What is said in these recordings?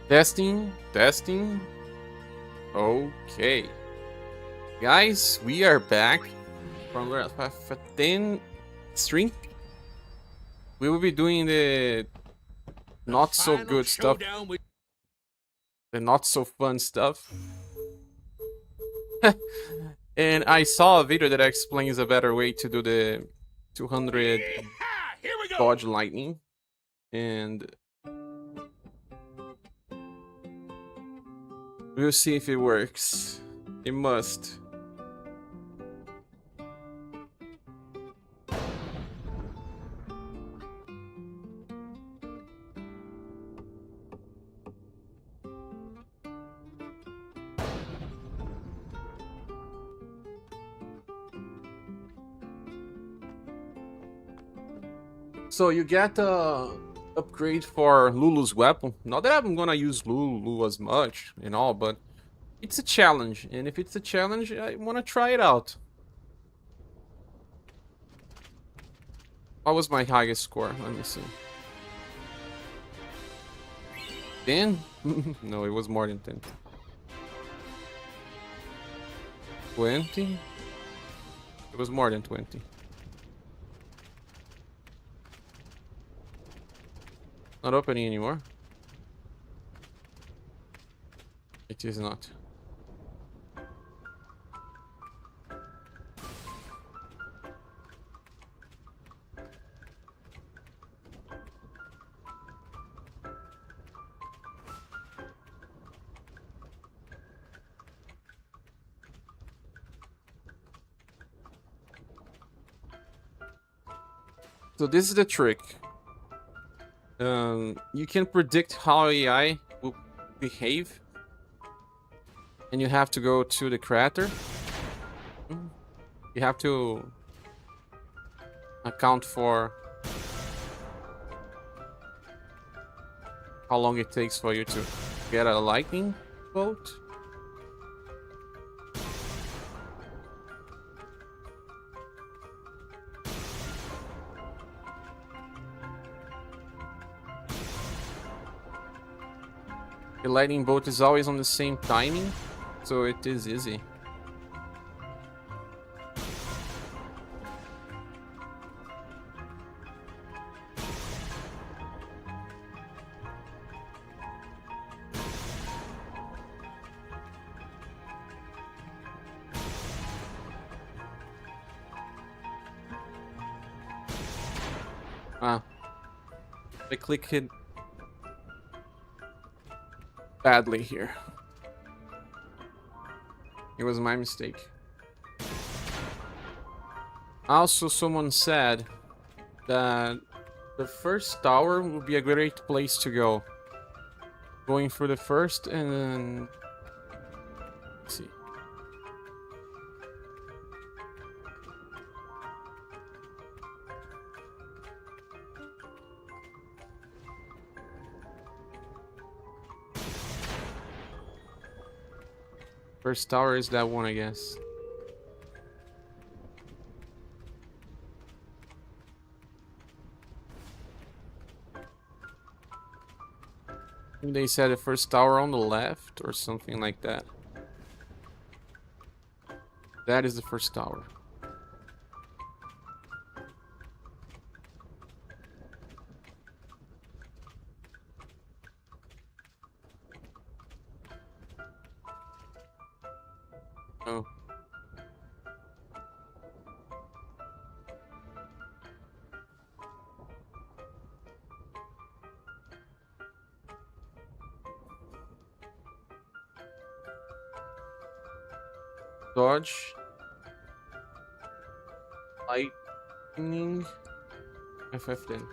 Testing, testing. Okay. Guys, we are back from the 10 stream. We will be doing the not so good stuff, the not so fun stuff. And I saw a video that explains a better way to do the 200 dodge lightning. And we'll see if it works. It must. So you get a upgrade for Lulu's weapon. Not that I'm gonna use Lulu as much and all, but it's a challenge. And if it's a challenge, I wanna try it out. What was my highest score? Let me see. 10? No, it was more than 10. 20? It was more than 20. Not opening anymore. It is not. So this is the trick. You can predict how AI will behave, and you have to go to the crater. You have to account for how long it takes for you to get a lightning bolt. The lightning bolt is always on the same timing, so it is easy. Ah, I clicked it badly here. It was my mistake. Also, someone said that the first tower would be a great place to go. Going for the first and then... Let's see. First tower is that one, I guess. I think they said the first tower on the left or something like that. That is the first tower. Oh. Dodge. Lightning. FF10.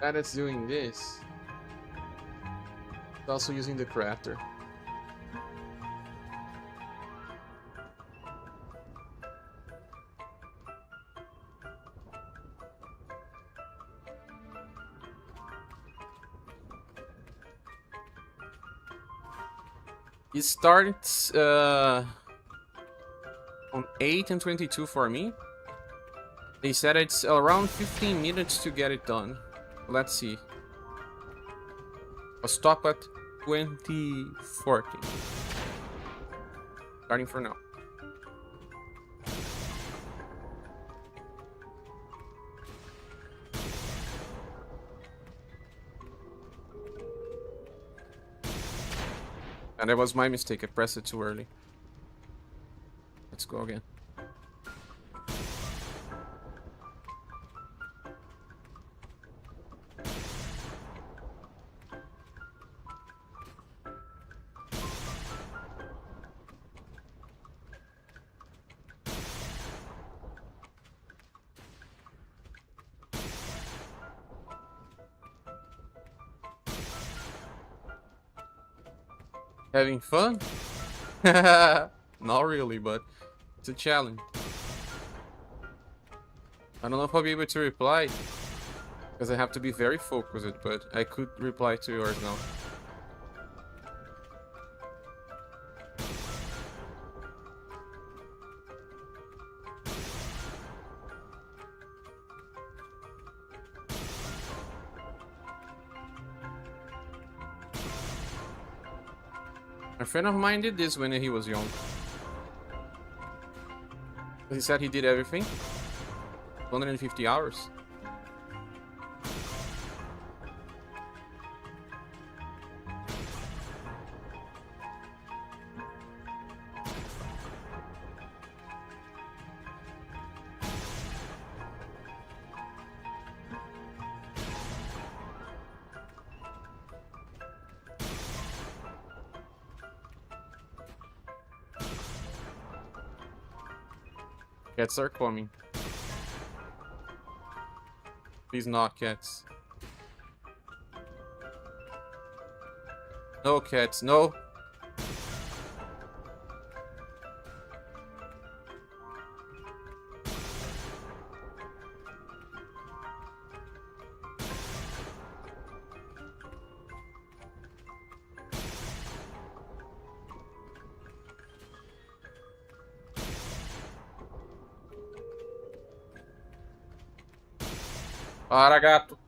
That is doing this. Also using the crafter. It starts on 8 and 22 for me. They said it's around 15 minutes to get it done. Let's see. I'll stop at 2014. Starting for now. And that was my mistake, I pressed it too early. Let's go again. Having fun? Not really, but it's a challenge. I don't know if I'll be able to reply, because I have to be very focused, but I could reply to yours now. A friend of mine did this when he was young. He said he did everything. 150 hours. Cats are coming. Please not cats. No cats, no. Para, gato.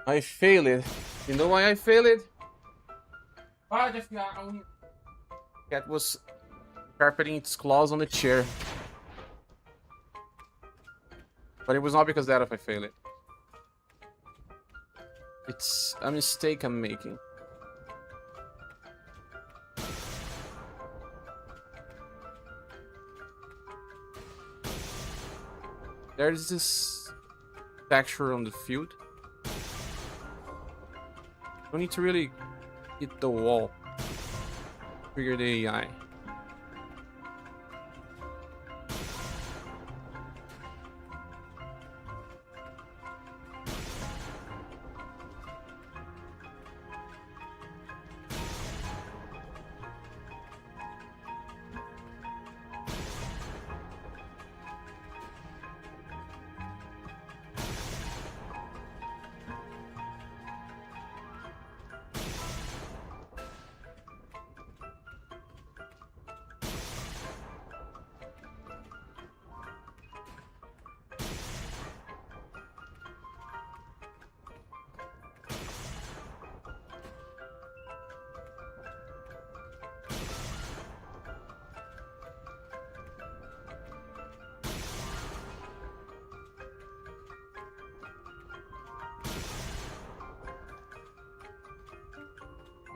I failed it. You know why I failed it? Cat was carpeting its claws on the chair. But it was not because of that if I fail it. It's a mistake I'm making. There's this texture on the field. Don't need to really hit the wall. Trigger the AI.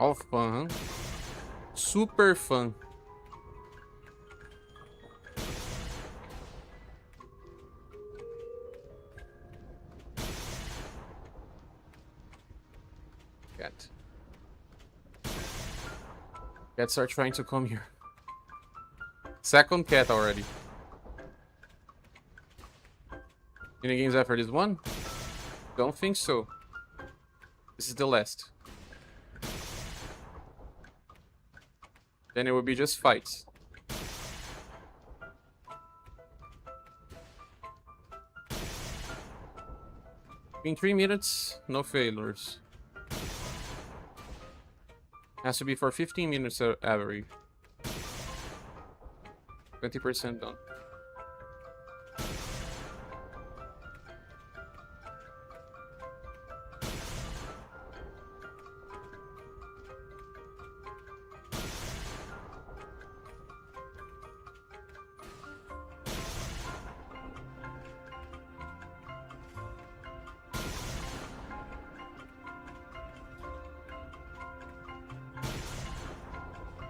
All fun, huh? Super fun. Cat. Cats are trying to come here. Second cat already. Any games after this one? Don't think so. This is the last. Then it will be just fights. In 3 minutes, no failures. Has to be for 15 minutes average. 20% done.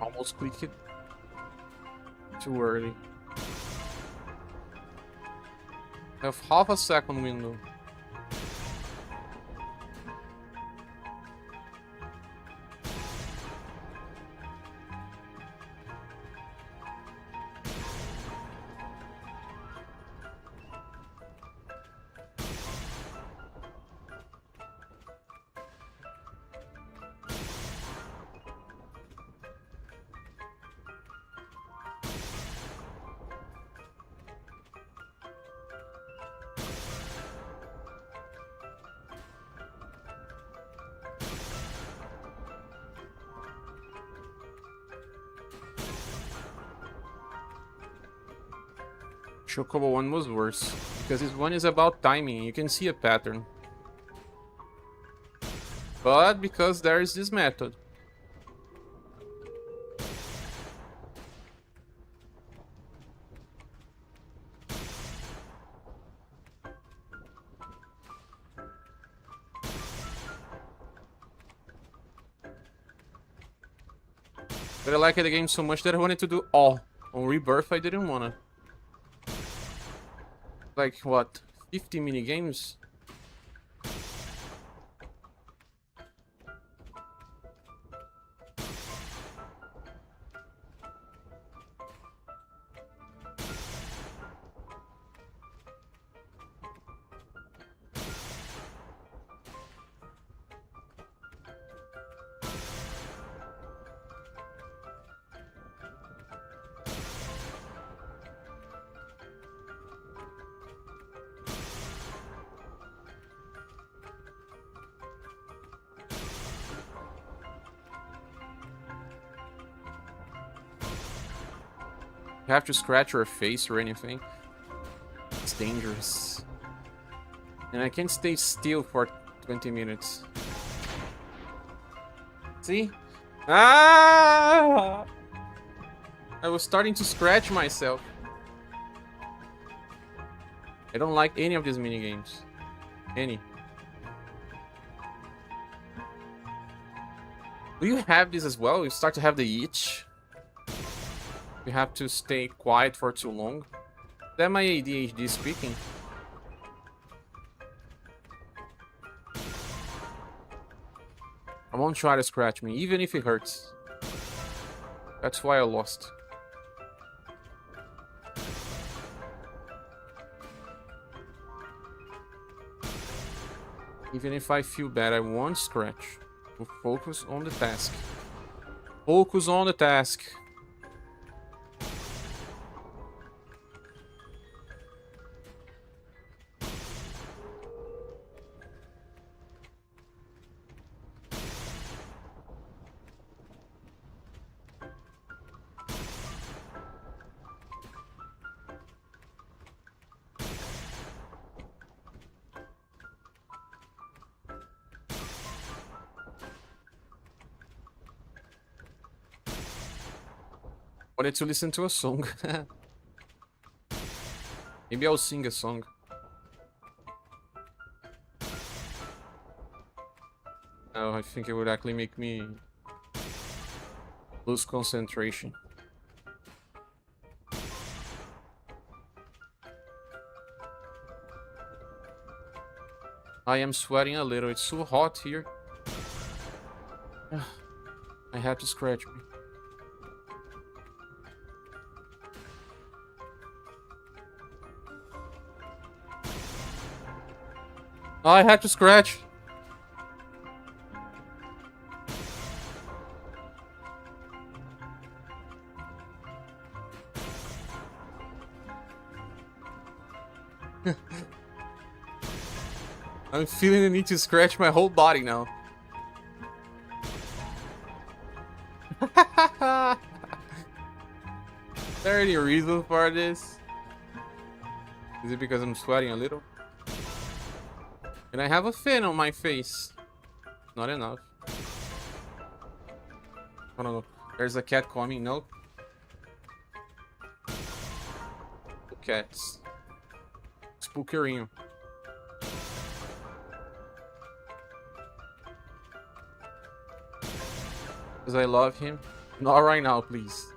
Almost clicked it. Too early. I have half a second window. Chocobo one was worse, because this one is about timing, you can see a pattern. But because there is this method. But I liked the game so much that I wanted to do all. On Rebirth I didn't wanna. Like, what, 50 minigames? You have to scratch your face or anything. It's dangerous. And I can't stay still for 20 minutes. See? Ah! I was starting to scratch myself. I don't like any of these minigames. Any. Do you have this as well? You start to have the itch? You have to stay quiet for too long. That my ADHD speaking. I won't try to scratch me, even if it hurts. That's why I lost. Even if I feel bad, I won't scratch. We'll focus on the task. Focus on the task. Wanted to listen to a song. Maybe I'll sing a song. Oh, I think it would actually make me lose concentration. I am sweating a little. It's so hot here. I have to scratch me. Oh, I had to scratch. I'm feeling the need to scratch my whole body now. Is there any reason for this? Is it because I'm sweating a little? And I have a fin on my face. Not enough. Oh no, there's a cat coming. No. Cats. Spookerinho. Because I love him. Not right now, please.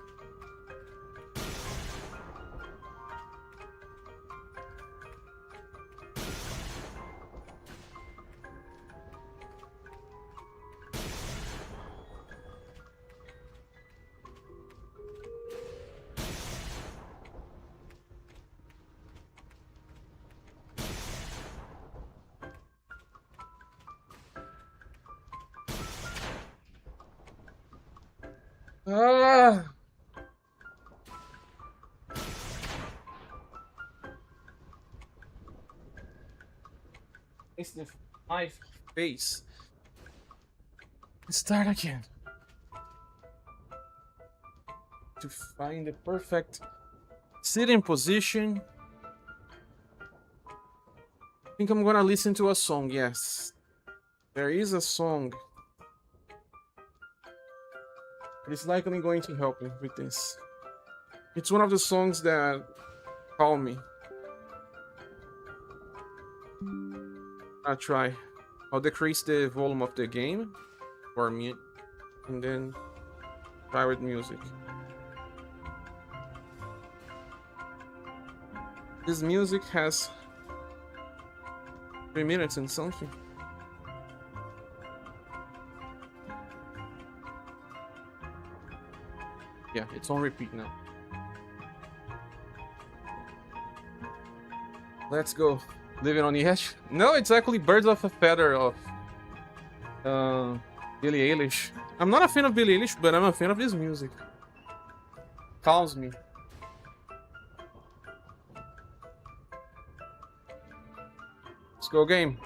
Ah! It's my face. Start again. To find the perfect sitting position. I think I'm gonna listen to a song, yes. There is a song. It's likely going to help me with this. It's one of the songs that calm me. I'll try. I'll decrease the volume of the game for me and then try with music. This music has 3 minutes and something. Yeah, it's on repeat now. Let's go. Living on the Edge? No, it's actually Birds of a Feather of Billie Eilish. I'm not a fan of Billie Eilish, but I'm a fan of this music. Calms me. Let's go, game.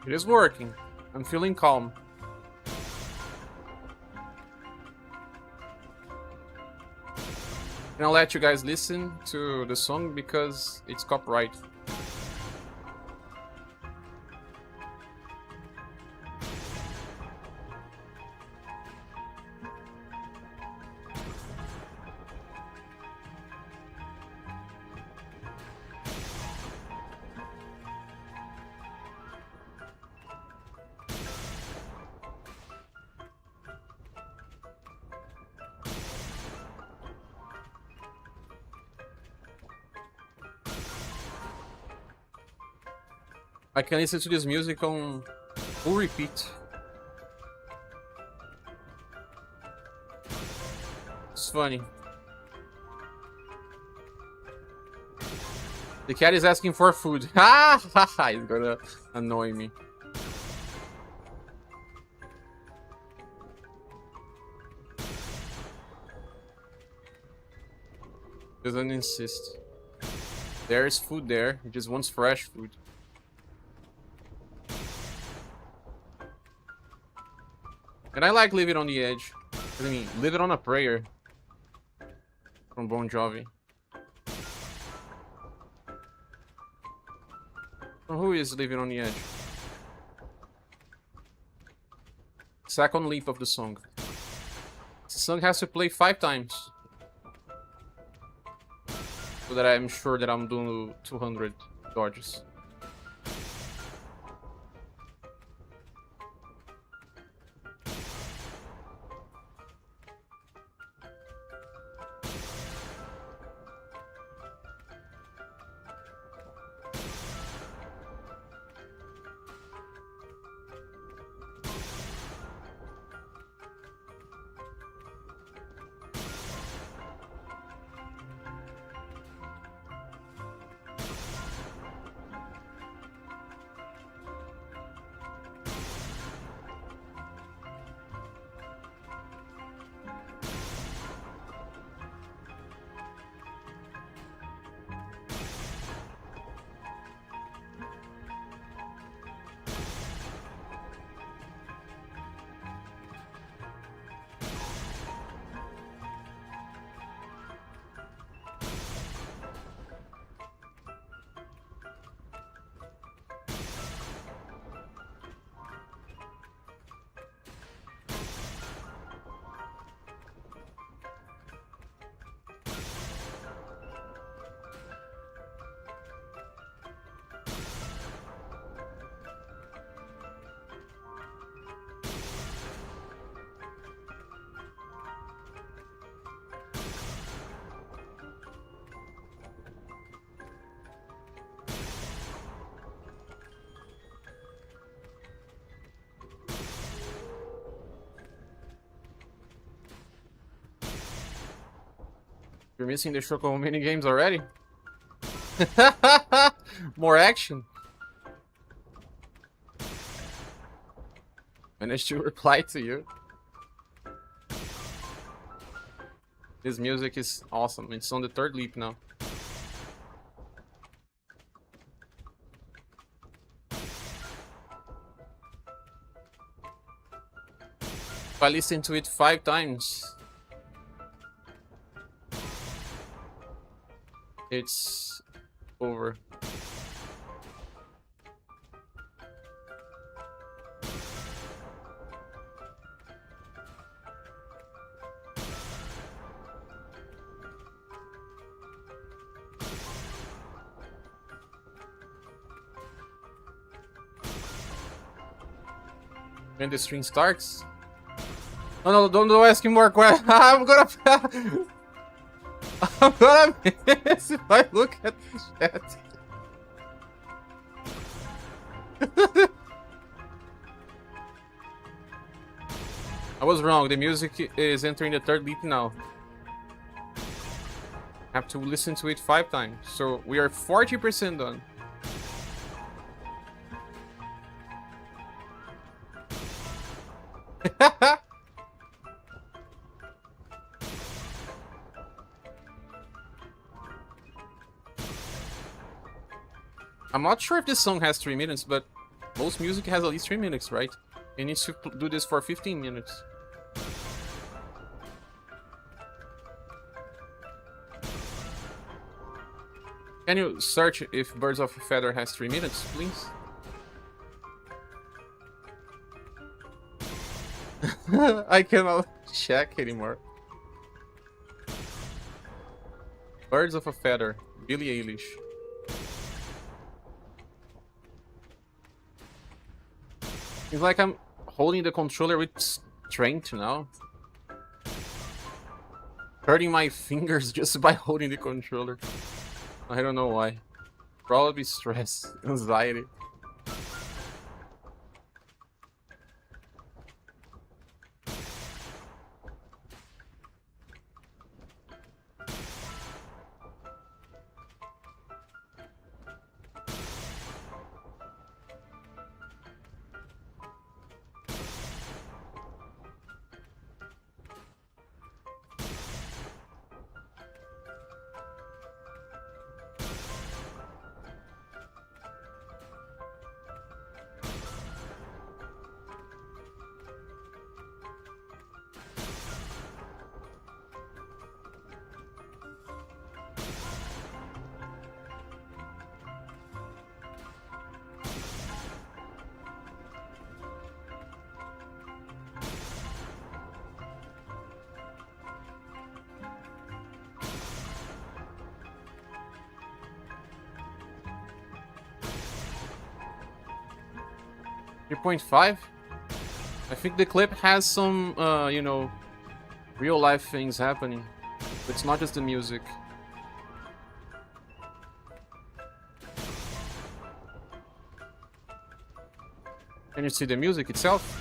It is working. I'm feeling calm. And I'll let you guys listen to the song because it's copyright. I can listen to this music on full repeat. It's funny. The cat is asking for food. Ha ha ha! It's gonna annoy me. Doesn't insist. There's food there. He just wants fresh food. And I like Leave It on the Edge. I mean, Live It on a Prayer. From Bon Jovi. From who is Leave It on the Edge? Second leap of the song. The song has to play 5 times. So that I'm sure that I'm doing 200 dodges. You're missing the Chocobo mini games already? More action. Managed to reply to you. This music is awesome. It's on the 3rd leap now. If I listen to it 5 times, it's over. When the stream starts. No, don't ask me more questions. I'm gonna miss if I look at the chat. I was wrong. The music is entering the 3rd leap now. I have to listen to it 5 times. So we are 40% done. I'm not sure if this song has 3 minutes, but most music has at least 3 minutes, right? It needs to do this for 15 minutes. Can you search if Birds of a Feather has 3 minutes, please? I cannot check anymore. Birds of a Feather, Billie Eilish. It's like I'm holding the controller with strength now. Hurting my fingers just by holding the controller. I don't know why. Probably stress, anxiety. 3.5? I think the clip has some, you know, real life things happening. It's not just the music. Can you see the music itself?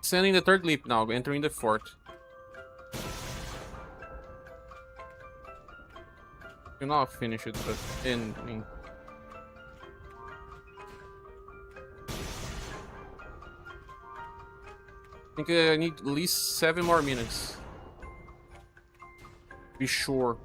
Sending the third leap now, entering the fourth. You not finish it, but ending. I think I need at least 7 more minutes. Be sure.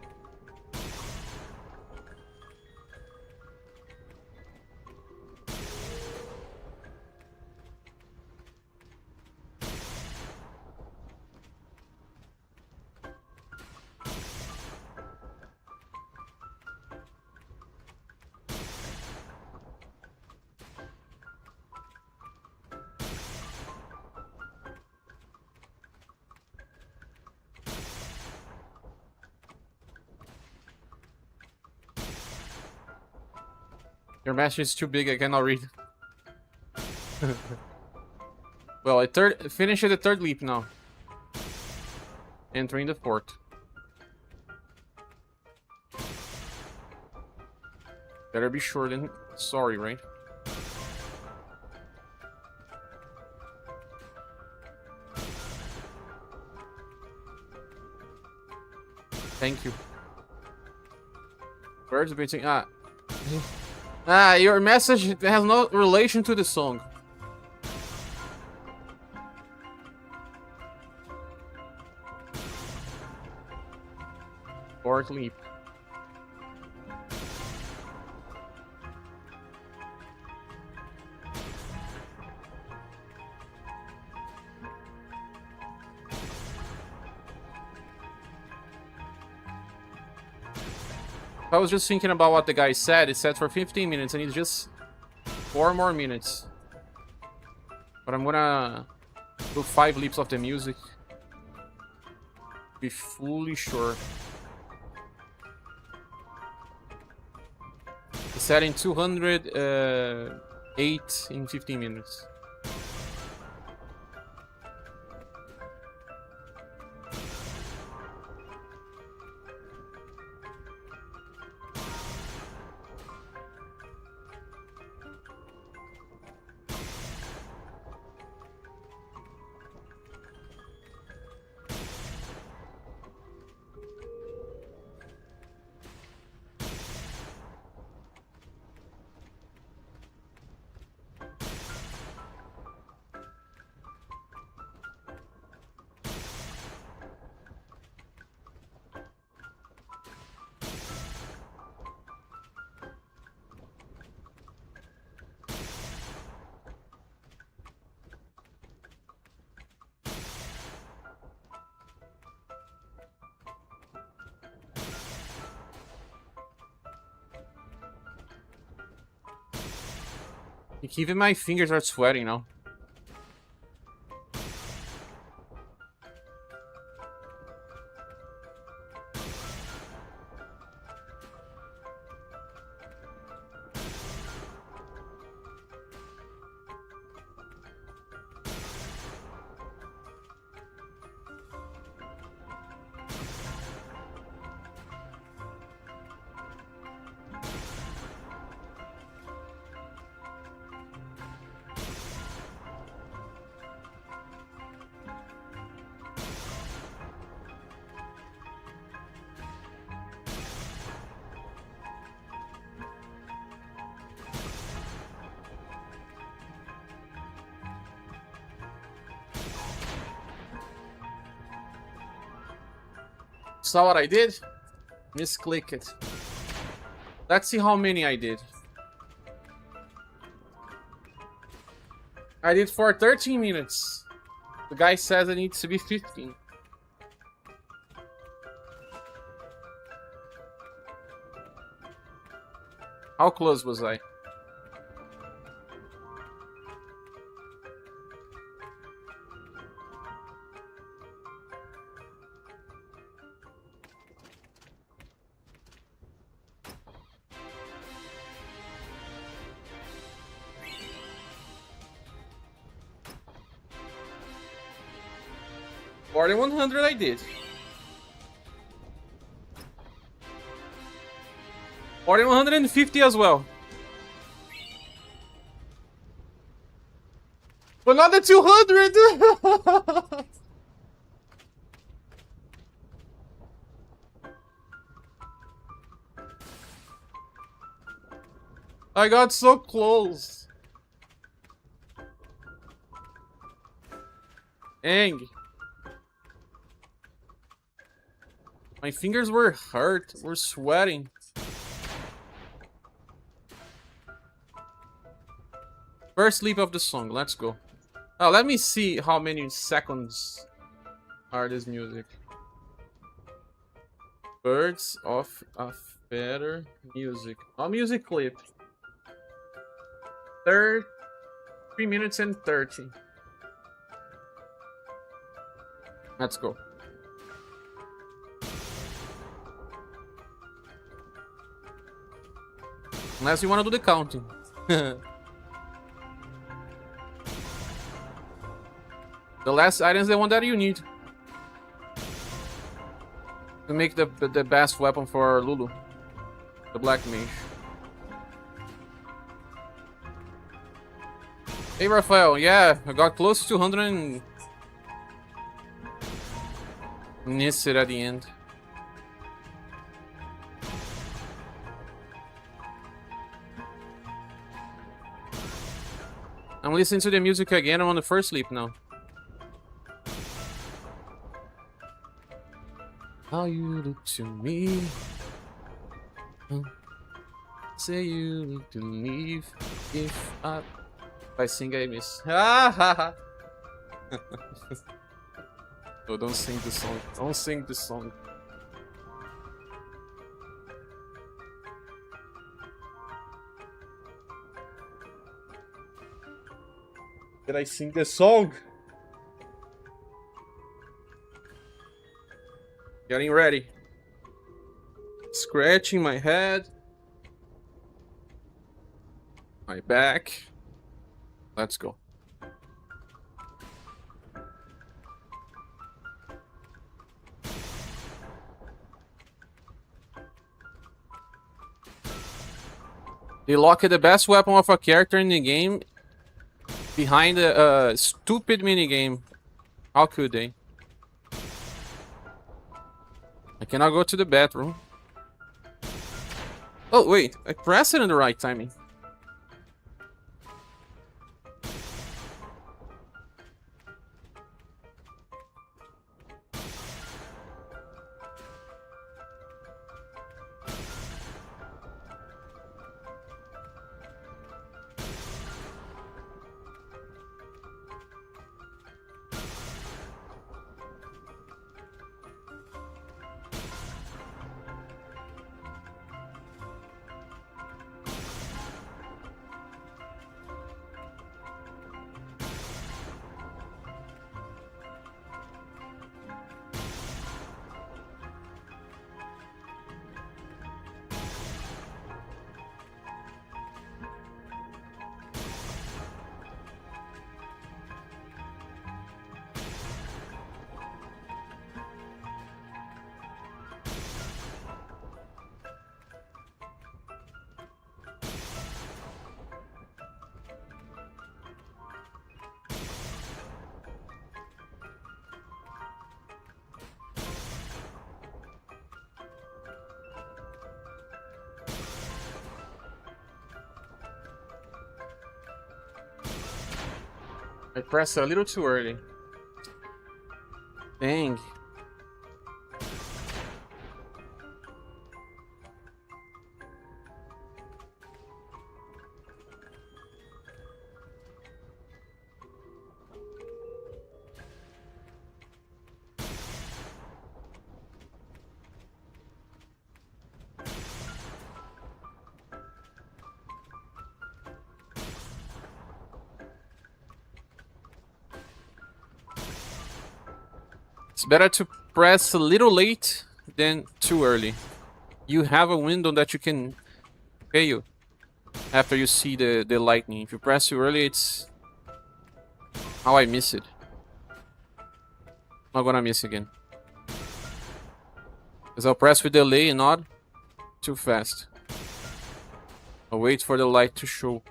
Your message is too big, I cannot read. Well, I finished the third leap now. Entering the fourth. Better be sure than sorry, right? Thank you. Birds beating. Your message has no relation to the song. Fourth leap. I was just thinking about what the guy said. It said for 15 minutes and it's just 4 more minutes. But I'm gonna do 5 leaps of the music. Be fully sure. It's set in 208 in 15 minutes. Even my fingers are sweating now. Saw what I did? Misclick it. Let's see how many I did. I did for 13 minutes. The guy says it needs to be 15. How close was I? 4100 I did. 4150 as well. But not the 200! I got so close. Dang. My fingers were hurt. Were sweating. First leap of the song. Let's go. Oh, let me see how many seconds are this music. Birds of a feather music. Oh, music clip. 3 minutes and 30. Let's go. Unless you want to do the counting. The last item is the one that you need to make the best weapon for Lulu, the black mage. Hey Raphael, yeah, I got close to 200 and missed it at the end. I'm listening to the music again. I'm on the first sleep now. How you look to me. Say you need to leave. If I sing, I miss. Ha ha ha. Oh, don't sing the song. Don't sing the song. Did I sing the song? Getting ready. Scratching my head. My back. Let's go. They locked the best weapon of a character in the game behind a stupid minigame. How could they? I cannot go to the bathroom. Oh, wait. I pressed it in the right timing. I pressed a little too early. Dang. It's better to press a little late than too early. You have a window that you can pay you after you see the lightning. If you press too early, it's how I miss it. Not gonna miss again. Because I'll press with delay and not too fast. I'll wait for the light to show.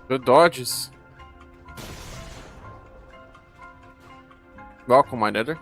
Good dodges. Welcome, my nether.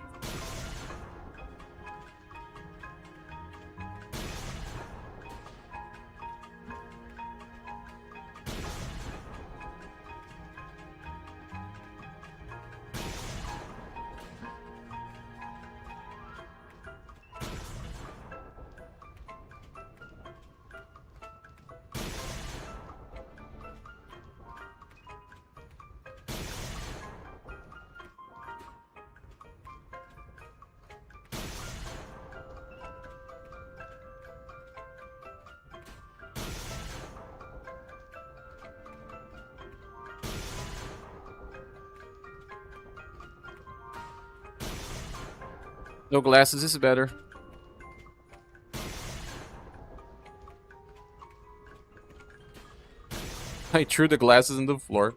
No glasses is better. I threw the glasses on the floor.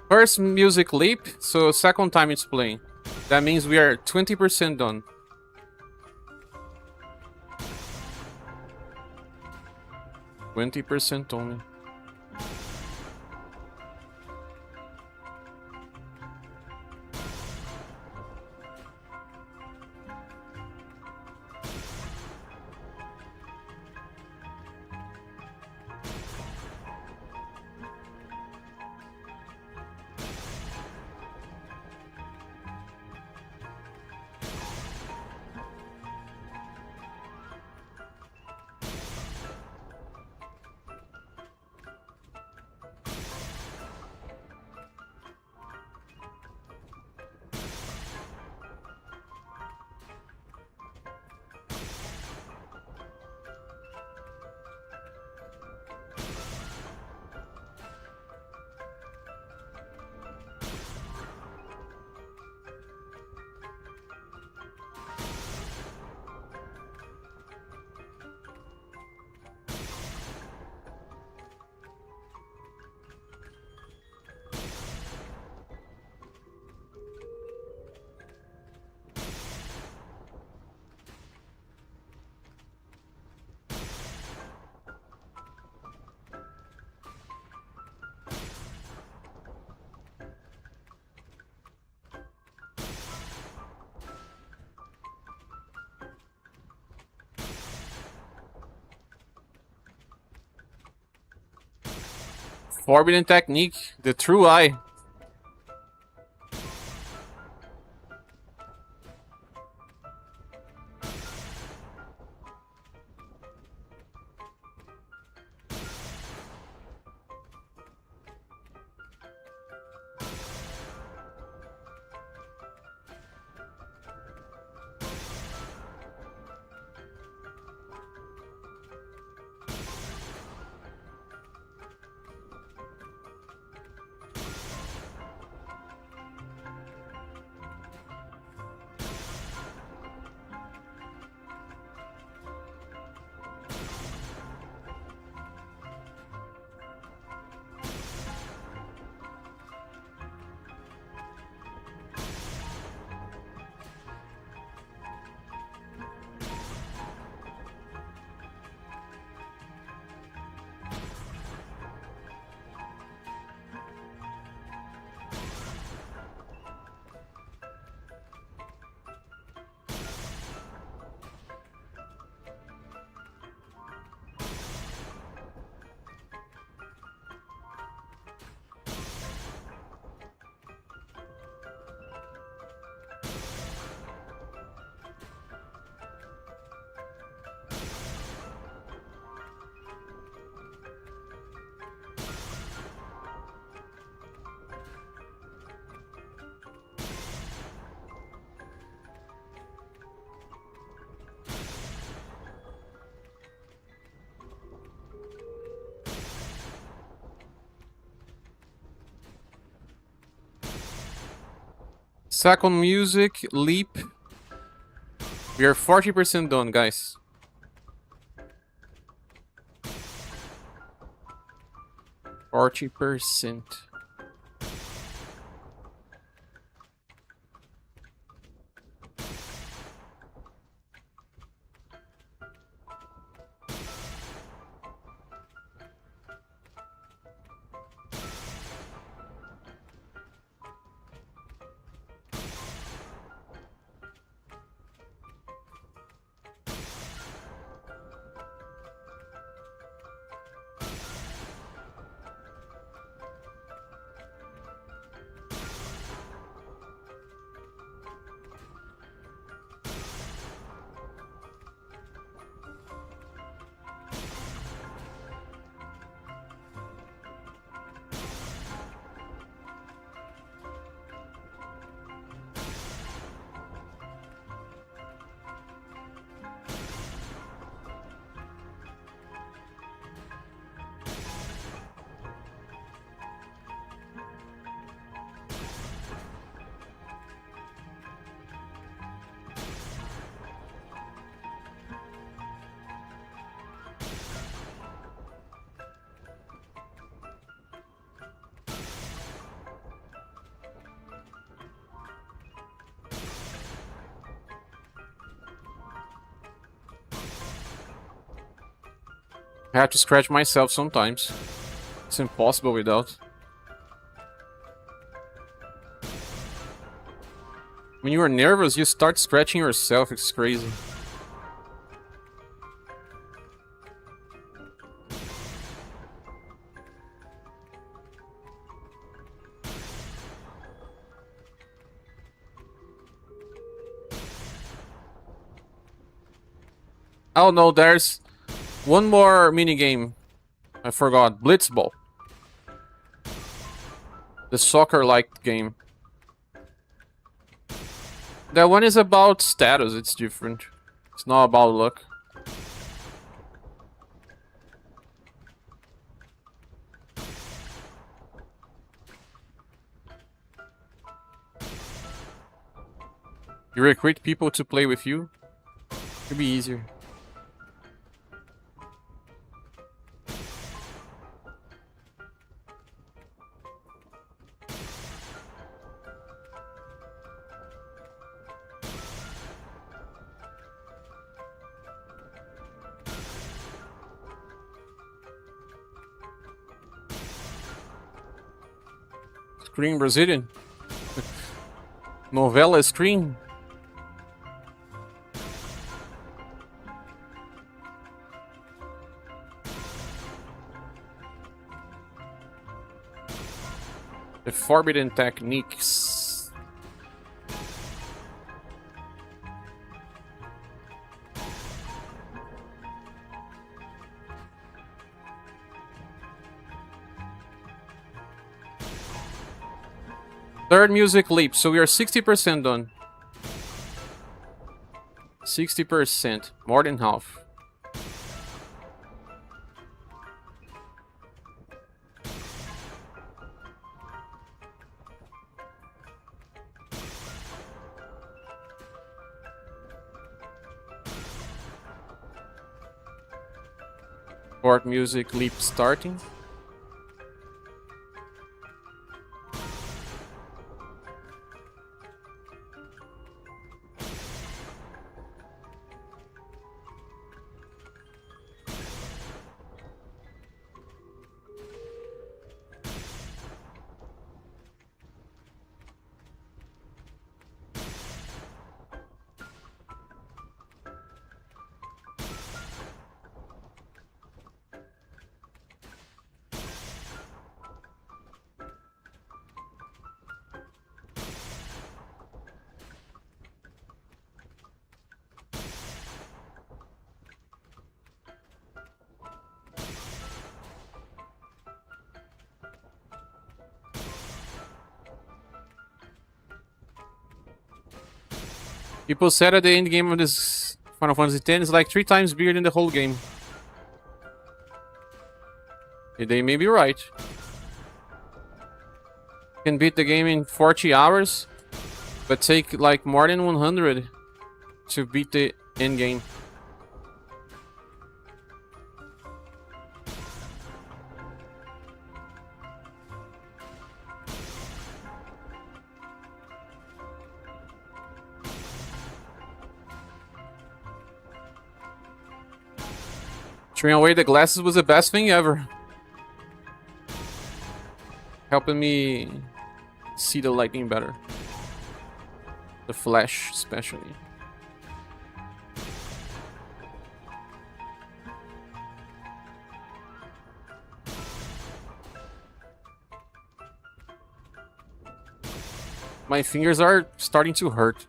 First music leap, so second time it's playing. That means we are 20% done. %20 only. Forbidden technique, the true eye. Second music, leap. We are 40% done, guys. 40%. I have to scratch myself sometimes. It's impossible without. When you are nervous, you start scratching yourself. It's crazy. Oh no, there's one more minigame. I forgot. Blitzball. The soccer-like game. That one is about status, it's different. It's not about luck. You recruit people to play with you? It'll be easier. Screen Brazilian. Novella screen. The forbidden techniques. Third music leap, so we are 60% done. 60%, more than half. Fourth music leap starting. People said at the end game of this Final Fantasy X is like 3 times bigger than the whole game. They may be right. Can beat the game in 40 hours. But take like more than 100 to beat the end game. Throwing away the glasses was the best thing ever. Helping me see the lightning better. The flash, especially. My fingers are starting to hurt.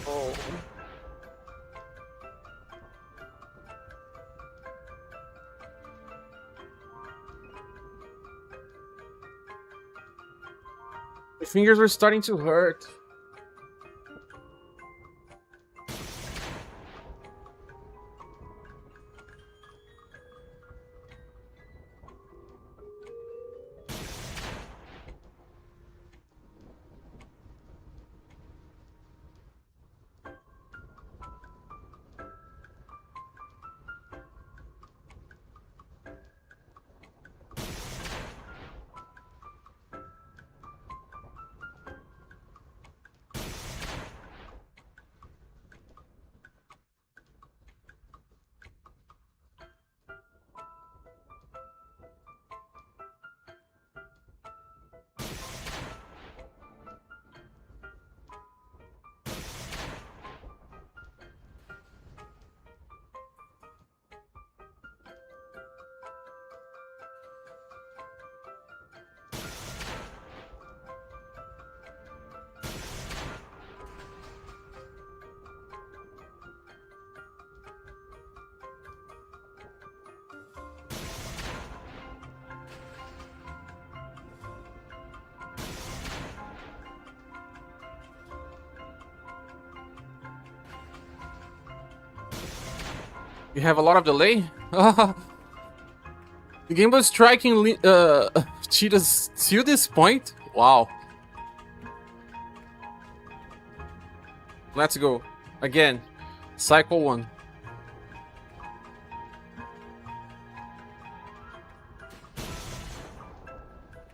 Oh. My fingers are starting to hurt. You have a lot of delay? The game was striking cheetahs to this point? Wow. Let's go. Again. Cycle 1.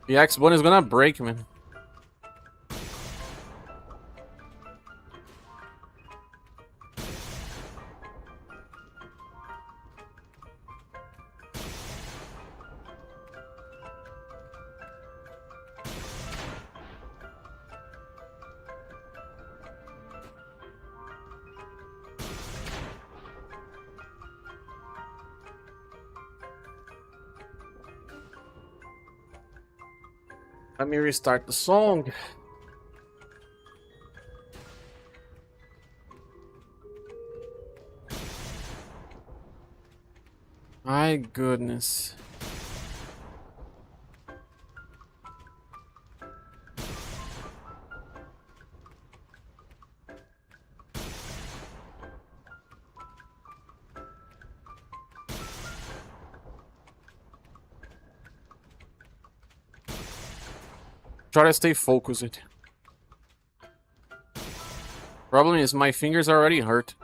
The X1 is gonna break, man. Let me restart the song. My goodness. Try to stay focused. Problem is my fingers are already hurt.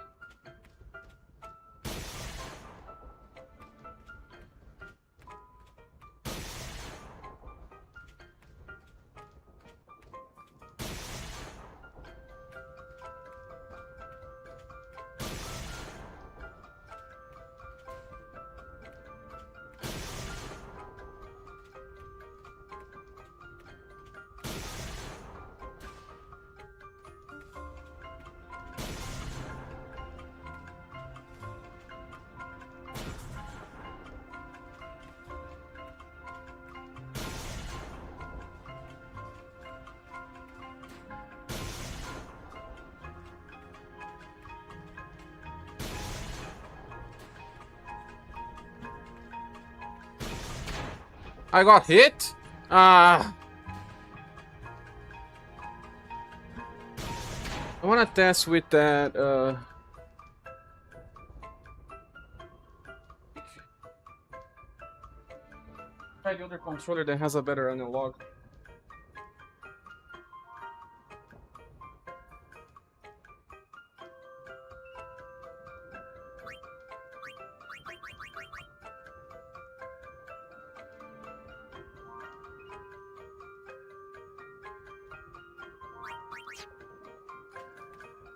I got hit? I wanna test with that, the other controller that has a better analog.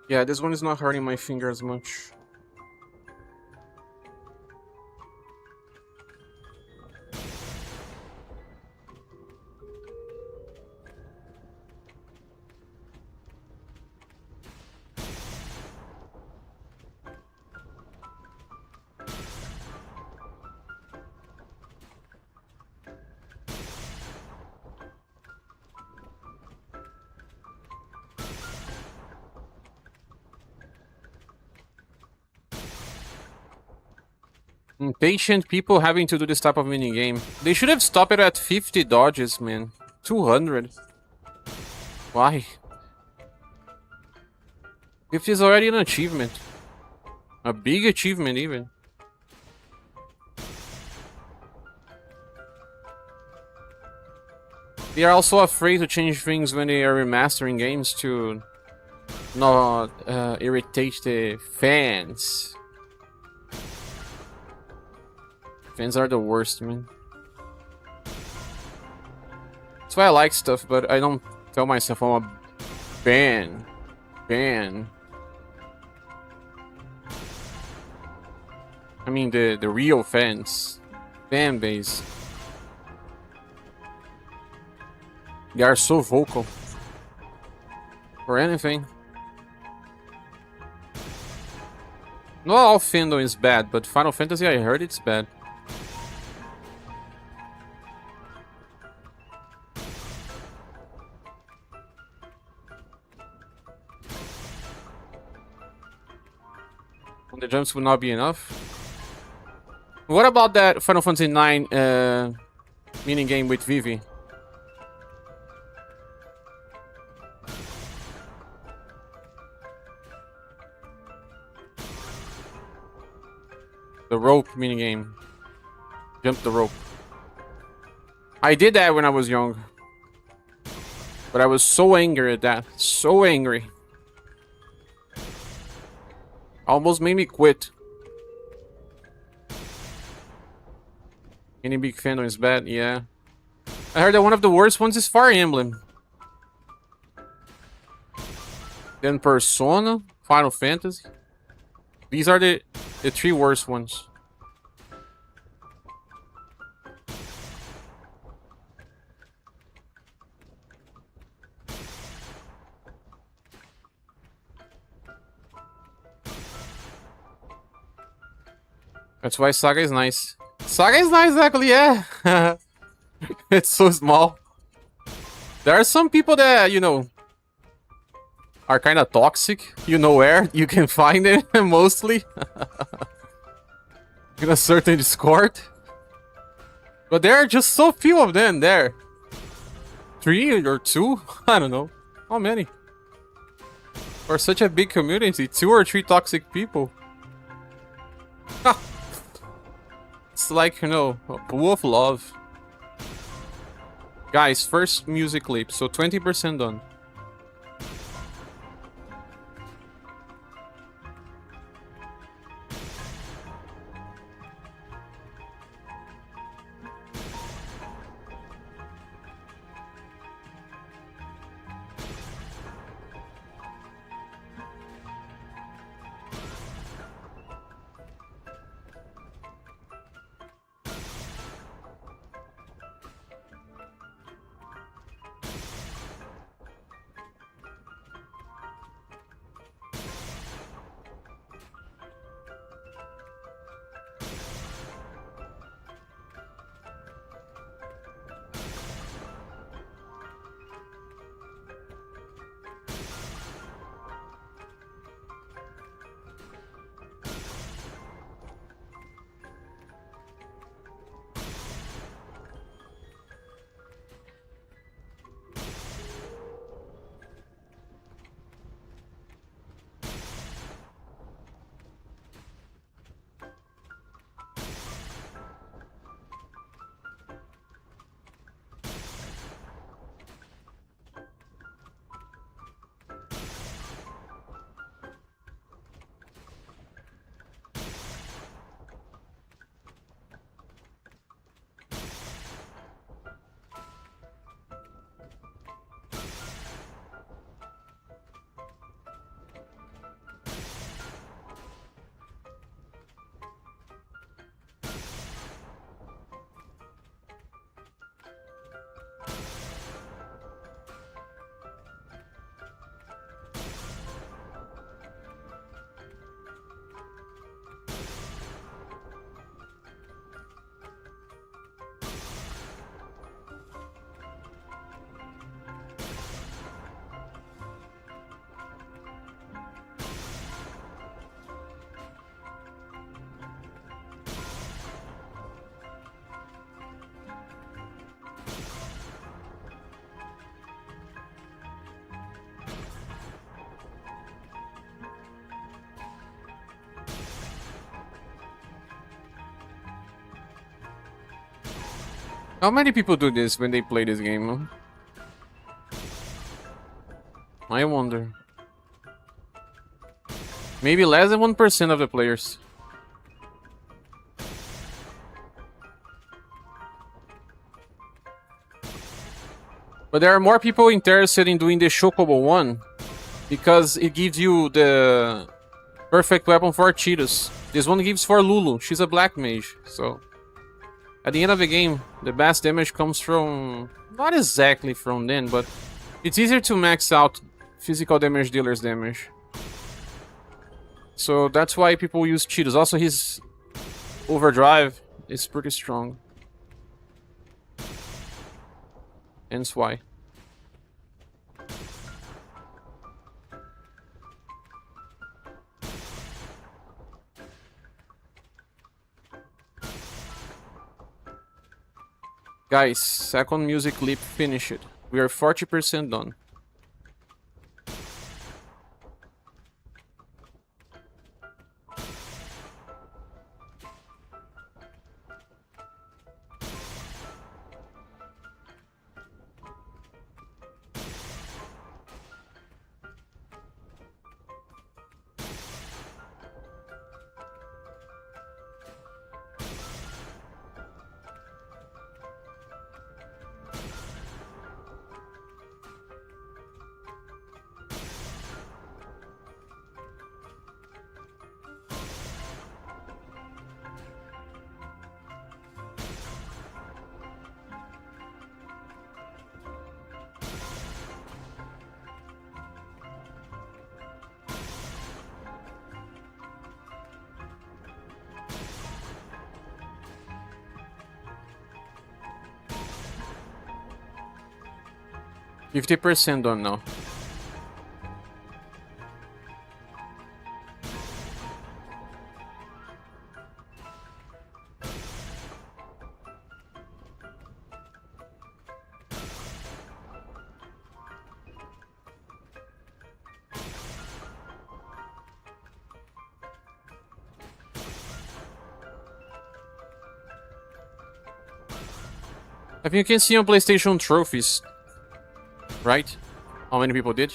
Yeah, this one is not hurting my finger as much. Impatient people having to do this type of mini game. They should have stopped it at 50 dodges, man. 200. Why? 50 is already an achievement. A big achievement, even. They are also afraid to change things when they are remastering games to not irritate the fans. Fans are the worst, man. That's why I like stuff, but I don't tell myself I'm a fan. I mean the real fans. Fan base. They are so vocal. For anything. Not all fandom is bad, but Final Fantasy, I heard it's bad. The jumps would not be enough. What about that Final Fantasy 9 mini game with Vivi? The rope minigame. Jump the rope. I did that when I was young. But I was so angry at that. So angry. Almost made me quit. Any big fandom is bad? Yeah. I heard that one of the worst ones is Fire Emblem. Then Persona, Final Fantasy. These are the three worst ones. That's why Saga is nice. Saga is nice, exactly, yeah. It's so small. There are some people that, you know, are kind of toxic. You know where you can find it, mostly. In a certain Discord. But there are just so few of them there. 3 or 2? I don't know. How many? For such a big community, 2 or 3 toxic people. It's like, you know, a pool of love. Guys, first music clip, so 20% done. How many people do this when they play this game? Huh? I wonder. Maybe less than 1% of the players. But there are more people interested in doing the Chocobo one because it gives you the perfect weapon for Cheetos. This one gives for Lulu. She's a black mage, so at the end of the game, the best damage comes from... not exactly from then, but it's easier to max out physical damage dealer's damage. So that's why people use Cheetos. Also, his overdrive is pretty strong. Hence why. Guys, second music leap finished. We are 40% done. %50 done now. I think you can see on PlayStation trophies, right? How many people did?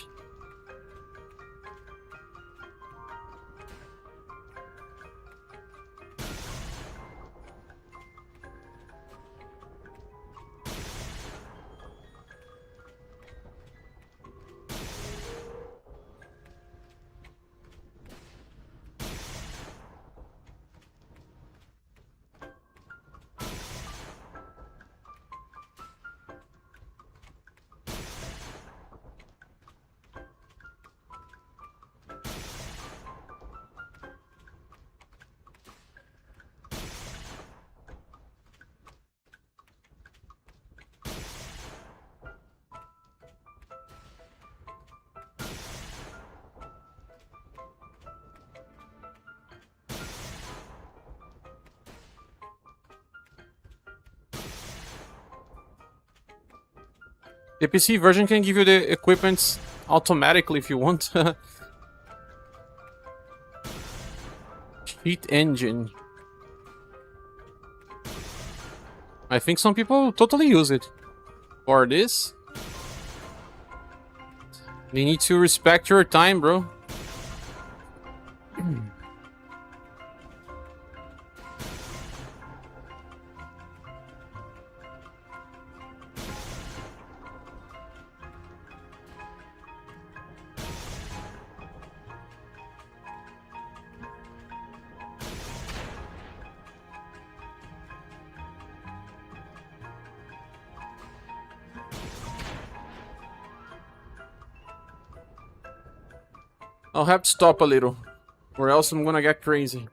The PC version can give you the equipments automatically if you want. Cheat engine. I think some people totally use it. For this. They need to respect your time, bro. I'll have to stop a little, or else I'm gonna get crazy.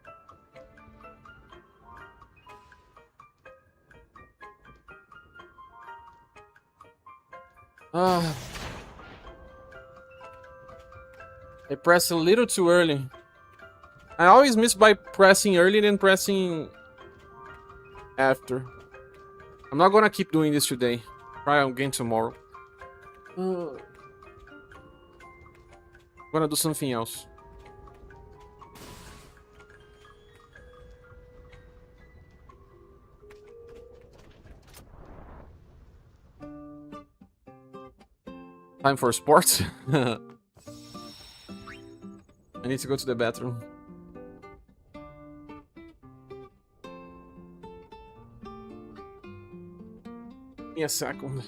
I pressed a little too early. I always miss by pressing early than pressing after. I'm not gonna keep doing this today. Try again tomorrow. I'm gonna do something else. Time for sports. I need to go to the bathroom. Give me a second.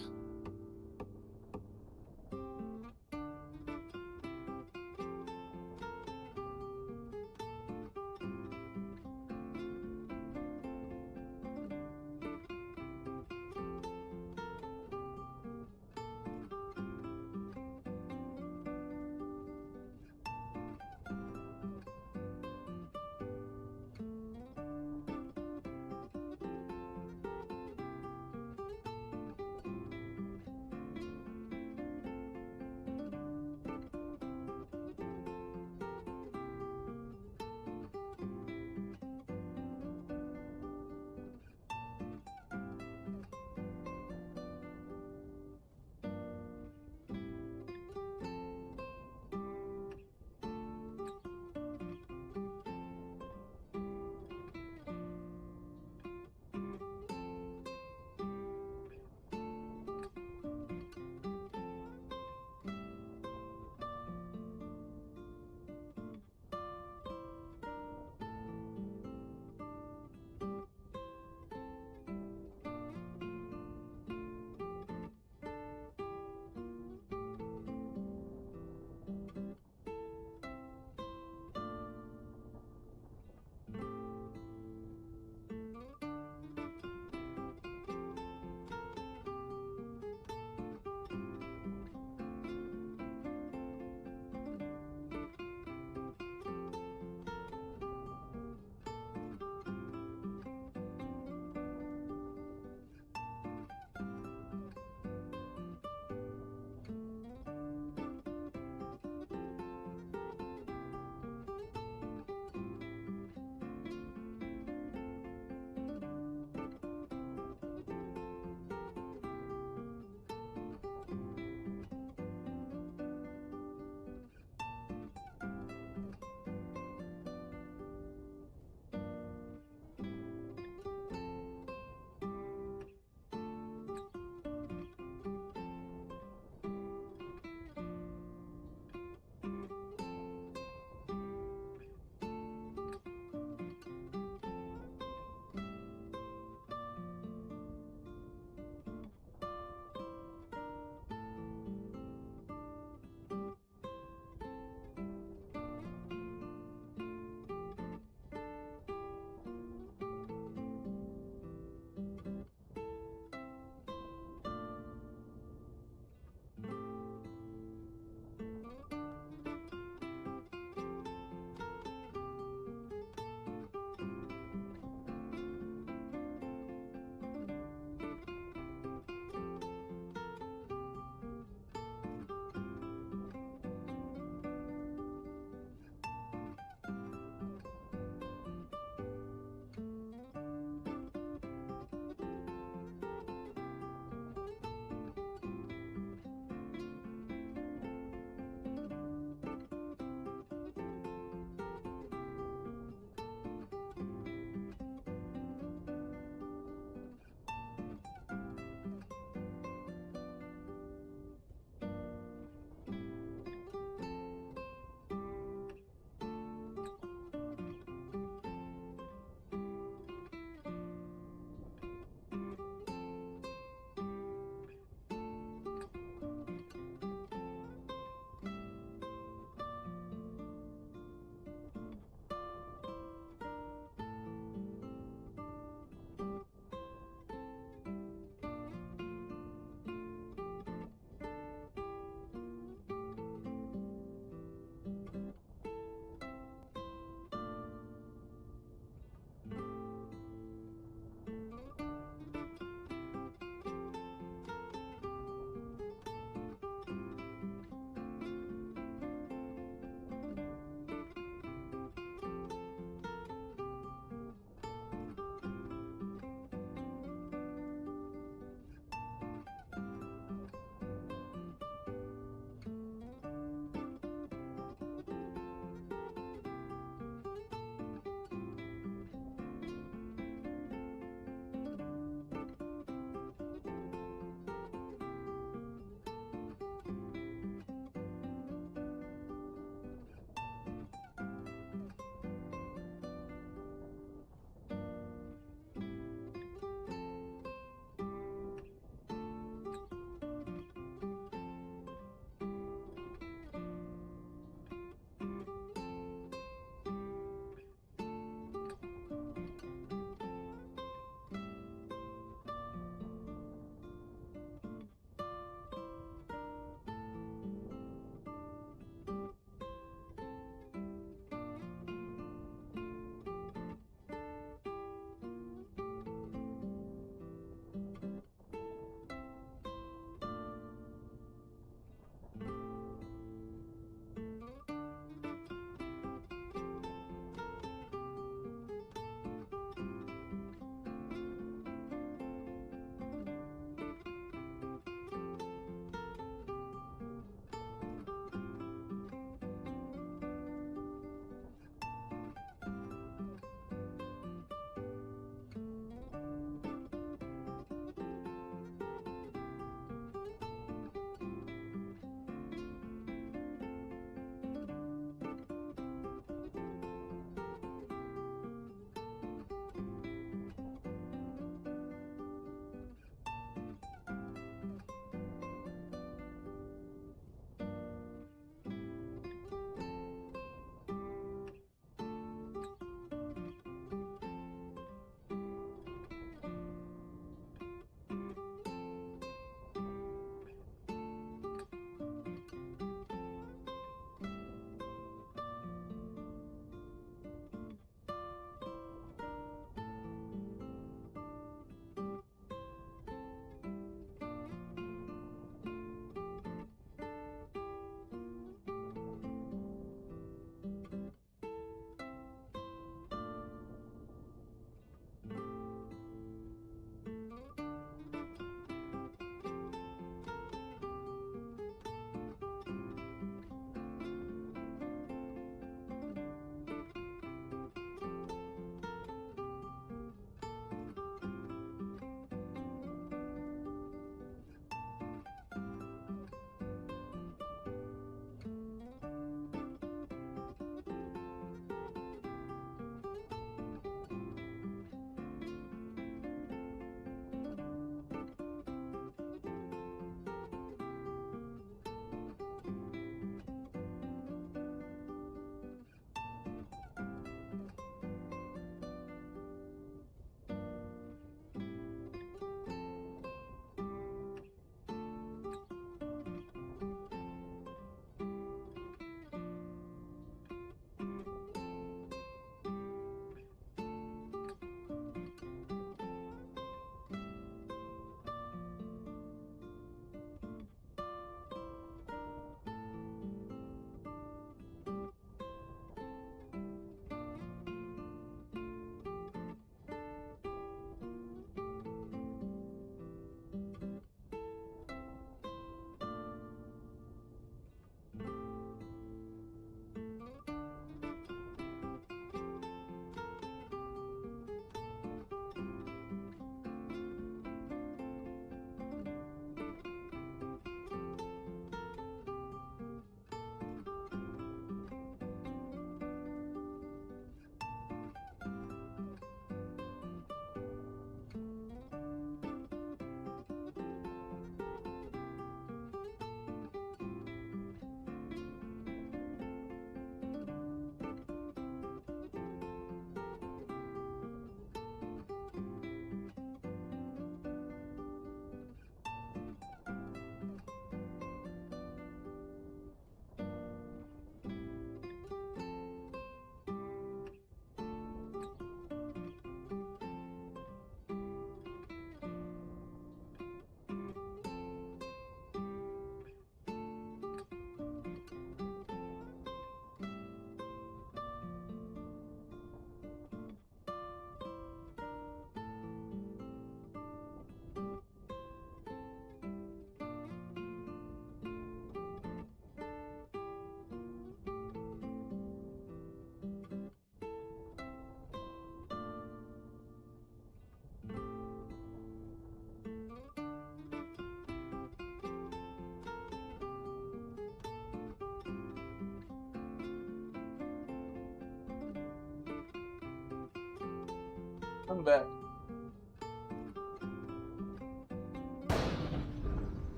I'm back.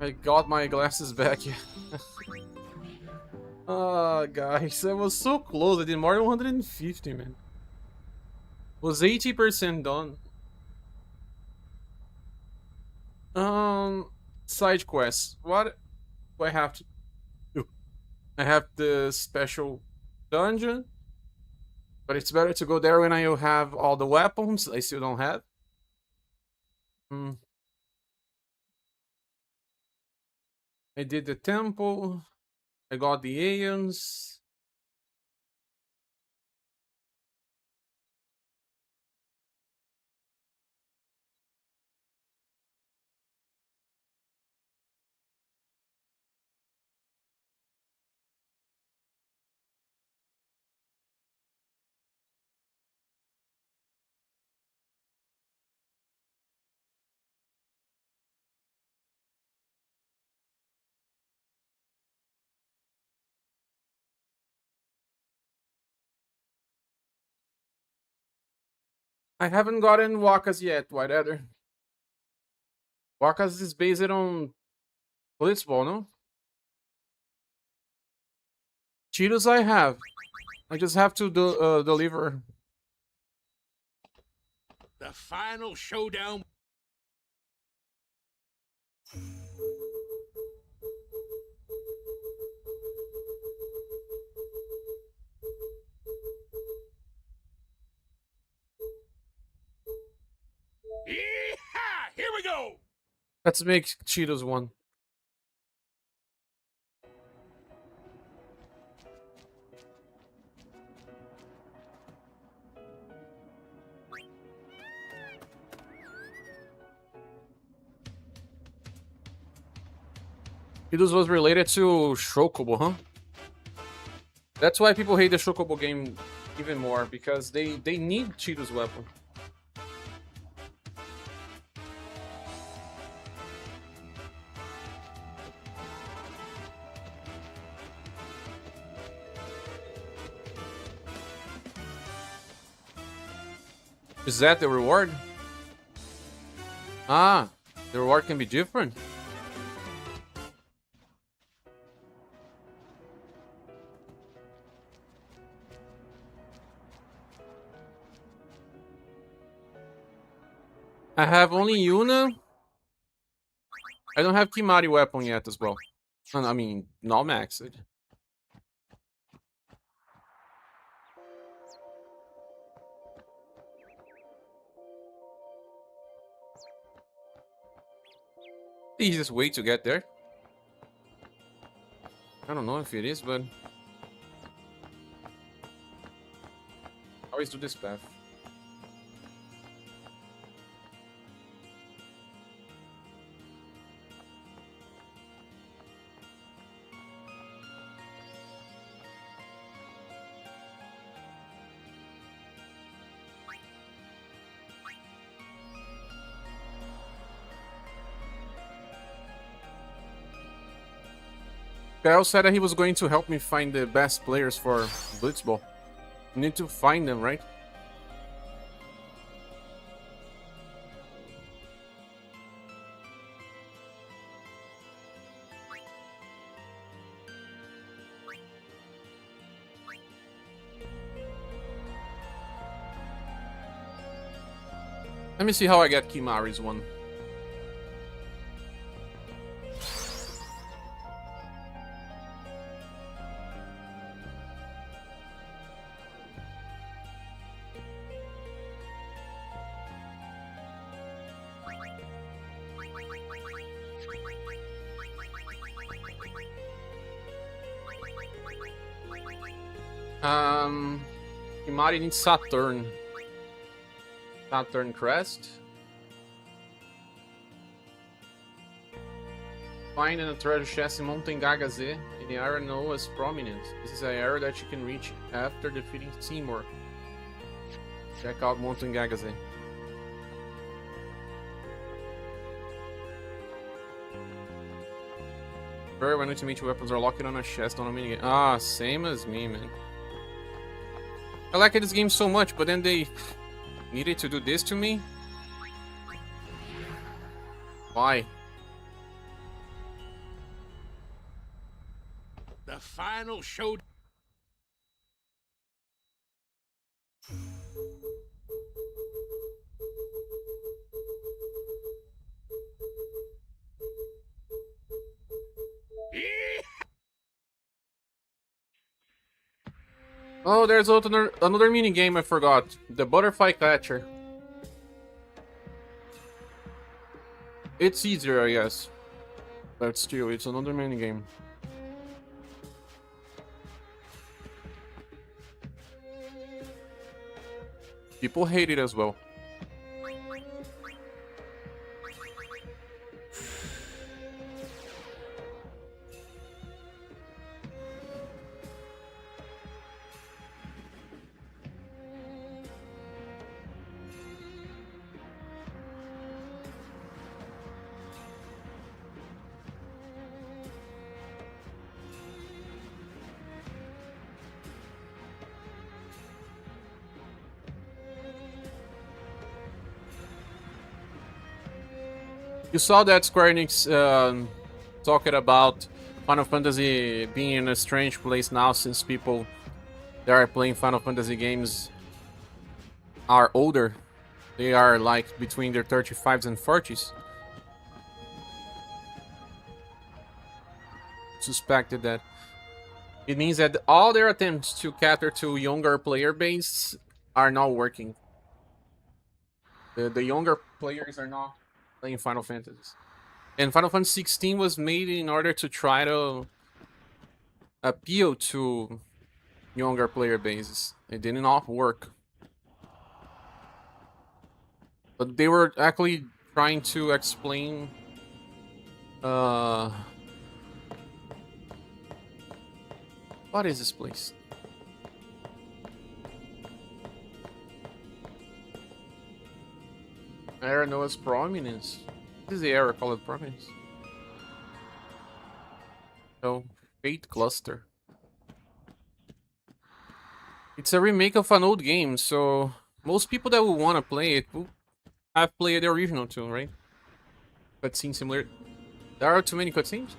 I got my glasses back, yeah. Ah, guys, I was so close. I did more than 150, man. Was 80% done. Side quests. What do I have to do? I have the special dungeon, but it's better to go there when I have all the weapons I still don't have. I did the temple. I got the Aeons. I haven't gotten Waka's yet, White Adder. Waka's is based on Blitzball, no? Cheetos I have. I just have to deliver. The final showdown. Yeehaw! Here we go! Let's make Cheetos one. Cheetos was related to Shokobo, huh? That's why people hate the Shokobo game even more, because they need Cheetos weapon. Is that the reward? Ah, the reward can be different. I have only Yuna. I don't have Kimari weapon yet as well. I mean, not maxed. The easiest way to get there. I don't know if it is, but always do this path. Kyle said that he was going to help me find the best players for Blitzball. You need to find them, right? Let me see how I get Kimari's one. Kimari needs Saturn. Saturn Crest. Find in a treasure chest in Mountain Gaga Z in the area known as Prominent. This is an area that you can reach after defeating Seymour. Check out Mountain Gaga Z. Very when ultimate weapons are locked on a chest on a minigame. Ah, same as me, man. I like this game so much, but then they needed to do this to me? Why? The final show. Oh, there's another mini game I forgot. The butterfly catcher. It's easier, I guess. But still, it's another mini game. People hate it as well. You saw that Square Enix talking about Final Fantasy being in a strange place now since people that are playing Final Fantasy games are older. They are like between their 35s and 40s. Suspected that. It means that all their attempts to cater to younger player base are not working. The younger players are not playing Final Fantasies. And Final Fantasy 16 was made in order to try to appeal to younger player bases. It did not work. But they were actually trying to explain what is this place? Era knows prominence. This is the era called prominence. So, Fate Cluster. It's a remake of an old game, so most people that will want to play it will have played the original too, right? Cutscene simulator. There are too many cutscenes.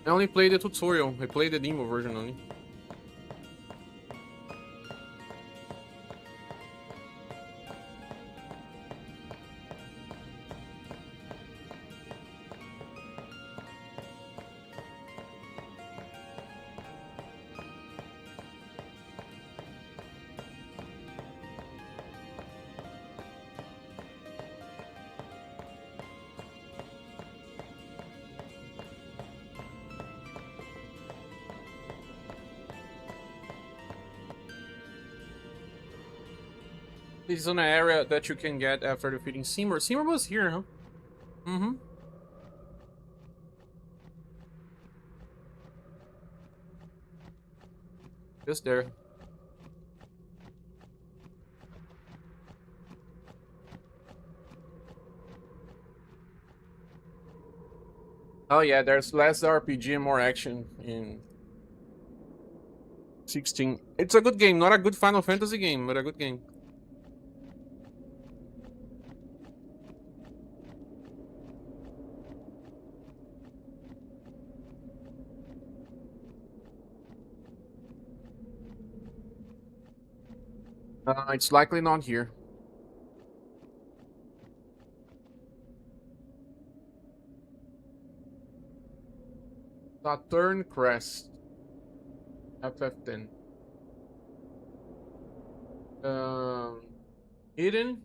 I only played the tutorial. I played the demo version only. This is an area that you can get after defeating Seymour. Seymour was here, huh? Mm-hmm. Just there. Oh yeah, there's less RPG and more action in 16. It's a good game, not a good Final Fantasy game, but a good game. It's likely not here. Saturn Crest. FF10. Hidden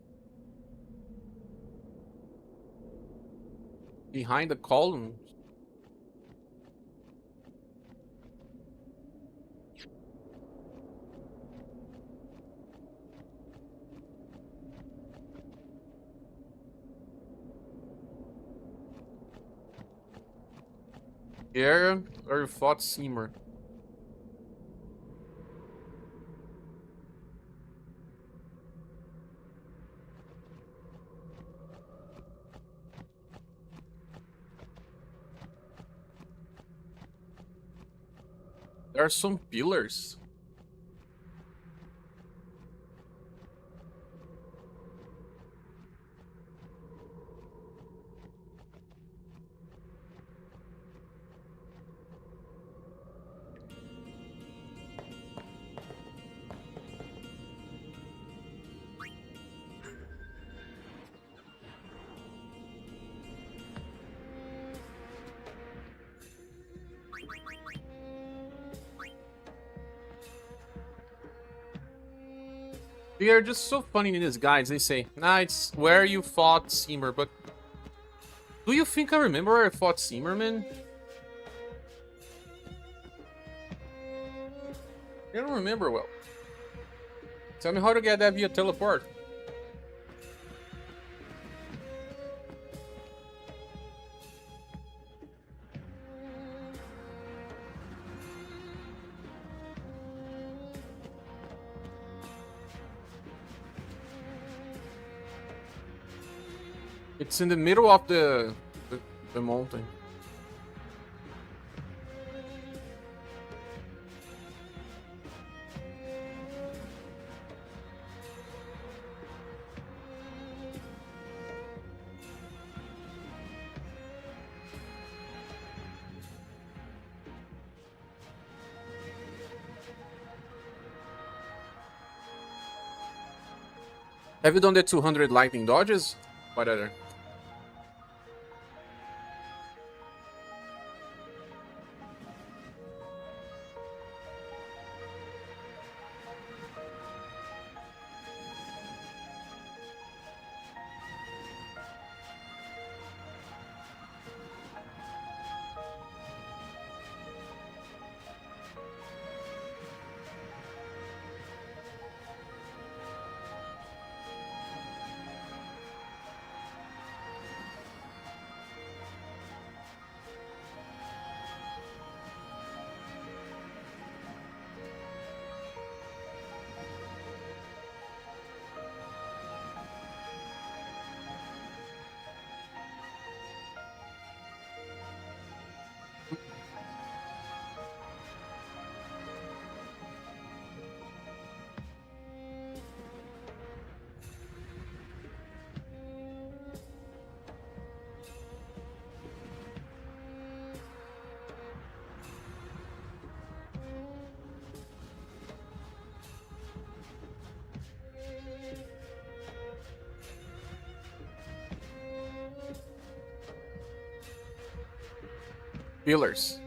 behind the columns. The area where you fought Seymour. There are some pillars. They are just so funny in these guides. They say, nah, it's where you fought Seymour, but do you think I remember where I fought Seymour, man? I don't remember well. Tell me how to get that via teleport. It's in the middle of the mountain. Have you done the 200 lightning dodges? What other? Pillars.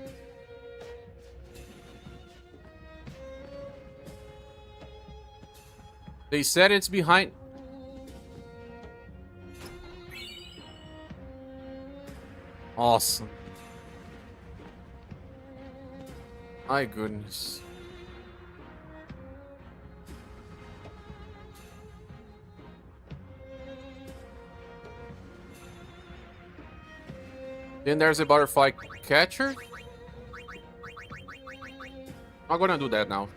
They said it's behind. Awesome. My goodness. Then there's a butterfly catcher. I'm gonna do that now.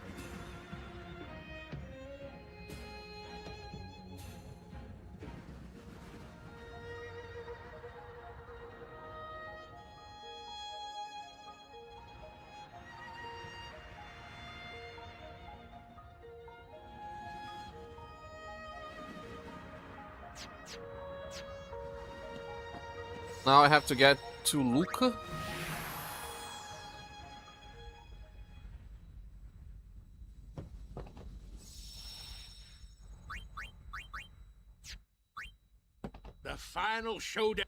Now I have to get to Luca. The final showdown.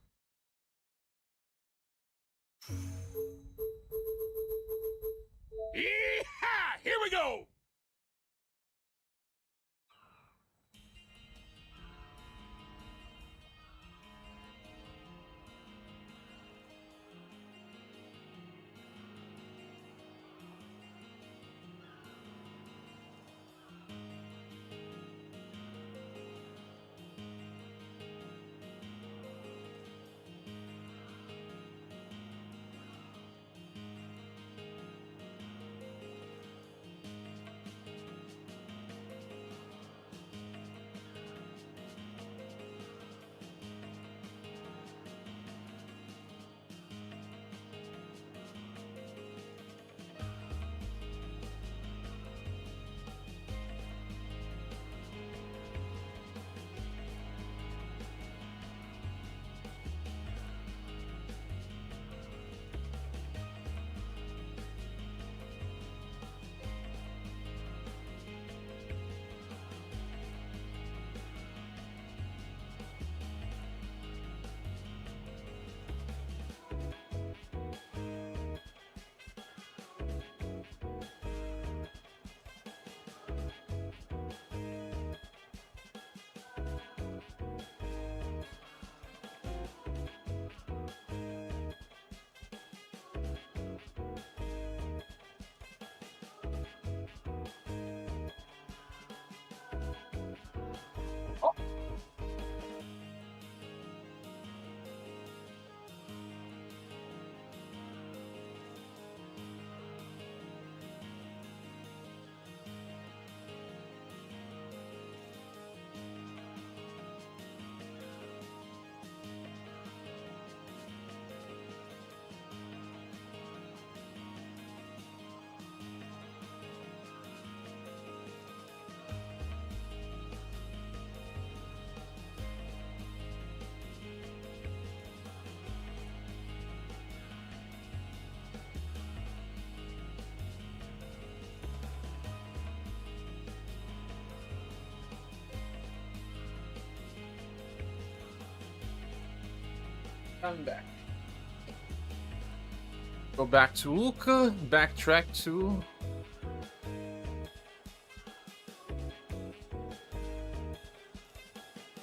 Yeehaw! Here we go! I'm back. Go back to Uka, backtrack to...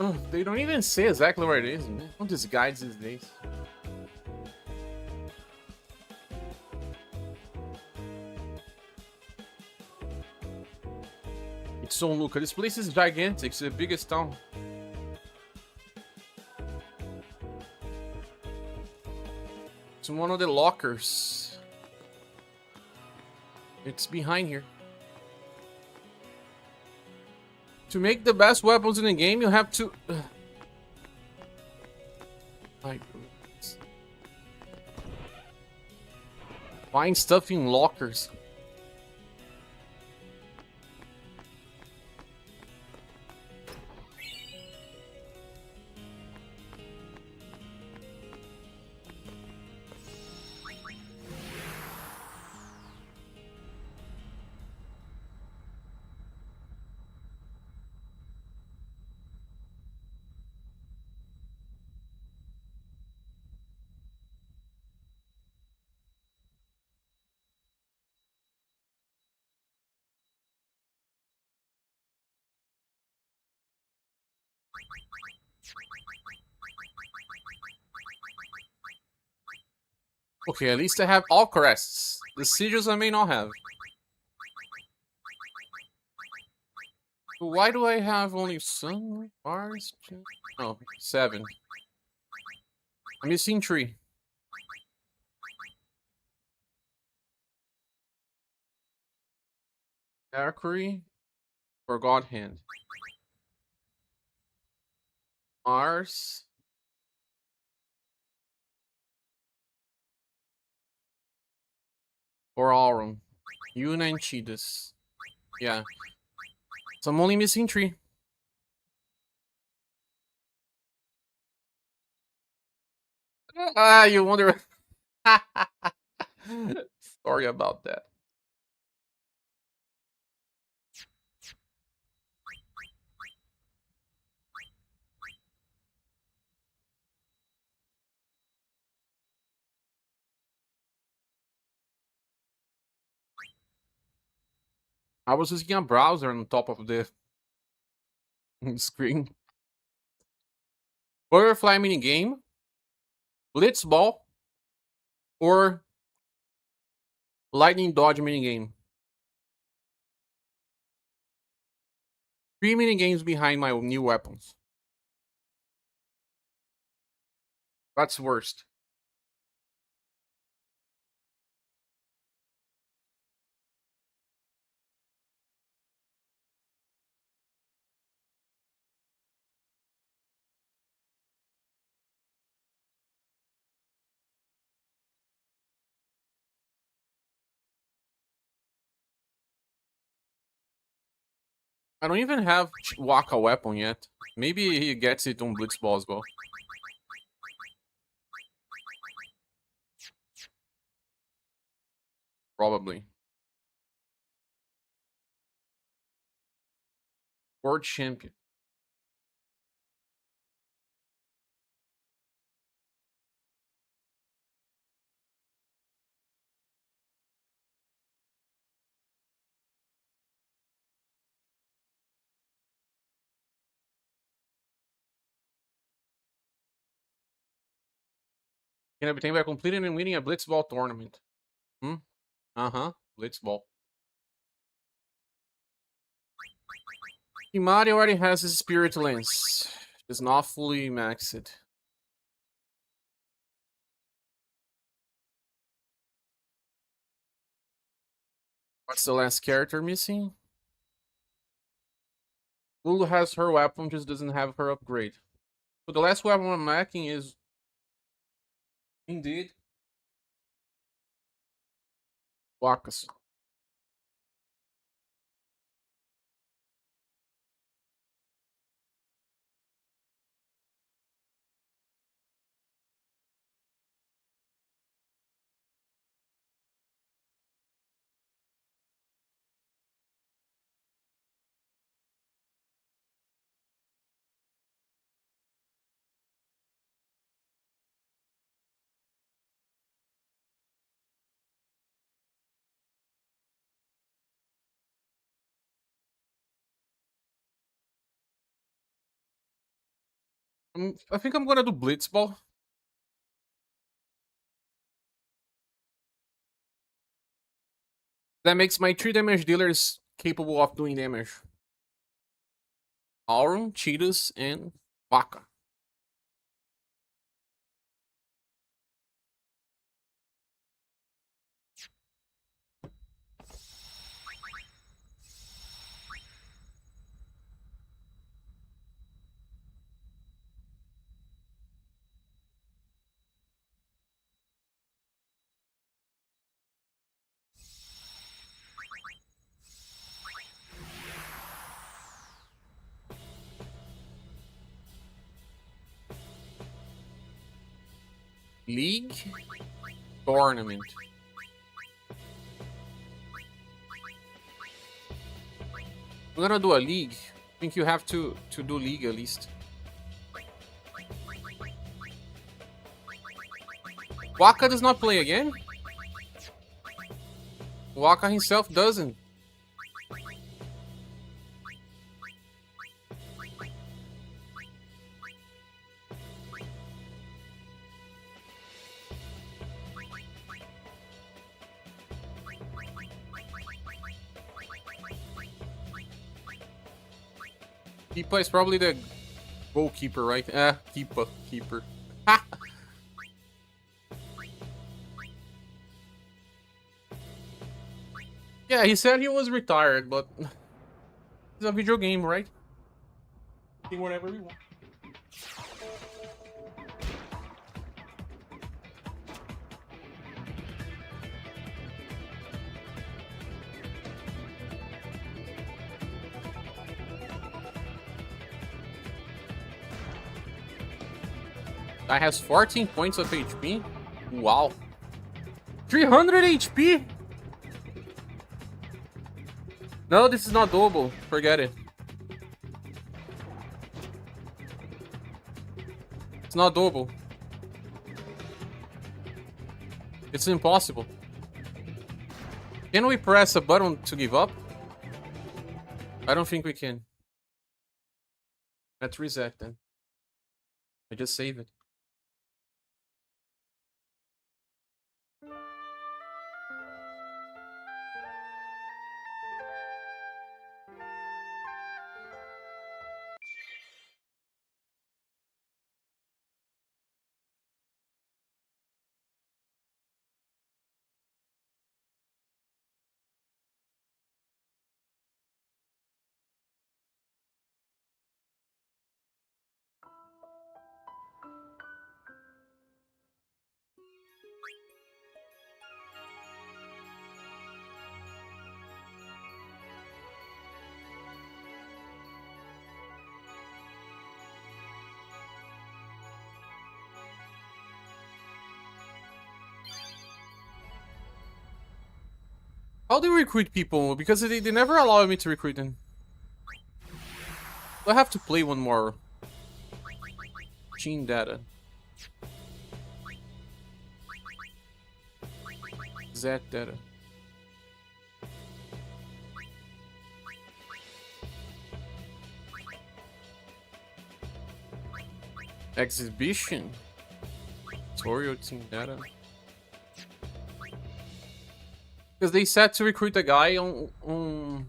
Oh, they don't even say exactly where it is, man. All these guides these days. It's so Luca. This place is gigantic. It's the biggest town. It's in one of the lockers. It's behind here. To make the best weapons in the game, you have to... My goodness. Find stuff in lockers. Okay, at least I have all crests. The sigils I may not have. Why do I have only some bars? Oh, 7. I'm missing 3. Mercury or God Hand. Mars. Or Aurum. Yuna and Cheetahs. Yeah. So I'm only missing 3. Ah, you wonder. Sorry about that. I was using a browser on top of the screen. Butterfly mini game, Blitzball, or Lightning Dodge mini game. 3 mini games behind my new weapons. That's worst. I don't even have Waka weapon yet. Maybe he gets it on Blitzball as well. Probably. World champion. Can obtain by completing and winning a Blitzball tournament. Uh-huh. Blitzball. Himari already has his Spirit Lens. It's not fully maxed. What's the last character missing? Lulu has her weapon, just doesn't have her upgrade. So the last weapon I'm lacking is... Indeed. Wakas. I think I'm gonna do Blitzball. That makes my 3 damage dealers capable of doing damage. Aurum, Cheetahs, and Waka. League? Tournament. We're gonna do a league. I think you have to do league at least. Waka does not play again? Waka himself doesn't. Keepa is probably the goalkeeper, right? Keeper. Ha! Yeah, he said he was retired, but it's a video game, right? Do whatever we want. Guy has 14 points of HP. Wow. 300 HP? No, this is not doable. Forget it. It's not doable. It's impossible. Can we press a button to give up? I don't think we can. Let's reset then. I just save it. How do you recruit people? Because they never allow me to recruit them. I have to play one more. Gene data. Z data. Exhibition. Tutorial team data. Because they said to recruit a guy on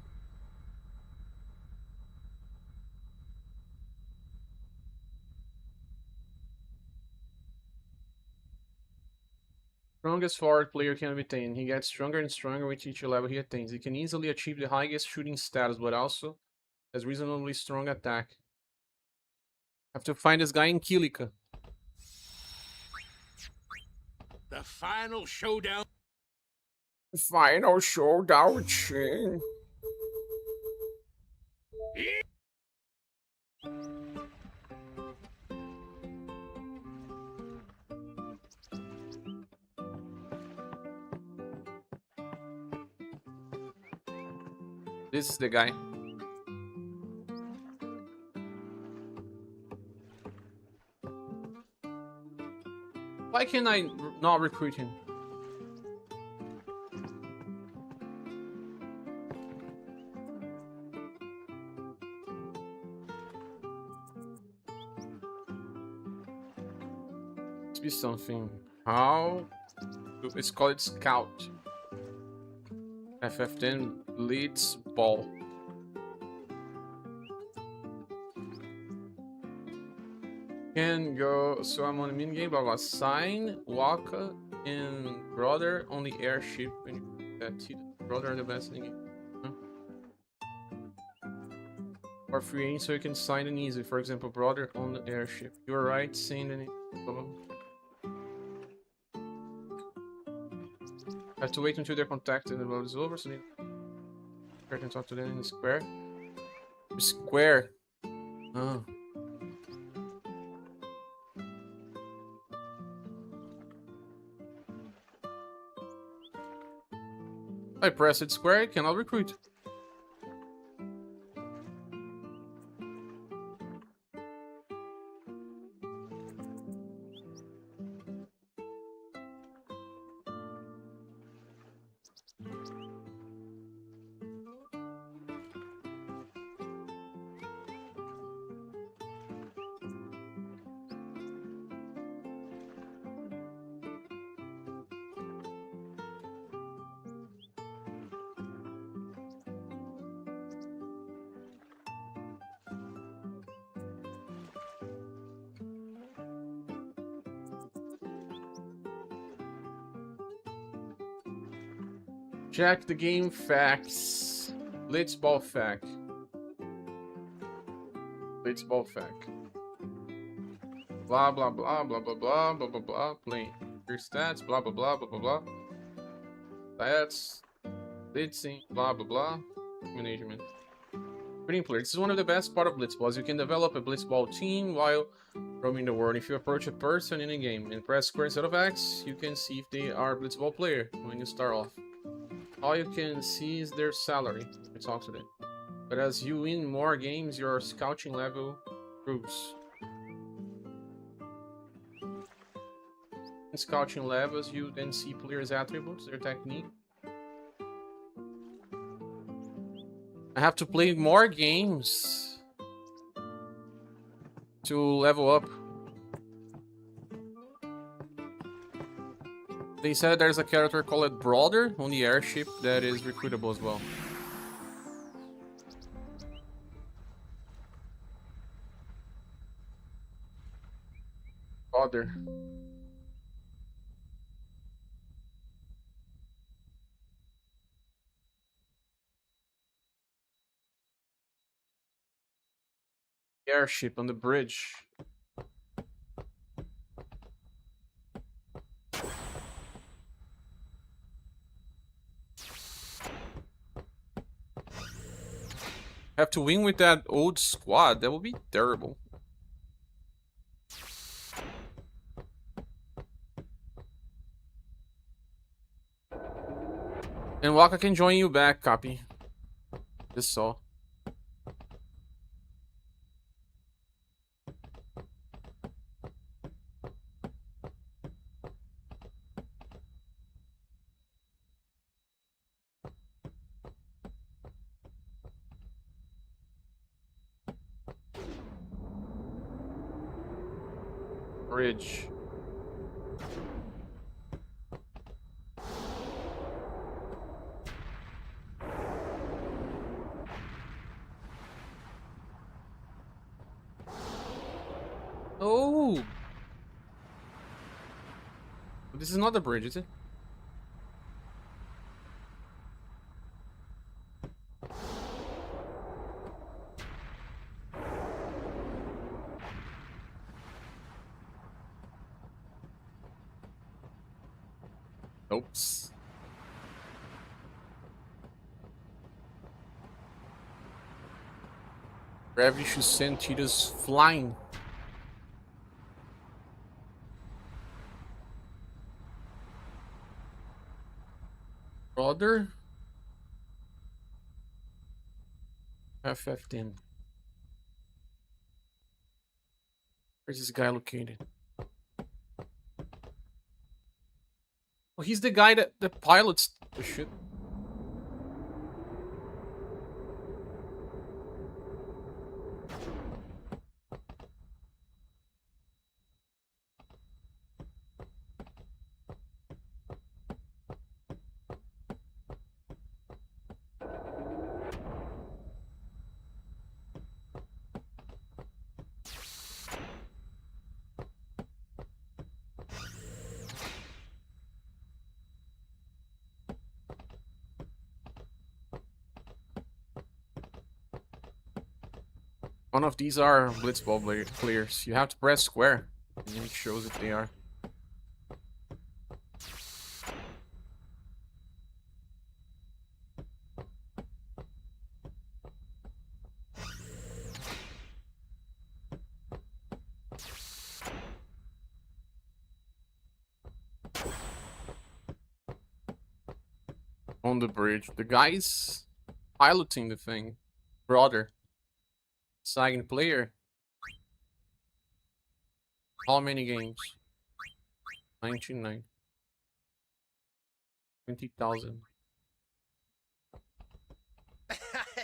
strongest forward player can obtain. He gets stronger and stronger with each level he attains. He can easily achieve the highest shooting status, but also has reasonably strong attack. Have to find this guy in Kilika. The final showdown. Final showdown with Shane. This is the guy. Why can I not recruit him? be something. How? It's called Scout. FF10 leads ball. Can go. So I'm on a mini game. Blah blah. Sign Waka and brother on the airship. When you that brother are the best thing. Huh? Or free, so you can sign an easy. For example, brother on the airship. You're right. Saying the name. Have to wait until they're contacted and the load is over. So I can talk to them in the square. Square. Oh. I press it square, I cannot recruit. Check the game facts. Blitzball fact. Blitzball fact. Blah blah blah blah blah blah blah blah blah. Playing your stats. Blah blah blah blah blah blah. Stats. Blitzing. Blah blah blah. Management. Pretty player. This is one of the best part of Blitzballs. You can develop a Blitzball team while roaming the world. If you approach a person in a game and press square instead of X, you can see if they are a Blitzball player when you start off. All you can see is their salary. You talk to them. But as you win more games, your scouting level improves. In scouting levels, you then see players' attributes, their technique. I have to play more games to level up. They said there's a character called Brother on the airship that is recruitable as well. Brother. Airship on the bridge. Have to win with that old squad. That would be terrible. And Waka can join you back, copy. This saw. Bridge. Oh! This is not the bridge, is it? Oops. Gravity should send cheetahs flying. Brother? FF10. Where's this guy located? Well, he's the guy that pilots the ship. One of these are blitzball players. You have to press square, and it shows if they are. On the bridge. The guy's piloting the thing. Brother. Second player. How many games? 99. 20,000.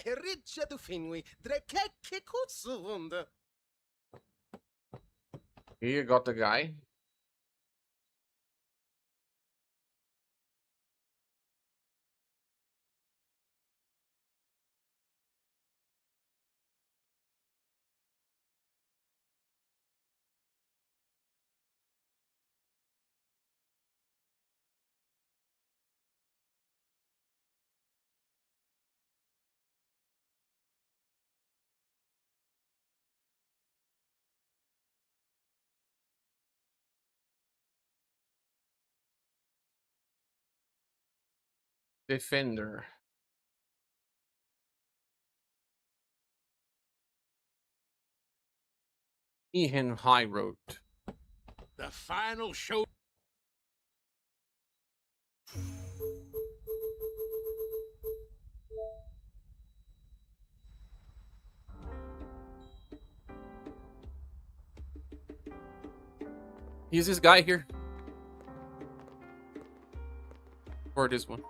Richard Finway, Drekeke Kutsuvund. Here you got the guy. Defender. Ihan High Road. The final show. He's this guy here. Or this one.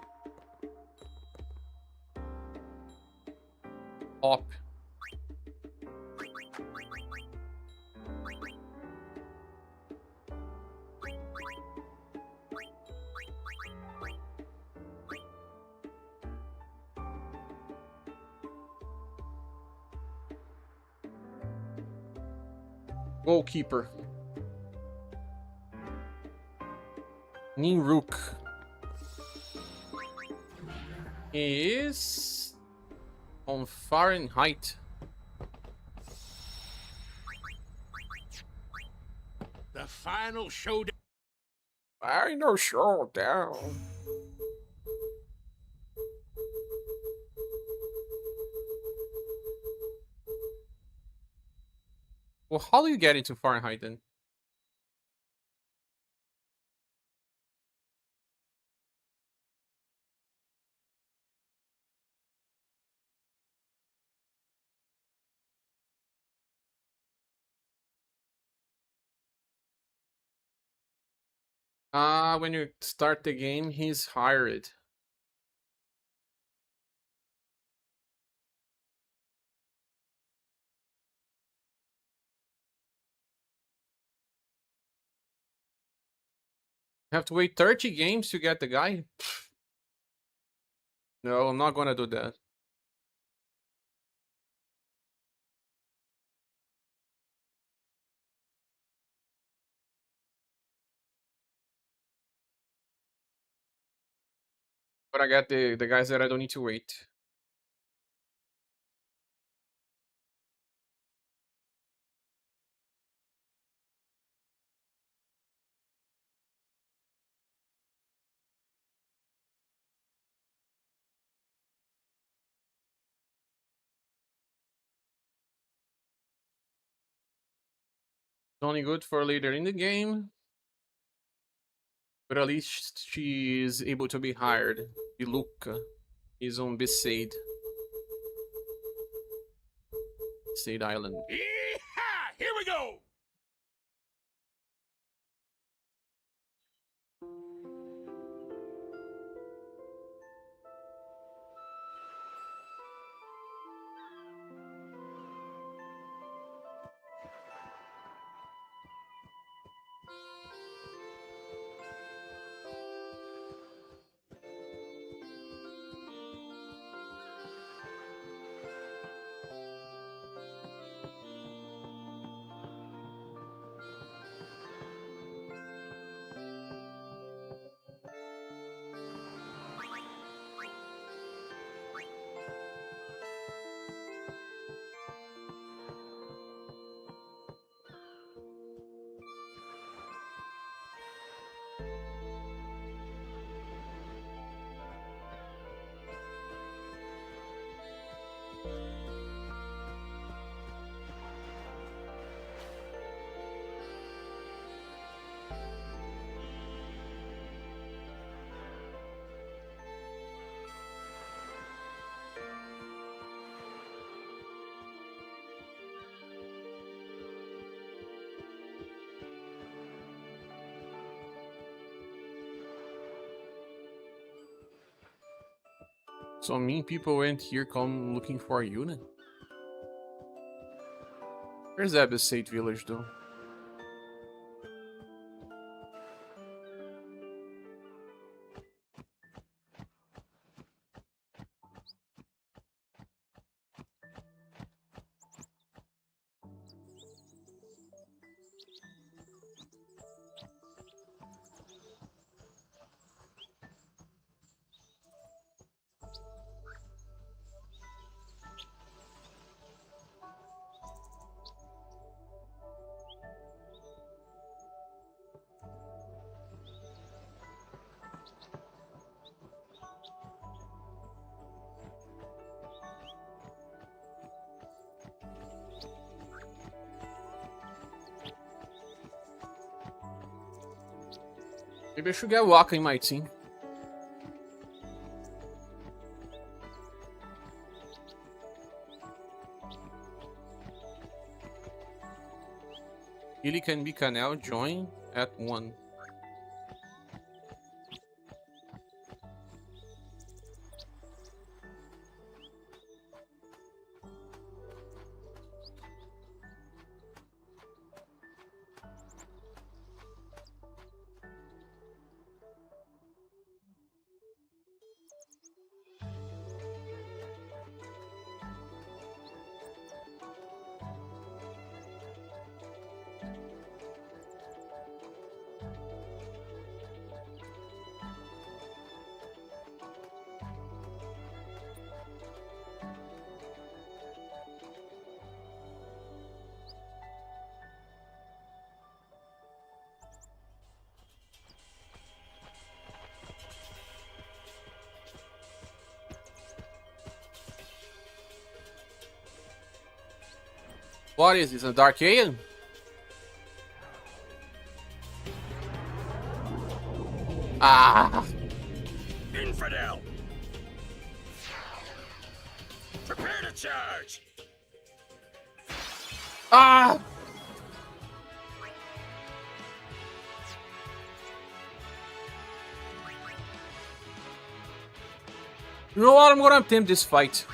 Hop. Goalkeeper. Ninrook. He is on Fahrenheit. The final showdown. I know showdown. Well, how do you get into Fahrenheit then? When you start the game, he's hired. You have to wait 30 games to get the guy? No, I'm not gonna do that. But I got the guys that I don't need to wait. It's only good for later in the game. But at least she is able to be hired. Iluka is on Besaid. Besaid Island. Yeehaw! Here we go. So mean people went here come looking for a unit. Where's that Abysate village though? Maybe I should get walking my team. Ili can be canal join at 1. What is this, a dark alien? Ah! Infidel! Prepare to charge! Ah! You know what? I'm gonna attempt this fight.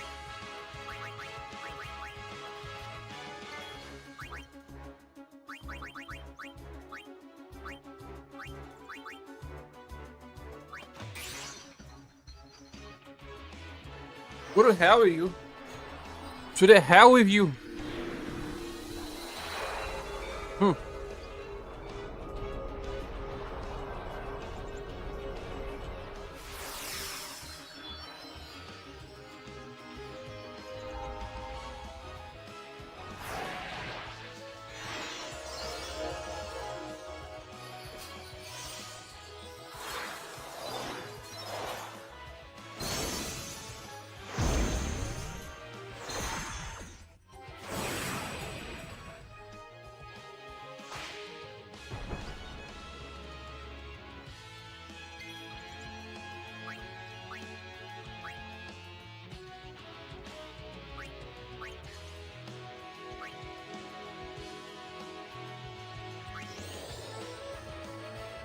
Go to hell with you. To the hell with you.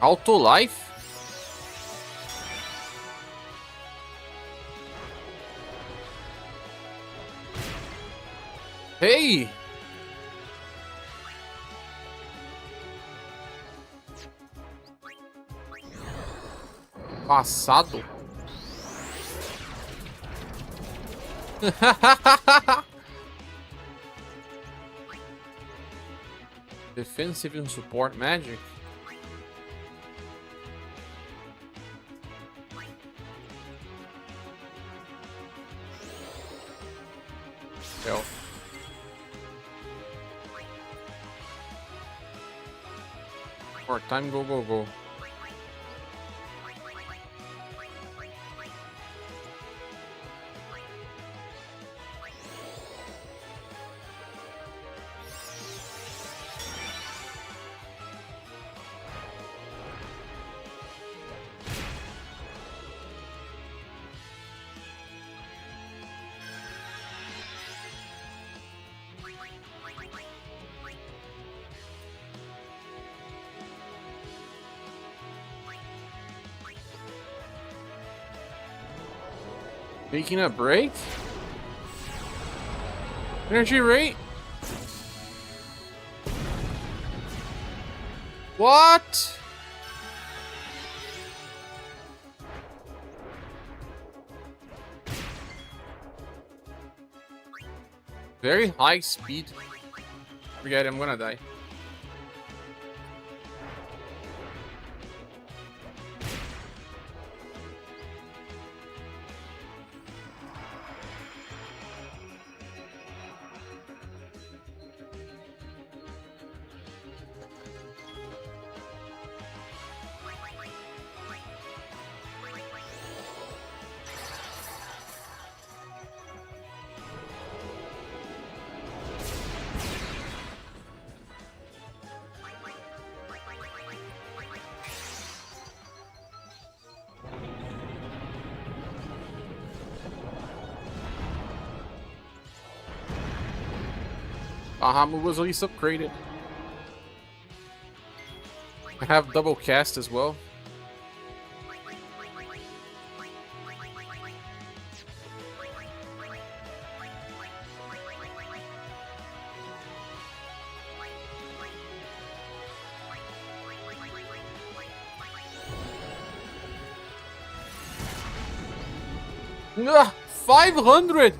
Auto life? Hey! Passado. Defensive and support magic. Hell. For time, go, go, go. Taking a break? Energy rate? What? Very high speed. Forget it, I'm gonna die. Bahamut was at least upgraded. I have double cast as well. Ugh, 500!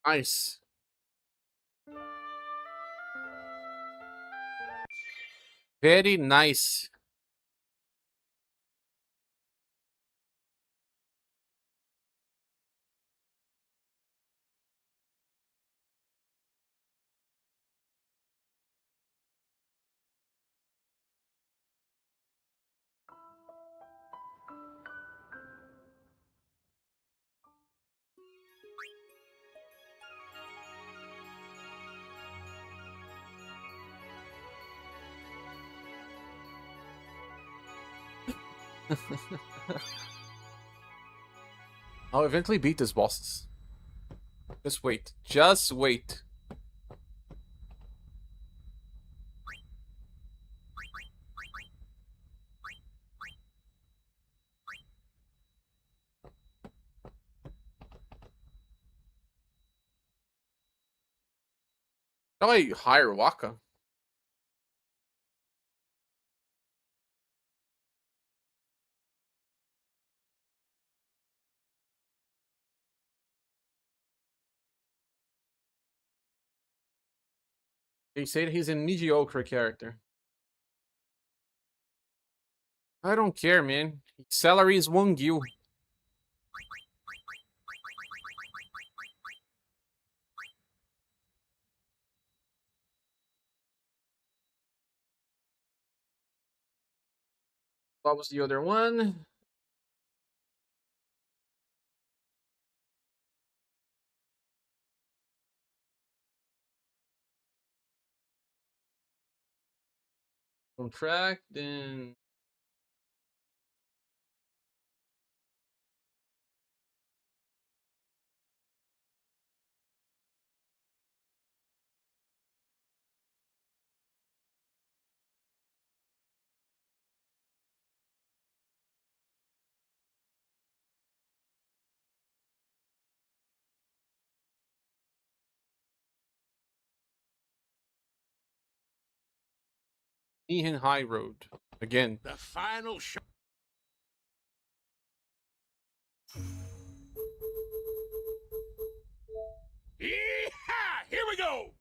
Nice. Very nice. I'll eventually beat these bosses. Just wait. Just wait. How do I hire Waka? They said he's a mediocre character. I don't care, man. His salary is 1 gil. What was the other one? Contract, then... Nihan High Road. Again. The final show. Yeehaw! Here we go!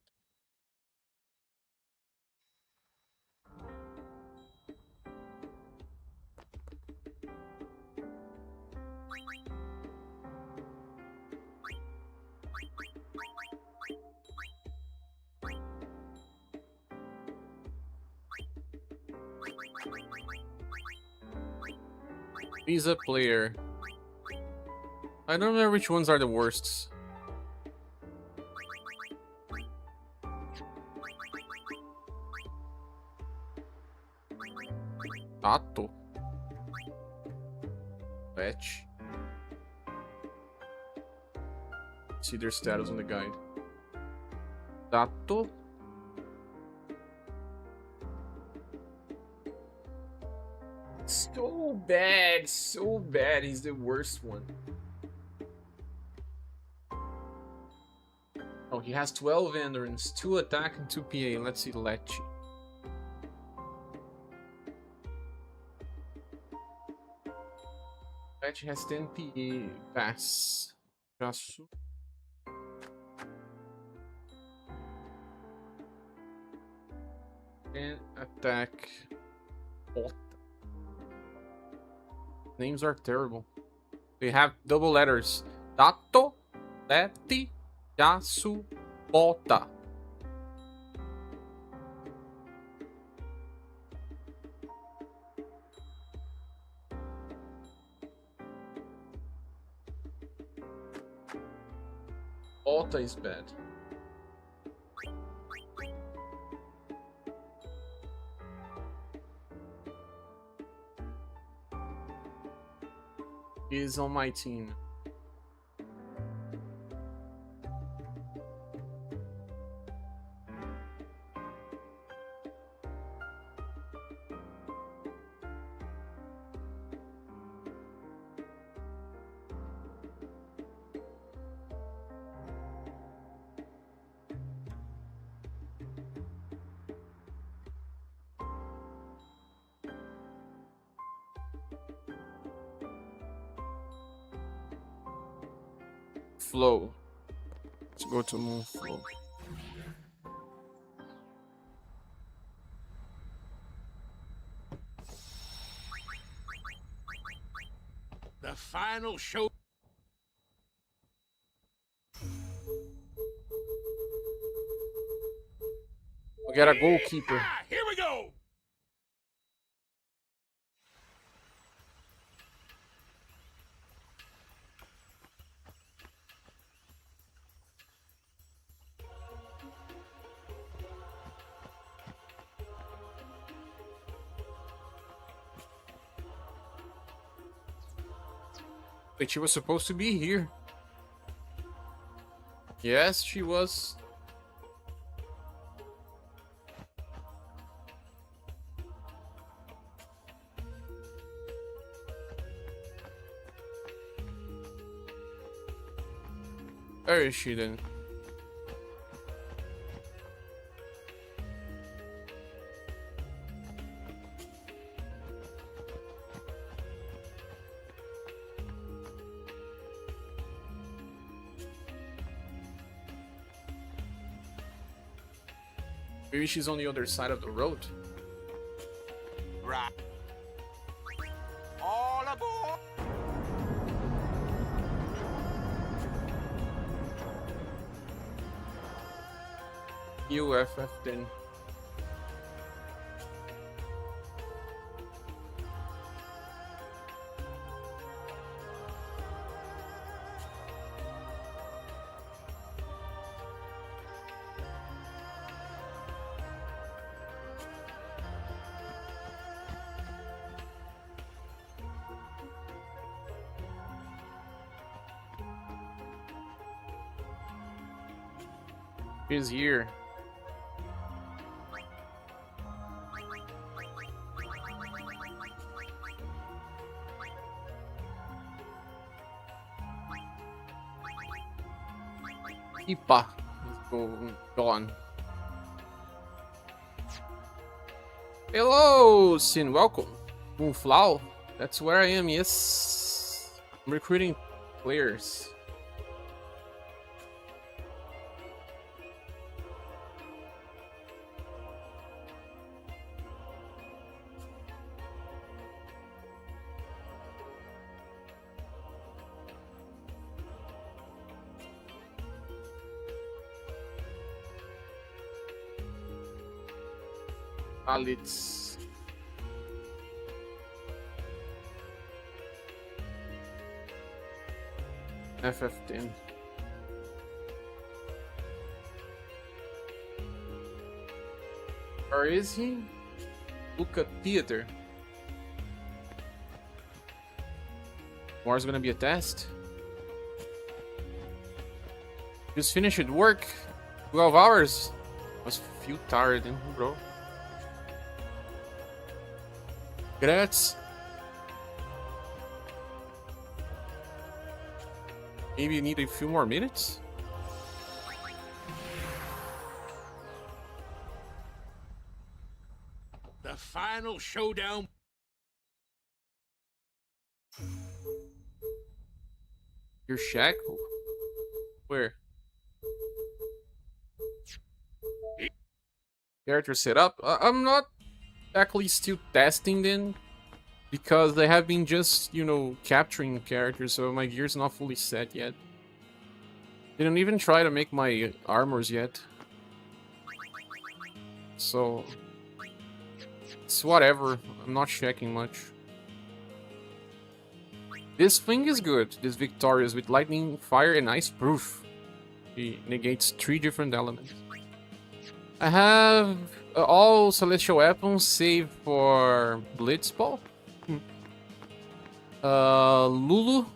Visa player. I don't know which ones are the worst. Tato. Fetch. See their status on the guide. Tato. So bad, so bad. He's the worst one. Oh, he has 12 endurance, 2 attack and 2 PA. Let's see Lechi. Lechi has 10 PA. Pass. Jasu. And attack. Ota. Names are terrible. They have double letters. Tato, Leti, Yasu, Ota. Ota is bad. He is on my team. Flow. Let's go to Moon Flow. The final show. We got a goalkeeper. Ah, here we go. Wait, she was supposed to be here. Yes, she was. Where is she then? Maybe she's on the other side of the road. Right. All aboard. UFF then. He's here. Ipa is gone. Hello, Sin. Welcome. Moonflow. That's where I am. Yes, I'm recruiting players. Alex. FF10. Where is he? Look at theater. Tomorrow's gonna be a test. Just finished work. 12 hours. Was feel tired, bro. Congrats. Maybe you need a few more minutes? The final showdown. Your shack? Where? Character setup? I'm not exactly still testing them because I have been just, you know, capturing characters, so my gear's not fully set yet. Didn't even try to make my armors yet. So it's whatever. I'm not checking much. This thing is good. This Victorious with lightning, fire, and ice proof. It negates 3 different elements. I have all celestial weapons save for Blitzball. Lulu.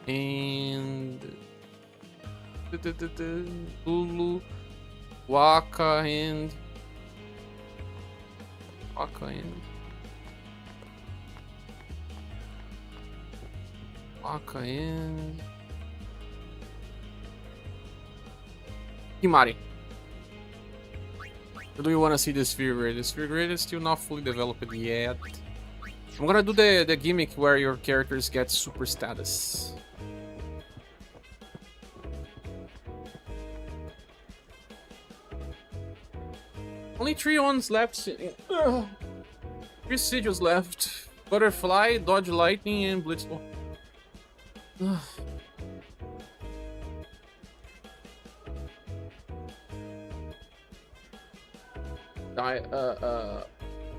And... Lulu. Waka and... Waka and... Waka and... Himari. Or do you want to see the sphere grid? The sphere grid is still not fully developed yet. I'm gonna do the gimmick where your characters get super status. Only 3 ones left. 3 sigils left. Butterfly, Dodge Lightning, and Blitzball.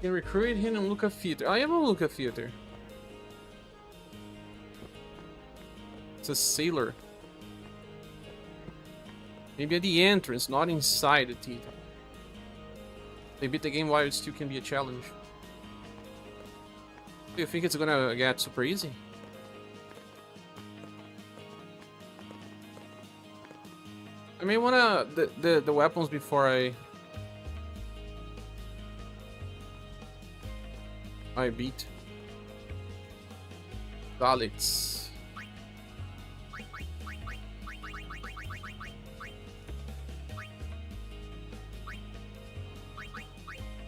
Can recruit him and Luca Theater. I am a Luca Theater. It's a sailor. Maybe at the entrance, not inside the theater. They beat the game while it still can be a challenge. Do you think it's gonna get super easy? I may wanna the weapons before I beat Dalits.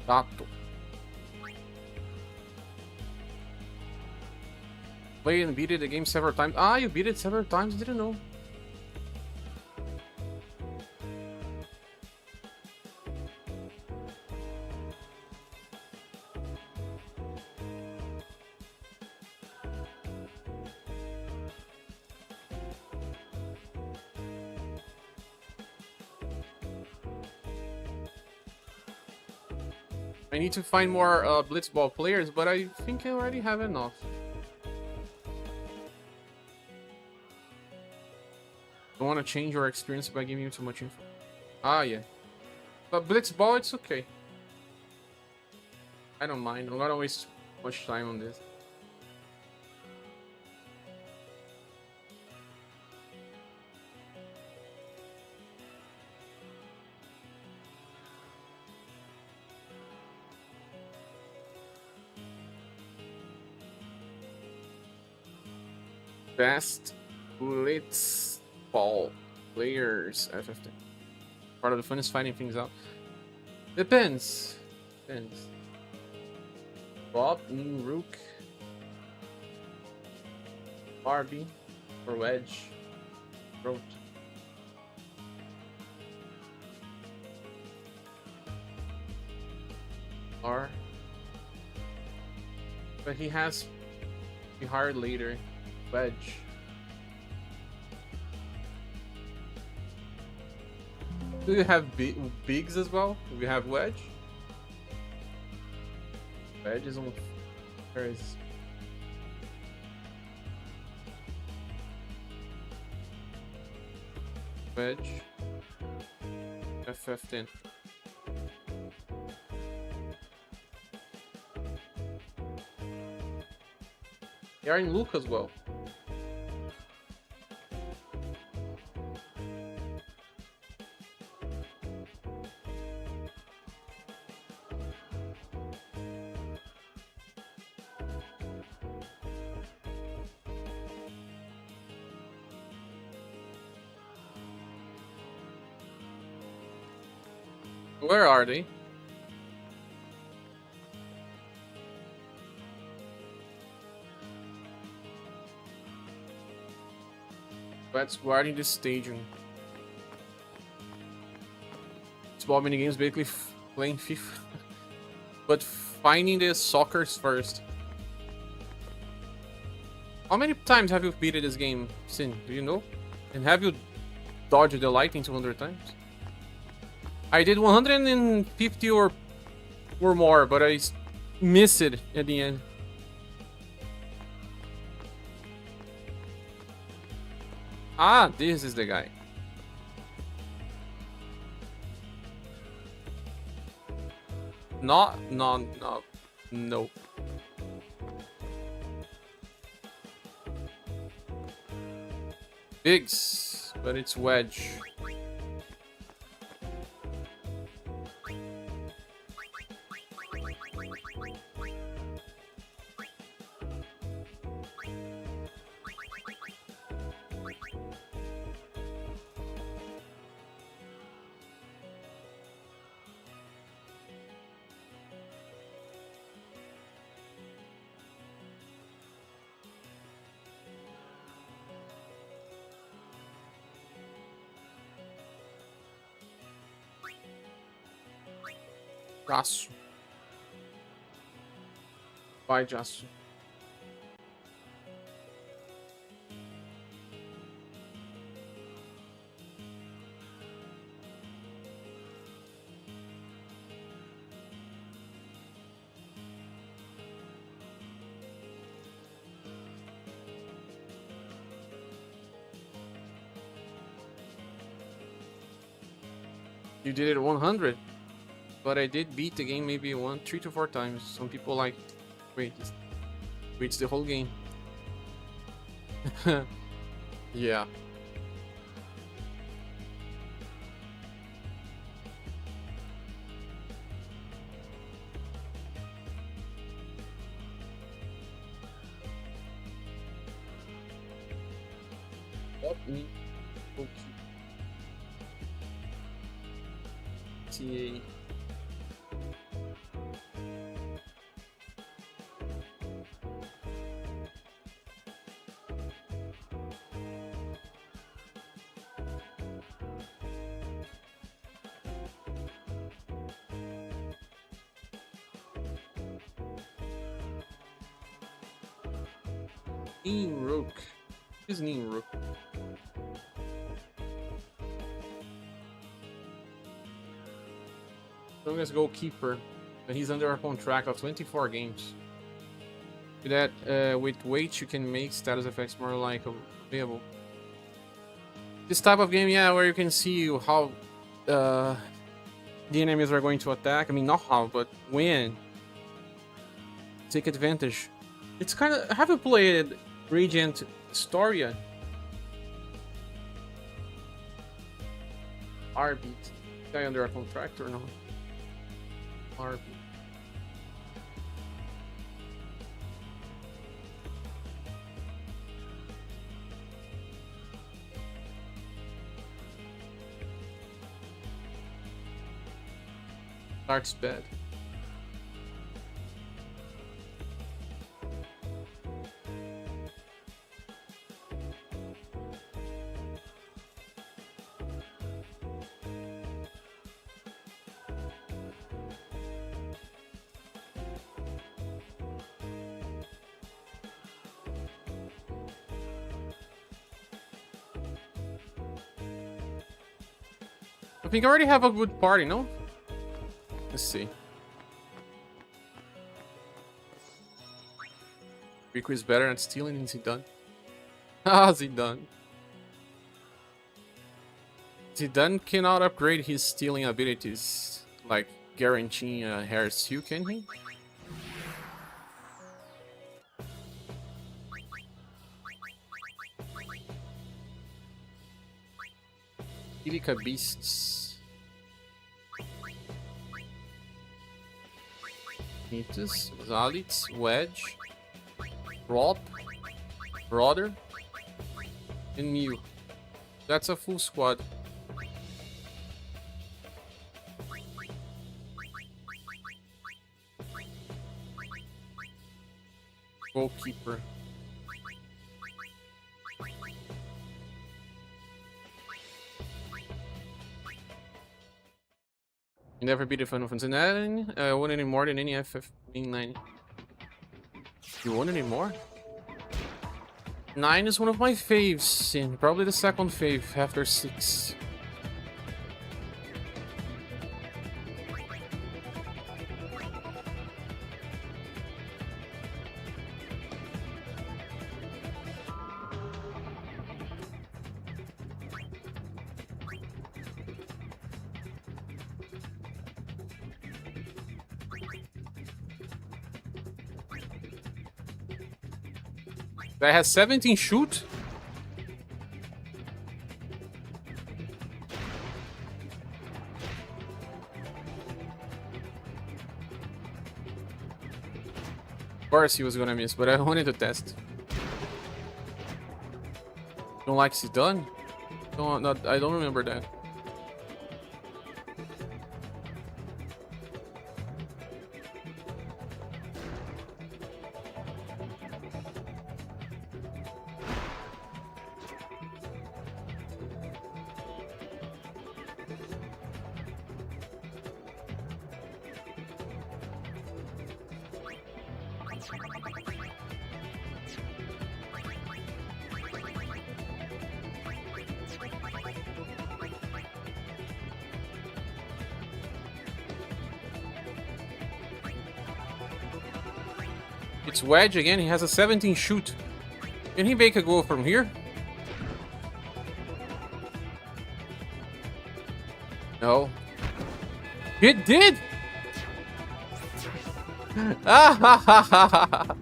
Tato. Play and beat it the game several times. Ah, you beat it several times? Didn't know. I need to find more Blitzball players, but I think I already have enough. Don't want to change your experience by giving you too much info. Ah, yeah. But Blitzball, it's okay. I don't mind. I'm not gonna waste much time on this. Best Blitzball players. FFT. Part of the fun is finding things out. Depends. Depends. Bob, Rook, Barbie, or Wedge, Throat. R. But he has to be hired later. Wedge. Do you have bigs as well? Do we have Wedge? Wedge is on. Where is? Wedge. F15. They are in Luke as well. Where are they? Let's guarding the stadium. Small mini games basically playing FIFA, but finding the soccers first. How many times have you beaten this game, Sin? Do you know? And have you dodged the lightning 200 times? I did 150 or more, but I missed it at the end. Ah, this is the guy. No. Biggs, but it's Wedge. Jasu. Vai, Jasu. You did it 100. But I did beat the game maybe 3 to 4 times. Some people like, wait, it's the whole game. Yeah. Help me. Okay. TA. Rook. Who's Rook? Strongest goalkeeper. And he's under a contract of 24 games. With that, with weight, you can make status effects more like available. This type of game, yeah, where you can see how the enemies are going to attack. I mean, not how, but when. Take advantage. It's kind of. Have you played Radiant Storia? RB. Guy under a contract or no? RB. Starts bad. I think I already have a good party, no? Let's see. Rico is better at stealing than Zidane. Ah, Zidane. Zidane cannot upgrade his stealing abilities, like guaranteeing a hair steal, can he? Ilica Beasts. Nitus, Zalitz, Wedge, Rop, Brother, and Mew. That's a full squad. Goalkeeper. You never beat a Final Fantasy 9. Won any more than any FF being 9. You won any more? 9 is one of my faves, and probably the second fave after 6. That has 17 shoot? Of course he was gonna miss, but I wanted to test. Don't like he's done? No, not, I don't remember that. It's Wedge again, he has a 17 shoot. Can he make a goal from here? No. It did! Ah ha ha ha ha!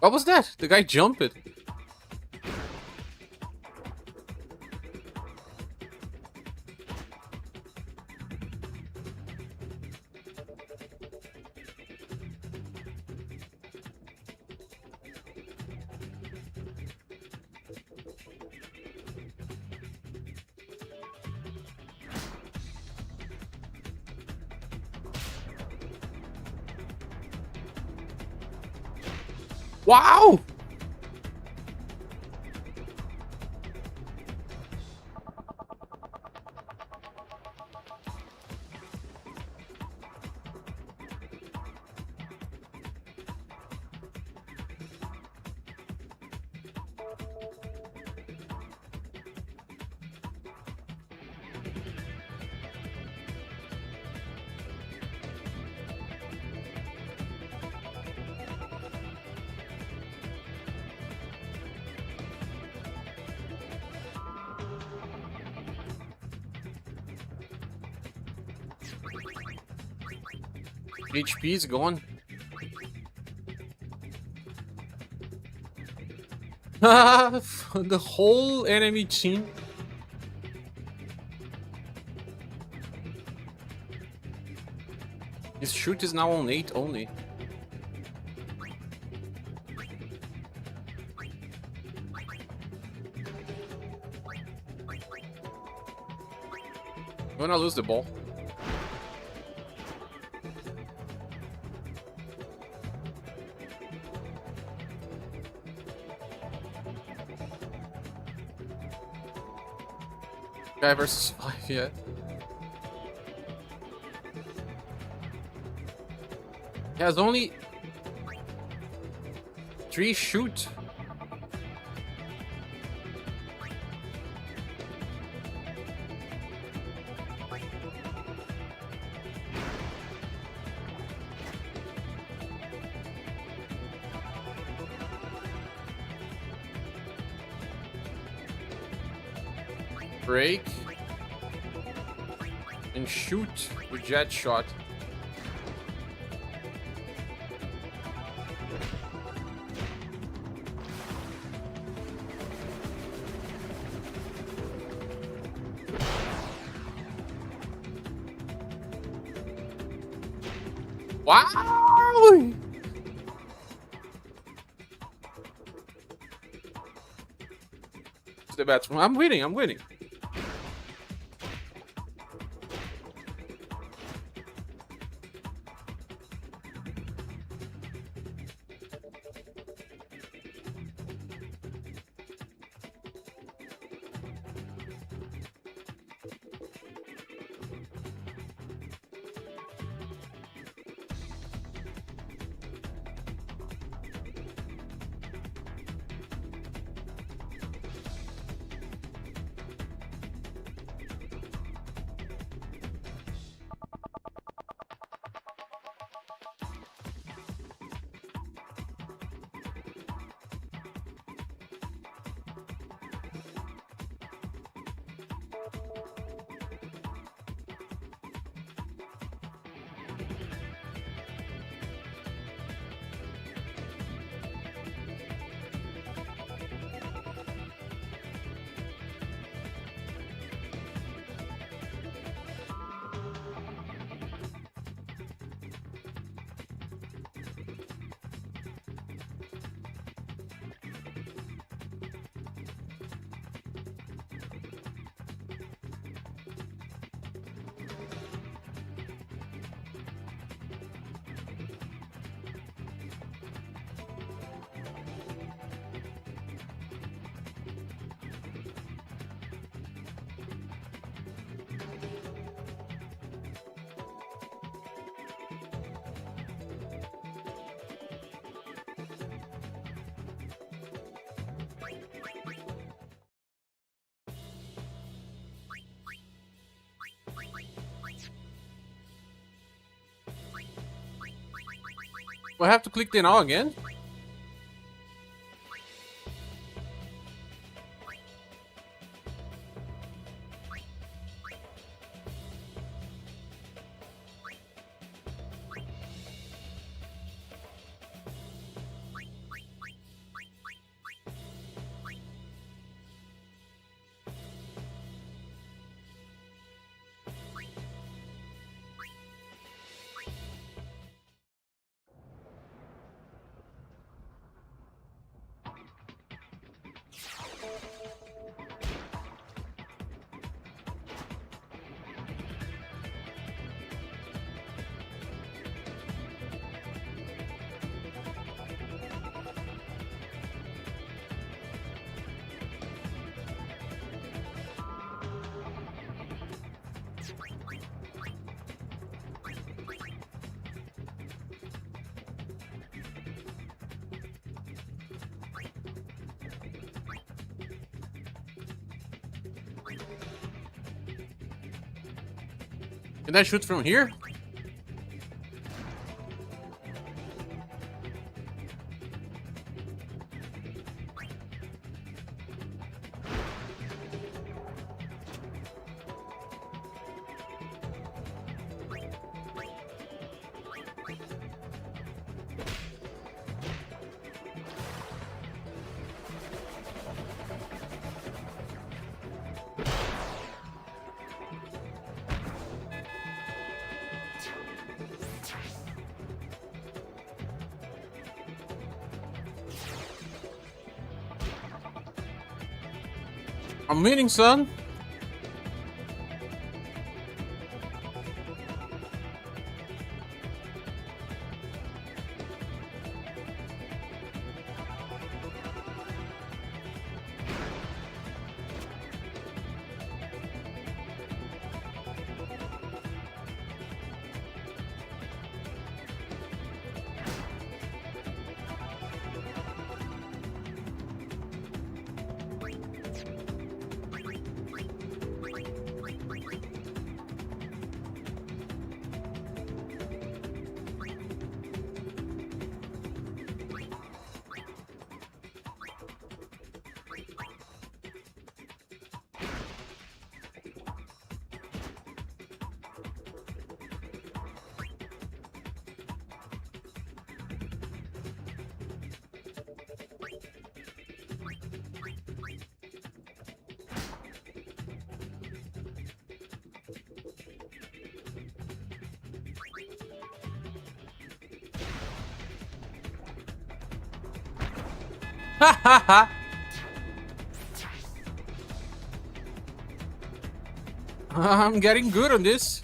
What was that? The guy jumped it. Wow! HP is gone. The whole enemy team. His shoot is now on 8 only. I'm gonna lose the ball. Guy versus 5, yeah. He has only 3 shoot. Break. And shoot with jet shot. Wow! The batsman. I'm winning. I'm winning. Do I have to click the now again? Can I shoot from here? I'm winning, son. Ha ha ha! I'm getting good on this.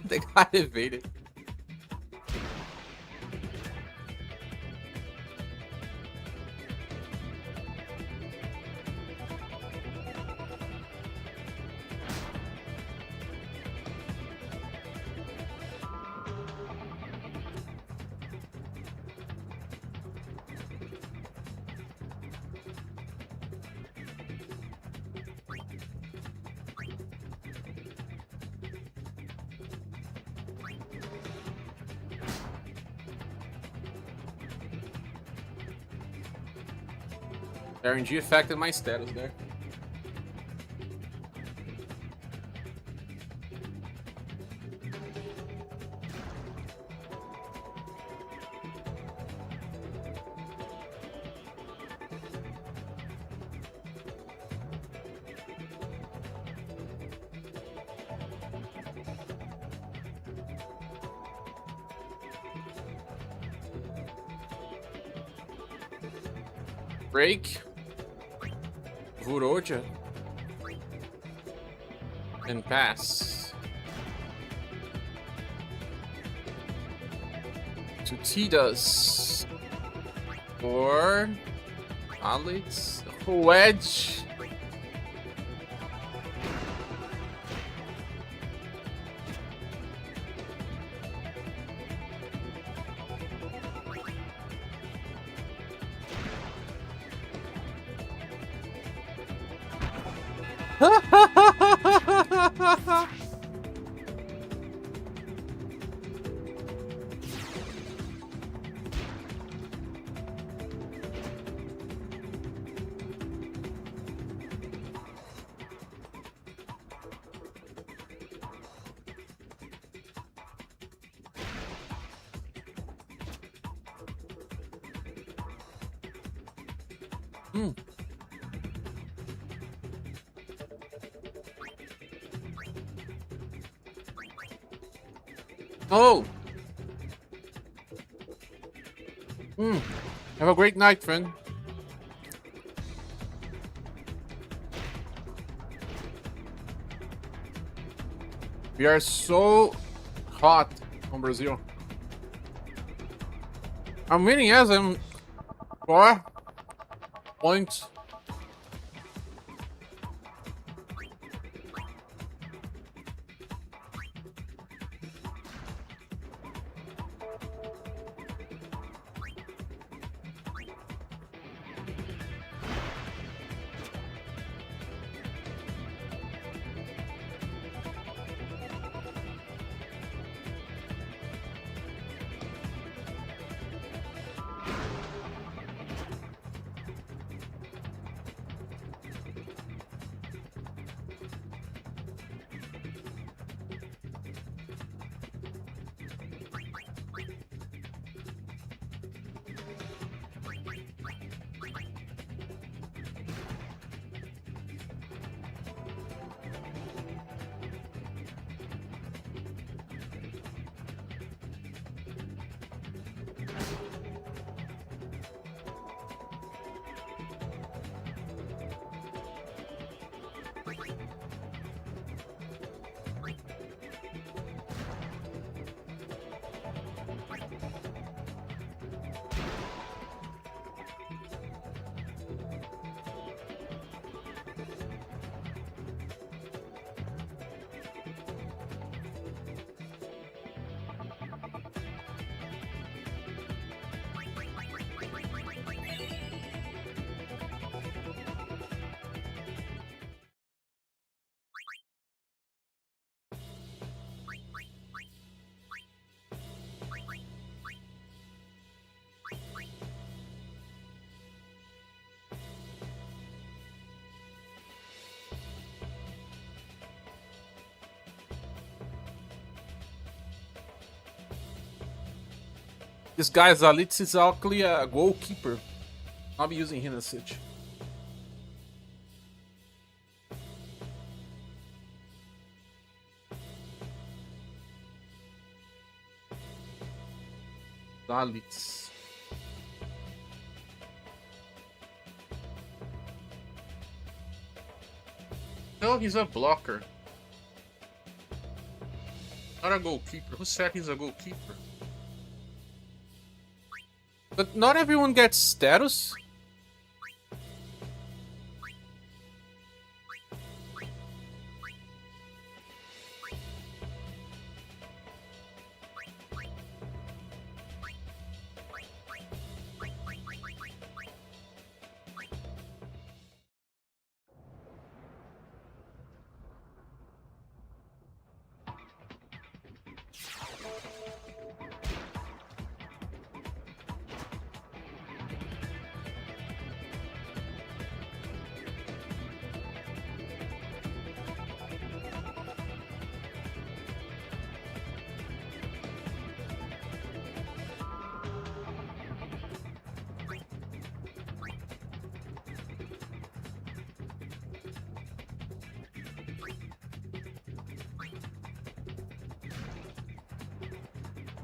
The guy evaded. RNG affected my status there. Break. Vuroja. And pass. To Titas. Or Alex. Wedge. Oh! Have a great night, friend. We are so hot on Brazil. I'm winning as I'm 4 points. This guy is exactly a goalkeeper. I'll be using him as such. Valix. No, he's a blocker. Not a goalkeeper. Who said he's a goalkeeper? But not everyone gets status.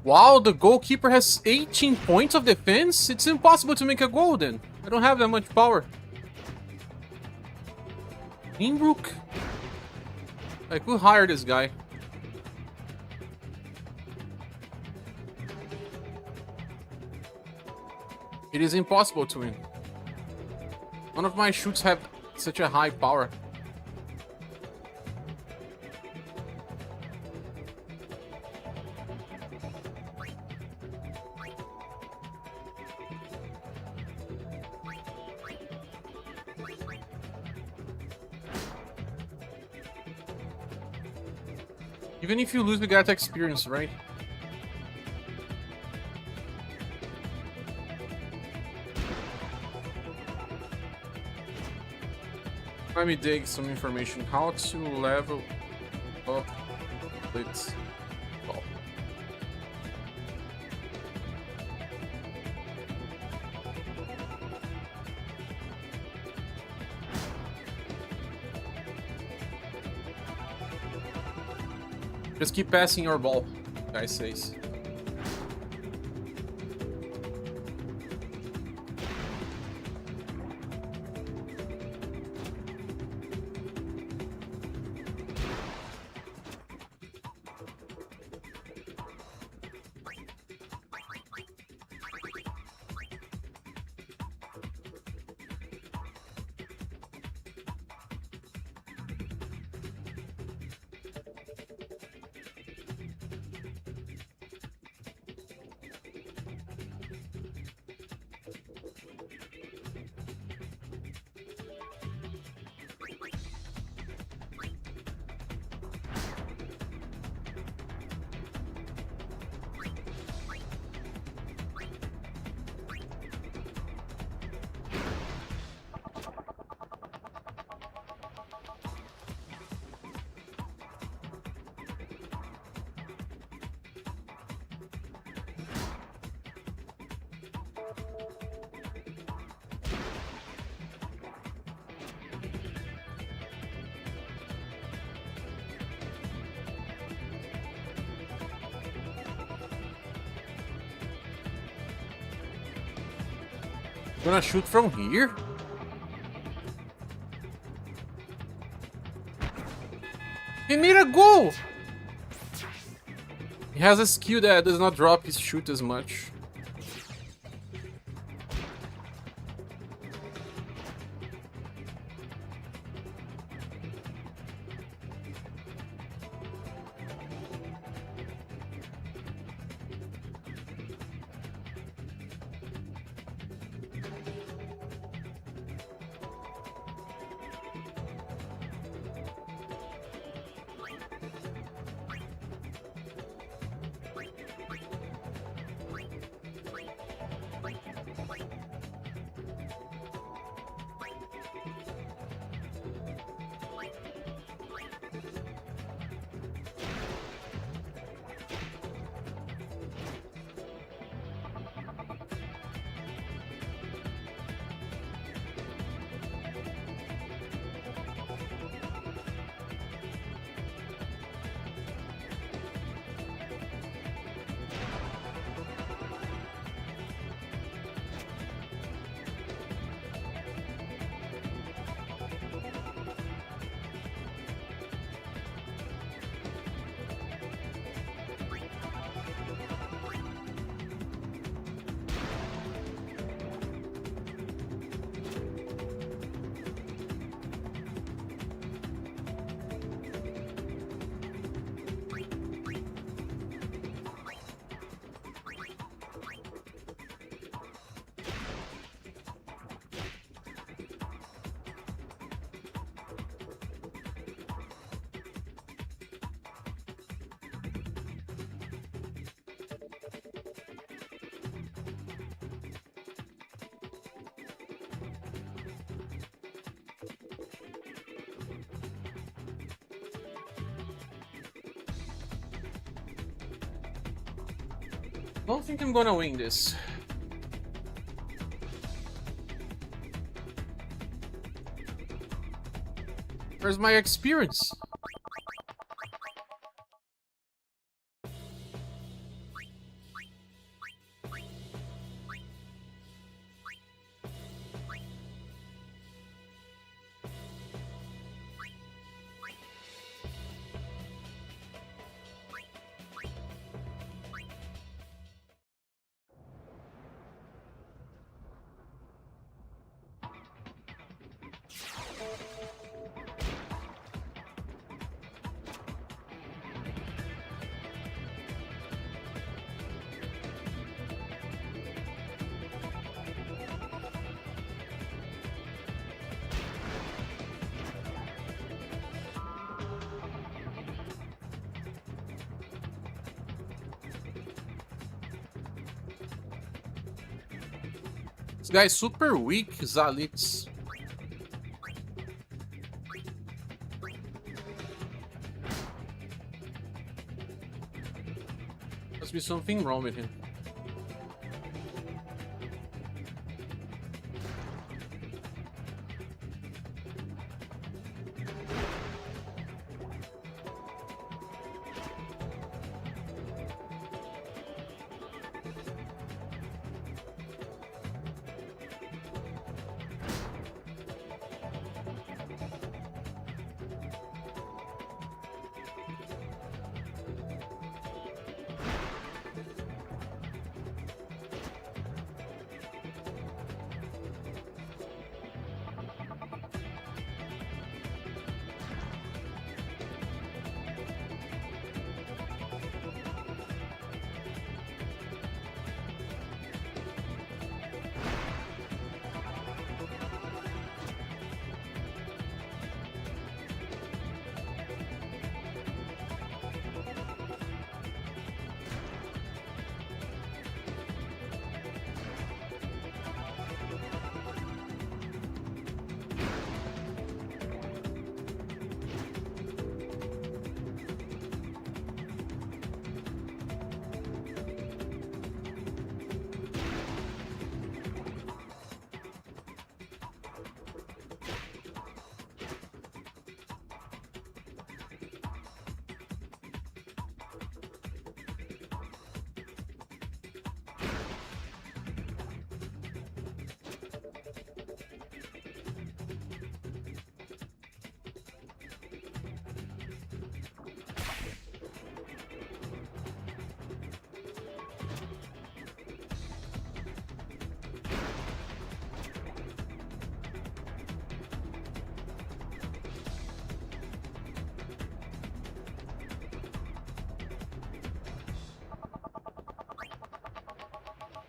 Wow, the goalkeeper has 18 points of defense? It's impossible to make a goal then. I don't have that much power. Inbrook? I could hire this guy. It is impossible to win. None of my shoots have such a high power. Even if you lose, we got experience, right? Let me dig some information. How to level up blitz ball. Just keep passing your ball, guy says. Gonna shoot from here? He made a goal! He has a skill that does not drop his shoot as much. Don't think I'm gonna win this. Where's my experience? This guy's super weak, Zalitz. Must be something wrong with him.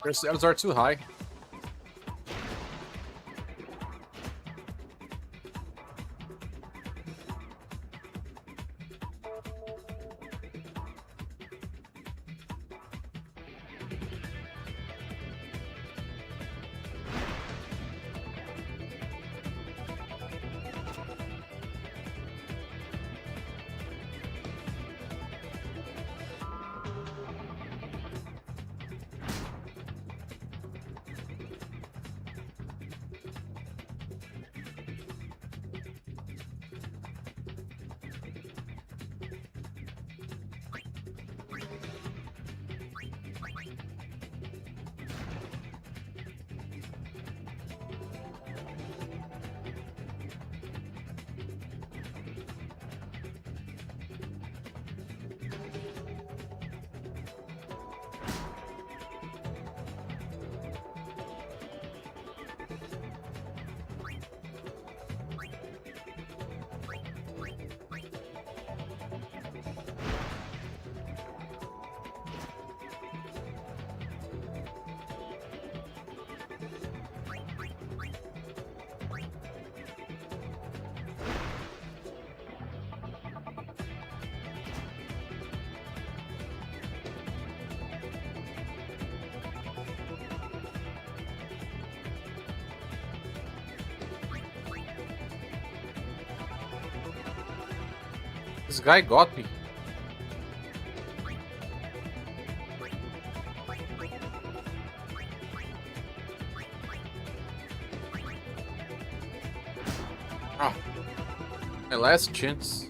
Their sales are too high. This guy got me. Ah, my last chance.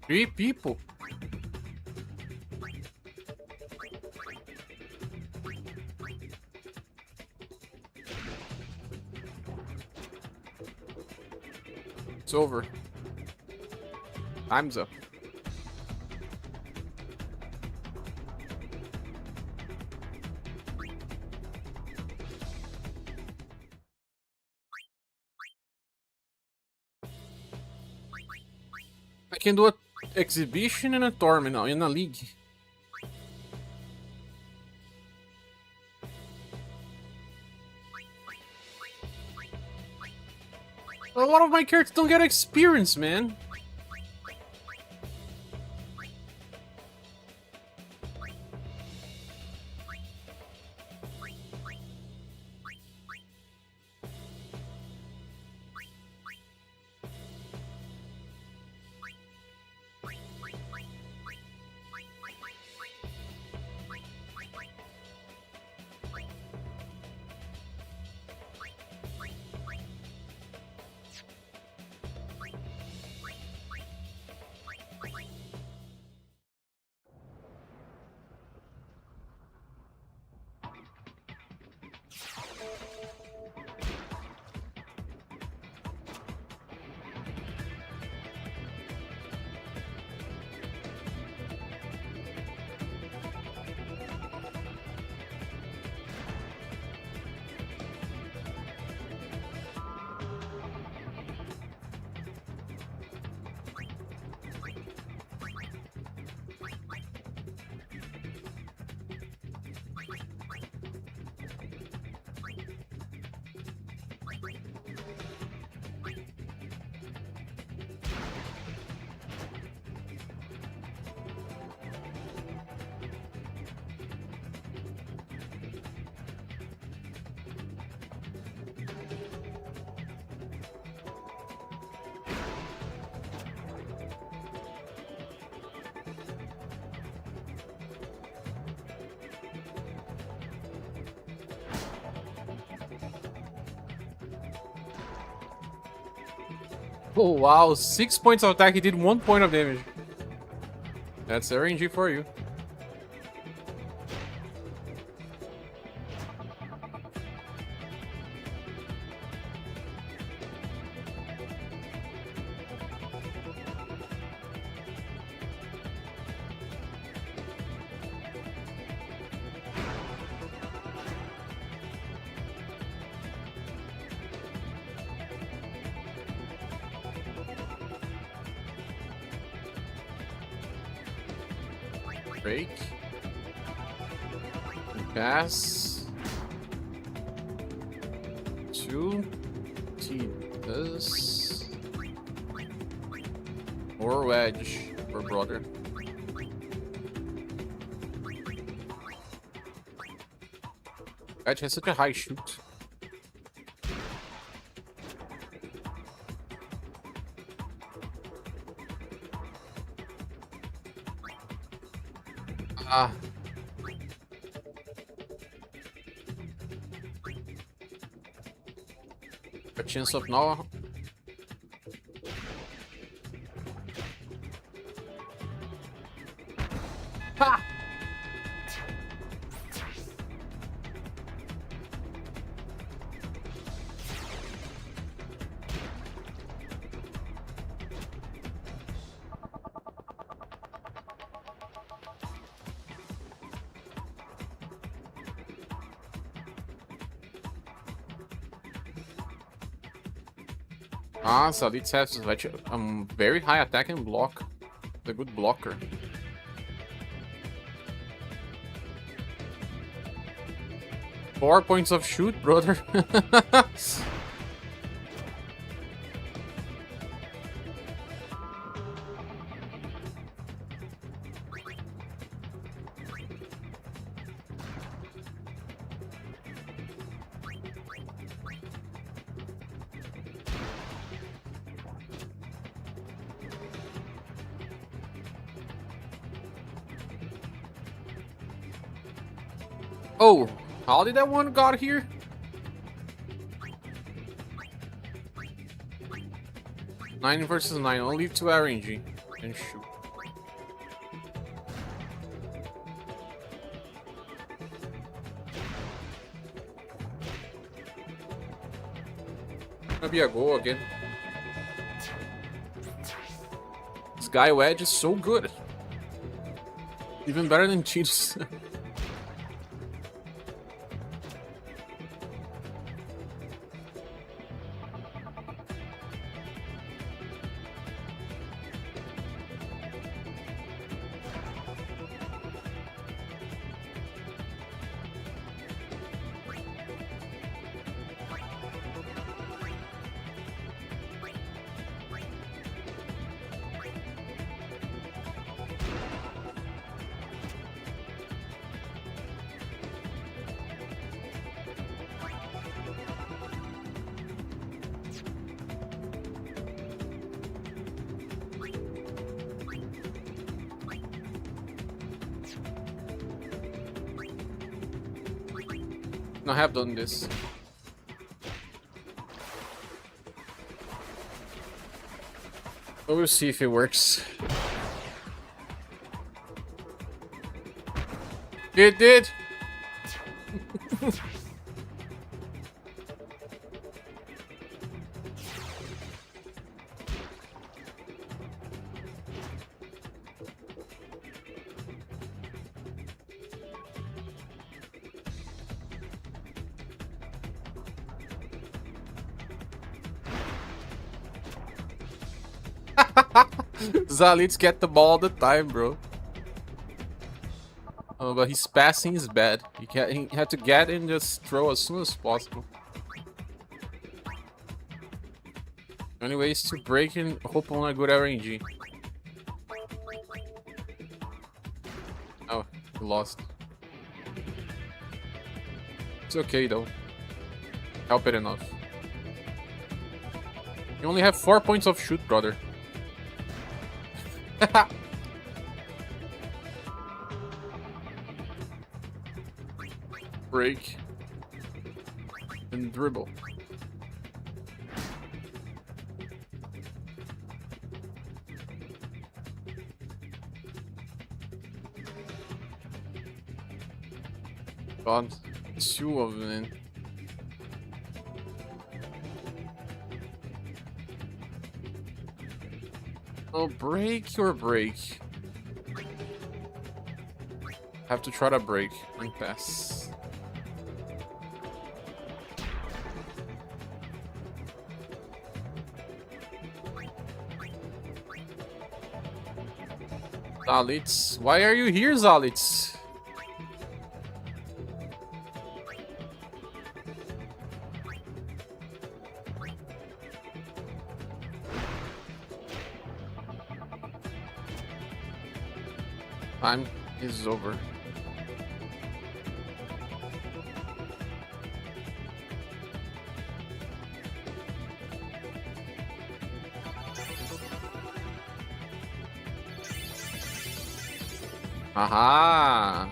Three people. It's over. Time's up. I can do a exhibition and a tournament now in a league. A lot of my characters don't get experience, man. Oh wow, 6 points of attack, he did 1 point of damage. That's RNG for you. Break. Pass. 2. T this. Or wedge. Or brother. Wedge has such a high shoot. Ah. A chance of now. Ha! Ah, so Elite has very high attack and block. The good blocker. Four points of shoot, brother. Oh, how did that one got here? Nine versus 9. I'll leave 2 RNG and shoot. Gonna be a goal again. This guy Wedge is so good. Even better than Cheetos. I have done this. But we'll see if it works. It did! Zalit's get the ball all the time, bro. Oh, but his passing is bad. He had to get and just throw as soon as possible. Only way is to break and hope on a good RNG. Oh, he lost. It's okay though. Help it enough. You only have 4 points of shoot, brother. Break and dribble. God, 2 of them. Oh, break your break. Have to try to break and pass. Zalitz, why are you here, Zalitz? Time is over. Aha!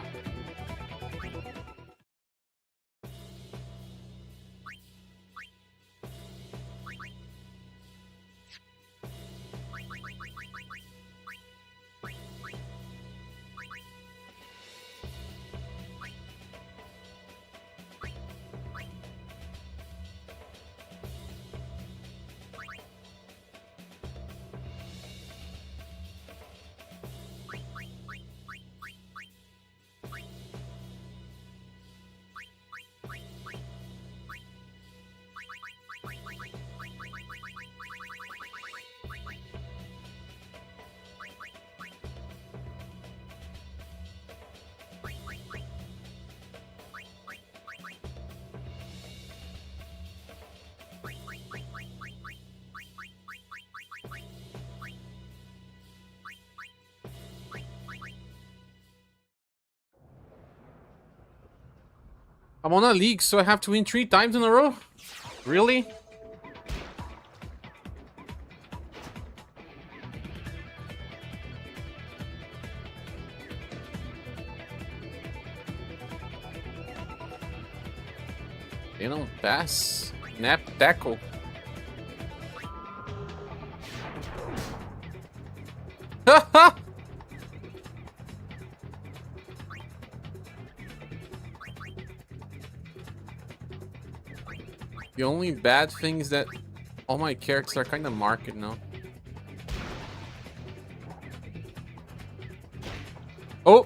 I'm on a league, so I have to win 3 times in a row? Really? They don't pass. Nap tackle. Haha! The only bad thing is that all my characters are kind of marked now. Oh!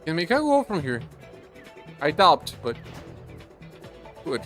Can we go from here? I doubt, but good.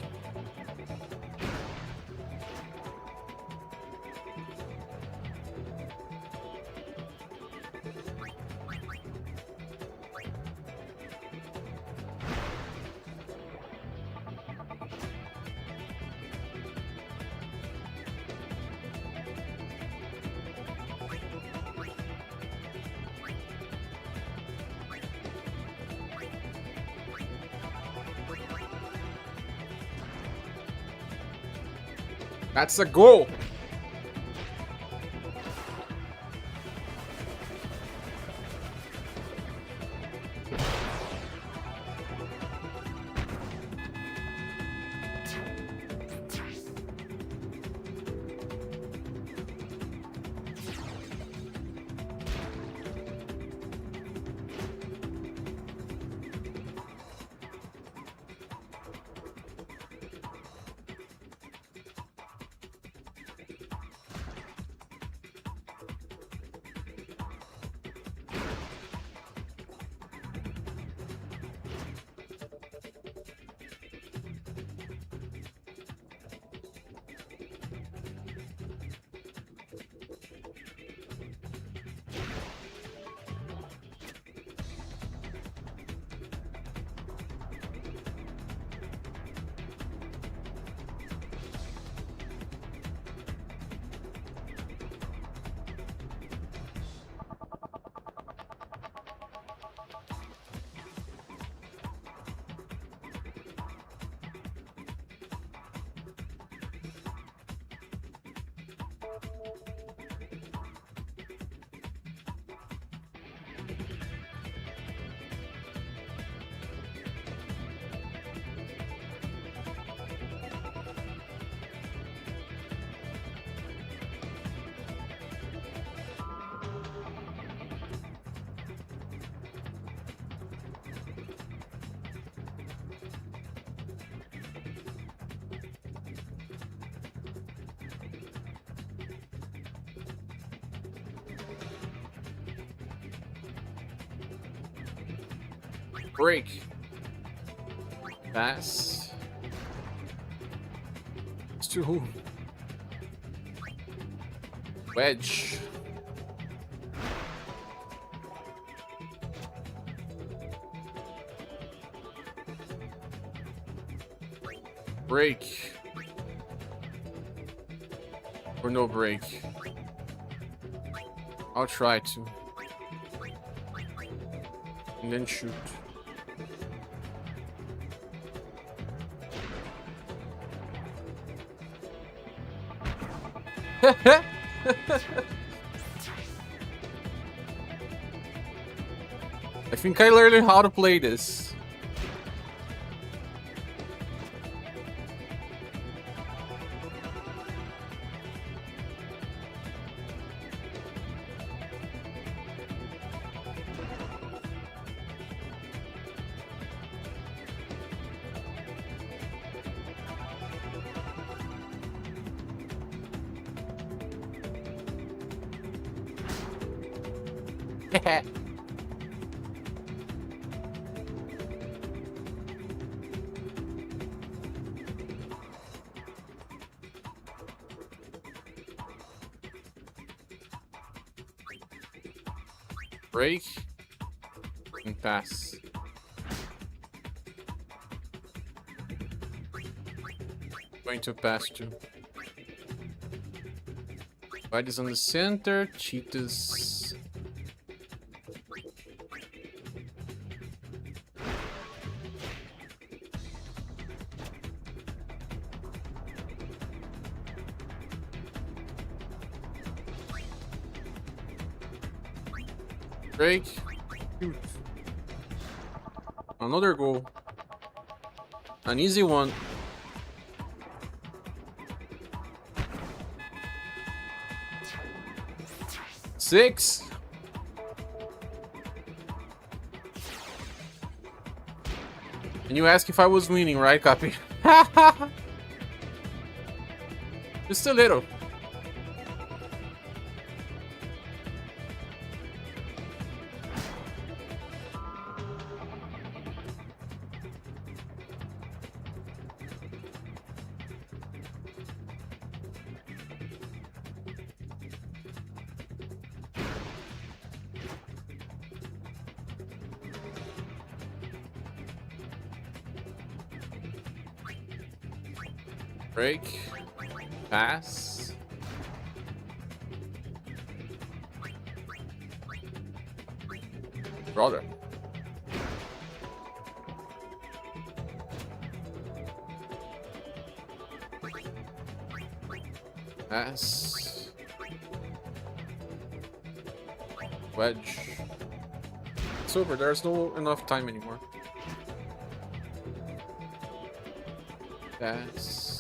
That's a goal. Break. Pass. It's too. Wedge. Break. Or no break. I'll try to. And then shoot. I think I learned how to play this. Break and pass. Going to pass too. White is on the center, cheetahs. Break. Shoot. Another goal. An easy one. Six. And you ask if I was winning, right, Copy? Just a little. Break. Pass. Brother. Pass. Wedge. It's over. There's no enough time anymore. Pass.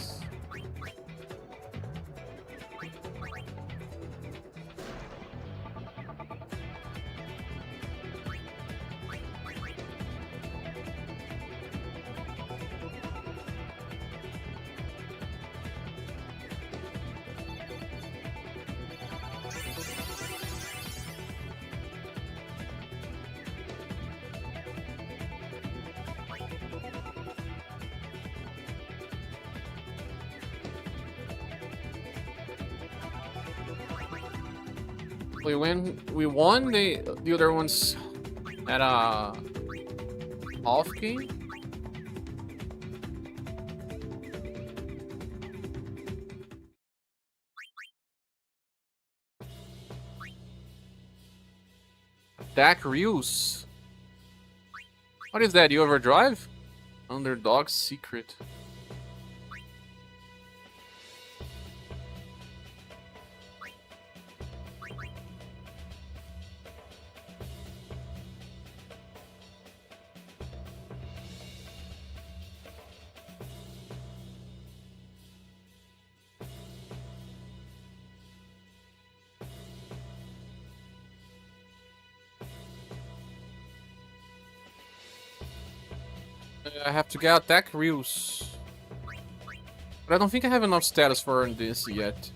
We won the other ones at a off game. Dak Reus. What is that? You overdrive? Underdog's secret. I have to get out Dak Reus. But I don't think I have enough status for this yet.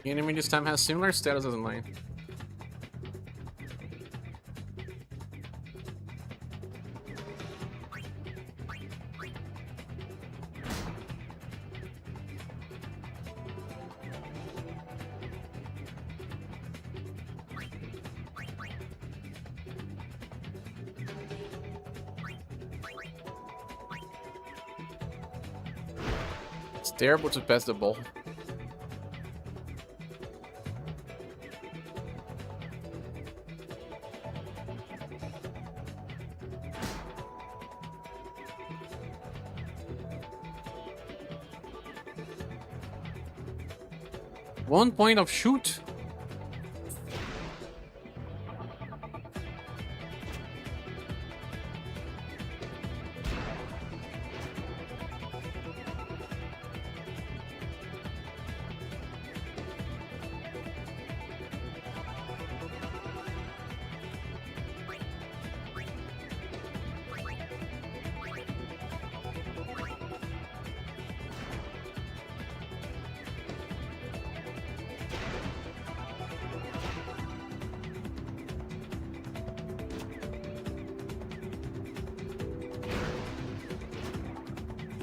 The enemy this time has similar status as mine. It's terrible to pass the ball. One point of shoot.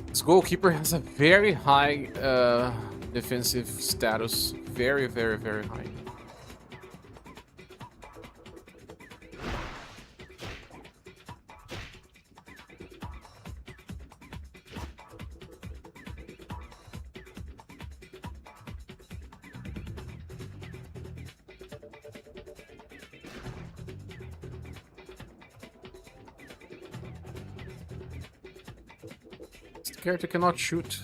This goalkeeper has a very high defensive status. Very, very, very high. This character cannot shoot.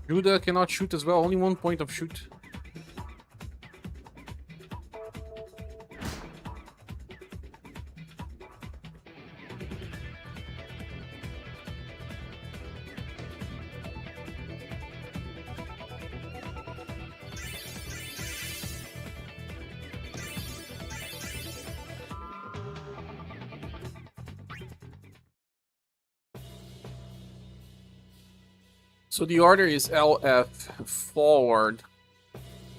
Judah cannot shoot as well, only 1 point of shoot. So the order is LF forward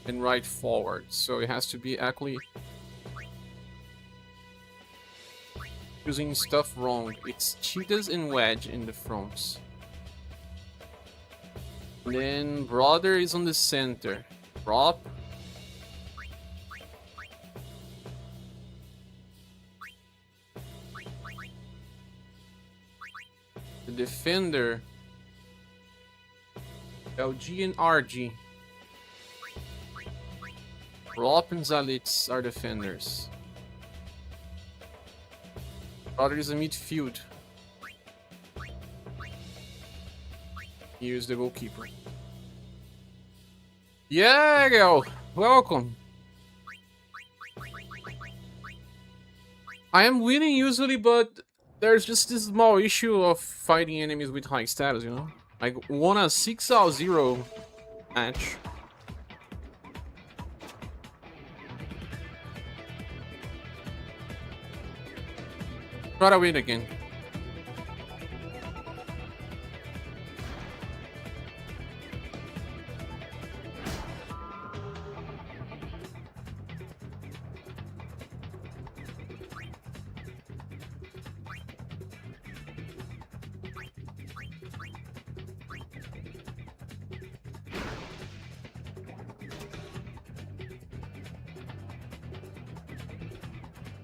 and right forward. So it has to be actually using stuff wrong. It's cheetahs and wedge in the fronts. And then brother is on the center. Prop. The defender. LG and RG. Rop and Zalitz are defenders. Brother is a midfield. Here's the goalkeeper. Yeah, girl. Welcome. I am winning usually, but there's just this small issue of fighting enemies with high status, you know? I won a 6-0 match. Try to win again.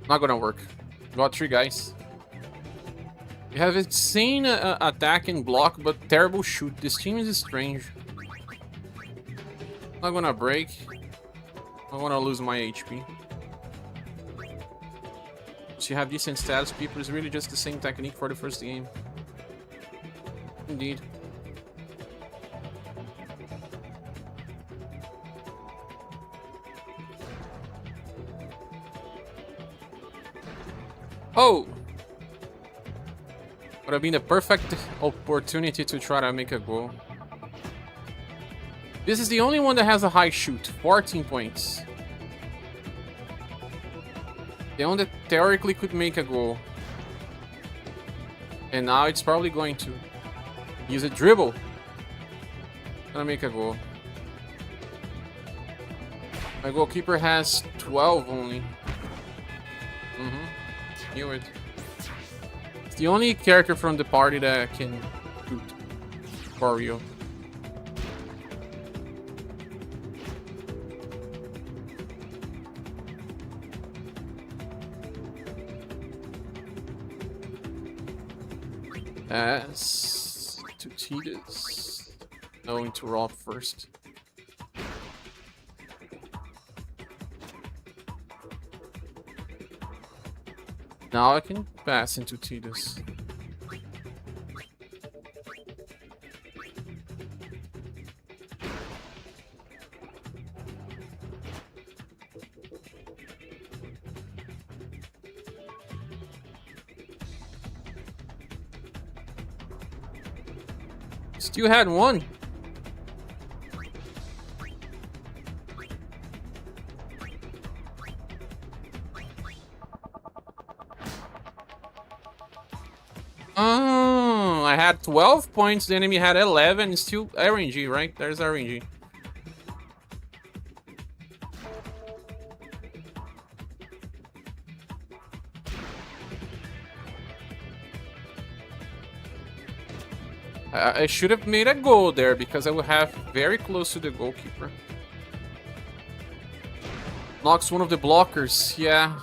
Not gonna work. Got 3 guys. You have insane attack and block, but terrible shoot. This team is strange. Not gonna break. I wanna lose my HP. So you have decent stats, people. It's really just the same technique for the first game. Indeed. Oh! Would have been the perfect opportunity to try to make a goal. This is the only one that has a high shoot, 14 points. The one that theoretically could make a goal. And now it's probably going to use a dribble. Gonna make a goal. My goalkeeper has 12 only. Knew it. It's the only character from the party that can shoot for real. As to Titus. Going to Rob first. Now I can pass into Titus. Still had one. Oh, I had 12 points, the enemy had 11, still RNG, right? There's RNG. I should have made a goal there because I would have very close to the goalkeeper. Knocks one of the blockers. Yeah,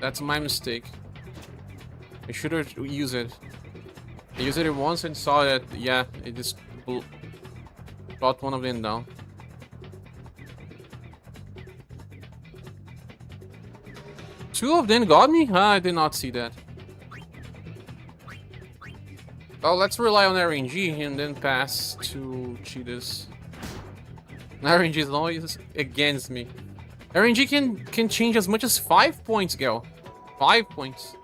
that's my mistake. I should have used it. I used it once and saw that, yeah, it just got one of them down. Two of them got me? Ah, I did not see that. Oh, let's rely on RNG and then pass to Cheetahs. RNG is always against me. RNG can change as much as 5 points, Gil. 5 points.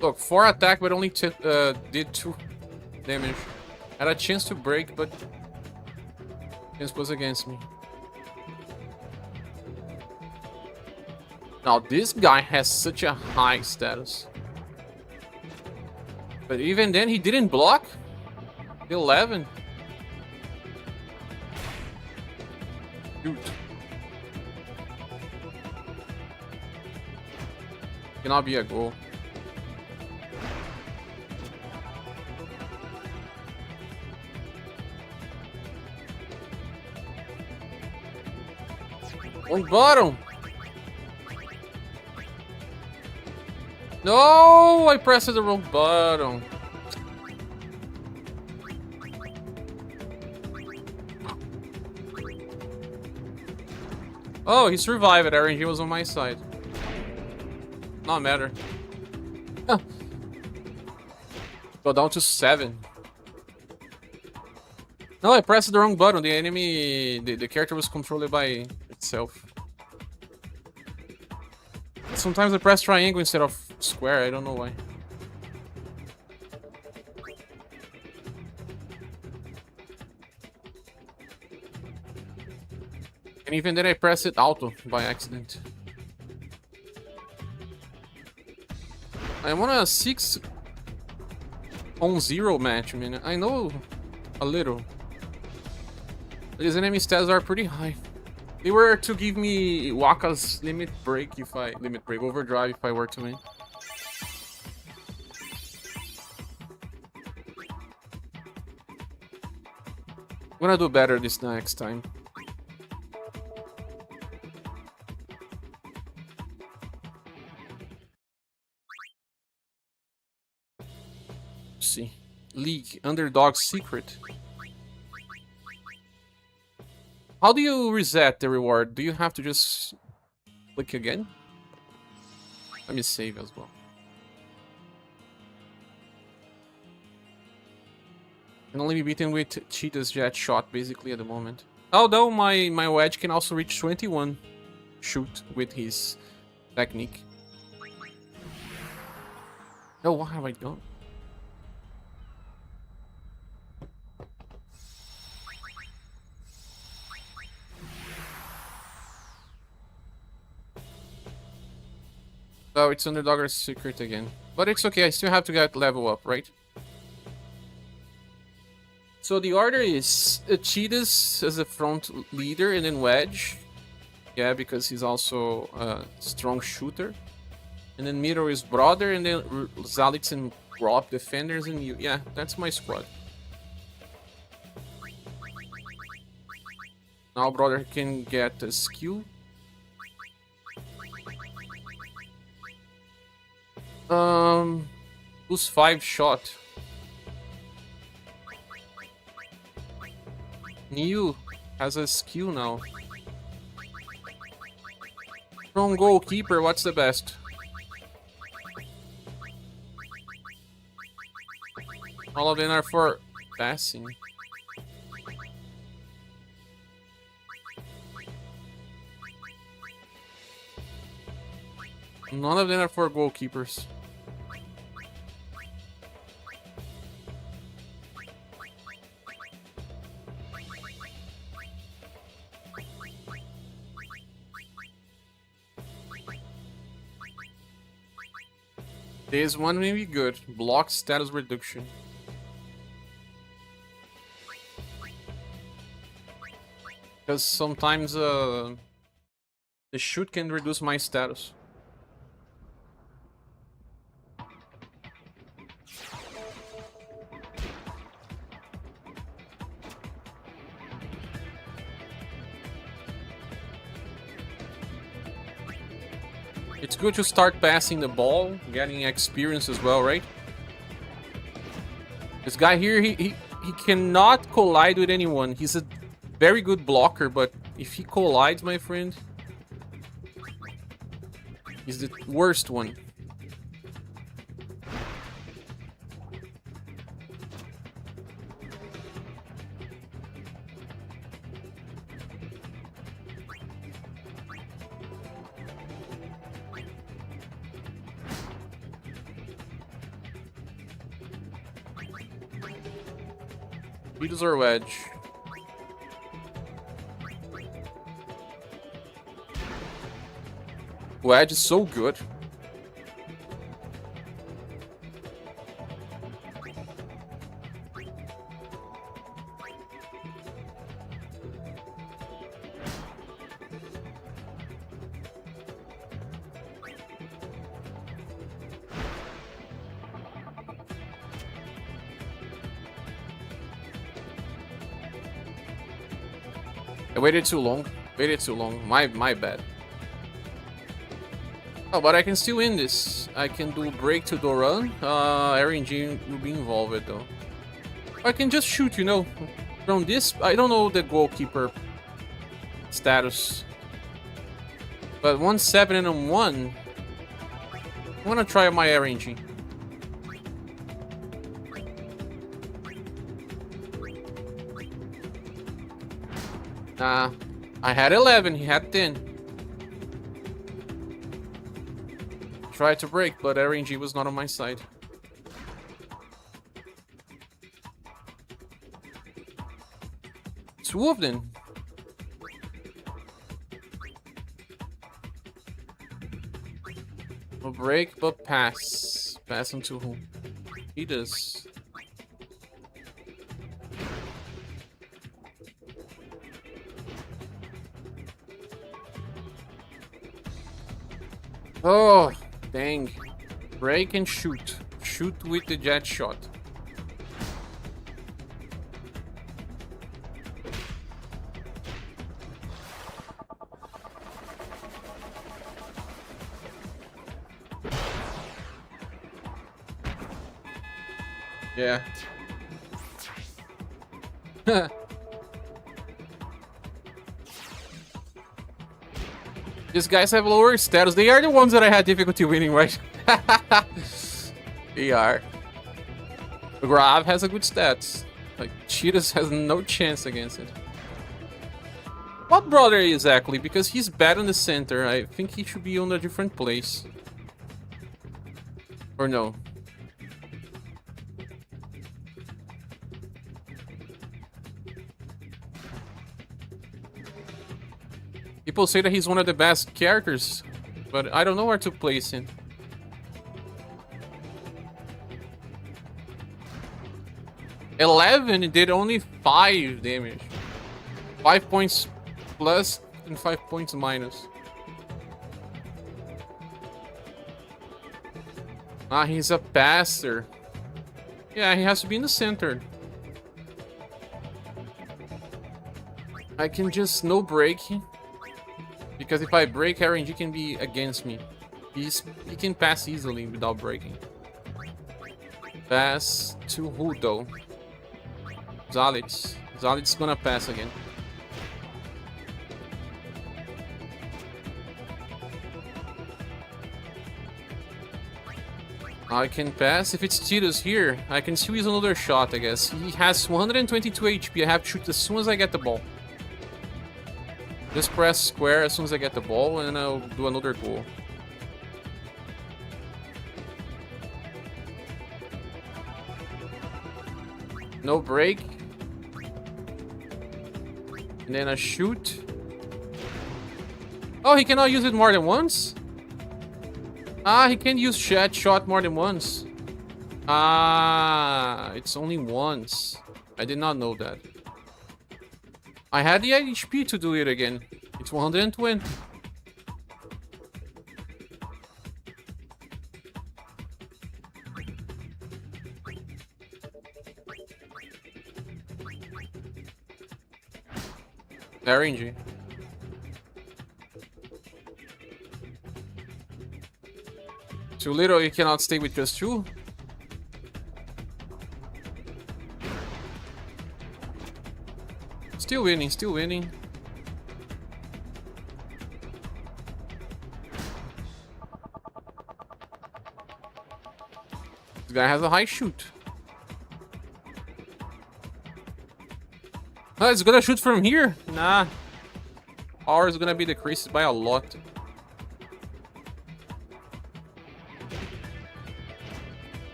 Look, 4 attack, but only did 2 damage. Had a chance to break, but chance was against me. Now this guy has such a high status. But even then, he didn't block. 11. Shoot. Cannot be a goal. On bottom. No, I pressed the wrong button. Oh, he survived it. RNG was on my side. Not matter. Huh. Go down to 7. No, I pressed the wrong button. The enemy, the character was controlled by itself. Sometimes I press triangle instead of square. I don't know why. And even then I press it auto by accident. I want a 6-on-0 match, man. I know a little. These enemy stats are pretty high. They were to give me Waka's limit break overdrive if I were to win. I'm gonna do better this next time. Let's see. League Underdog Secret. How do you reset the reward? Do you have to just click again? Let me save as well. Can only be beaten with Cheetah's jet shot basically at the moment. Although my wedge can also reach 21 shoot with his technique. Oh, what have I done? Oh, it's Underdogger's secret again. But it's okay, I still have to get level up, right? So the order is Cheetahs as a front leader, and then Wedge. Yeah, because he's also a strong shooter. And then middle is Brother, and then Zalix and Rob defenders, and you. Yeah, that's my squad. Now Brother can get a skill. Who's 5 shot? Neil has a skill now. From goalkeeper, what's the best? All of them are for passing. None of them are for goalkeepers. This one may be good. Block status reduction. Because sometimes the shoot can reduce my status. It's good to start passing the ball, getting experience as well, right? This guy here, he cannot collide with anyone. He's a very good blocker, but if he collides, my friend, he's the worst one. Beatles or Wedge? Wedge is so good. I waited too long. Waited too long. My bad. Oh, but I can still win this. I can do break to Doran. RNG will be involved though. I can just shoot, you know. From this, I don't know the goalkeeper status. But 1-7 and a 1. I wanna try my RNG. Nah, I had 11, he had 10. Tried to break, but RNG was not on my side. Two of them. No break, but pass. Pass him to whom? He does. Oh, dang. Break and shoot. Shoot with the jet shot. Yeah. These guys have lower status. They are the ones that I had difficulty winning, right? They are. Grav has a good stats. Like, Cheetahs has no chance against it. What brother exactly? Because he's bad in the center. I think he should be on a different place. Or no? People say that he's one of the best characters, but I don't know where to place him. $11 did only 5 damage. 5 points plus and 5 points minus. Ah, he's a passer. Yeah, he has to be in the center. I can just no break. Because if I break, RNG can be against me. He can pass easily without breaking. Pass to who though? Zalitz. Zalitz gonna pass again. I can pass. If it's Titus here, I can still use another shot, I guess. He has 122 HP. I have to shoot as soon as I get the ball. Just press square as soon as I get the ball, and I'll do another goal. No break. And then a shoot. Oh, he cannot use it more than once? Ah, he can use shot more than once. Ah, it's only once. I did not know that. I had the HP to do it again. It's 120. RNG. Too little, you cannot stay with just 2. Still winning, still winning. This guy has a high shoot. Oh, it's gonna shoot from here? Nah. Power is gonna be decreased by a lot.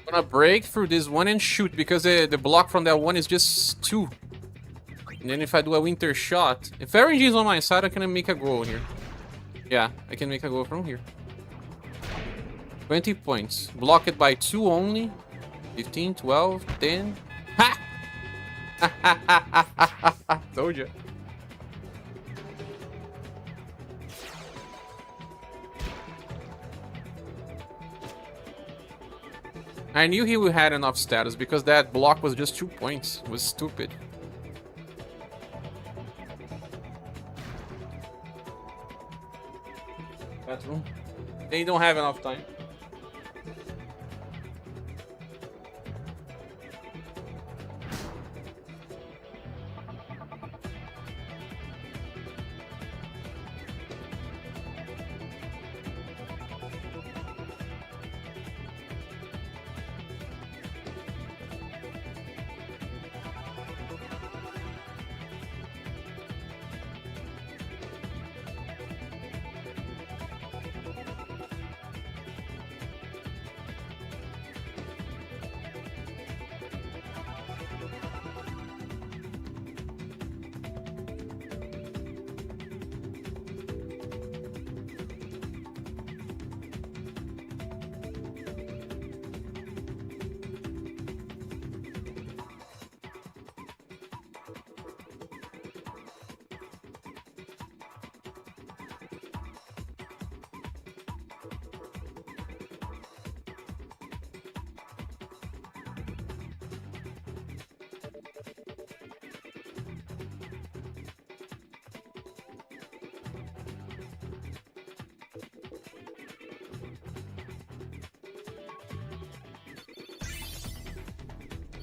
Gonna break through this one and shoot because the block from that one is just 2. And then if I do a winter shot, if RNG is on my side, I can make a goal here. Yeah, I can make a goal from here. 20 points. Block it by 2 only. 15, 12, 10. Ha! Told you. I knew he would had enough status because that block was just 2 points. It was stupid. Bathroom. They don't have enough time.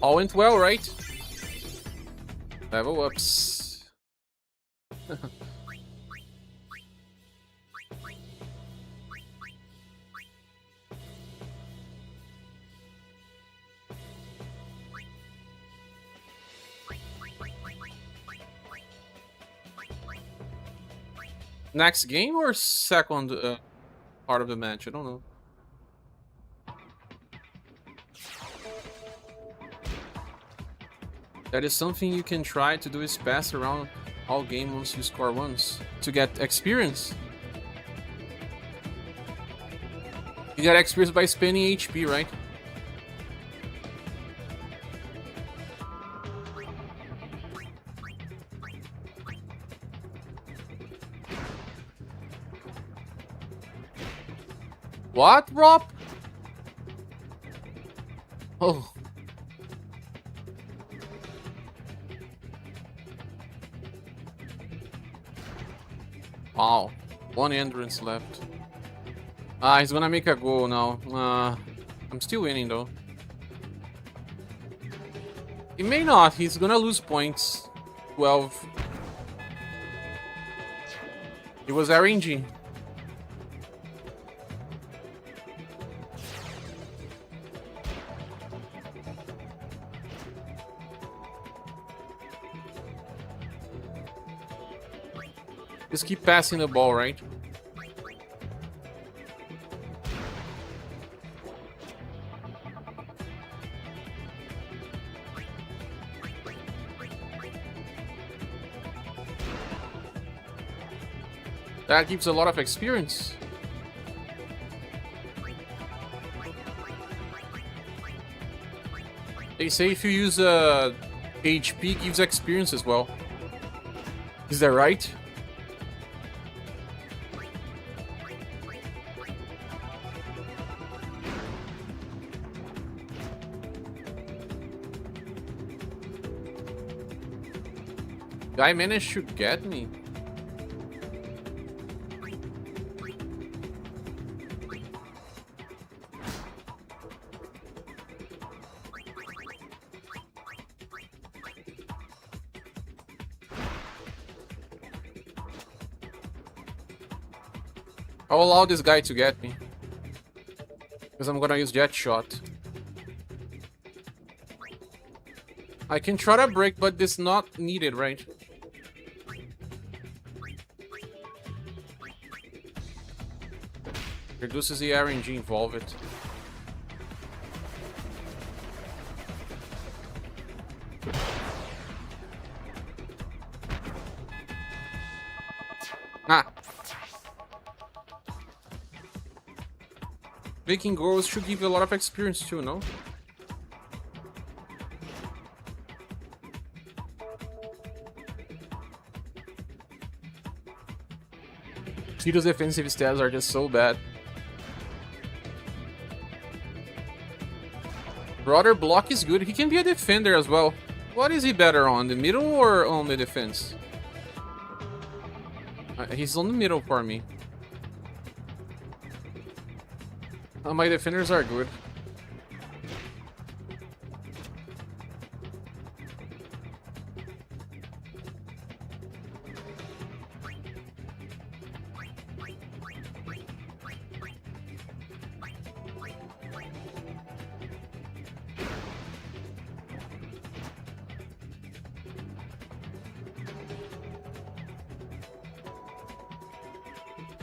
All went well, right? Level ups. Next game or second part of the match? I don't know. That is something you can try to do is pass around all game once you score once to get experience. You get experience by spending HP, right? What, Rob? Oh. Wow. One entrance left. Ah, he's gonna make a goal now. I'm still winning though. He may not. He's gonna lose points. 12. It was RNG. Just keep passing the ball, right? That gives a lot of experience. They say if you use HP, gives experience as well. Is that right? Guy managed to get me. I'll allow this guy to get me. Because I'm gonna use Jet Shot. I can try to break, but this not needed, right? Reduces the RNG involved. Ah. Making goals should give you a lot of experience too, no? Tito's defensive stats are just so bad. Brother block is good. He can be a defender as well. What is he better on, the middle or on the defense? He's on the middle for me. My defenders are good.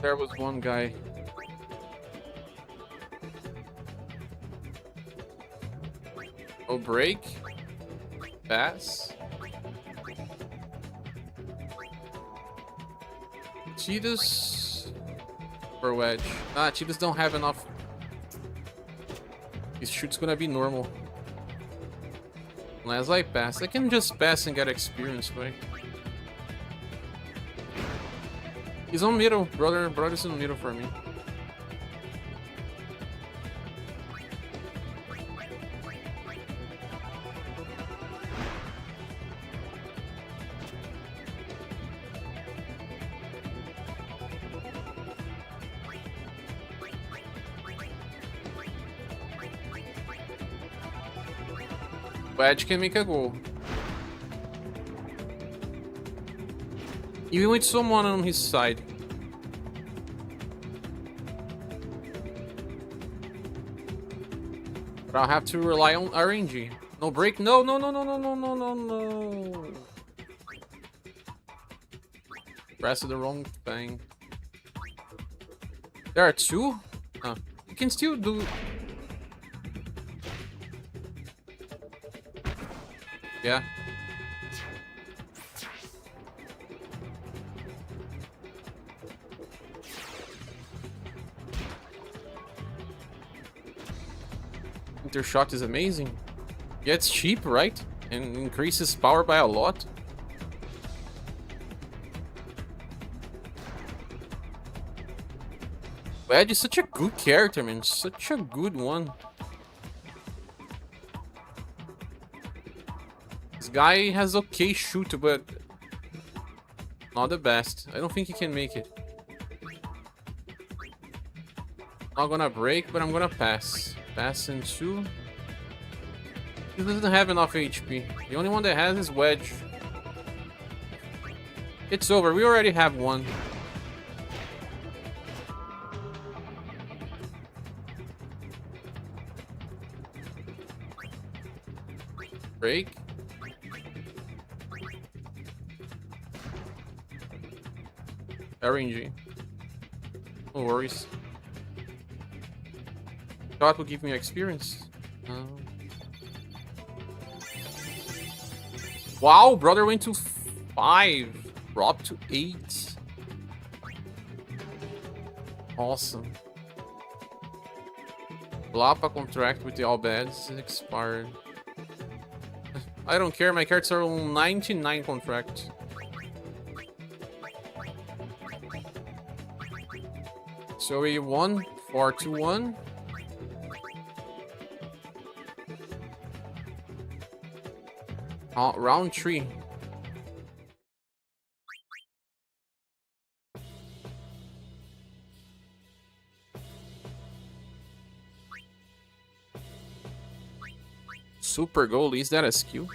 There was one guy. Oh, break. Pass. Cheetahs or wedge. Ah, cheetahs don't have enough. His shoot's gonna be normal. Unless I pass. I can just pass and get experience, right? He's on middle, brother. Brother's in the middle for me. Wedge can make a goal. Even with someone on his side. But I'll have to rely on RNG. No break. No, no, no, no, no, no, no, no, no. Pressed the wrong thing. There are two? Huh. You can still do... Yeah. Intershot is amazing. Yeah, it's cheap, right? And increases power by a lot. Wedge is such a good character, man. Such a good one. This guy has okay shoot, but not the best. I don't think he can make it. Not gonna break, but I'm gonna pass. Pass into... He doesn't have enough HP. The only one that has is Wedge. It's over. We already have one. Break. RNG. No worries. Shot will give me experience. Wow, brother went to 5. Rob to 8. Awesome. Lapa contract with the all beds expired. I don't care, my cards are on 99 contract. So we won 4-1. Round 3. Super goalie, is that a skill?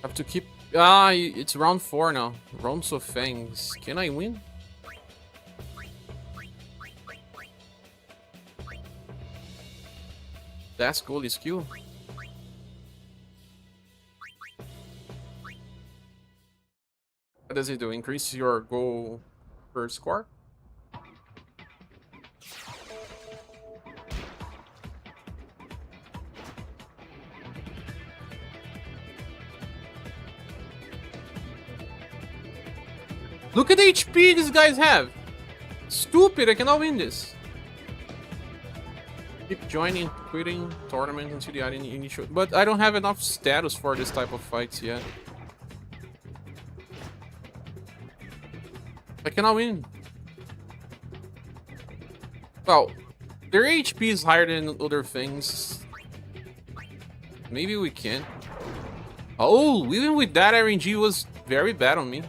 Have to keep... Ah, it's round 4 now. Rounds of Fangs. Can I win? That's goalie skill. What does it do? Increase your goal per score? Look at the HP these guys have! Stupid, I cannot win this. Keep joining, quitting tournament until the initial... But I don't have enough status for this type of fights yet. I cannot win. Well, their HP is higher than other things. Maybe we can. Oh, even with that, RNG was very bad on me.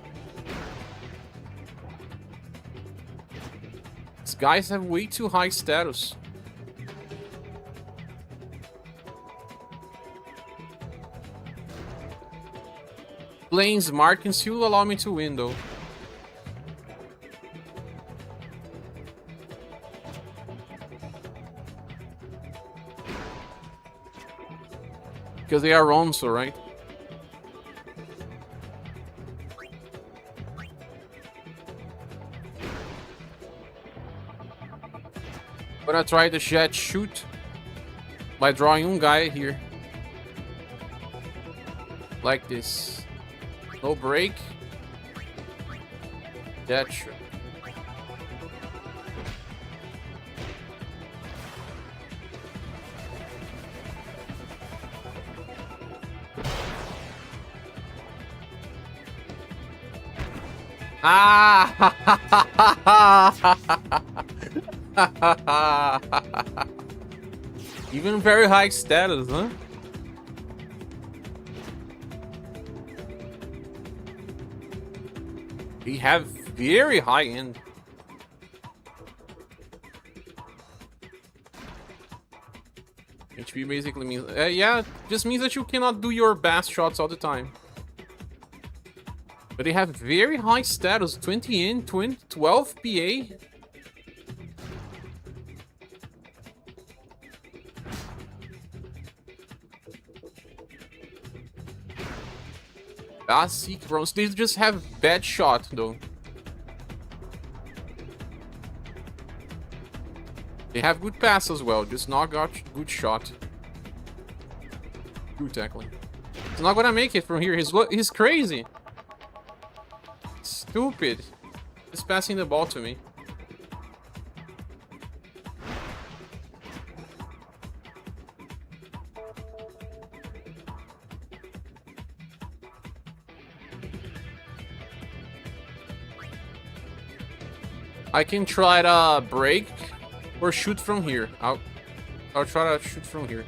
These guys have way too high status. Playing smart can still allow me to win, though. Because they are Ronso, right? But I tried the jet shoot by drawing one guy here. Like this. No break. Jet shoot. Ah! Even very high status, huh? We have very high end. HP basically means, yeah, just means that you cannot do your best shots all the time. But they have very high status, 20 in, 12 PA. Basic bronze. They just have bad shot though. They have good pass as well, just not got good shot. Good tackling. He's not gonna make it from here. He's crazy. Stupid. He's passing the ball to me. I can try to break or shoot from here. I'll try to shoot from here.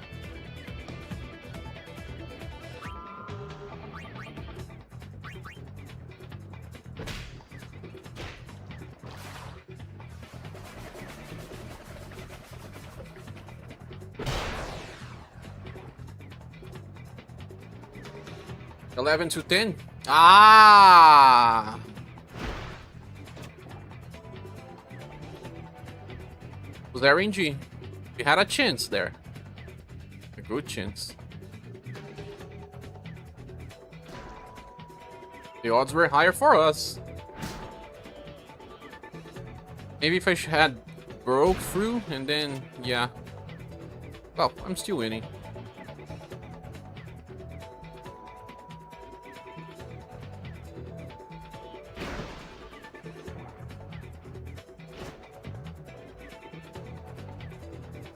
$11 to 10. Ah. Was RNG. We had a chance there. A good chance. The odds were higher for us. Maybe if I had broke through and then, yeah. Well, I'm still winning.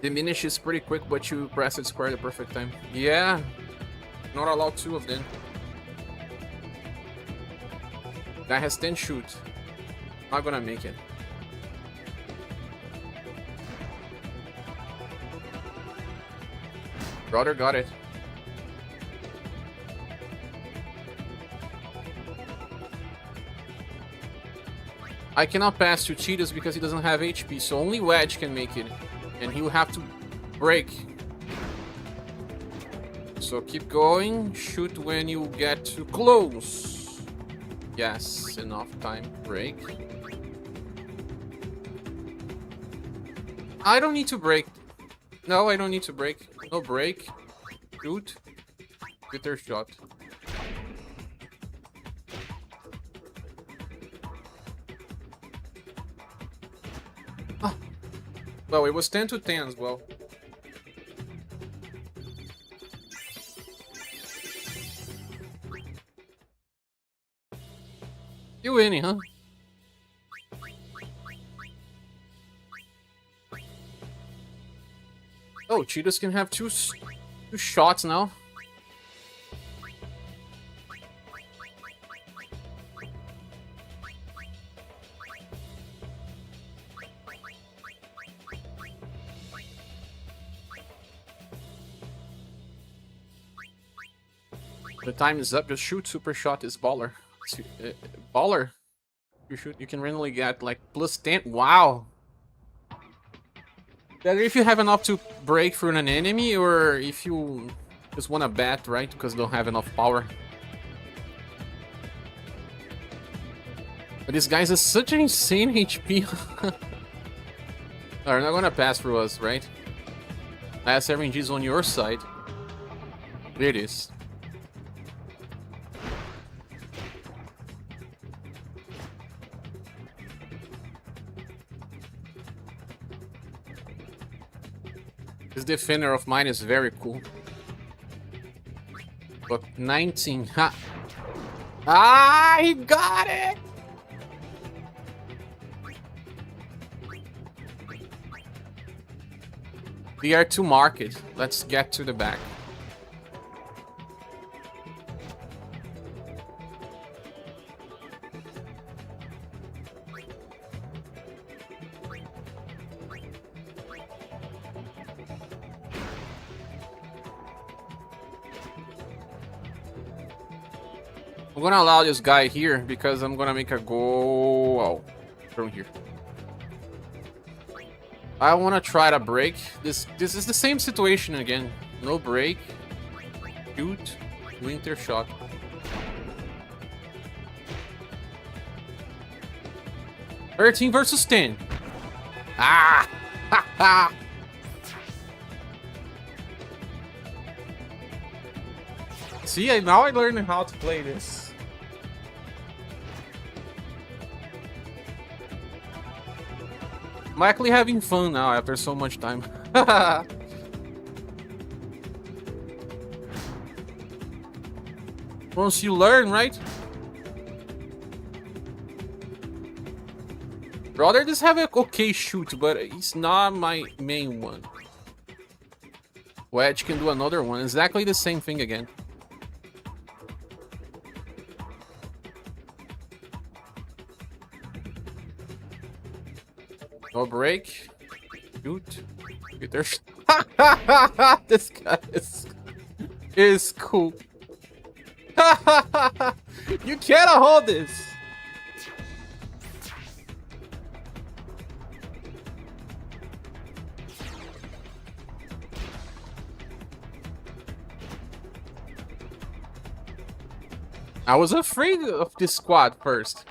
Diminishes pretty quick, but you press it square at the perfect time. Yeah, not allowed 2 of them. Guy has 10 shoot. Not gonna make it. Brother got it. I cannot pass to Cheetahs because he doesn't have HP, so only Wedge can make it. And he'll have to break. So keep going. Shoot when you get too close. Yes, enough time. Break. I don't need to break. No, I don't need to break. No break. Shoot. Get their shot. Well, it was 10 to 10 as well. You winning, huh? Oh, Cheetahs can have two shots now. The time is up. Just shoot. Super shot is baller. Baller. You shoot. You can randomly get like +10. Wow. Better if you have enough to break through an enemy, or if you just want to bat, right? Because they don't have enough power. But these guys are such an insane HP. They're not gonna pass through us, right? Last RNG is on your side. There it is. This defender of mine is very cool. But 19, ha! Ah, he got it! We are to market. Let's get to the back. I'm gonna allow this guy here because I'm gonna make a goal from here. I wanna try to break. This is the same situation again. No break. Shoot. Winter shot. 13 versus 10. Ah! Ha ha! See, now I learned how to play this. I'm actually having fun now after so much time. Once you learn, right? Brother does have a okay shoot, but it's not my main one. Wedge can do another one, exactly the same thing again. No break. Shoot. Get there. This guy is cool. You cannot hold this. I was afraid of this squad first.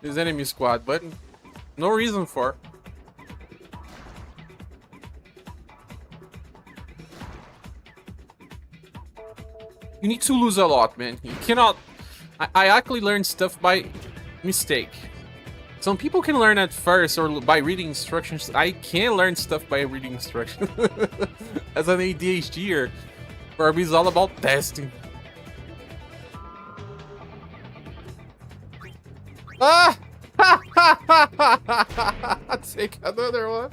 This enemy squad, but no reason for. You need to lose a lot, man. You cannot... I actually learned stuff by mistake. Some people can learn at first or by reading instructions. I can't learn stuff by reading instructions. As an ADHDer, for me it's all about testing. Ah! Take another one.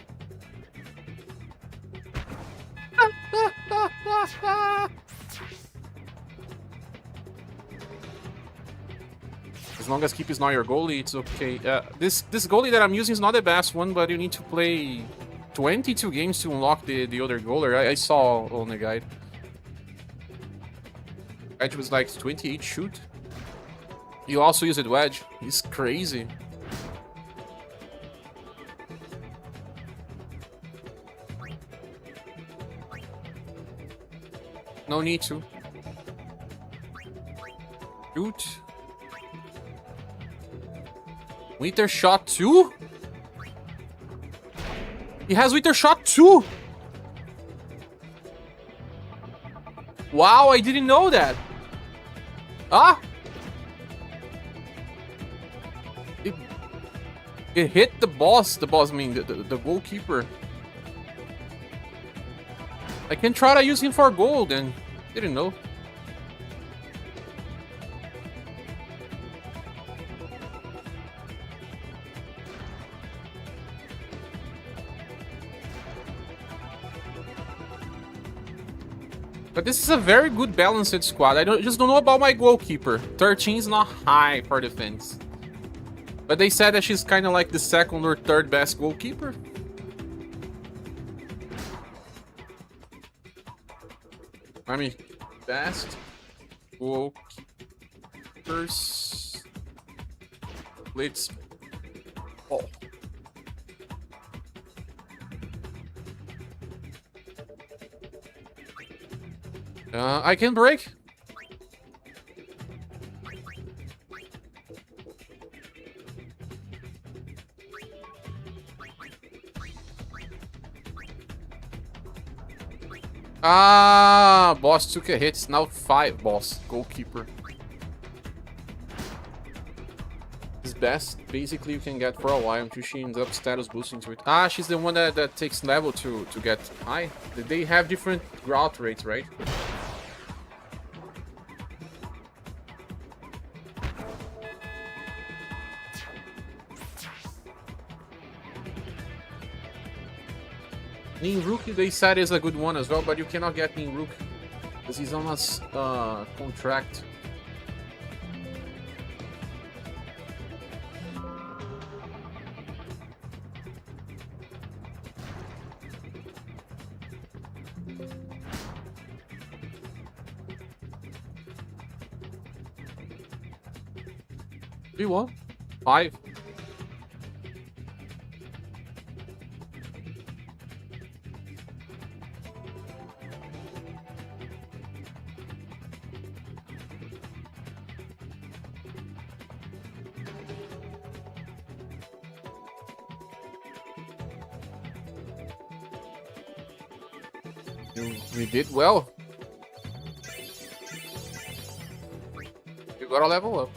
As long as Keep is not your goalie, it's okay. This goalie that I'm using is not the best one, but you need to play 22 games to unlock the other goaler. I saw on the guide. Wedge was like 28 shoot. You also use it Wedge. He's crazy. No need to. Shoot. Winter Shot 2? He has Winter Shot 2! Wow, I didn't know that. Ah! It hit the boss, I mean, the goalkeeper. I can try to use him for goal then. Didn't know. But this is a very good balanced squad. I just don't know about my goalkeeper. 13 is not high for defense. But they said that she's kind of like the second or third best goalkeeper. I mean, best goalkeepers. Let's... Oh. I can break. Ah, boss took a hit. It's now 5, boss. Goalkeeper. His best, basically, you can get for a while until she ends up status boosting to it. Ah, she's the one that takes level to get high. They have different growth rates, right? Ninrook, they said, is a good one as well, but you cannot get Ninrook because he's on a contract. You want 5? We did well. You gotta level up.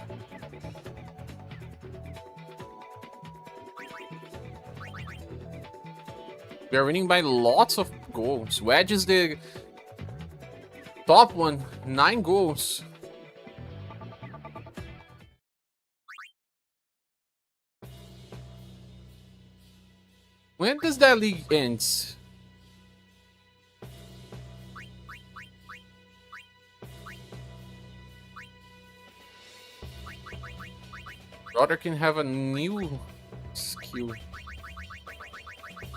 We are winning by lots of goals. Wedge is the top one. 9 goals. When does that league end? Brother can have a new skill.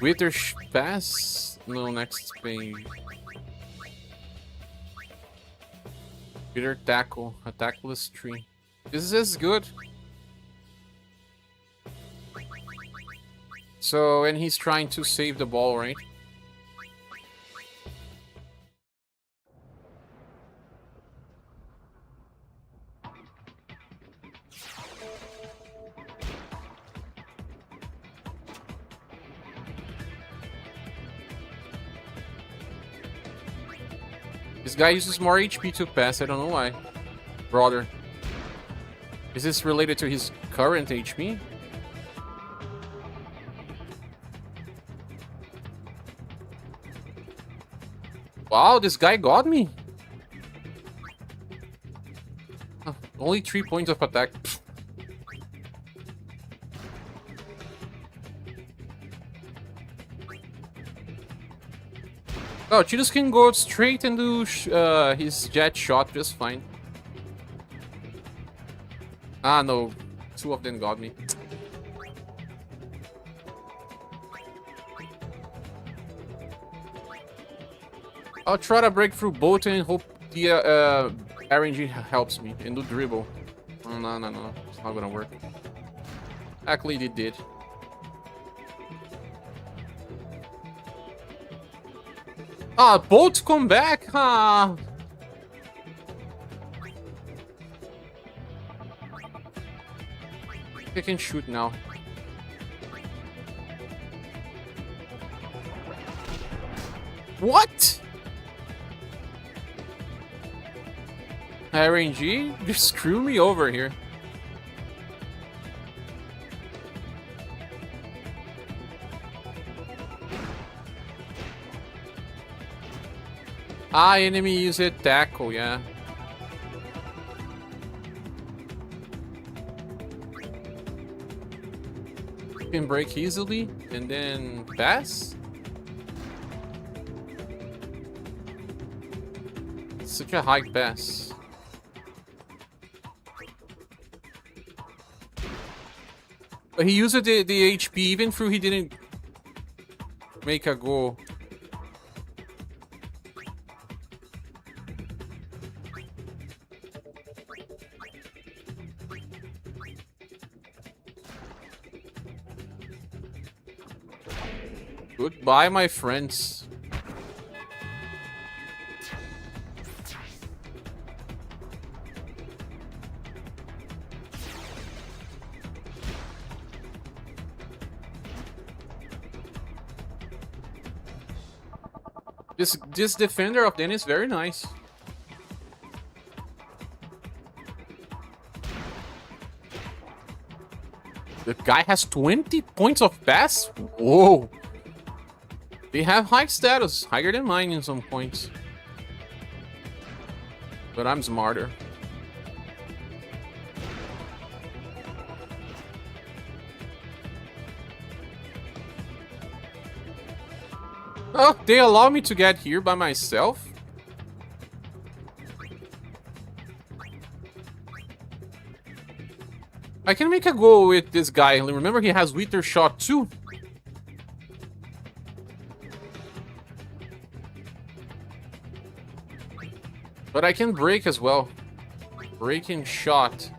Wither pass? No, next page. Wither tackle. A tackless tree. This is good. So, and he's trying to save the ball, right? This guy uses more HP to pass, I don't know why. Brother. Is this related to his current HP? Wow, this guy got me. Huh, only 3 points of attack. Oh, Cheetos can go straight and do his jet shot just fine. Ah, no. 2 of them got me. I'll try to break through both and hope the RNG helps me and do dribble. Oh, no. It's not gonna work. Actually, it did. Ah, both come back? Ah. I can shoot now. What? RNG? You screw me over here. Ah, enemy use it tackle, yeah. You can break easily and then pass. It's such a high pass. But he used the HP even though he didn't make a goal. Goodbye, my friends. This defender of Dennis is very nice. The guy has 20 points of pass? Whoa. They have high status, higher than mine in some points. But I'm smarter. Oh, they allow me to get here by myself? I can make a goal with this guy. Remember, he has Wither shot too. But I can break as well. Breaking shot.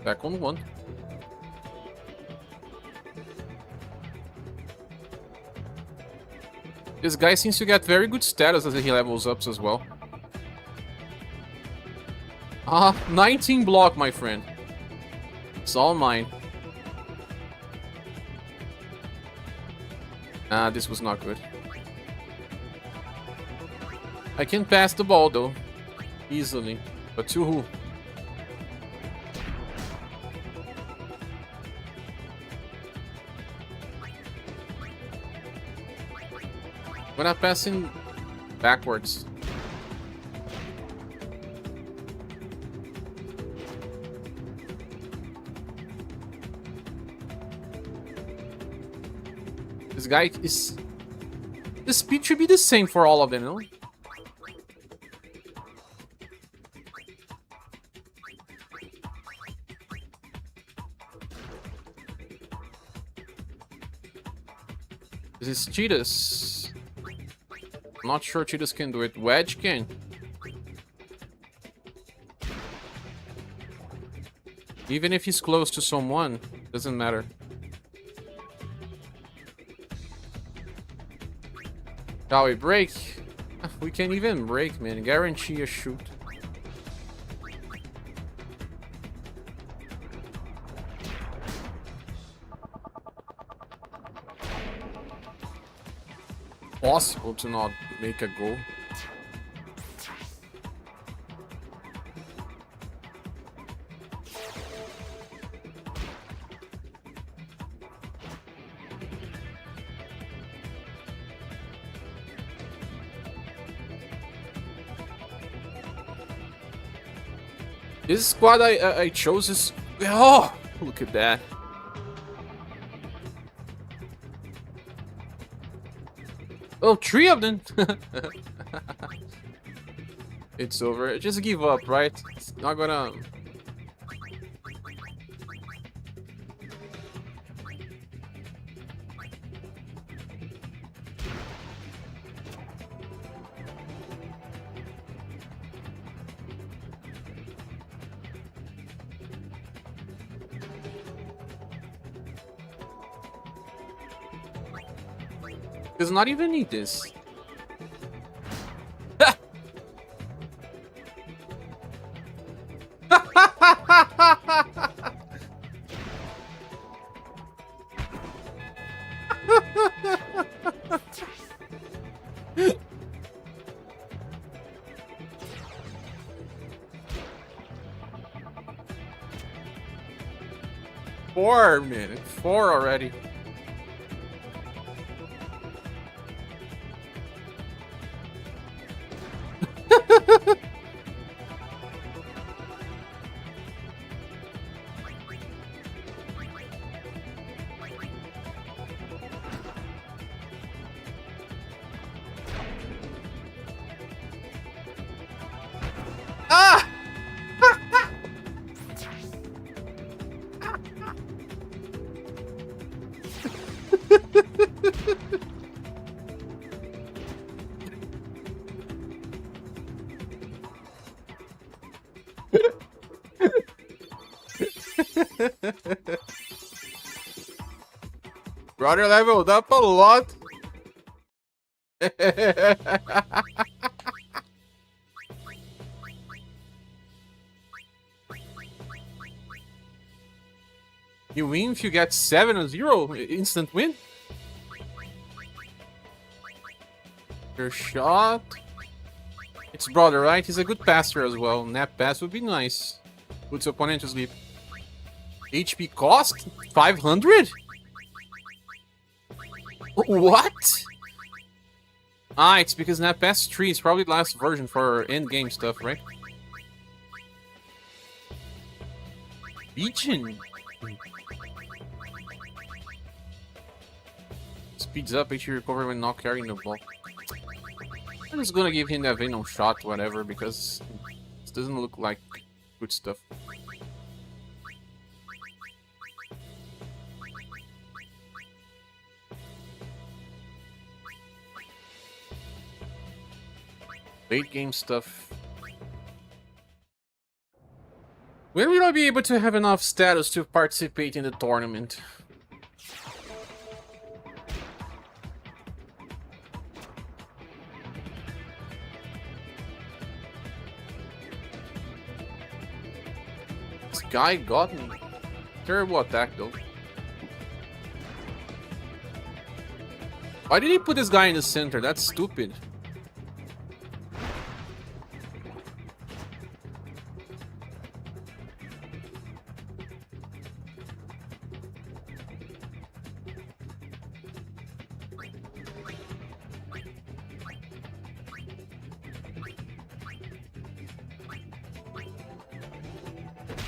Back on 1. This guy seems to get very good status as he levels up as well. 19 block, my friend. It's all mine. This was not good. I can pass the ball, though. Easily. But to who? We're not passing backwards. This guy is... The speed should be the same for all of them, no? This is Cheetahs. I'm not sure Cheetahs can do it. Wedge can. Even if he's close to someone, doesn't matter. Shall we break? We can't even break, man. Guarantee a shoot. Possible to not make a goal. This squad I chose is... Oh! Look at that. Oh, 3 of them! It's over. Just give up, right? It's not gonna... Does not even need this. Four minutes. 4 already. Ah! Brother leveled up a lot. You win if you get 7-0, instant win. Your shot. It's brother, right? He's a good passer as well. Nap pass would be nice. Puts opponent to sleep. HP cost 500? What? Ah, it's because Nap pass 3 is probably the last version for end game stuff, right? Legion. Speeds up HP recovery when not carrying the ball. I'm just gonna give him that Venom shot, whatever, because this doesn't look like good stuff. Late game stuff. When will I be able to have enough status to participate in the tournament? This guy got me. Terrible attack though. Why did he put this guy in the center? That's stupid.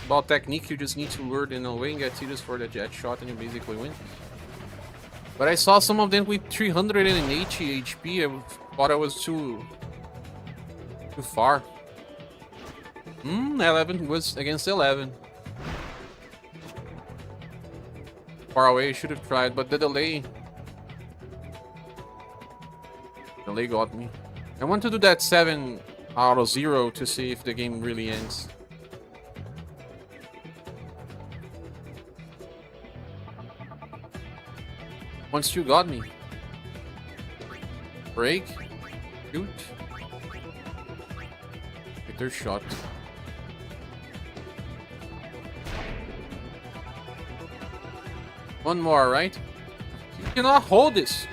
About technique, you just need to lure them away and get Tidus for the jet shot and you basically win. But I saw some of them with 380 HP. I thought I was too far. 11 was against 11. Far away, should have tried, but the delay got me. I want to do that 7 out of 0 to see if the game really ends. Once you got me. Break. Shoot. Get their shot. One more, right? You cannot hold this.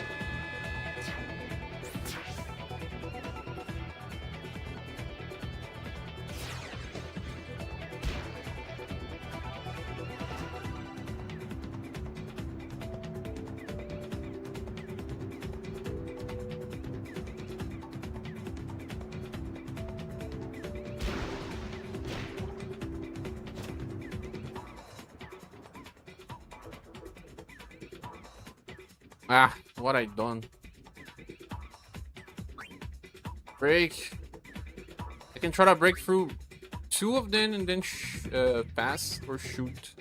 Ah, what I done. Break. I can try to break through 2 of them and then pass or shoot.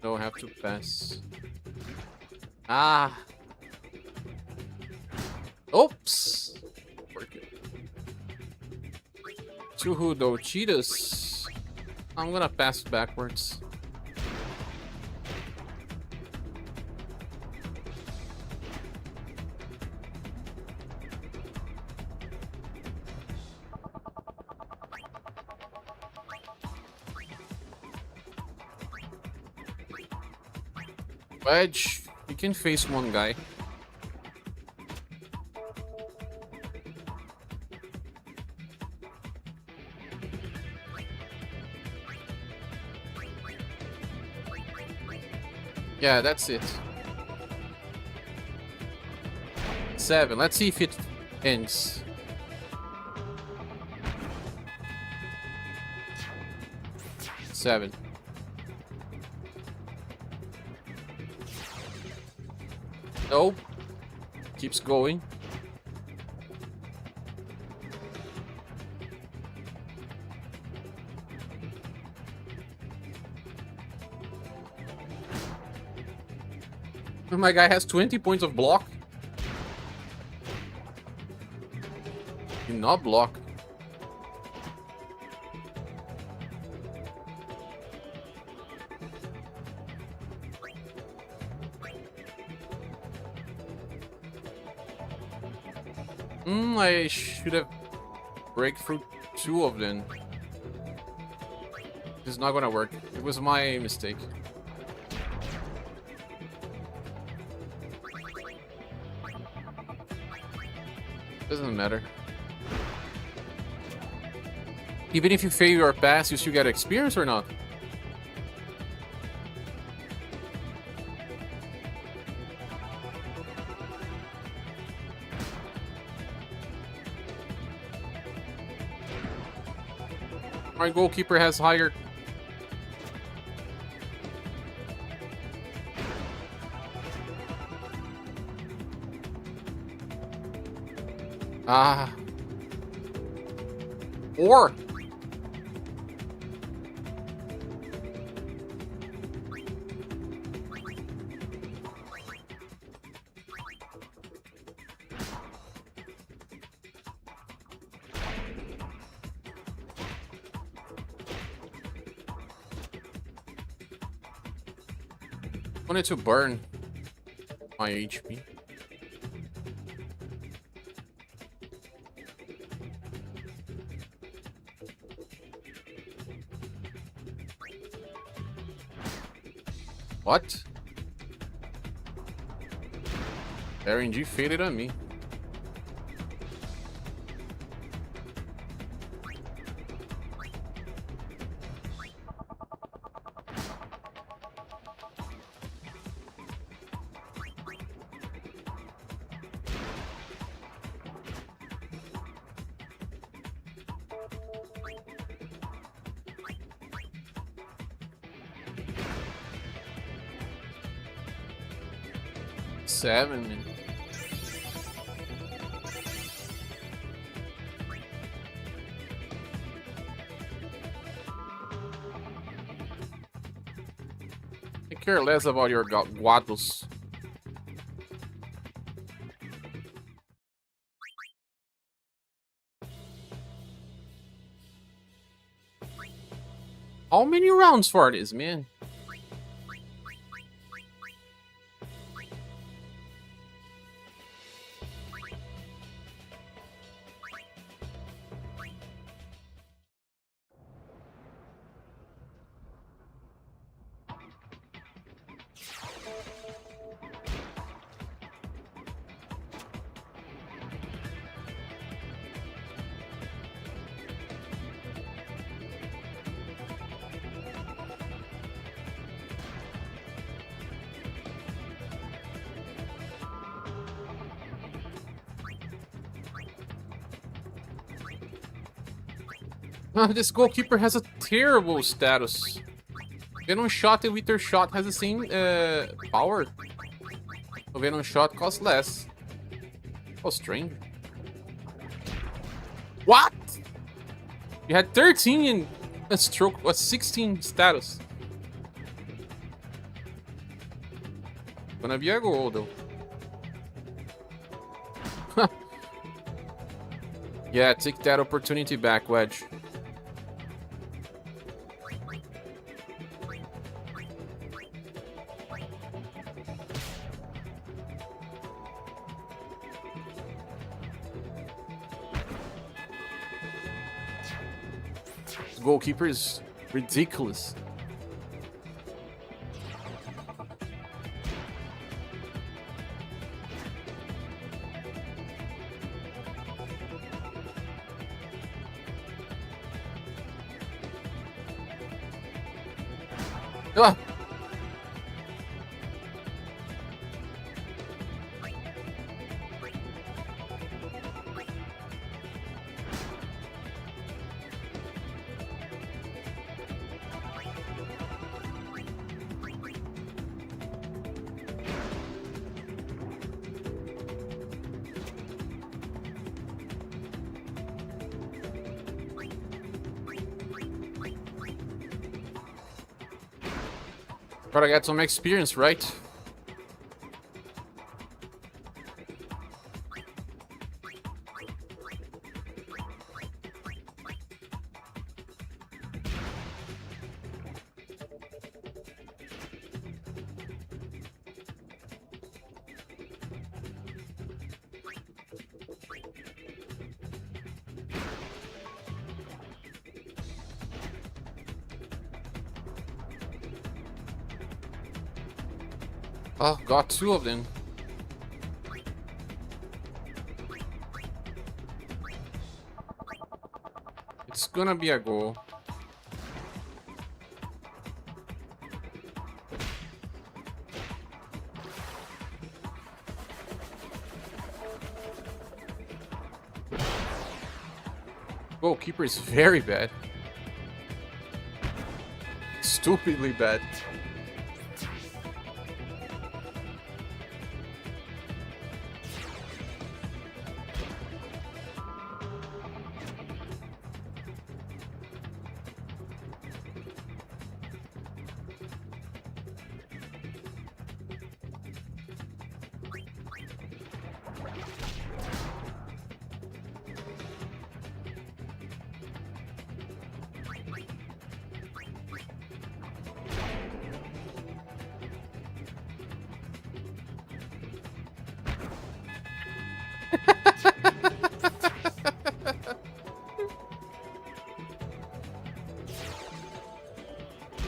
No, I have to pass. Ah. Oops. Work it. To who though? Cheetahs. I'm gonna pass backwards. Wedge, you can face one guy. Yeah, that's it. 7. Let's see if it ends. Seven. Nope. Keeps going. My guy has 20 points of block. Did not block. I should have break through 2 of them. It's not gonna work. It was my mistake. Doesn't matter. Even if you fail your pass, you still get experience or not? My goalkeeper has higher. Ah. Or. Wanted to burn my HP. What? RNG faded on me. Seven minutes. I care less about your guados. How many rounds for this, man? This goalkeeper has a terrible status. Venom shot and Wither shot has the same power. So Venom shot costs less. Oh, strange. What? You had 13 and a stroke was 16 status. Gonna be a goal though. Yeah, take that opportunity back, Wedge. Goalkeeper is ridiculous. Ah! Gotta get some experience, right? Oh, got two of them. It's gonna be a goal. Goalkeeper is very bad. Stupidly bad.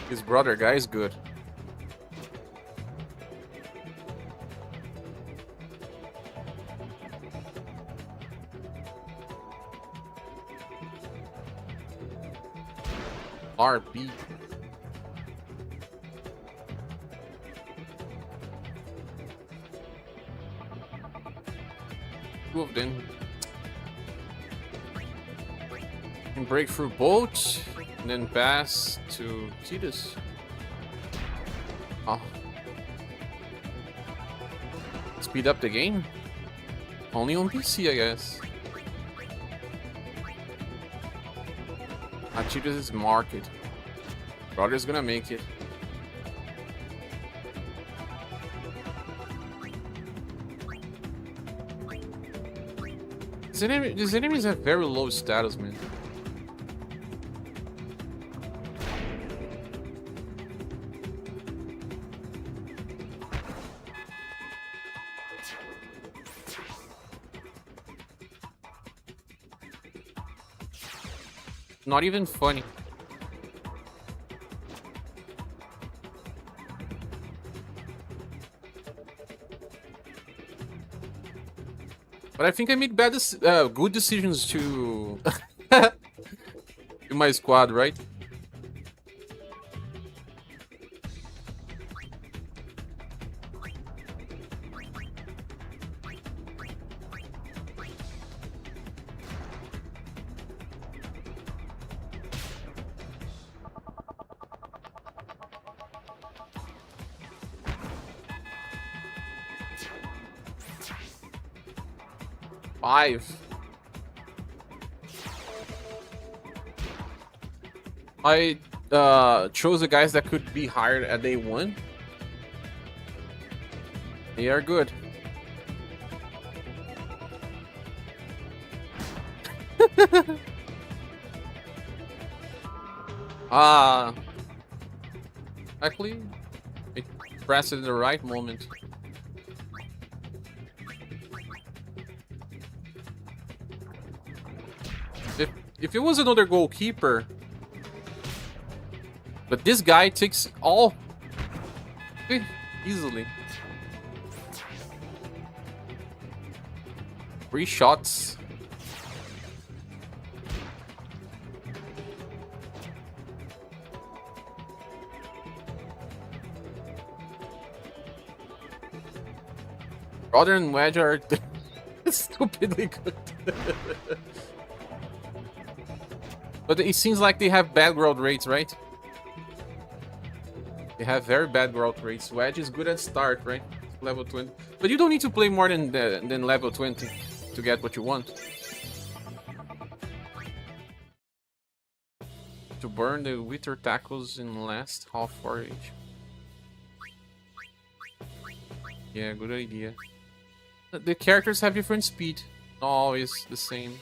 His brother guy is good. RB. Two of them. Can break through boats and then pass to Tidus. Oh. Speed up the game? Only on PC, I guess. Tidus is market. Brother's gonna make it. These enemies have very low status, man. Not even funny. But I think I made good decisions to to my squad, right? I chose the guys that could be hired at day 1. They are good. Actually, I pressed it at the right moment. If it was another goalkeeper, but this guy takes all easily. 3 shots. Brother and Wedge are stupidly good. But it seems like they have bad growth rates, right? They have very bad growth rates. Wedge is good at start, right? Level 20. But you don't need to play more than level 20 to get what you want. To burn the wither tackles in last half for each. Yeah, good idea. The characters have different speed. Not always the same.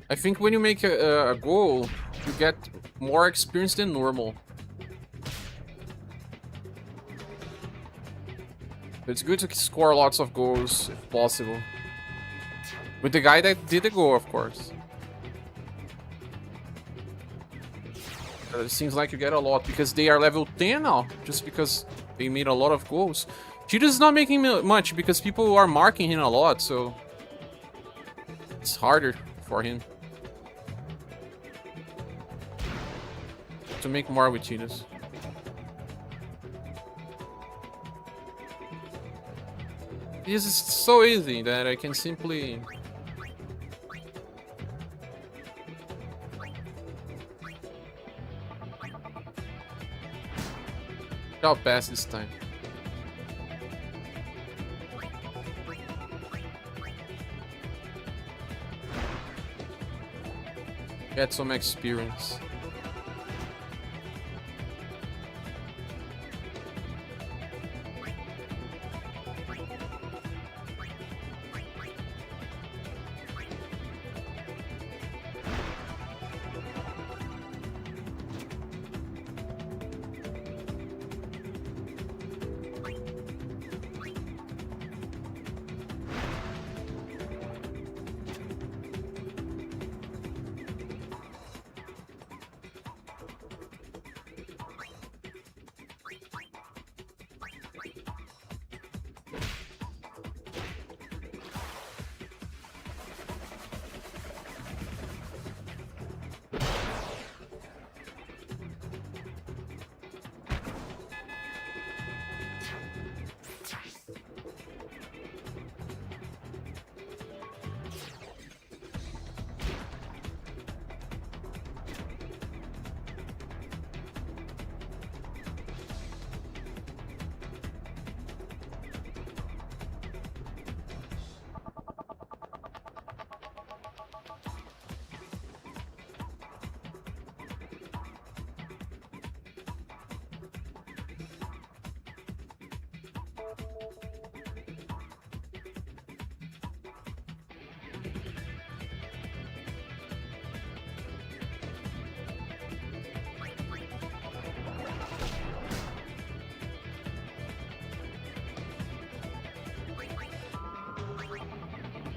I think when you make a goal, you get more experience than normal. It's good to score lots of goals if possible. With the guy that did the goal, of course. It seems like you get a lot because they are level 10 now, just because they made a lot of goals. Cheetah is not making much because people are marking him a lot, so it's harder for him to make more with Cheetahs. This is so easy that I can simply I'll pass this time. Get some experience.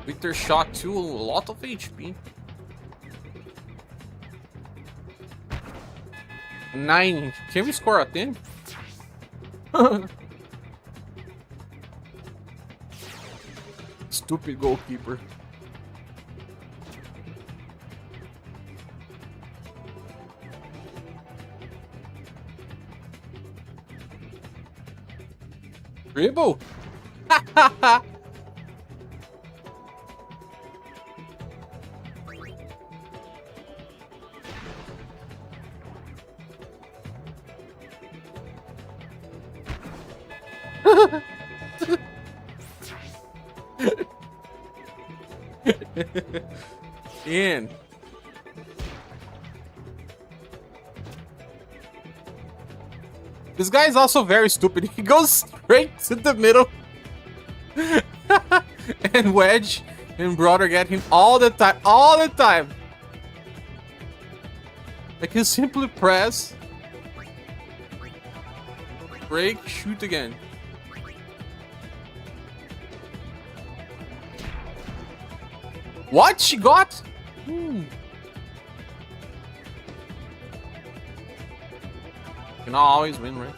Victor shot too, a lot of HP. 9. Can we score a 10? Stupid goalkeeper. Dribble! In. This guy is also very stupid. He goes straight to the middle. And Wedge and Brother get him all the time. All the time. I can simply press. Break, shoot again. What? She got? Can always win, right?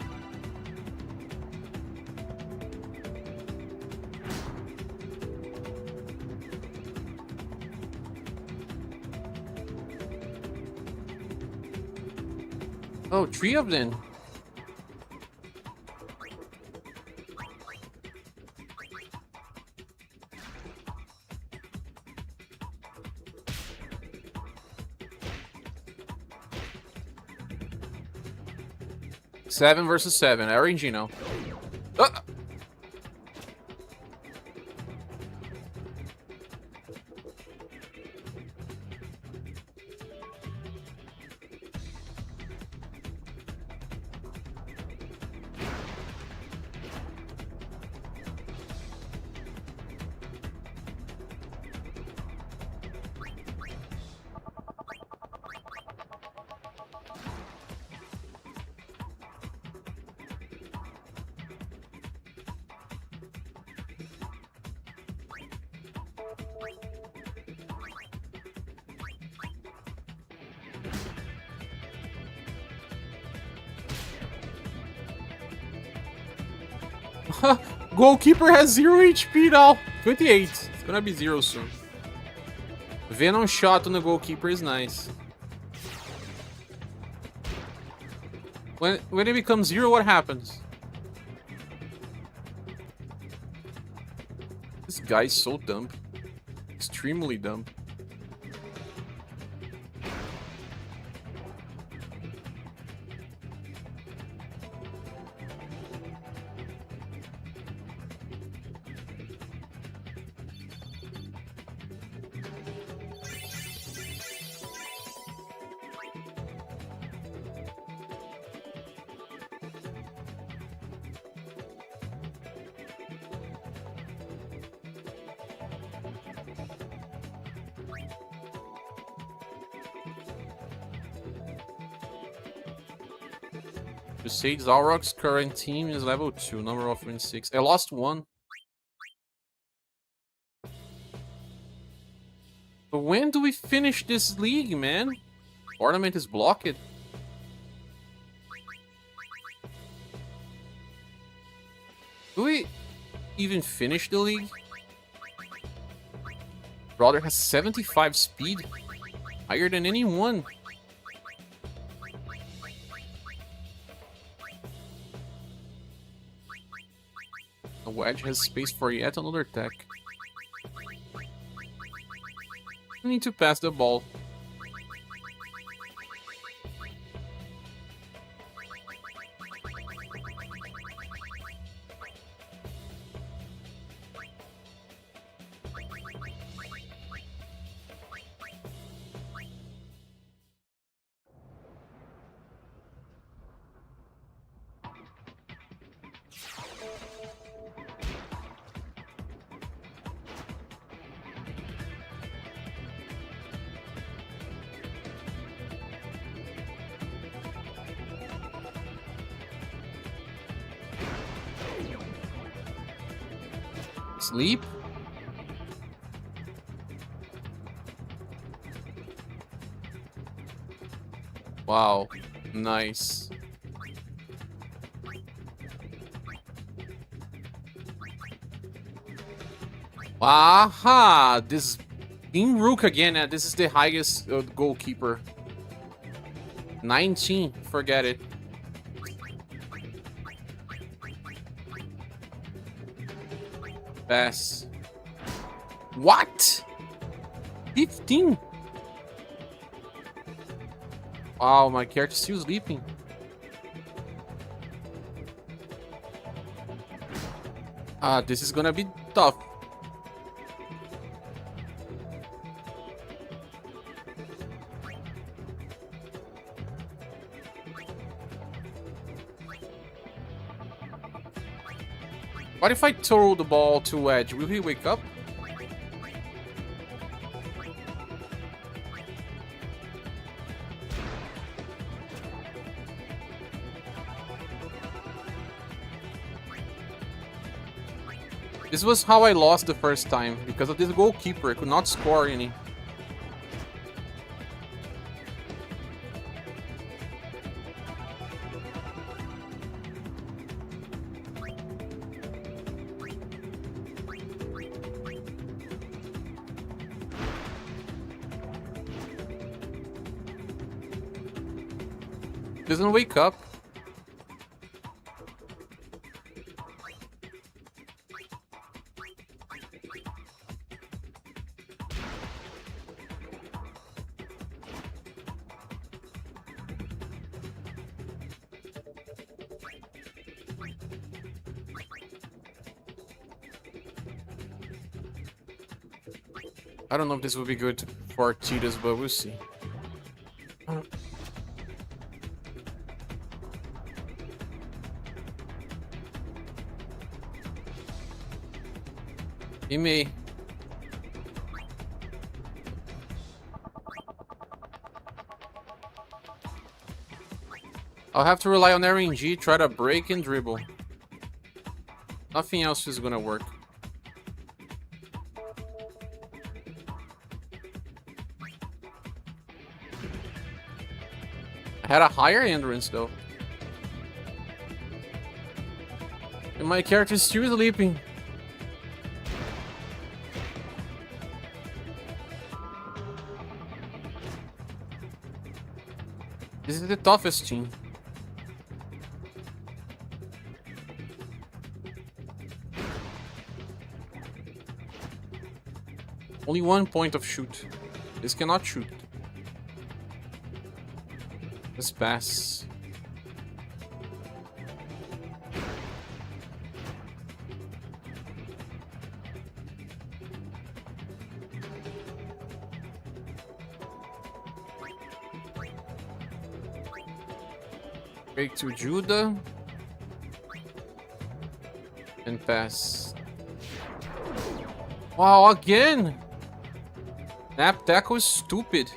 Oh, 3 of them. Seven versus 7. Arangino. Goalkeeper has 0 HP now. 28. It's gonna be 0 soon. Venom shot on the goalkeeper is nice. When it becomes 0, what happens? This guy's so dumb. Extremely dumb. Besides, Alroc's current team is level 2, number of wins 6. I lost 1. But when do we finish this league, man? Tournament is blocked. Do we even finish the league? Brother has 75 speed. Higher than anyone. The Wedge has space for yet another attack. We need to pass the ball. Sleep? Wow, nice. Aha! This Team Rook again. This is the highest goalkeeper. 19. Forget it. Pass. What? 15? Wow, my character's still sleeping. This is gonna be tough. What if I throw the ball to Edge? Will he wake up? This was how I lost the first time, because of this goalkeeper. I could not score any. Doesn't wake up. I don't know if this will be good for Cheetahs, but we'll see. He may. I'll have to rely on RNG, try to break and dribble. Nothing else is gonna work. I had a higher endurance though. And my character's still sleeping. This is the toughest team. Only 1 point of shoot. This cannot shoot. Let's pass. Break to Judah. And pass. Wow, again! Snap tackle is stupid.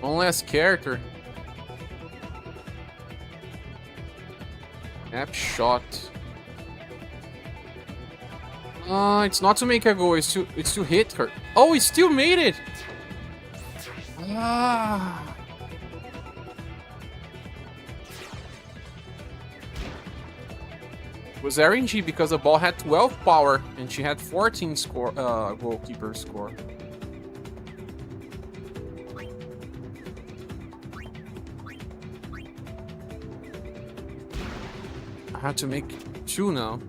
One last character. Snap shot. It's not to make her go, it's to hit her. Oh, he still made it! Ah. It was RNG because the ball had 12 power and she had 14 score, goalkeeper score. I had to make 2 now.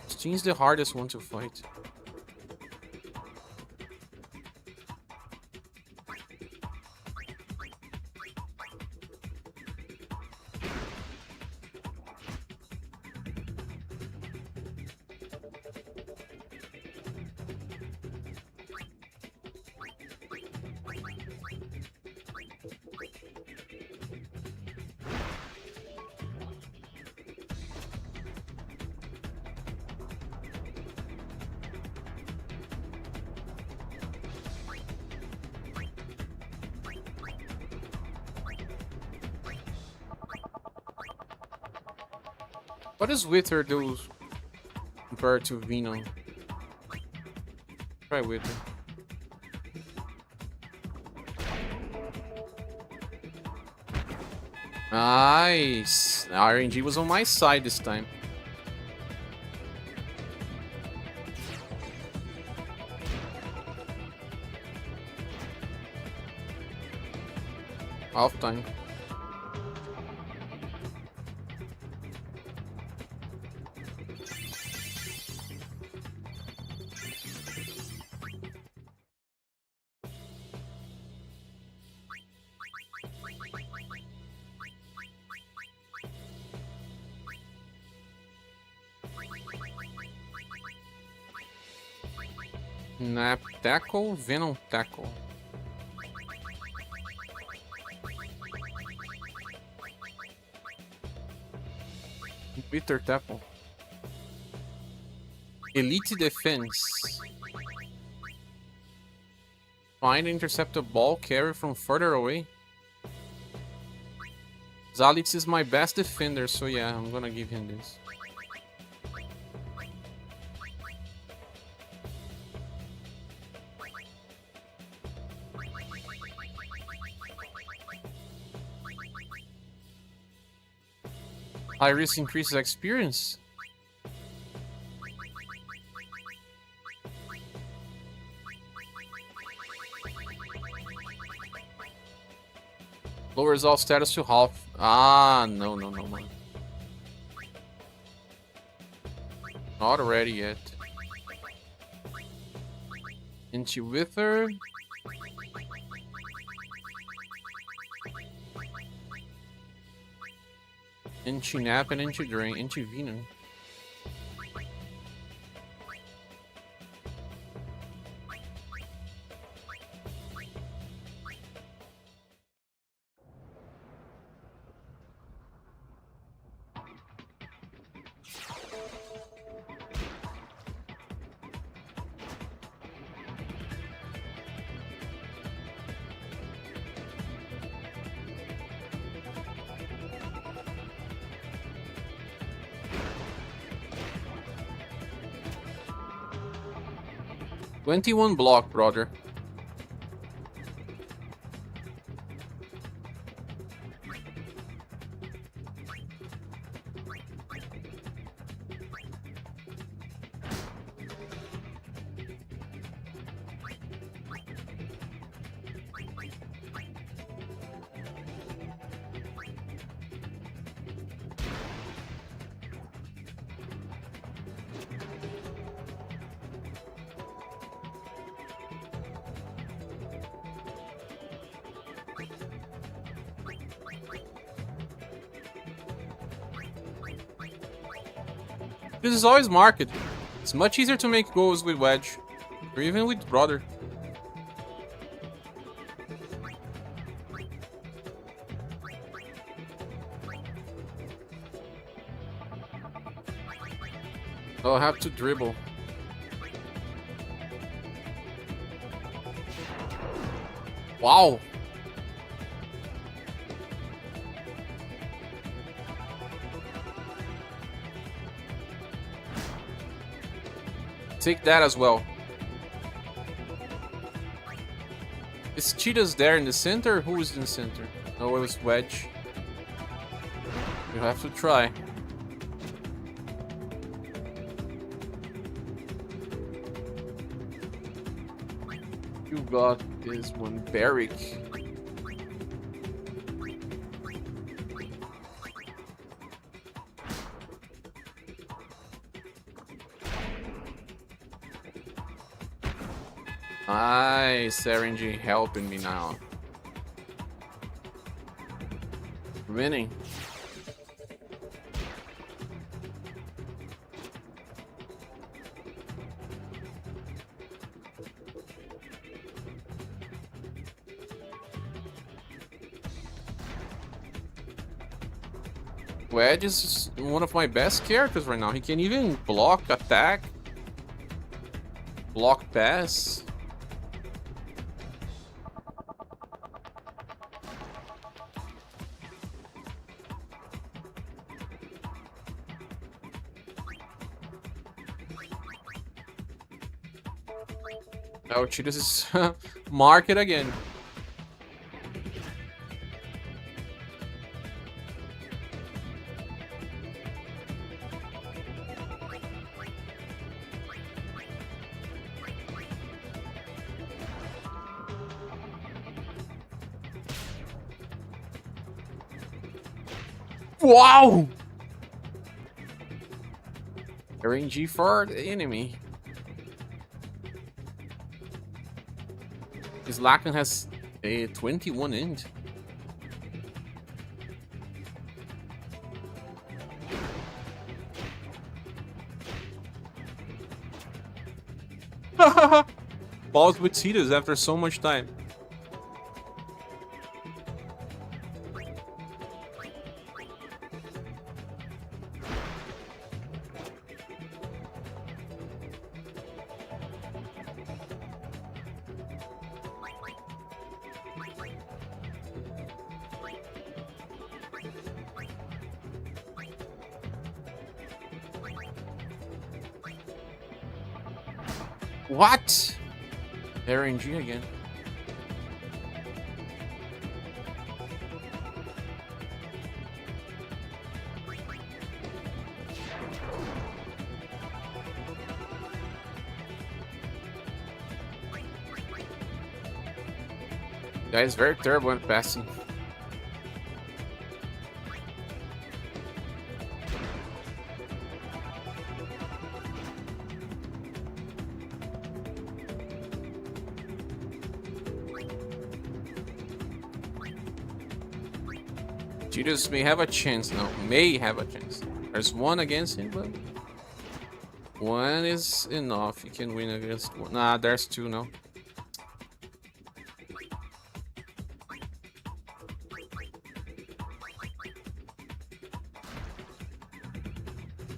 Steen's the hardest one to fight. What does Wither do compared to Venom? Try Wither. Nice! RNG was on my side this time. Half time. Nap tackle, Venom tackle. Wither tackle. Elite defense. Find and intercept a ball carrier from further away. Zalitz is my best defender, so yeah, I'm gonna give him this. High risk increases experience. Lowers all status to half. Ah, no. Not ready yet. Into Wither. Into Nap and into Drain, into Venom. $21 block, brother. This is always marked. It's much easier to make goals with Wedge, or even with Brother. I'll have to dribble. Wow! Take that as well. Is Cheetah's there in the center? Who is in the center? No, it was Wedge. You have to try. You got this one, Barrick. Nice, RNG helping me now. Winning. Wedge is one of my best characters right now. He can even block, attack, block, pass. Oh, Cheetahs is market again. Wow! RNG for the enemy. His Lacan has a 21 int. Balls with Cheetahs after so much time. What? RNG again. That is very terrible at passing. Cheetahs may have a chance now. May have a chance. There's one against him, but one is enough. You can win against one. Nah, there's two now.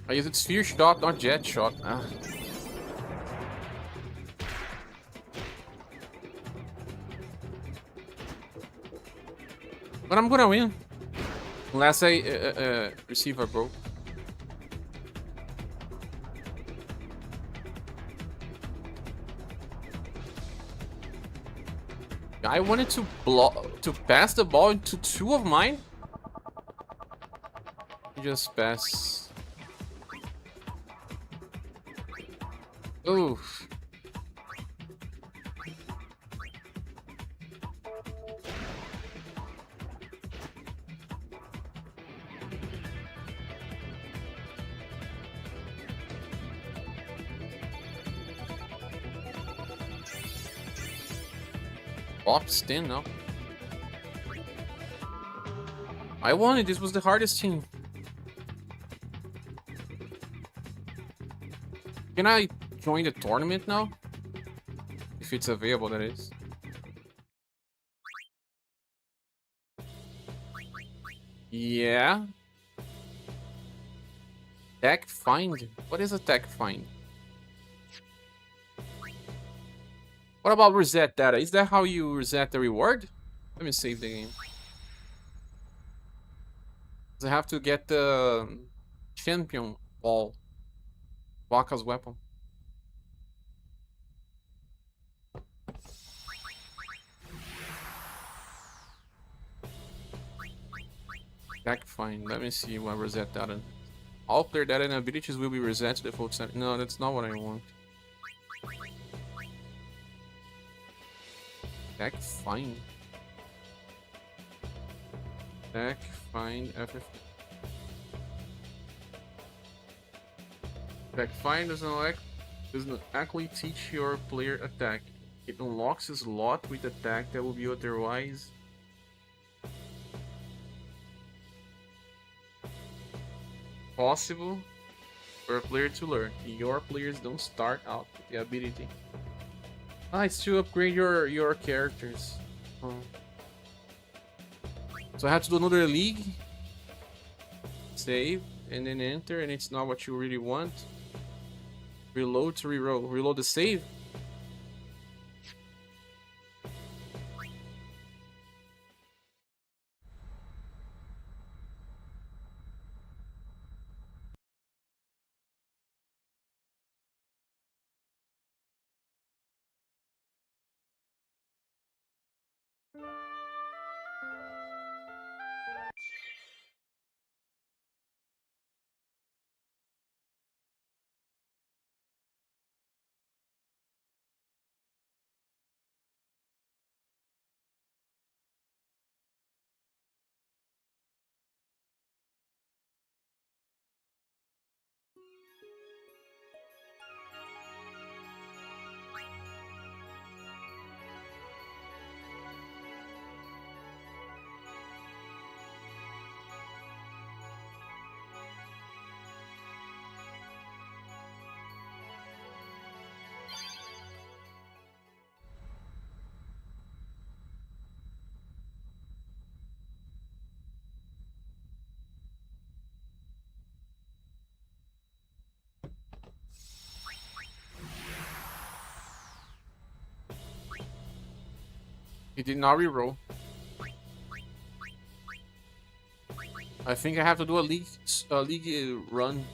I use it sphere shot, not jet shot. Ah. But I'm gonna win. Unless I receive a broke. I wanted to pass the ball into two of mine. Just pass. Oof. Box 10 now. I won it. This was the hardest team. Can I join the tournament now? If it's available, that is. Yeah. Tech find. What is a tech find? What about reset data? Is that how you reset the reward? Let me save the game. I have to get the champion ball. Waka's weapon. Attack fine. Let me see what reset data. All player data and abilities will be reset to the full extent. No, that's not what I want. Attack fine. Attack fine. FF. Attack fine doesn't actually teach your player attack. It unlocks a slot with attack that will be otherwise possible for a player to learn. Your players don't start out with the ability. It's to upgrade your characters. Oh. So I have to do another league, save, and then enter, and it's not what you really want. Reload to reroll. Reload the save. He did not reroll. I think I have to do a league run.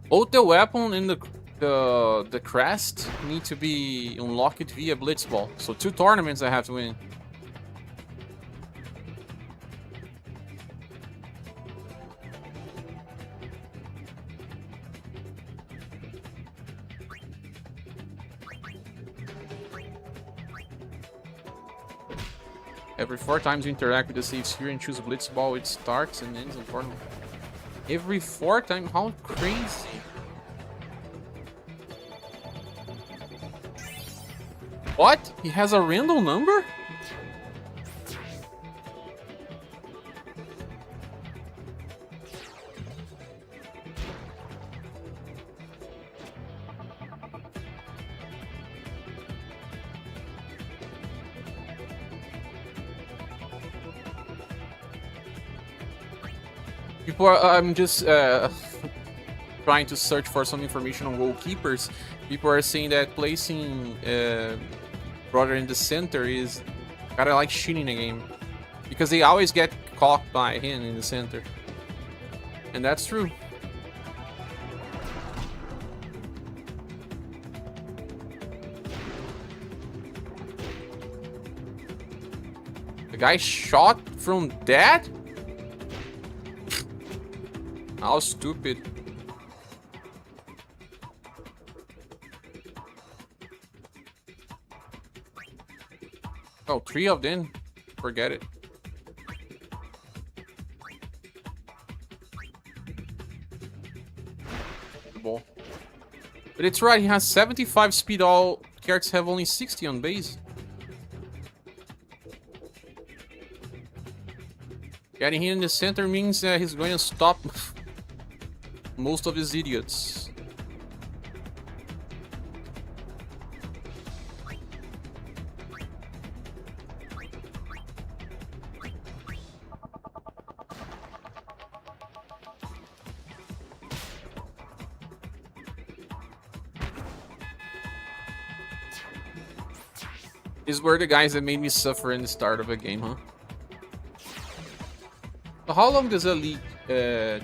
Both the weapon and the crest need to be unlocked via Blitzball. So 2 tournaments I have to win. Every 4 times you interact with the save sphere and choose a Blitzball, it starts and ends on tournament. Every 4 times? How crazy. What? He has a random number? People are, I'm just trying to search for some information on goalkeepers. People are saying that placing brother in the center is kinda like cheating the game, because they always get caught by him in the center, and that's true. The guy shot from that? How stupid. Oh, 3 of them. Forget it. The ball. But it's right, he has 75 speed, all characters have only 60 on base. Getting him in the center means he's going to stop most of his idiots. These were the guys that made me suffer in the start of a game, huh? So how long does a league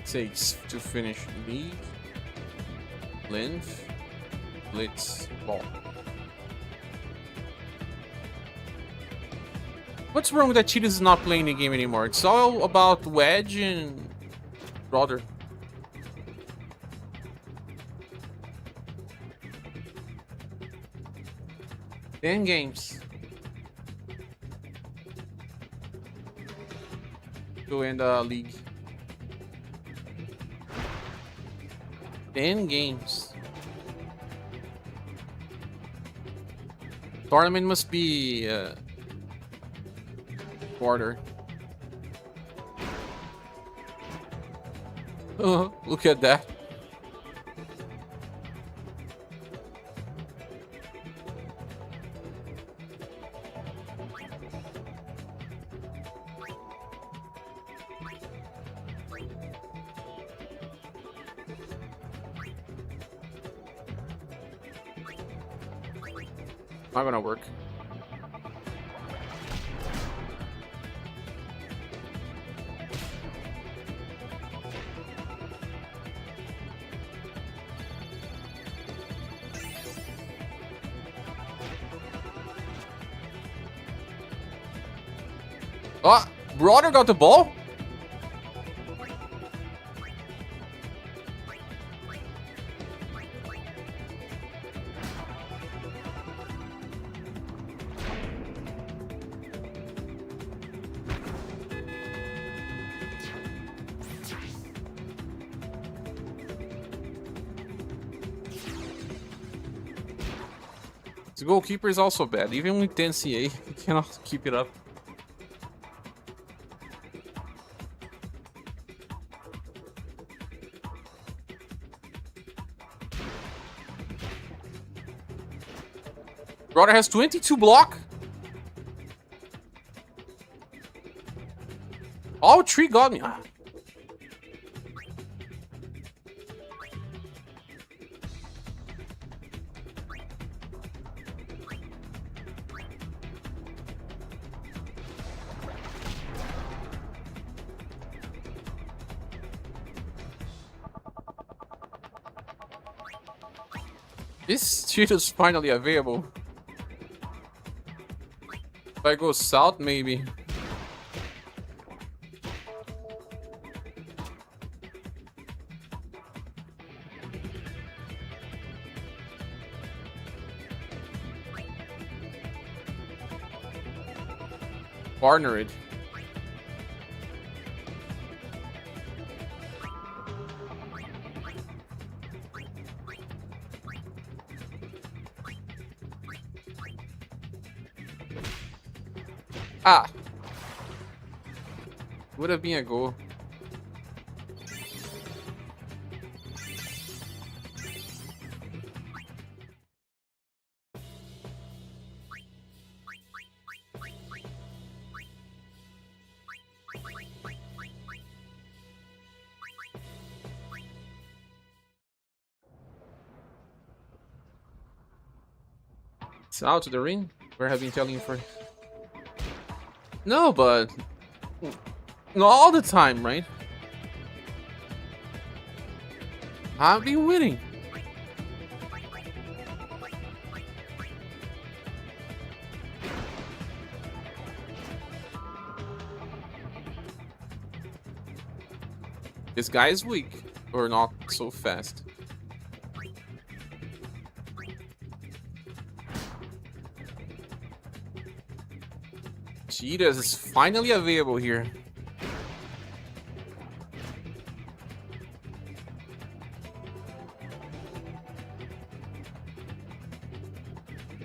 takes to finish? League, length, blitz, ball. What's wrong with that Cheetahs is not playing the game anymore? It's all about Wedge and Brother. Ten games to end the league. 10 games. Tournament must be quarter. Oh, look at that. Not gonna work. Oh, Brother got the ball? The goalkeeper is also bad. Even with 10 CA, he cannot keep it up. Brother has 22 block. All 3 got me. Ah. This cheat is finally available. If I go south, maybe. Partner it. Ah! Would have been a goal. It's out to the ring. Where have been telling you for? No, but not all the time, right? I've been winning. This guy is weak. Or not so fast. Cheetahs is finally available here.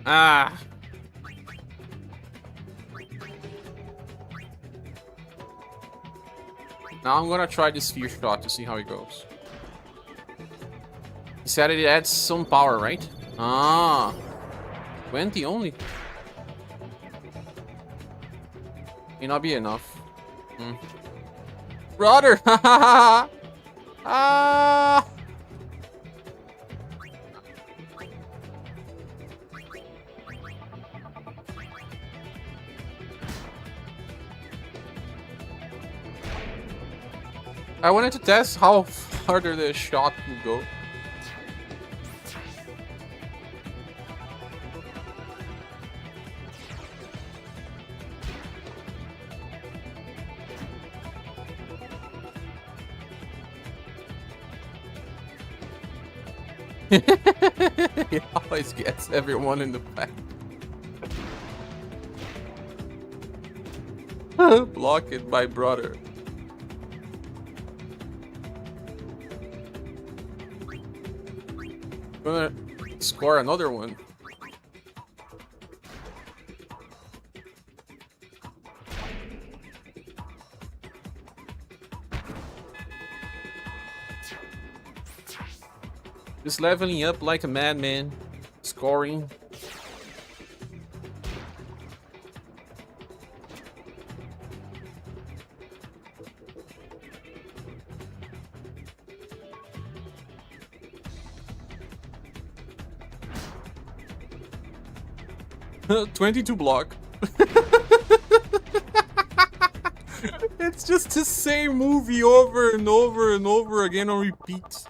Ah. Now I'm gonna try this fear shot to see how it goes. He said it adds some power, right? Ah. 20 only. May not be enough. Brother! Ah! I wanted to test how farther the shot would go. He always gets everyone in the back. Block it, my brother. Gonna score another one. Just leveling up like a madman, scoring. $22 block. It's just the same movie over and over and over again on repeat.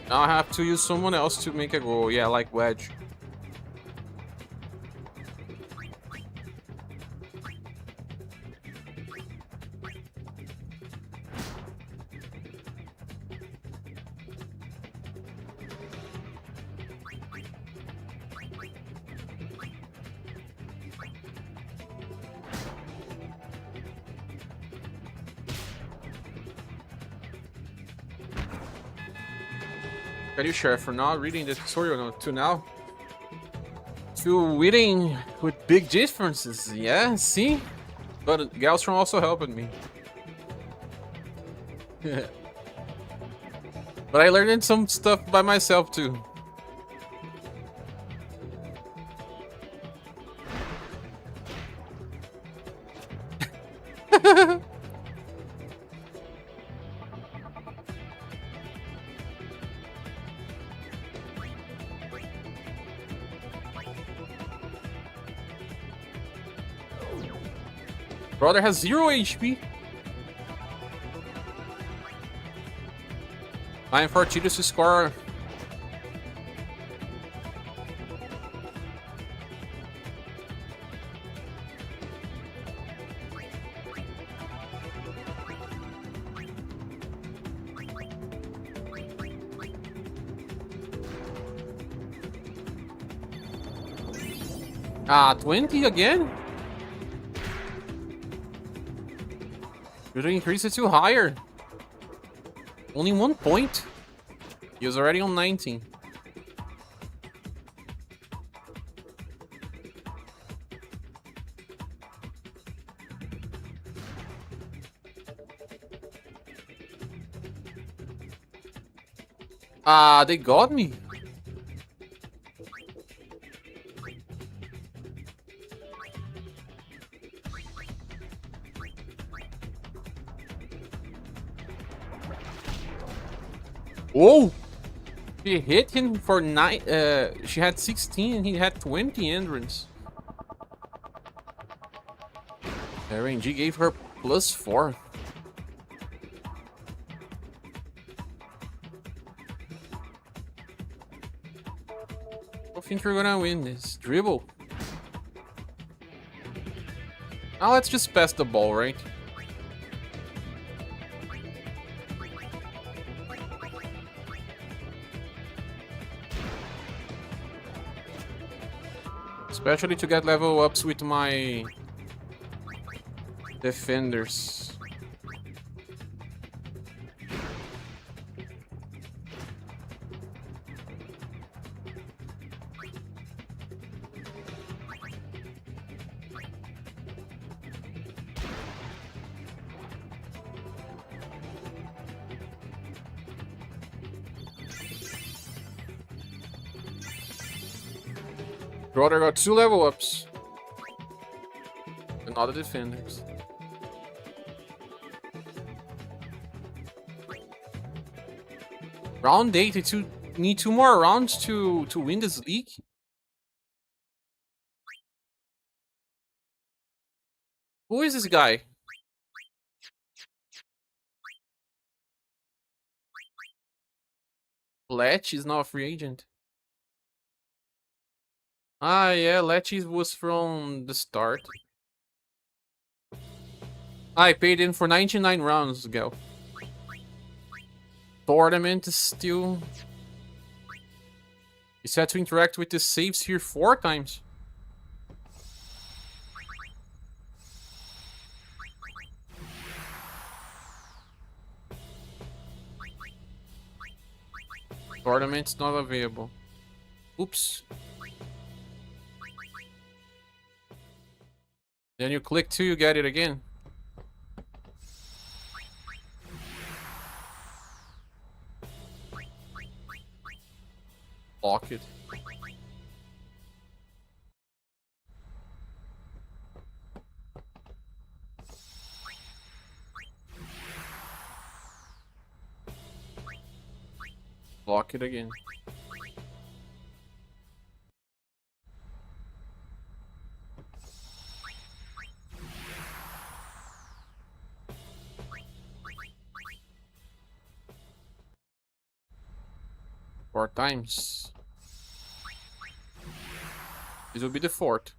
Now I have to use someone else to make a goal. Yeah, like Wedge. Can you share for not reading the tutorial note to now? To winning with big differences, yeah, see? But Galstrom also helped me. But I learned some stuff by myself too. Brother has 0 HP. Time for Cheetahs to score. Ah, 20 again? Should increase it to higher. Only 1 point. He was already on 19. Ah, they got me. Whoa! She hit him for 9. She had 16 and he had 20 endurance. RNG gave her +4. I think we're gonna win this. Dribble. Now let's just pass the ball, right? Especially to get level ups with my defenders. Brother got 2 level ups. And other defenders. Round 8, you need 2 more rounds to win this league. Who is this guy? Lech is now a free agent. Ah, yeah, Lech was from the start. I paid in for 99 rounds ago. Tournament is still... You had to interact with the saves here 4 times. Tournament's not available. Oops. Then you click 2, you get it again. Block it. Block it again. Four times. This will be the 4th.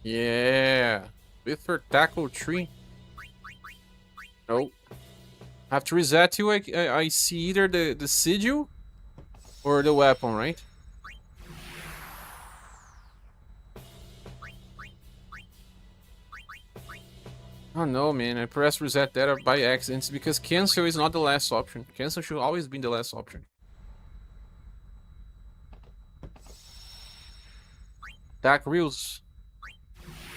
Yeah. With her tackle 3. Nope. Have to reset you. I see either the sigil or the weapon, right? Oh no, man. I pressed reset that by accident because cancel is not the last option. Cancel should always be the last option. Attack reels.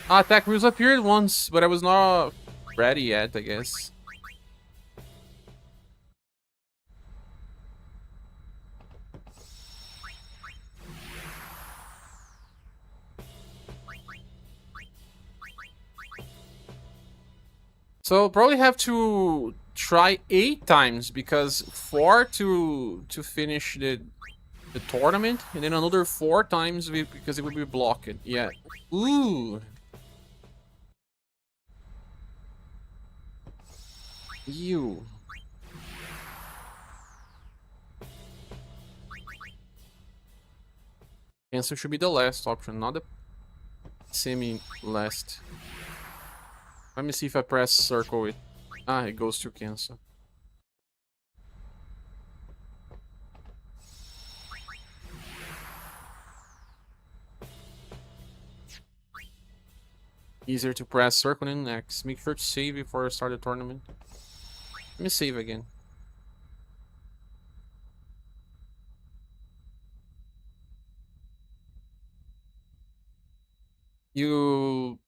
Ah, attack reels appeared once, but I was not ready yet, I guess. So probably have to try 8 times because 4 to finish the tournament, and then another 4 times because it would be blocked. Yeah. Ooh. You. Cancel should be the last option, not the semi-last. Let me see if I press circle it. Ah, it goes to cancel. Easier to press circle than X. Make sure to save before you start the tournament. Let me save again. You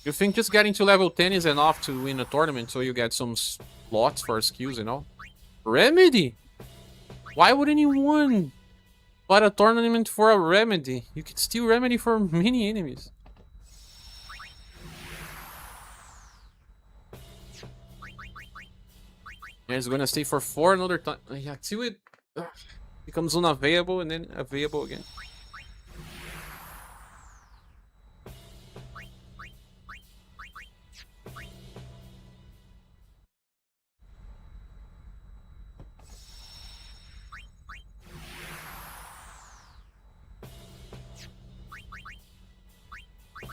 think just getting to level 10 is enough to win a tournament so you get some slots for skills, you know? Remedy? Why would anyone buy a tournament for a remedy? You can steal remedy for many enemies. And it's gonna stay for 4 another time. Yeah, see it. Ugh. becomes unavailable and then available again.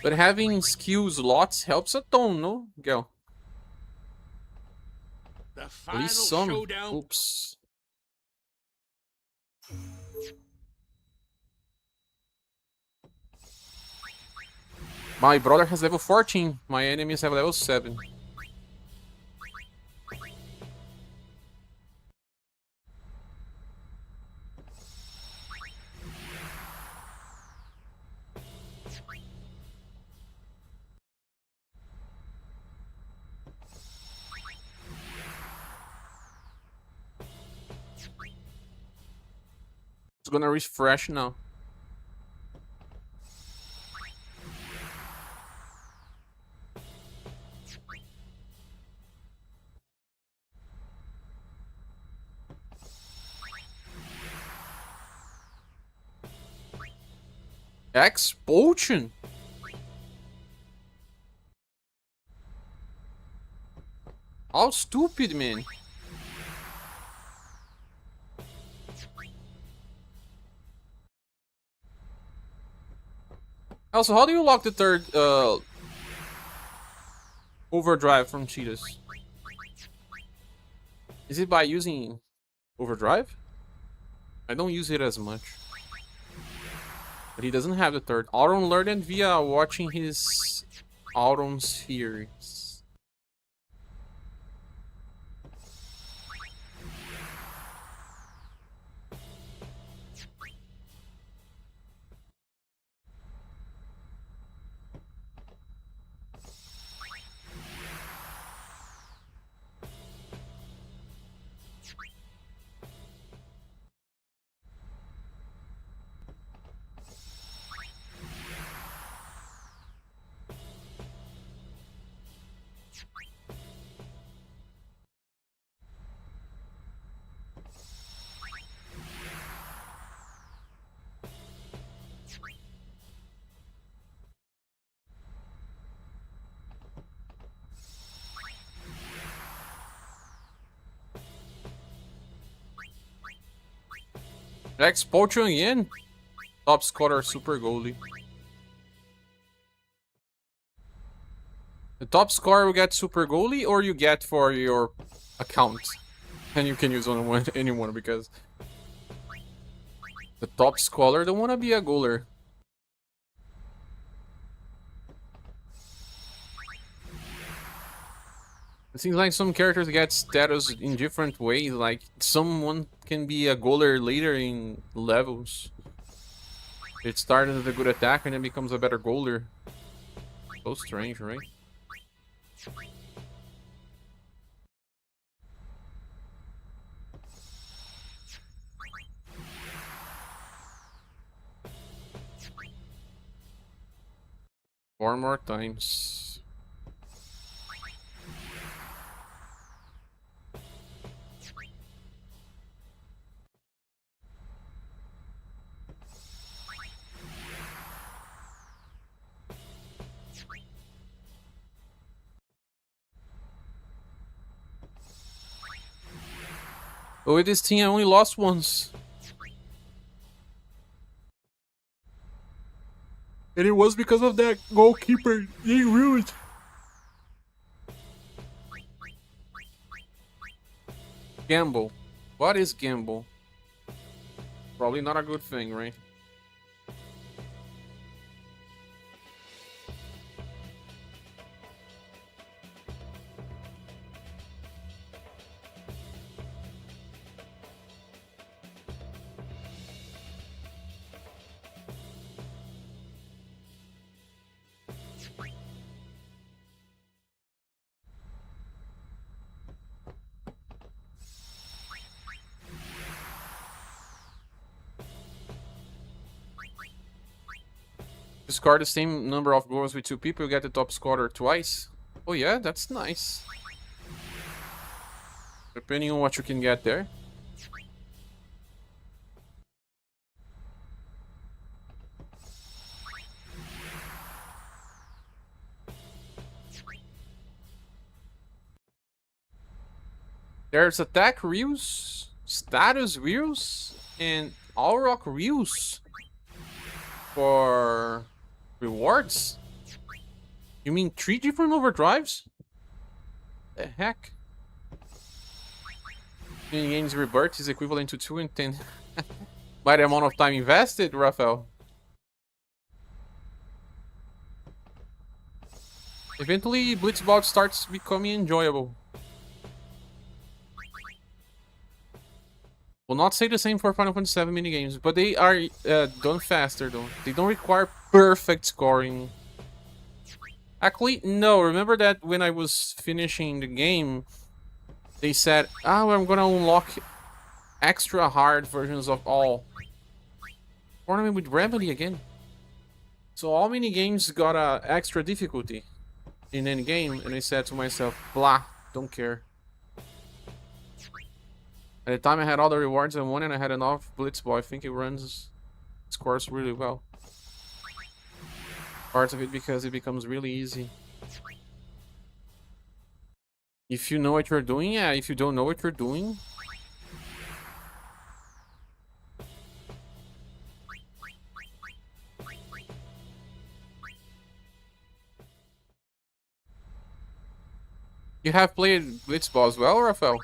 But having skills lots helps a ton, no, Gel? The At final least some. showdown. Oops. My brother has level 14. My enemies have level 7. It's gonna refresh now. Expulsion? How stupid, man. Also, how do you lock the third overdrive from cheetahs? Is it by using overdrive? I don't use it as much. But he doesn't have the third. Auron learned it via watching his Auron series. Expulsion again? Top scorer, super goalie. The top scorer will get super goalie, or you get for your account. And you can use on anyone because the top scorer don't wanna be a goaler. It seems like some characters get status in different ways, like someone can be a goaler later in levels. It started as a good attacker and then becomes a better goaler. So strange, right? Four more times. But with this team, I only lost once. And it was because of that goalkeeper being ruined. Gamble. What is gamble? Probably not a good thing, right? Discard the same number of goals with two people, you get the top scorer twice. Oh yeah, that's nice. Depending on what you can get there. There's attack reels, status reels, and all rock reels for rewards. You mean 3 different overdrives? The heck? In games rebirth is equivalent to 2 and 10 by the amount of time invested, Raphael. Eventually, Blitzball starts becoming enjoyable. Will not say the same for Final Fantasy VII minigames, but they are done faster though. They don't require perfect scoring. Actually, no. Remember that when I was finishing the game, they said, "Oh, I'm gonna unlock extra hard versions of all." Tournament with Remedy again. So all minigames got a extra difficulty in any game, and I said to myself, "Blah, don't care." At the time I had all the rewards I wanted and I had enough Blitzball. I think it runs scores really well. Part of it because it becomes really easy. If you know what you're doing, yeah. If you don't know what you're doing... You have played Blitzball as well, Raphael?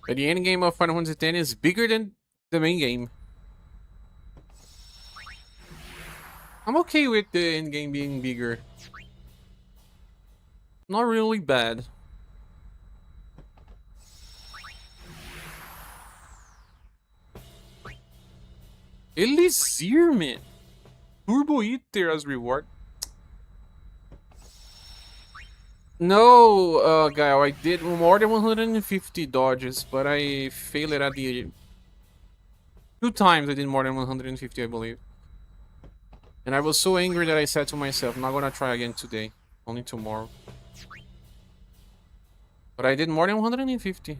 But the end game of Final Fantasy X is bigger than the main game. I'm okay with the end game being bigger. Not really bad. Elixir, man. Turbo Eater as reward. No, Gael, I did more than 150 dodges, but I failed at the... 2 times I did more than 150, I believe. And I was so angry that I said to myself, I'm not gonna try again today. Only tomorrow. But I did more than 150.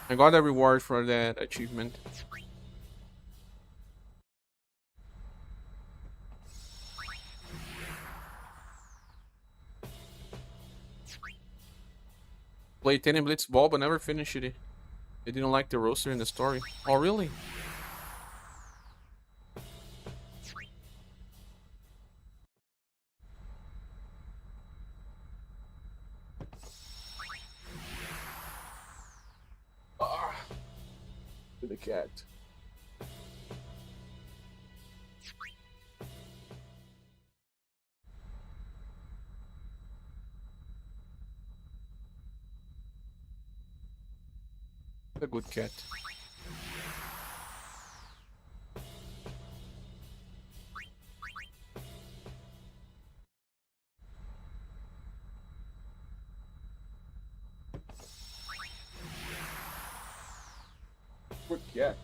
I got a reward for that achievement. Played 10 in Blitzball, but never finished it. They didn't like the roster in the story. Oh, really? To the cat. A good cat. Good cat.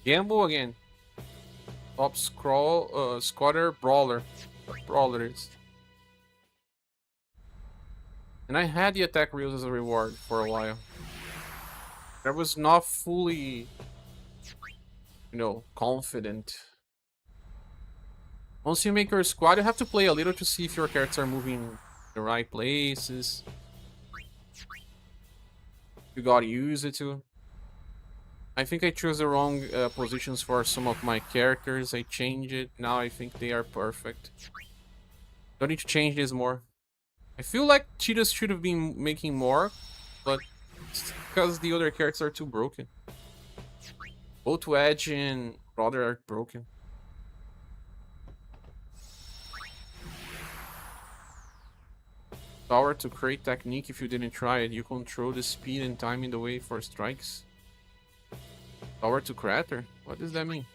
Gamble again. Top scroll, squatter, brawler. Brawlers. And I had the attack reels as a reward for a while. I was not fully, confident. Once you make your squad, you have to play a little to see if your characters are moving the right places. You gotta use it too. I think I chose the wrong positions for some of my characters. I changed it. Now I think they are perfect. Don't need to change this more. I feel like Cheetahs should have been making more, but it's because the other characters are too broken. Both Wedge and Brother are broken. Power to create technique if you didn't try it. You control the speed and time in the way for strikes. Power to crater? What does that mean?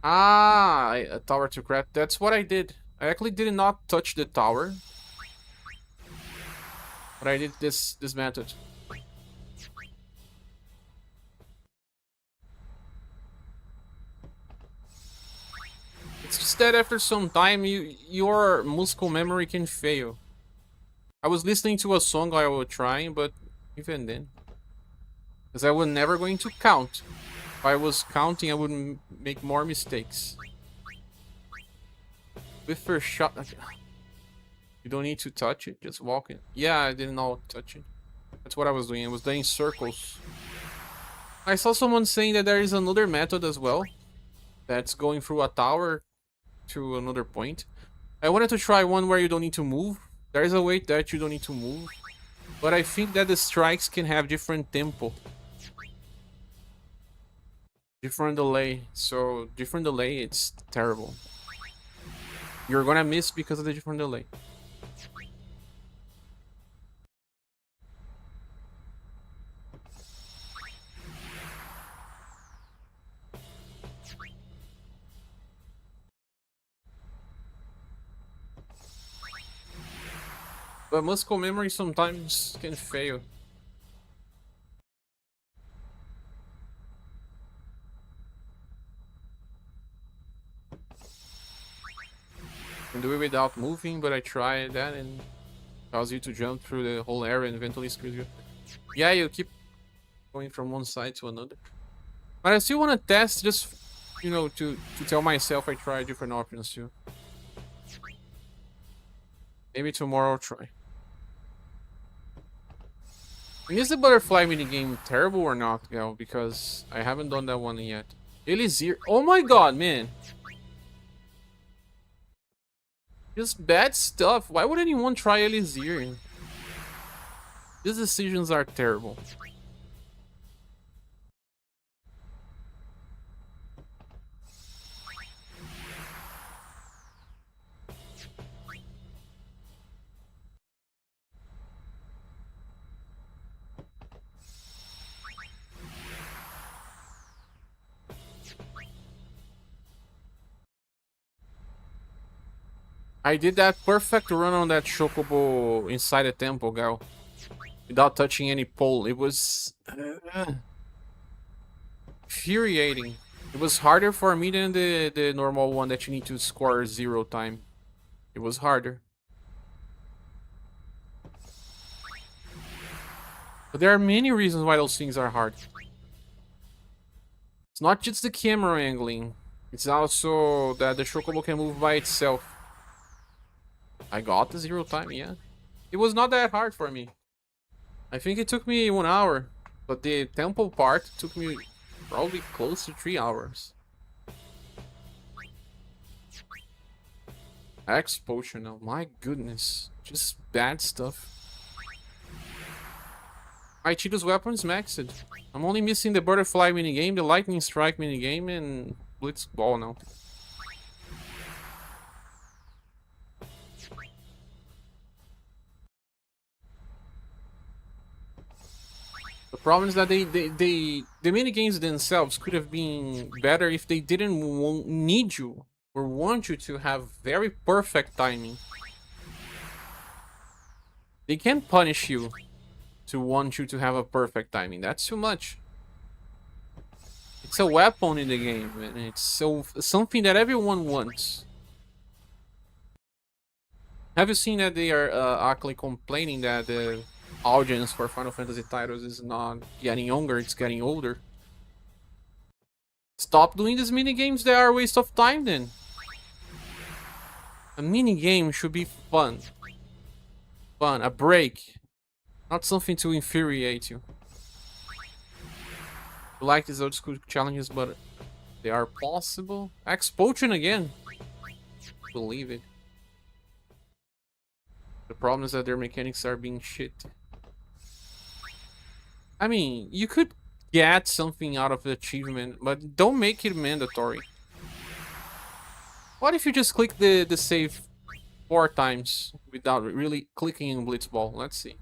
Ah, a tower to crater. That's what I did. I actually did not touch the tower. But I did this method. that after some time, your muscle memory can fail. I was listening to a song while I was trying, but even then, because I was never going to count. If I was counting, I would make more mistakes. With first shot, you don't need to touch it, just walk it. Yeah, I didn't know touch it. That's what I was doing. I was doing circles. I saw someone saying that there is another method as well. That's going through a tower to another point. I wanted to try one where you don't need to move. There is a way that you don't need to move. But I think that the strikes can have different tempo. Different delay. So, different delay, it's terrible. You're gonna miss because of the different delay. But muscle memory sometimes can fail. Can do it without moving, but I tried that and cause you to jump through the whole area and eventually screw you. Yeah, you keep going from one side to another. But I still want to test, just, you know, to tell myself I try different options too. Maybe tomorrow I'll try. Is the butterfly minigame terrible or not, Gal? Because I haven't done that one yet. Elixir. Oh my god, man. Just bad stuff. Why would anyone try Elixir? These decisions are terrible. I did that perfect run on that chocobo inside the temple, Gal. Without touching any pole. It was infuriating. It was harder for me than the normal one that you need to score 0 time. It was harder. But there are many reasons why those things are hard. It's not just the camera angling. It's also that the chocobo can move by itself. I got the 0 time, yeah. It was not that hard for me. I think it took me 1 hour. But the temple part took me probably close to 3 hours. X potion now, my goodness. Just bad stuff. My Cheeto's weapons maxed. I'm only missing the butterfly minigame, the lightning strike minigame, and blitz ball now. The problem is that the minigames themselves could have been better if they didn't need you or want you to have very perfect timing. They can't punish you to want you to have a perfect timing. That's too much. It's a weapon in the game, and it's something that everyone wants. Have you seen that they are actually complaining that the audience for Final Fantasy titles is not getting younger, it's getting older? Stop doing these minigames, they are a waste of time then. A minigame should be fun. Fun, a break. Not something to infuriate you. I like these old school challenges, but they are possible. X Potion again. Believe it. The problem is that their mechanics are being shit. I mean, you could get something out of the achievement, but don't make it mandatory. What if you just click the save 4 times without really clicking in Blitzball? Let's see.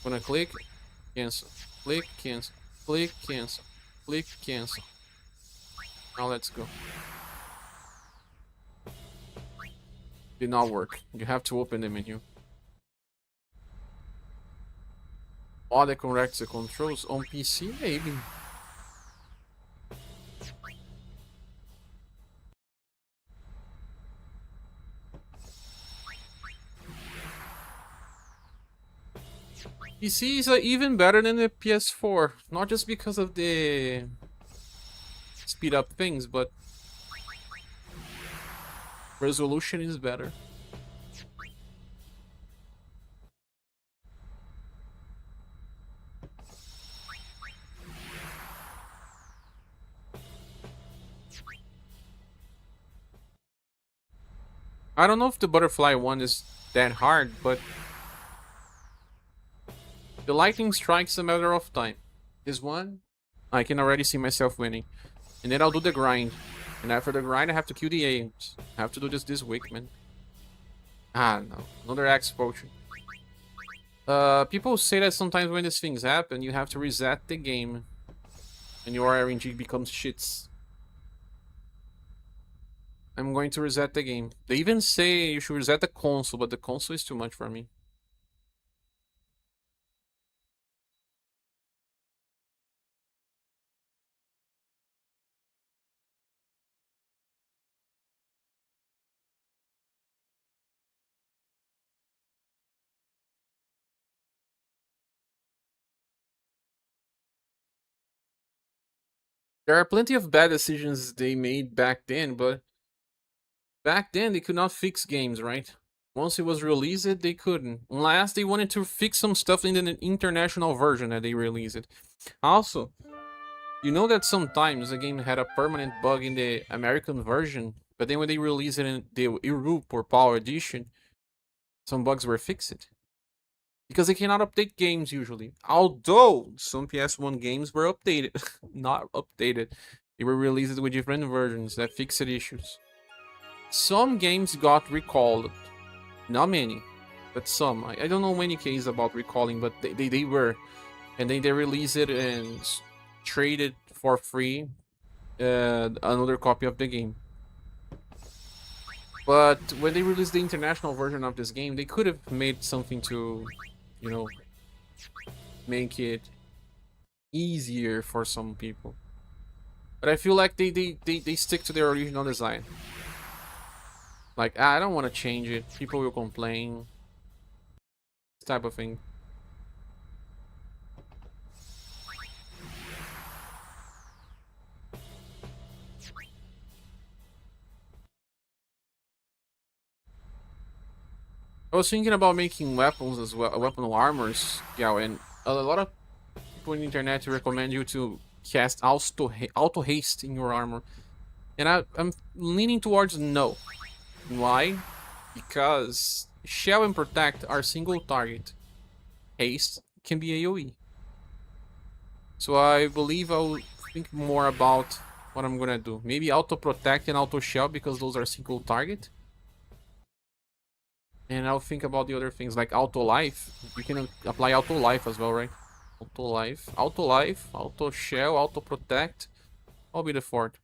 Gonna click, cancel, click, cancel, click, cancel, click, cancel. Now let's go. Did not work. You have to open the menu. Oh, that corrects the controls on PC, maybe. PC is even better than the PS4, not just because of the speed up things, but resolution is better. I don't know if the butterfly one is that hard, but the lightning strike's a matter of time. This one, I can already see myself winning. And then I'll do the grind. And after the grind, I have to kill the aims. I have to do this week, man. Ah, no. Another axe potion. People say that sometimes when these things happen, you have to reset the game. And your RNG becomes shits. I'm going to reset the game. They even say you should reset the console, but the console is too much for me. There are plenty of bad decisions they made back then, but back then they could not fix games, right? Once it was released, they couldn't. Unless they wanted to fix some stuff in the international version that they released it. Also, you know that sometimes a game had a permanent bug in the American version, but then when they released it in the Europe or PAL edition, some bugs were fixed. Because they cannot update games usually. Although some PS1 games were updated. Not updated. They were released with different versions that fixed issues. Some games got recalled. Not many, but some. I don't know many cases about recalling, but they were. And then they released it and traded for free another copy of the game. But when they released the international version of this game, they could have made something to, you know, make it easier for some people. But I feel like they stick to their original design. Like, I don't want to change it. People will complain. This type of thing. I was thinking about making weapons as well, weapon armors, yeah, and a lot of people on the internet recommend you to cast auto haste in your armor, and I'm leaning towards no. Why? Because shell and protect are single target. Haste can be AoE. So I believe I'll think more about what I'm gonna do. Maybe auto protect and auto shell because those are single target. And I'll think about the other things like auto life. You can apply auto life as well, right? Auto life, auto shell, auto protect. I'll be the fourth.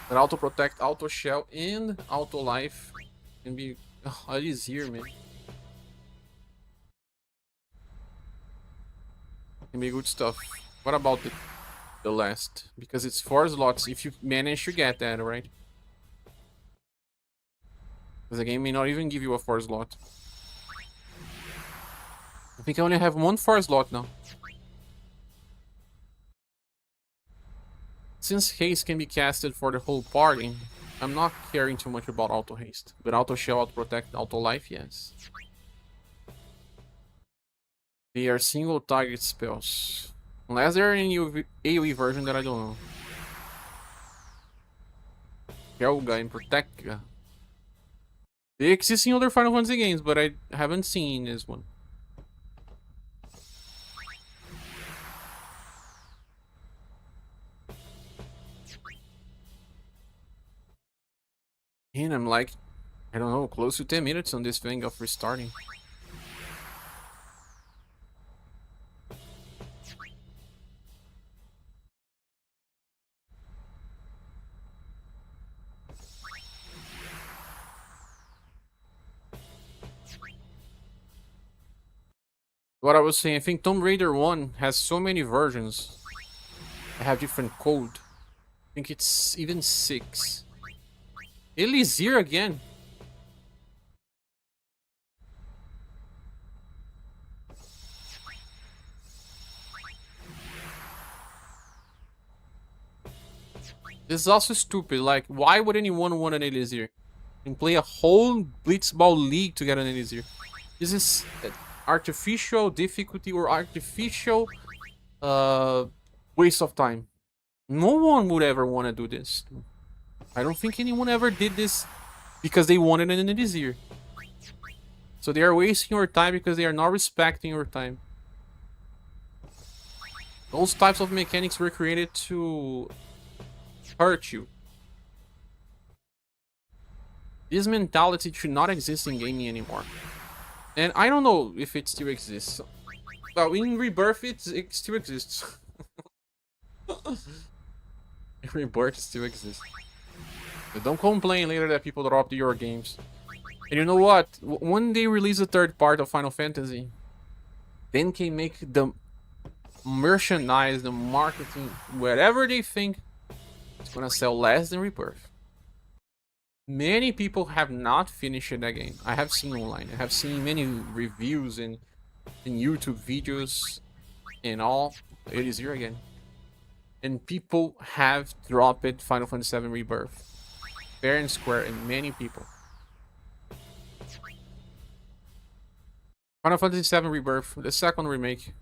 But auto protect, auto shell, and auto life can be. Oh, it is here, man. Can be good stuff. What about the last? Because it's 4 slots if you manage to get that, right? Because the game may not even give you a 4 slot. I think I only have 1 4 slot now. Since haste can be casted for the whole party, I'm not caring too much about auto haste. But auto shell, auto protect, auto life, yes. They are single target spells. Unless they're in AoE version that I don't know. Helga and Protecga. They exist in other Final Fantasy games, but I haven't seen this one. And I'm like, I don't know, close to 10 minutes on this thing of restarting. What I was saying, I think Tomb Raider 1 has so many versions. I have different code. I think it's even 6. Elixir again. This is also stupid. Like, why would anyone want an Elixir? And play a whole Blitzball league to get an Elixir. This is artificial difficulty or artificial waste of time. No one would ever want to do this. I don't think anyone ever did this because they wanted an Elixir. So they are wasting your time because they are not respecting your time. Those types of mechanics were created to hurt you. This mentality should not exist in gaming anymore. And I don't know if it still exists. Well, in Rebirth it still exists. In Rebirth it still exists. But don't complain later that people dropped your games. And you know what? When they release a third part of Final Fantasy, then can make the merchandise, the marketing, whatever they think it's gonna sell less than Rebirth. Many people have not finished that game. I have seen online. I have seen many reviews and YouTube videos and all. It is here again. And people have dropped Final Fantasy VII Rebirth. Fair and square, and many people. Final Fantasy VII Rebirth, the second remake.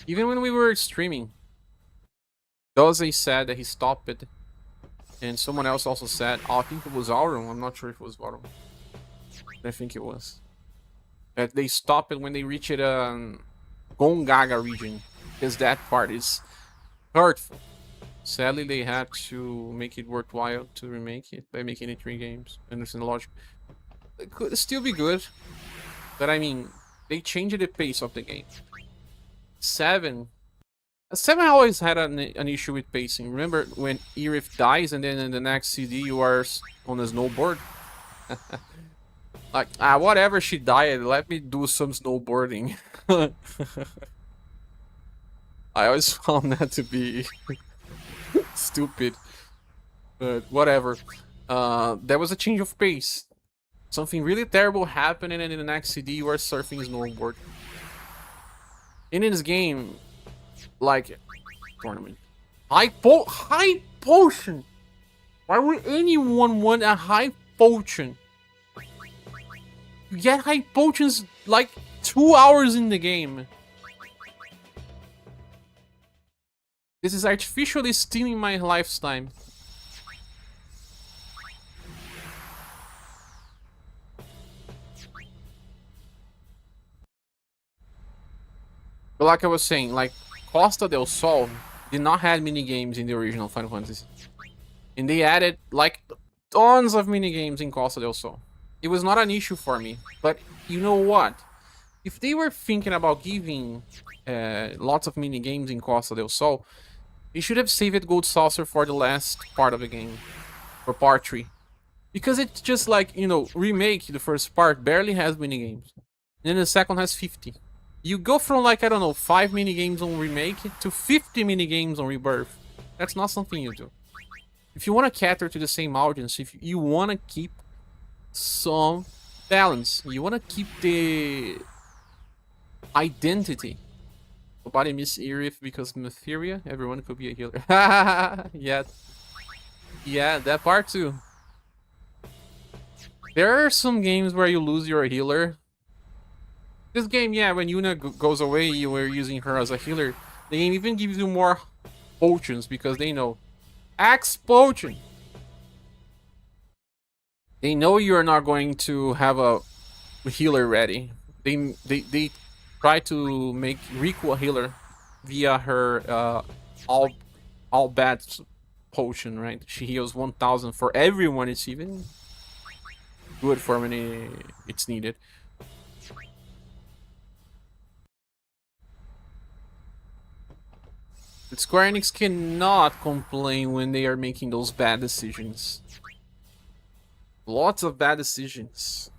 Even when we were streaming, Doze said that he stopped it, and someone else also said, oh, I think it was Aurum, I'm not sure if it was Aurum. I think it was. That they stopped it when they reached Gongaga region, because that part is hurtful. Sadly, they had to make it worthwhile to remake it by making it 3 games. Understand the logic? It could still be good, but I mean, they changed the pace of the game. 7 always had an issue with pacing. Remember when Irith dies and then in the next CD you are on a snowboard? Like, whatever, she died, let me do some snowboarding. I always found that to be stupid. But whatever. There was a change of pace. Something really terrible happened and in the next CD you are surfing a snowboard. And in this game, like tournament, high potion. Why would anyone want a high potion? You get high potions like 2 hours in the game. This is artificially stealing my lifetime. But like I was saying, like Costa del Sol did not have mini games in the original Final Fantasy, and they added like tons of mini games in Costa del Sol. It was not an issue for me, but you know what? If they were thinking about giving lots of mini games in Costa del Sol, they should have saved Gold Saucer for the last part of the game, for part 3, because it's just like, you know, remake. The first part barely has mini games, and then the second has 50. You go from like, I don't know, 5 mini games on remake to 50 mini games on Rebirth. That's not something you do. If you want to cater to the same audience, if you want to keep some balance, you want to keep the identity. Nobody miss Irith because Matheria, everyone could be a healer. Yeah, that part too. There are some games where you lose your healer. This game, yeah, when Yuna goes away, you were using her as a healer. The game even gives you more potions because they know. Axe potion! They know you're not going to have a healer ready. They try to make Riku a healer via her all bad potion, right? She heals 1000 for everyone. It's even good for when it's needed. But Square Enix cannot complain when they are making those bad decisions. Lots of bad decisions.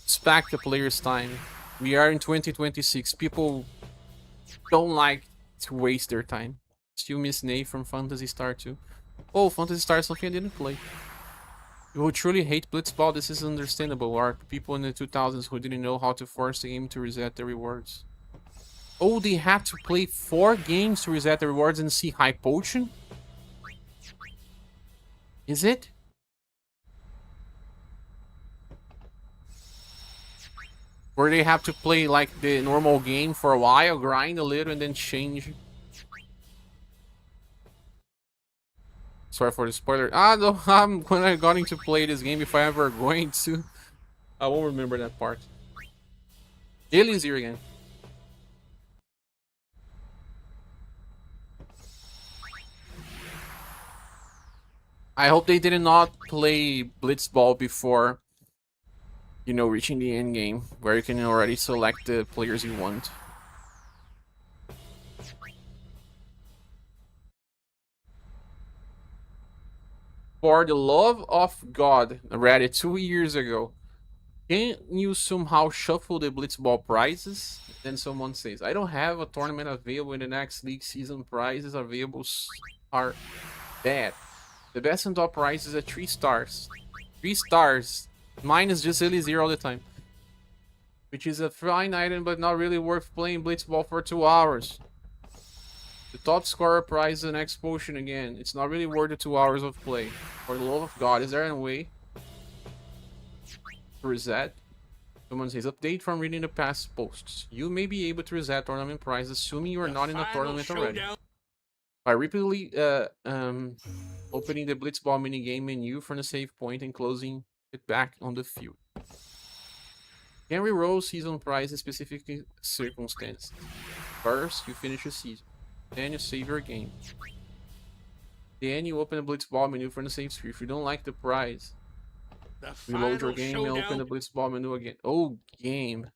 Respect the player's time. We are in 2026. People don't like to waste their time. Still miss Nate from Phantasy Star 2. Oh, Phantasy Star is something I didn't play. You who truly hate Blitzball, this is understandable. Are people in the 2000s who didn't know how to force the game to reset the rewards. Oh, they have to play 4 games to reset the rewards and see high potion? Is it? Or they have to play like the normal game for a while, grind a little, and then change? Sorry for the spoiler. Ah, no, when I'm going to play this game, if I ever going to, I won't remember that part. Alien's here again. I hope they did not play Blitzball before, you know, reaching the end game, where you can already select the players you want. For the love of God, I read it 2 years ago. Can you somehow shuffle the Blitzball prizes? Then someone says, I don't have a tournament available in the next league season. Prizes available are bad. The best and top prize is at 3 stars. 3 stars. Mine is just Elixir all the time. Which is a fine item, but not really worth playing Blitzball for 2 hours. The top scorer prize is an X potion again. It's not really worth the 2 hours of play. For the love of God, is there a way to reset? Someone says, update from reading the past posts. You may be able to reset tournament prizes, assuming you are not in a tournament already. By repeatedly opening the Blitzball minigame menu from the save point and closing it back on the field. Can reroll season prize in specific circumstances. First, you finish a season. Then you save your game. Then you open the Blitzball menu from the save screen. If you don't like the prize, reload your game and open the Blitzball menu again. Oh, game.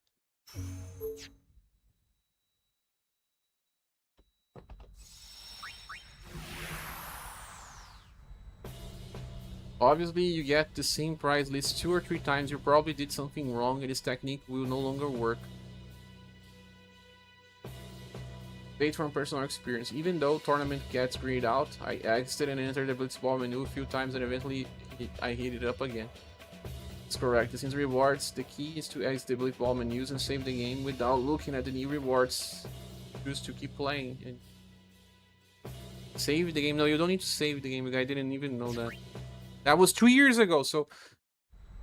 Obviously, you get the same prize list 2 or 3 times. You probably did something wrong and this technique will no longer work. Based from personal experience. Even though tournament gets grayed out, I exited and entered the Blitzball menu a few times and eventually I hit it up again. It's correct. Since rewards, the key is to exit the Blitzball menus and save the game without looking at the new rewards. Just to keep playing and save the game. No, you don't need to save the game. I didn't even know that. That was 2 years ago, so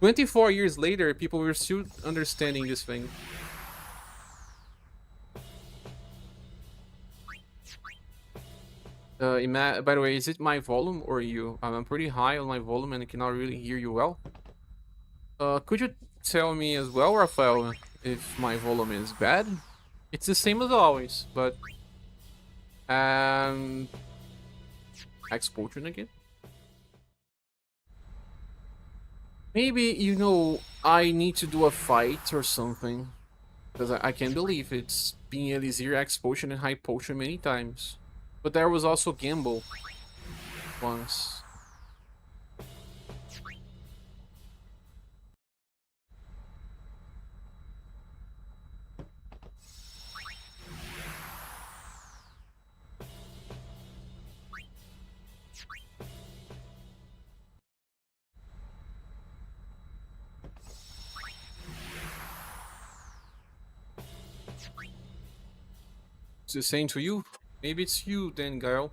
24 years later, people were still understanding this thing. By the way, is it my volume or you? I'm pretty high on my volume and I cannot really hear you well. Could you tell me as well, Rafael, if my volume is bad? It's the same as always, but explosion again? Maybe, you know, I need to do a fight or something. Because I can't believe it's being Elixir, X potion, and high potion many times. But there was also Gamble once. Is it saying to you? Maybe it's you then, Gael.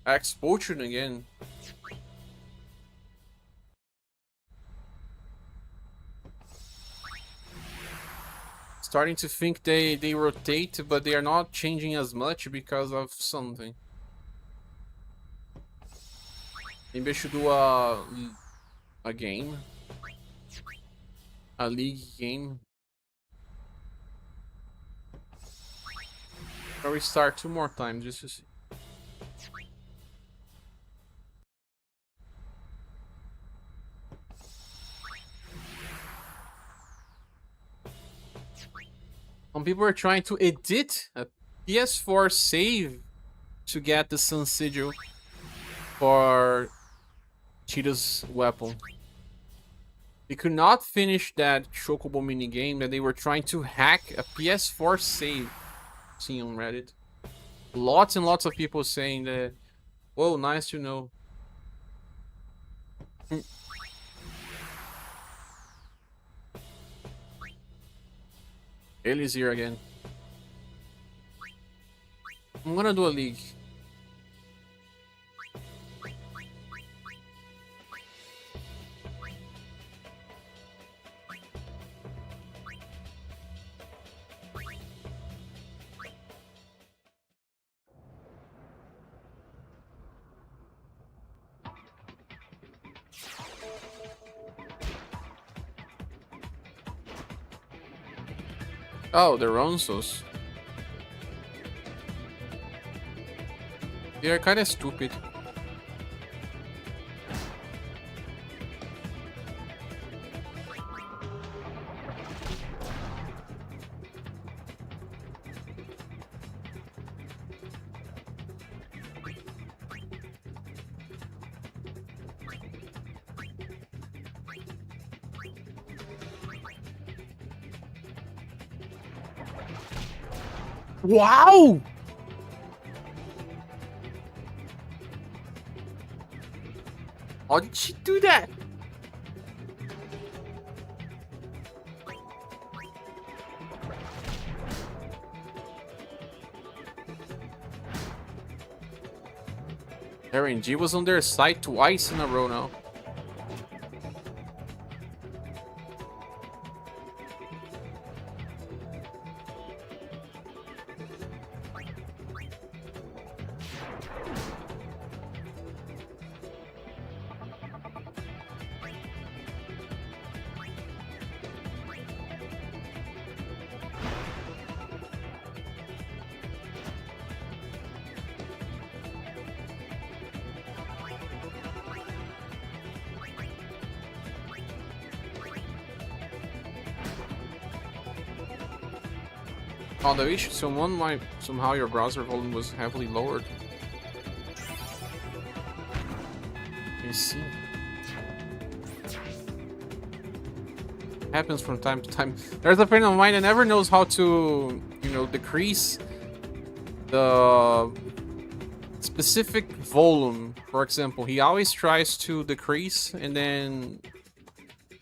X potion again. Starting to think they rotate, but they are not changing as much because of something. Maybe I should do a game. a league game. I'll restart 2 more times just to see. Some people are trying to edit a PS4 save to get the Sun Sigil for Cheetah's weapon. They could not finish that Chocobo minigame that they were trying to hack a PS4 save. Seen on Reddit. Lots and lots of people saying that, whoa, nice to know. Ellie's here again. I'm gonna do a league. Oh, the Ronsos. They're kinda stupid. Wow! How did she do that? RNG was on their side twice in a row now. Oh, the issue, somehow your browser volume was heavily lowered. I see. Happens from time to time. There's a friend of mine that never knows how to, you know, decrease the specific volume. For example, he always tries to decrease, and then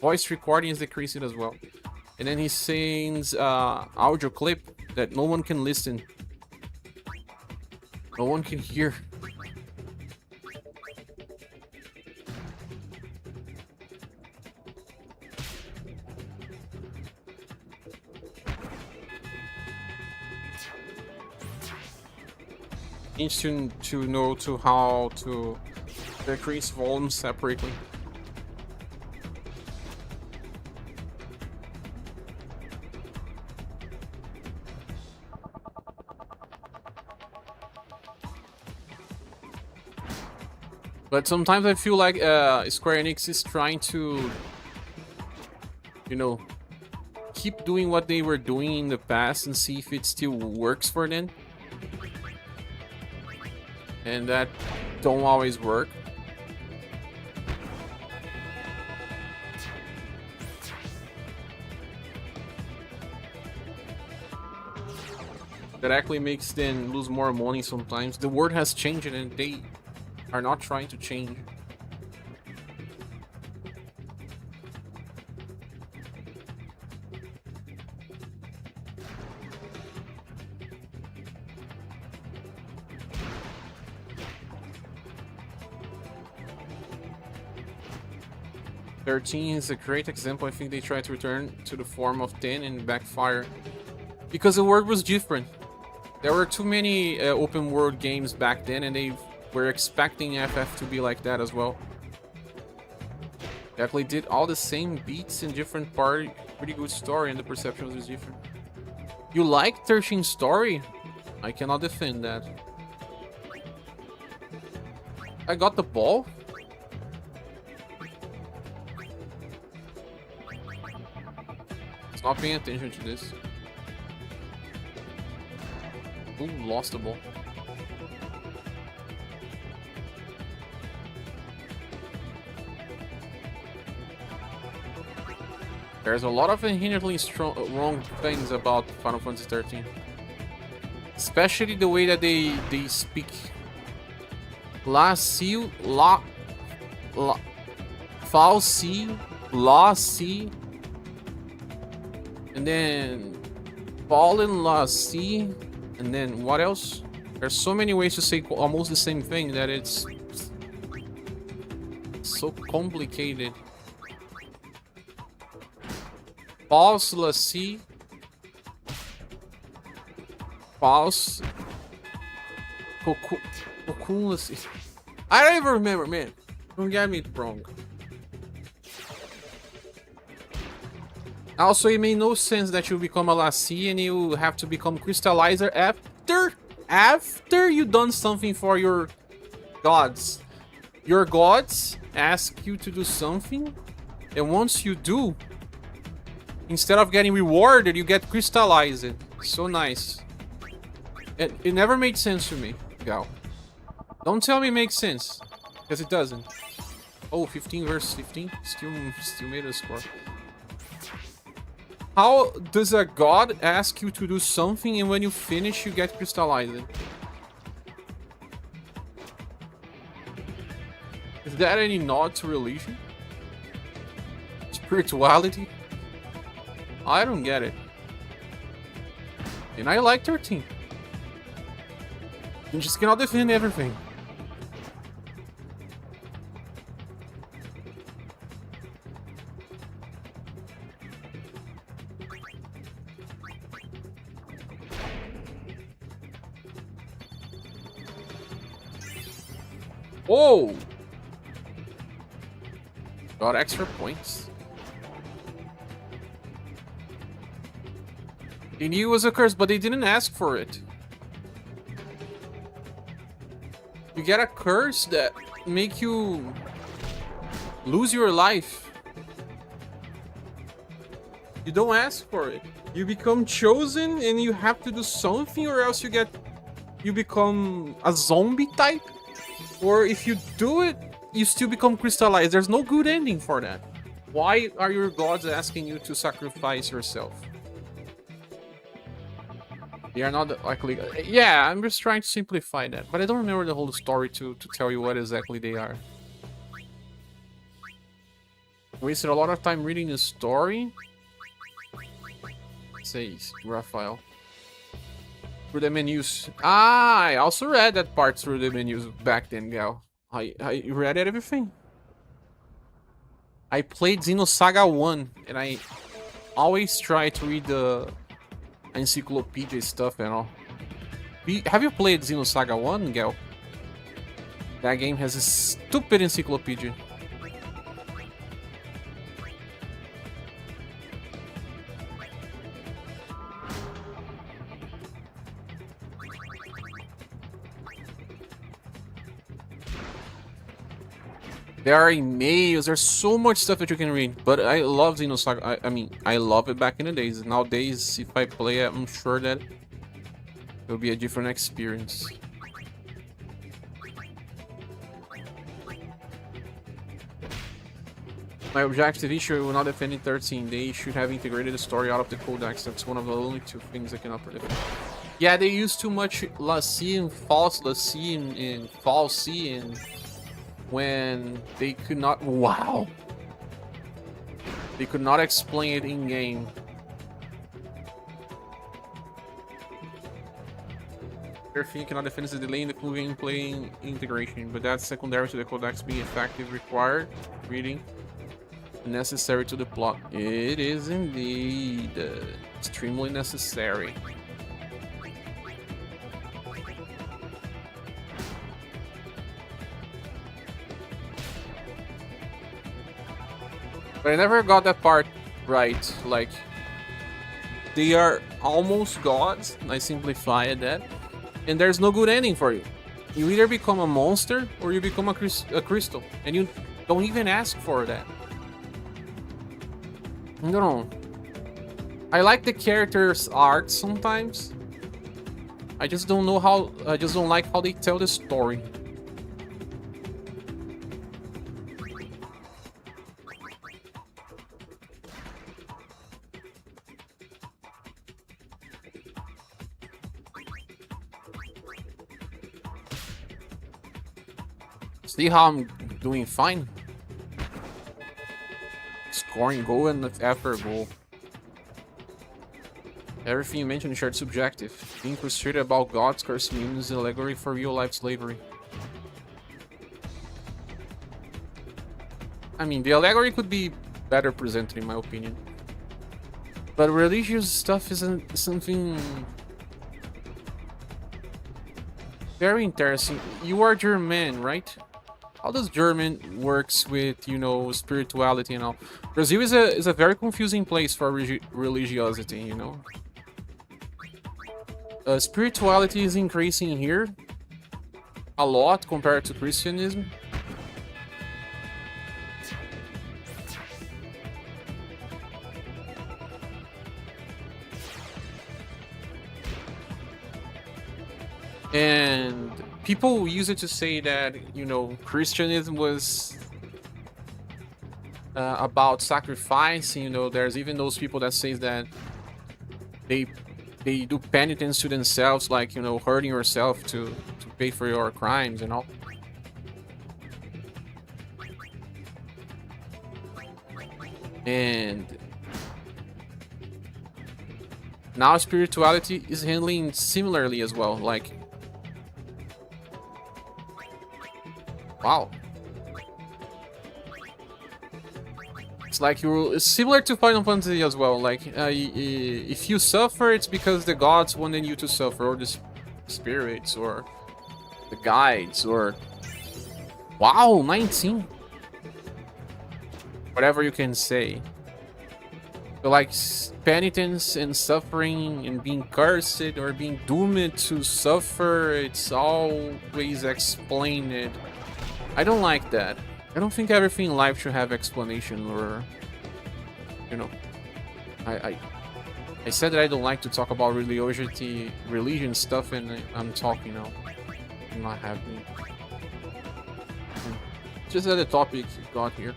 voice recording is decreasing as well. And then he sends audio clip that no one can listen. No one can hear. Needs to know how to decrease volume separately. But sometimes I feel like Square Enix is trying to, you know, keep doing what they were doing in the past and see if it still works for them. And that don't always work. That actually makes them lose more money sometimes. The world has changed and they are not trying to change. "13 is a great example. I think they tried to return to the form of 10 and backfire. Because the world was different. There were too many open world games back then, and they were expecting FF to be like that as well. They actually did all the same beats in different pretty good story and the perception is different. You like 13 story? I cannot defend that. I got the ball? Stop paying attention to this. Ooh, lost the ball. There's a lot of inherently wrong things about Final Fantasy 13. Especially the way that they speak. La si, la fal si, la si, and then fallen la si, and then what else? There's so many ways to say almost the same thing that it's so complicated. False la si, false cocoon la si. I don't even remember, man. Don't get me wrong. Also, it made no sense that you become a lassie and you have to become crystallizer after you done something for your gods. Your gods ask you to do something, and once you do, instead of getting rewarded, you get crystallized. So nice. It never made sense to me, Gal. Don't tell me it makes sense, because it doesn't. Oh, 15 versus 15? Still made a score. How does a god ask you to do something and when you finish you get crystallized? Is that any nod to religion? Spirituality? I don't get it. And I like 13. You just cannot defend everything. Whoa! Got extra points. They knew it was a curse, but they didn't ask for it. You get a curse that make you lose your life. You don't ask for it. You become chosen and you have to do something, or else you become a zombie type. Or if you do it, you still become crystallized. There's no good ending for that. Why are your gods asking you to sacrifice yourself? They are not likely. Yeah, I'm just trying to simplify that. But I don't remember the whole story to tell you what exactly they are. Wasted a lot of time reading the story. Says Raphael. Through the menus. Ah, I also read that part through the menus back then, Gal. I read everything. I played Xenosaga 1, and I always try to read the encyclopedia stuff and all. Have you played Xenosaga 1, Gal? That game has a stupid encyclopedia. There are emails, there's so much stuff that you can read, but I love Xenosaga. I mean, I love it back in the days. Nowadays, if I play it, I'm sure that it'll be a different experience. My objective issue will not defend in 13. They should have integrated the story out of the codex. That's one of the only two things I cannot predict. Yeah, they use too much lassie and false lassie and falsy and when they could not. Wow, they could not explain it in game. Everything cannot defend is a delay in the full gameplay integration, but that's secondary to the codex being effective. Required reading necessary to the plot. It is indeed extremely necessary. But I never got that part right? Like, they are almost gods. I simplified that. And there's no good ending for you. You either become a monster or you become a crystal. And you don't even ask for that. I don't know. I like the characters' art sometimes. I just don't know how. I just don't like how they tell the story. See how I'm doing fine? Scoring goal and after goal. Everything you mentioned is shared subjective. Being frustrated about gods, cursing humans is an allegory for real-life slavery. I mean, the allegory could be better presented, in my opinion. But religious stuff isn't something very interesting. You are German, right? How does German works with, you know, spirituality and all? Brazil is a very confusing place for religiosity, you know. Spirituality is increasing here a lot compared to Christianism. And people use it to say that, you know, Christianism was about sacrificing. You know, there's even those people that say that they do penitence to themselves, like, you know, hurting yourself to pay for your crimes and all. And now spirituality is handling similarly as well, like, wow. It's like it's similar to Final Fantasy as well. Like, if you suffer, it's because the gods wanted you to suffer, or the spirits, or the guides, or... Wow, 19! Whatever you can say. So, like, penitence and suffering and being cursed or being doomed to suffer, it's always explained. I don't like that. I don't think everything in life should have explanation, or, you know, I said that I don't like to talk about religion stuff, and I'm talking now. I'm not having. Just at the topic got here.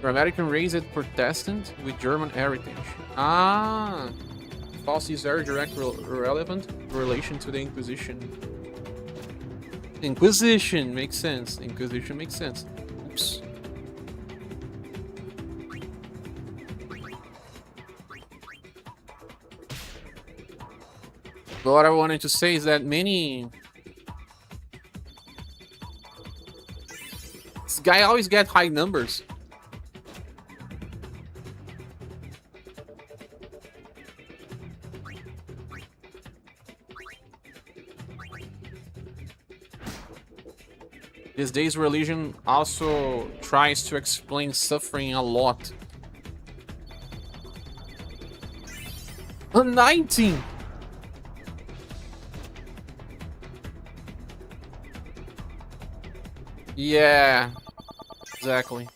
You're American raised Protestant with German heritage. Ah, false is very direct relevant relation to the Inquisition. Inquisition makes sense. Inquisition makes sense. Oops. But what I wanted to say is that this guy always gets high numbers. These days, religion also tries to explain suffering a lot. 19! Yeah, exactly.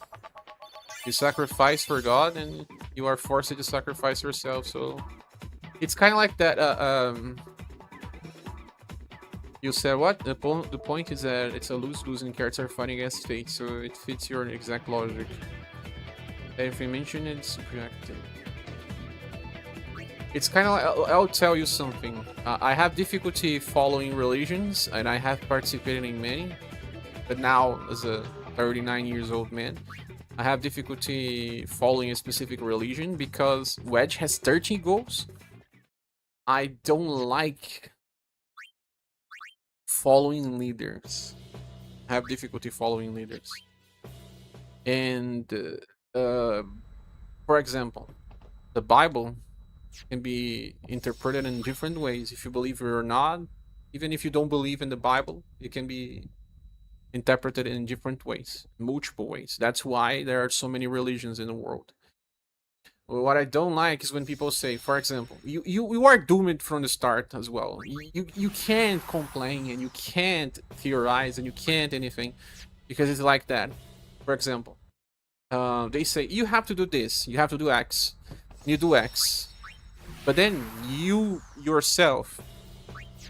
You sacrifice for God, and you are forced to sacrifice yourself, so... It's kind of like that, you said what? The point is that it's a lose-losing character fighting against fate, so it fits your exact logic. If you mention it, it's subjective. It's kind of like, I'll tell you something. I have difficulty following religions, and I have participated in many. But now, as a 39 years old man, I have difficulty following a specific religion because Wedge has 13 goals. I don't like following leaders. I have difficulty following leaders. And, for example, the Bible can be interpreted in different ways. If you believe it or not, even if you don't believe in the Bible, it can be interpreted in different ways, multiple ways. That's why there are so many religions in the world. What I don't like is when people say, for example, you are doomed from the start as well. You can't complain and you can't theorize and you can't anything because it's like that. For example, they say you have to do this, you have to do X, you do X, but then you yourself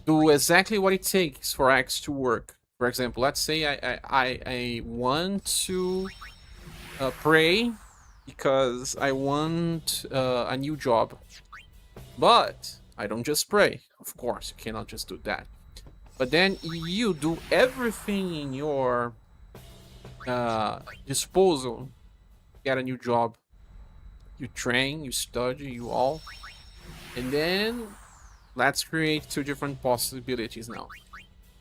do exactly what it takes for X to work. For example, let's say I want to pray because I want a new job. But I don't just pray. Of course, you cannot just do that. But then you do everything in your disposal to get a new job. You train, you study, you all. And then let's create two different possibilities now.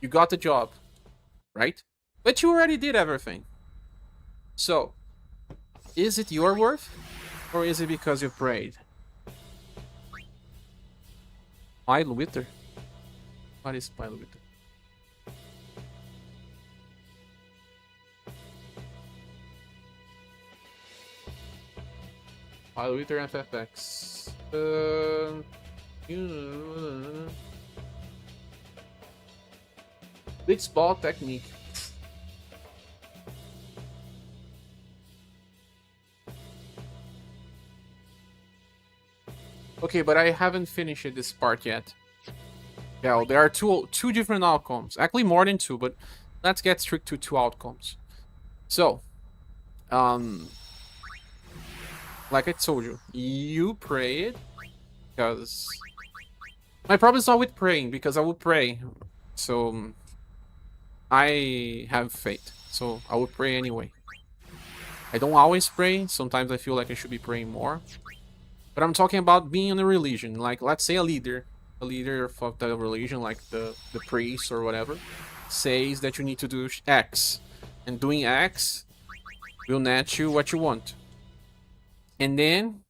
You got the job, right? But you already did everything. So, is it your worth? Or is it because you prayed? Pile Wither? What is Pile Wither? Pile Wither FFX. Blitzball technique. Okay, but I haven't finished this part yet. Yeah, there are two different outcomes. Actually, more than two, but let's get strict to two outcomes. So, like I told you, you prayed because my problem is not with praying because I will pray. So I have faith, so I will pray anyway. I don't always pray. Sometimes I feel like I should be praying more. But I'm talking about being in a religion, like let's say a leader of the religion, like the priest or whatever, says that you need to do X, and doing X will net you what you want. And then,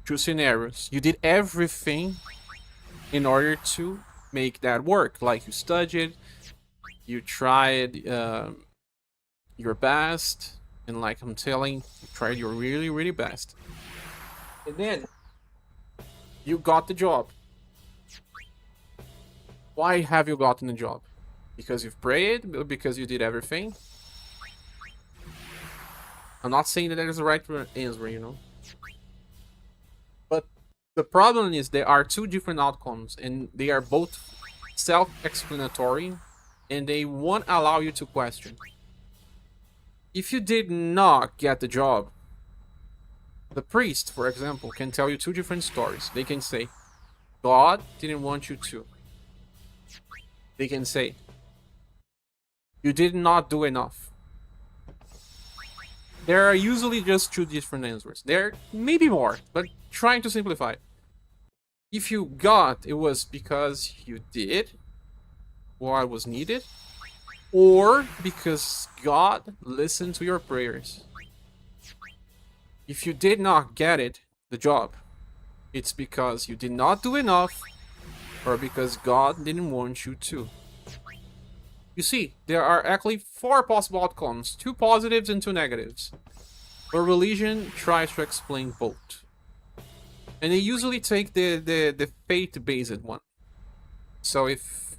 two scenarios. You did everything in order to make that work. Like you studied, you tried your best, and like I'm telling, you tried your really, really best. And then, you got the job. Why have you gotten the job? Because you've prayed? Because you did everything? I'm not saying that is the right answer, you know. But the problem is there are two different outcomes, and they are both self-explanatory, and they won't allow you to question. If you did not get the job, the priest, for example, can tell you two different stories. They can say, God didn't want you to. They can say, you did not do enough. There are usually just two different answers. There may be more, but trying to simplify. If you got, it was because you did what was needed, or because God listened to your prayers. If you did not get it, the job, it's because you did not do enough, or because God didn't want you to. You see, there are actually 4 possible outcomes, 2 positives and 2 negatives. But religion tries to explain both. And they usually take the faith-based one. So if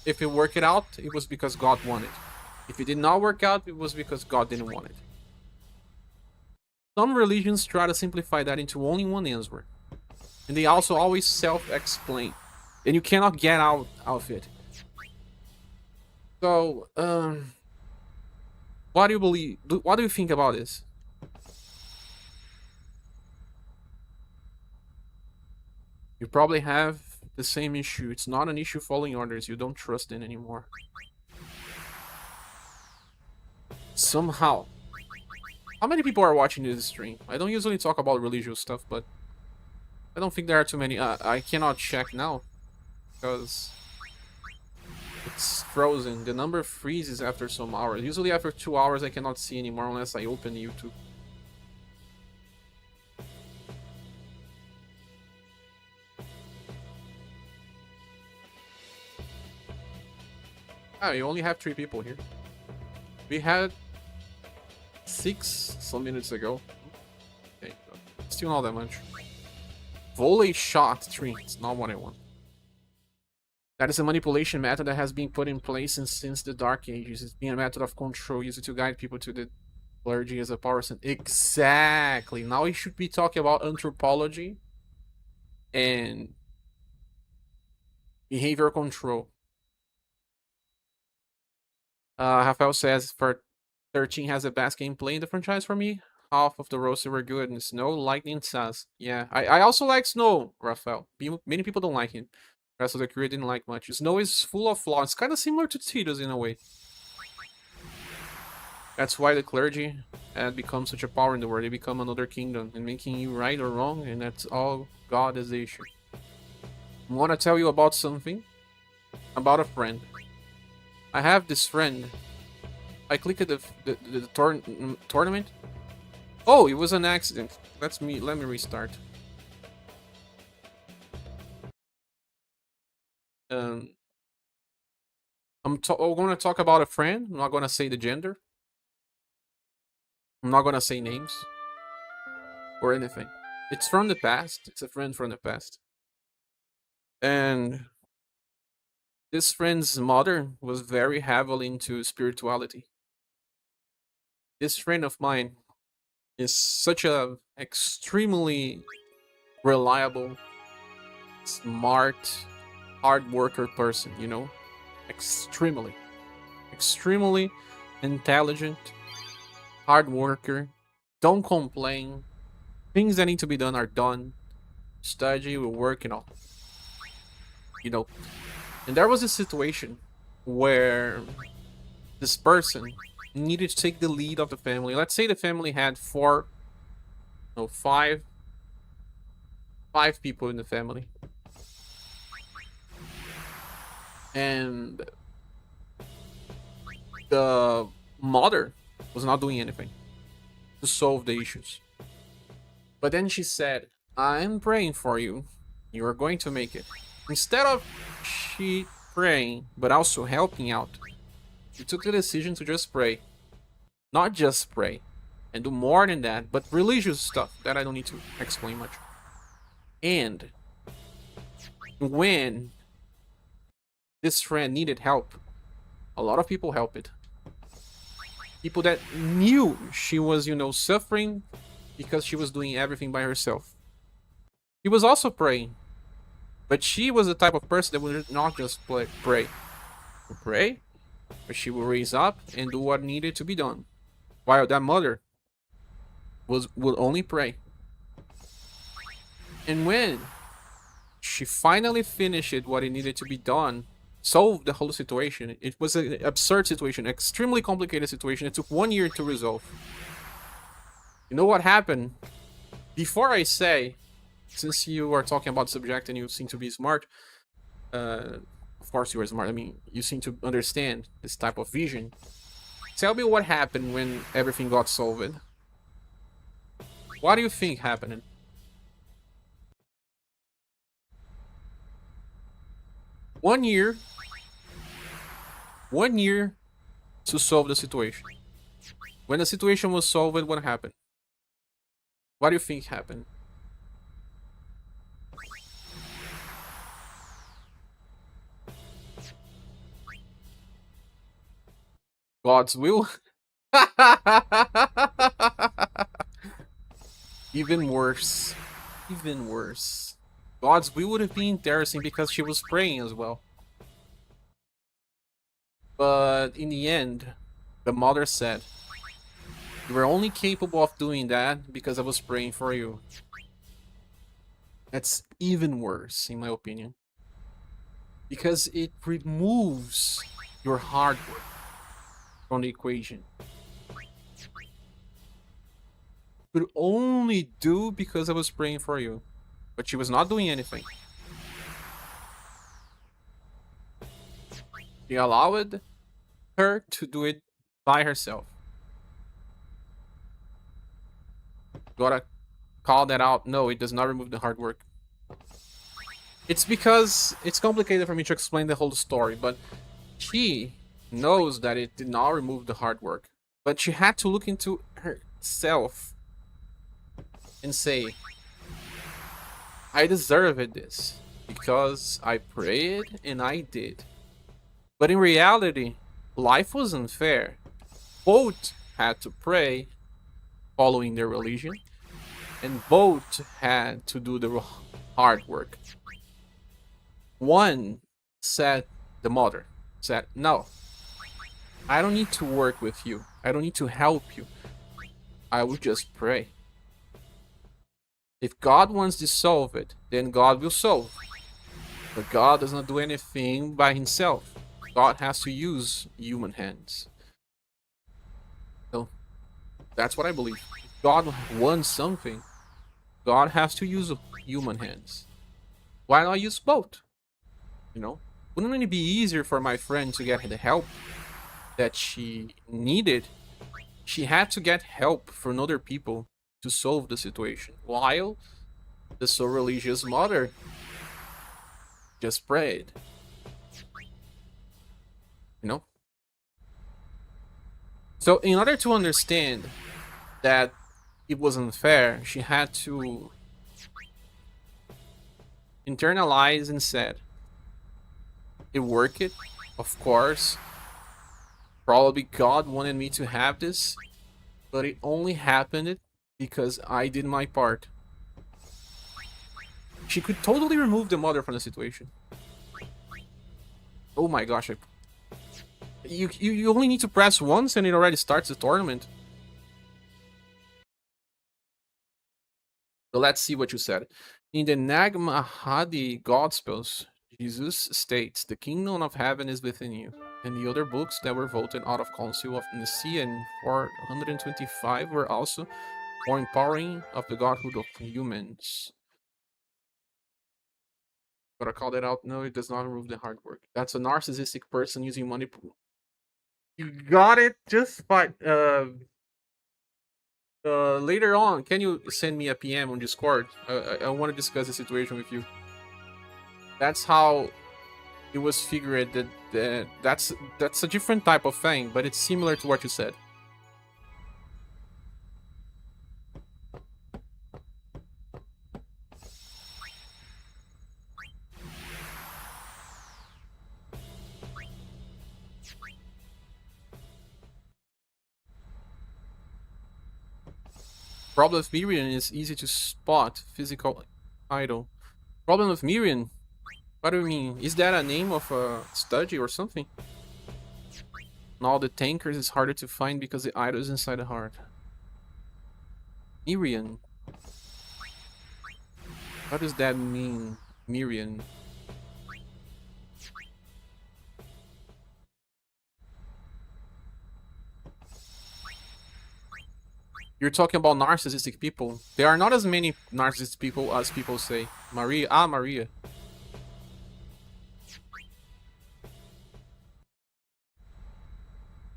it worked out, it was because God wanted. If it did not work out, it was because God didn't want it. Some religions try to simplify that into only one answer. And they also always self-explain. And you cannot get out of it. So, what do you believe? What do you think about this? You probably have the same issue. It's not an issue following orders. You don't trust in anymore. Somehow. How many people are watching this stream? I don't usually talk about religious stuff, but I don't think there are too many. I cannot check now because it's frozen. The number freezes after some hours. Usually after 2 hours I cannot see anymore unless I open YouTube. Ah, you only have 3 people here. We had 6 some minutes ago. Okay, Still not that much. Volley shot 3. It's not what I want. That is a manipulation method that has been put in place since the Dark Ages. It's been a method of control used to guide people to the clergy as a power center. Exactly. Now we should be talking about anthropology and behavior control. Rafael says for 13 has the best gameplay in the franchise for me. Half of the roster were good, and Snow, Lightning, Sass. Yeah, I also like Snow, Rafael. Many people don't like him. The rest of the crew didn't like much. Snow is full of flaws. It's kind of similar to Tidus in a way. That's why the clergy had become such a power in the world. They become another kingdom and making you right or wrong, and that's all God is the issue. I want to tell you about something. About a friend. I have this friend. I clicked the tournament. Oh, it was an accident. Let me restart. I'm going to talk about a friend. I'm not going to say the gender. I'm not going to say names or anything. It's from the past. It's a friend from the past. And this friend's mother was very heavily into spirituality. This friend of mine is such a extremely reliable, smart, hard worker person, you know? Extremely intelligent, hard worker, don't complain. Things that need to be done are done. Study, will work, and all. You know. And there was a situation where this person needed to take the lead of the family. Let's say the family had five people in the family. And the mother was not doing anything to solve the issues. But then she said, I'm praying for you. You are going to make it. Instead of she praying, but also helping out, she took the decision to just pray. Not just pray. And do more than that, but religious stuff that I don't need to explain much. And when this friend needed help, a lot of people helped it. People that knew she was, suffering because she was doing everything by herself. He was also praying. But she was the type of person that would not just pray. Pray, but she would raise up and do what needed to be done. While that mother would only pray. And when she finally finished what it needed to be done, solved the whole situation, it was an absurd situation, extremely complicated situation. It took 1 year to resolve. You know what happened? Before I say, since you are talking about the subject and you seem to be smart, of course you are smart, I mean, you seem to understand this type of vision. Tell me what happened when everything got solved. What do you think happened? One year to solve the situation. When the situation was solved, what happened? What do you think happened? God's will? Even worse. Even worse. God's will would have been interesting because she was praying as well. But in the end, the mother said, you were only capable of doing that because I was praying for you. That's even worse, in my opinion. Because it removes your hard work from the equation. Could only do because I was praying for you. But she was not doing anything. He allowed her to do it by herself. Gotta call that out. No, it does not remove the hard work. It's because it's complicated for me to explain the whole story, but she knows that it did not remove the hard work. But she had to look into herself and say, I deserved this because I prayed and I did. But in reality, life was unfair. Both had to pray following their religion, and both had to do the hard work. One said, the mother said, no, I don't need to work with you. I don't need to help you. I will just pray. If God wants to solve it, then God will solve. But God does not do anything by himself. God has to use human hands. So that's what I believe. If God wants something, God has to use human hands. Why not use both? You know? Wouldn't it be easier for my friend to get the help that she needed? She had to get help from other people to solve the situation, while the so religious mother just prayed. You know? So in order to understand that it was unfair, she had to internalize and said, it worked, of course. Probably God wanted me to have this, but it only happened because I did my part. She could totally remove the mother from the situation. Oh my gosh. You only need to press once and it already starts the tournament. So let's see what you said. In the Nag Hammadi Gospels, Jesus states, the kingdom of heaven is within you. And the other books that were voted out of Council of Nicaea in 425 were also more empowering of the godhood of humans. Gotta call that out. No, it does not remove the hard work. That's a narcissistic person using money. You got it just fine. Later on, can you send me a PM on Discord? I want to discuss the situation with you. That's how it was figured that's a different type of thing, but it's similar to what you said. Problem with Miriam is easy to spot. Physical idol. Problem with Miriam? What do you mean? Is that a name of a study or something? And all the tankers is harder to find because the idol is inside the heart. Miriam. What does that mean? Miriam. You're talking about narcissistic people. There are not as many narcissistic people as people say. Maria. Ah, Maria.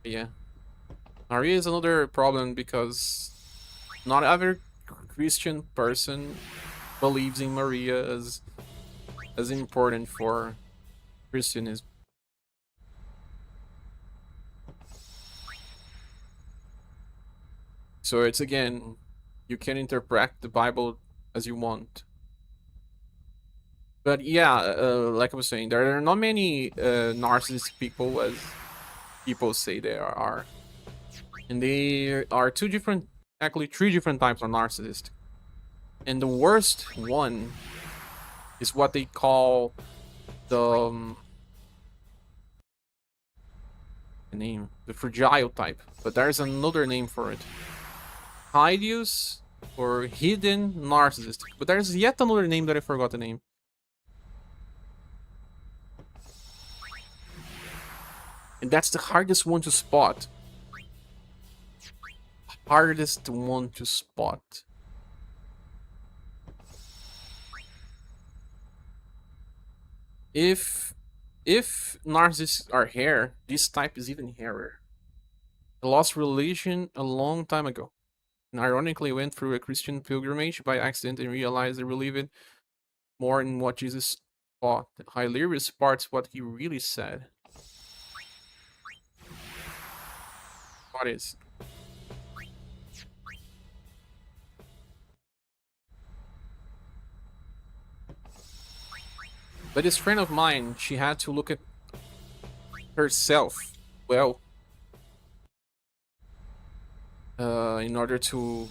Yeah. Maria is another problem because not every Christian person believes in Maria as important for Christianism. So it's again, you can interpret the Bible as you want. But yeah, like I was saying, there are not many narcissistic people as people say there are. And there are actually three different types of narcissist. And the worst one is what they call the the fragile type. But there's another name for it. Hideous or hidden narcissist. But there's yet another name that I forgot the name. And that's the hardest one to spot. Hardest one to spot. If narcissists are hair, this type is even hairier. I lost religion a long time ago, and ironically went through a Christian pilgrimage by accident and realized I believed more in what Jesus taught. The hilarious part's what he really said. What is? But this friend of mine, she had to look at herself, well, in order to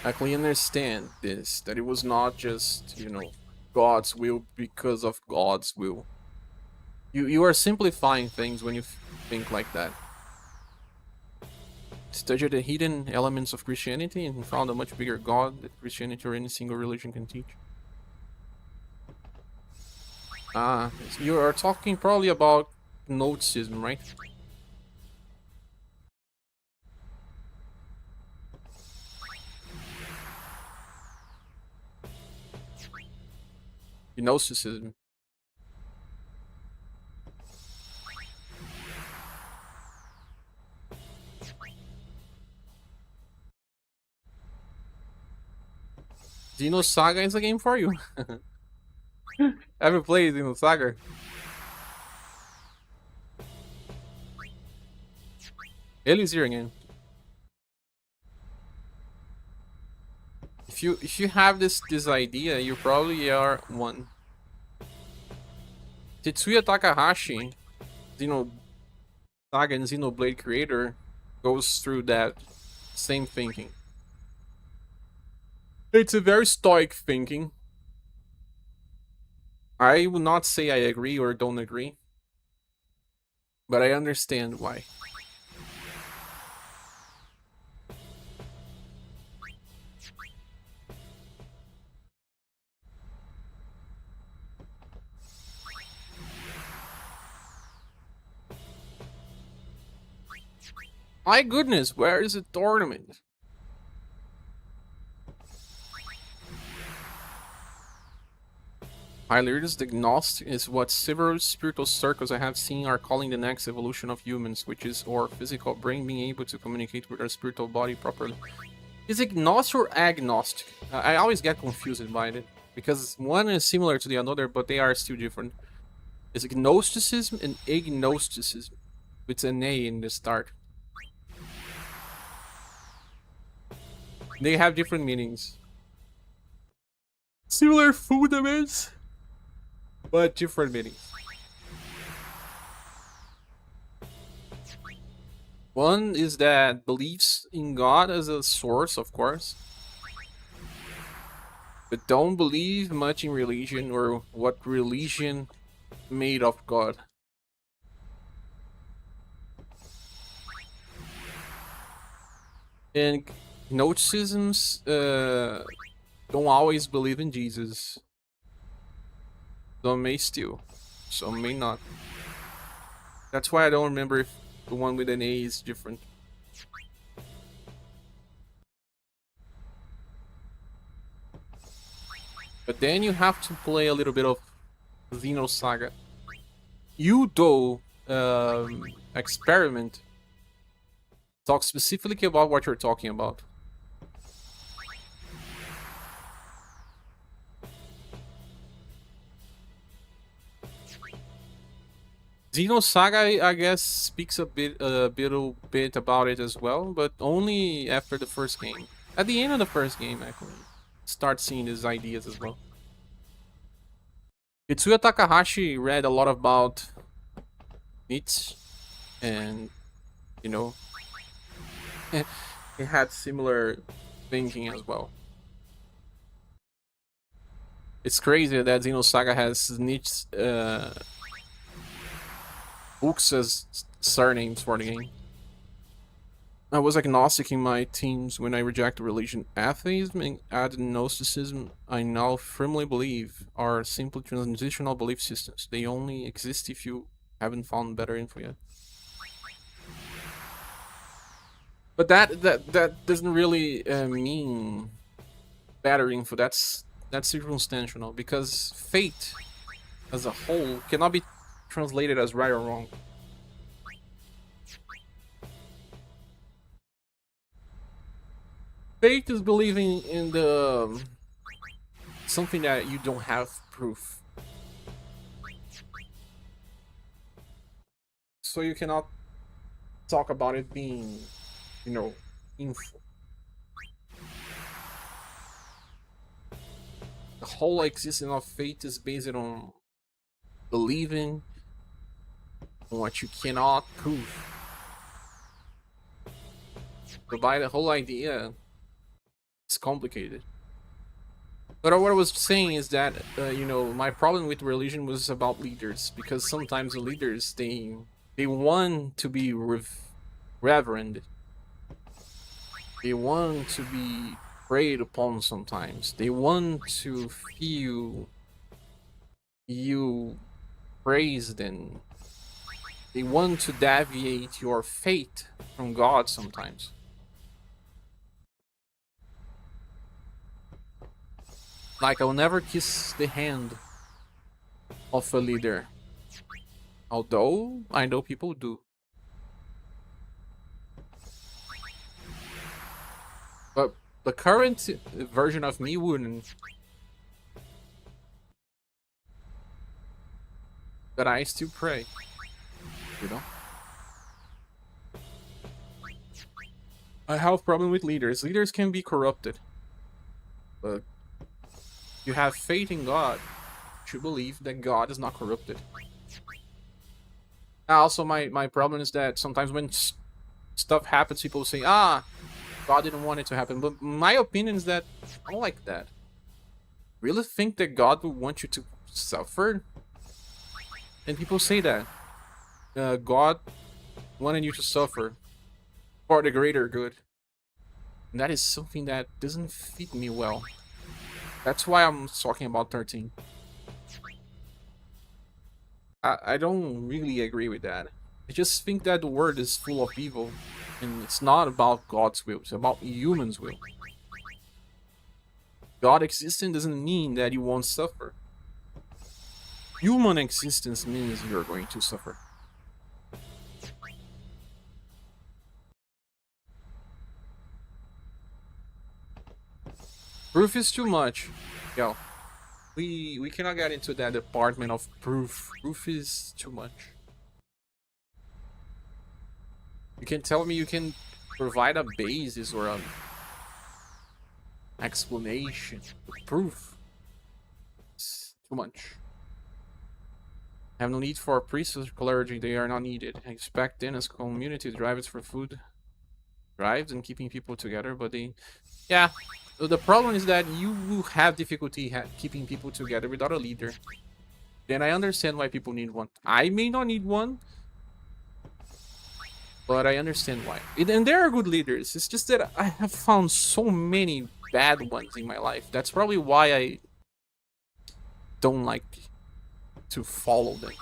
actually understand this, that it was not just, you know, God's will because of God's will. You are simplifying things when you think like that. Studied the hidden elements of Christianity and found a much bigger God that Christianity or any single religion can teach. You are talking probably about Gnosticism, right? Gnosticism. Xenosaga is a game for you. Ever played Xenosaga? Ele here again. If you have this idea, you probably are one. Tetsuya Takahashi, Xenosaga and Xenoblade creator, goes through that same thinking. It's a very stoic thinking. I will not say I agree or don't agree, but I understand why. My goodness, where is the tournament? Hyliris the Gnostic is what several spiritual circles I have seen are calling the next evolution of humans, which is our physical brain being able to communicate with our spiritual body properly. Is it Gnostic or agnostic? I always get confused by it, because one is similar to the other, but they are still different. Is it Gnosticism and agnosticism, with an A in the start. They have different meanings. Similar fundaments, but different meanings. One is that beliefs in God as a source, of course, but don't believe much in religion or what religion made of God. And Gnosticisms don't always believe in Jesus. Some may still, some may not. That's why I don't remember if the one with an A is different. But then you have to play a little bit of Xenosaga. You, though, experiment. Talk specifically about what you're talking about. Xenosaga, I guess, speaks a bit about it as well, but only after the first game. At the end of the first game, actually, start seeing these ideas as well. Tetsuya Takahashi read a lot about Nietzsche, and you know, he had similar thinking as well. It's crazy that Xenosaga has Nietzsche's books as surnames for the game. I was agnostic in my teens when I rejected religion. Atheism and agnosticism, I now firmly believe, are simply transitional belief systems. They only exist if you haven't found better info yet. But that doesn't really mean better info. That's circumstantial, because fate as a whole cannot be translated as right or wrong. Fate is believing in the something that you don't have proof, so you cannot talk about it being, you know, info. whole existence of faith is based on believing on what you cannot prove. So by the whole idea, it's complicated. But what I was saying is that, you know, my problem with religion was about leaders, because sometimes the leaders, they want to be reverend. They want to be preyed upon sometimes. They want to feel you praised, and they want to deviate your faith from God sometimes. Like, I'll never kiss the hand of a leader, although I know people do. But the current version of me wouldn't. But I still pray, you know? I have a problem with leaders. Leaders can be corrupted. But you have faith in God to believe that God is not corrupted. Also, my problem is that sometimes when stuff happens, people say, ah, God didn't want it to happen. But my opinion is that I don't like that. Really think that God would want you to suffer? And people say that. God wanted you to suffer for the greater good. And that is something that doesn't fit me well. That's why I'm talking about 13. I don't really agree with that. I just think that the world is full of evil. And it's not about God's will, it's about humans' will. God existing doesn't mean that you won't suffer. Human existence means you're going to suffer. Proof is too much. Yo, we cannot get into that department of proof. Proof is too much. You can tell me, you can provide a basis or an explanation. But proof, it's too much. I have no need for priests or clergy, they are not needed. I expect them as community drivers for food drives and keeping people together, but they... Yeah, the problem is that you will have difficulty keeping people together without a leader. Then I understand why people need one. I may not need one, but I understand why. And there are good leaders. It's just that I have found so many bad ones in my life. That's probably why I don't like to follow them.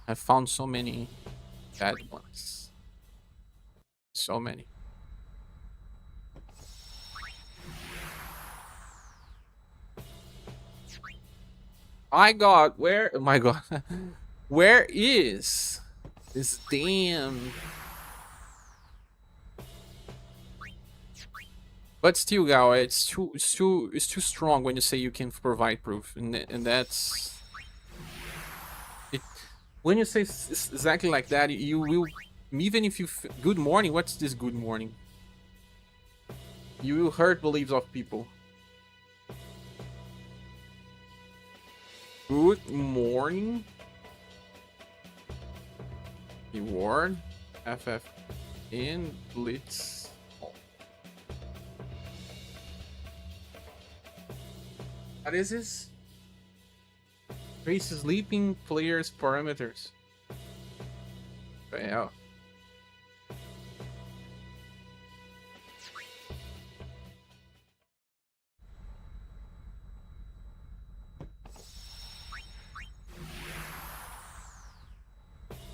I've found so many bad ones. So many. My God, where? My God, where is this damn? But still, Gao, it's too strong when you say you can provide proof, and that's it. When you say exactly like that, you will, even if you good morning. What's this good morning? You will hurt beliefs of people. Good morning. Reward. FF in Blitz. What is this? Trace sleeping players parameters. Yeah.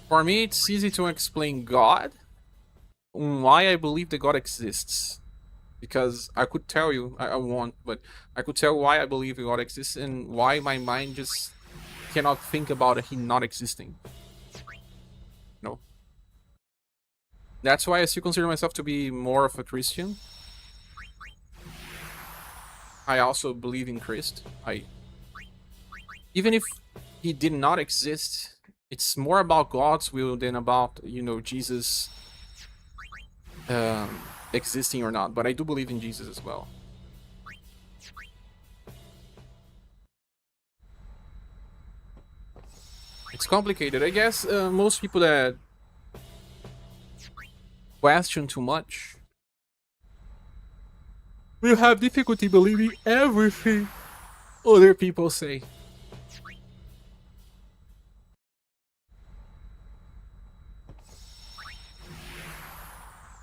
For me, it's easy to explain God, why I believe that God exists. Because I could tell you, I won't, but I could tell why I believe God exists and why my mind just cannot think about Him not existing. No. That's why I still consider myself to be more of a Christian. I also believe in Christ. Even if He did not exist, it's more about God's will than about, you know, Jesus existing or not. But I do believe in Jesus as well. It's complicated. I guess most people that question too much will have difficulty believing everything other people say.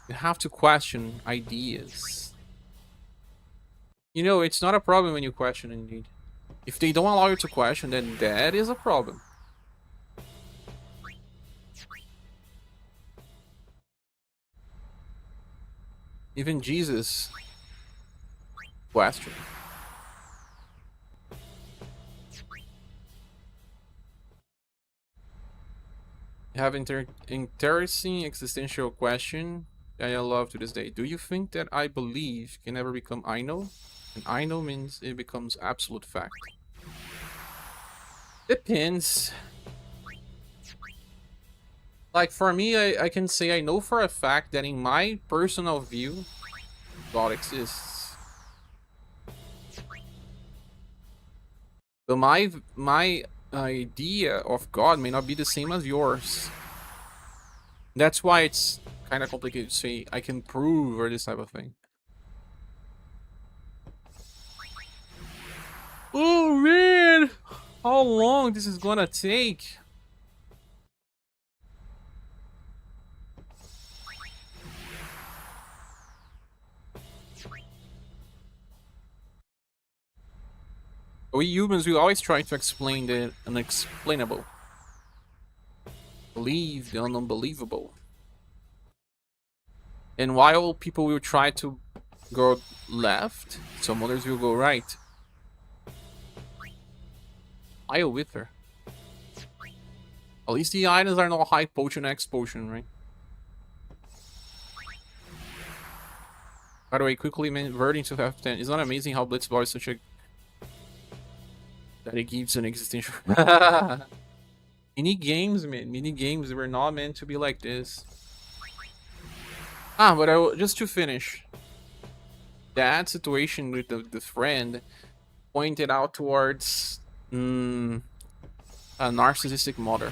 You have to question ideas. You know, it's not a problem when you question, indeed. If they don't allow you to question, then that is a problem. Even Jesus questioned. You have interesting existential question that I love to this day. Do you think that I believe can never become I know? And I know means it becomes absolute fact. Depends. Like for me, I can say I know for a fact that in my personal view, God exists. But my idea of God may not be the same as yours. That's why it's kind of complicated to say I can prove or this type of thing. Oh man, how long this is gonna take? We humans, we always try to explain the unexplainable. Believe the unbelievable. And while people will try to go left, some others will go right. I'll with her. At least the items are not high potion X potion, right? By the way, quickly converting to F10. It's not amazing how Blitzball is such a... that it gives an existential... Mini games, man. Mini games were not meant to be like this. Ah, but just to finish. That situation with the friend pointed out towards a narcissistic mother.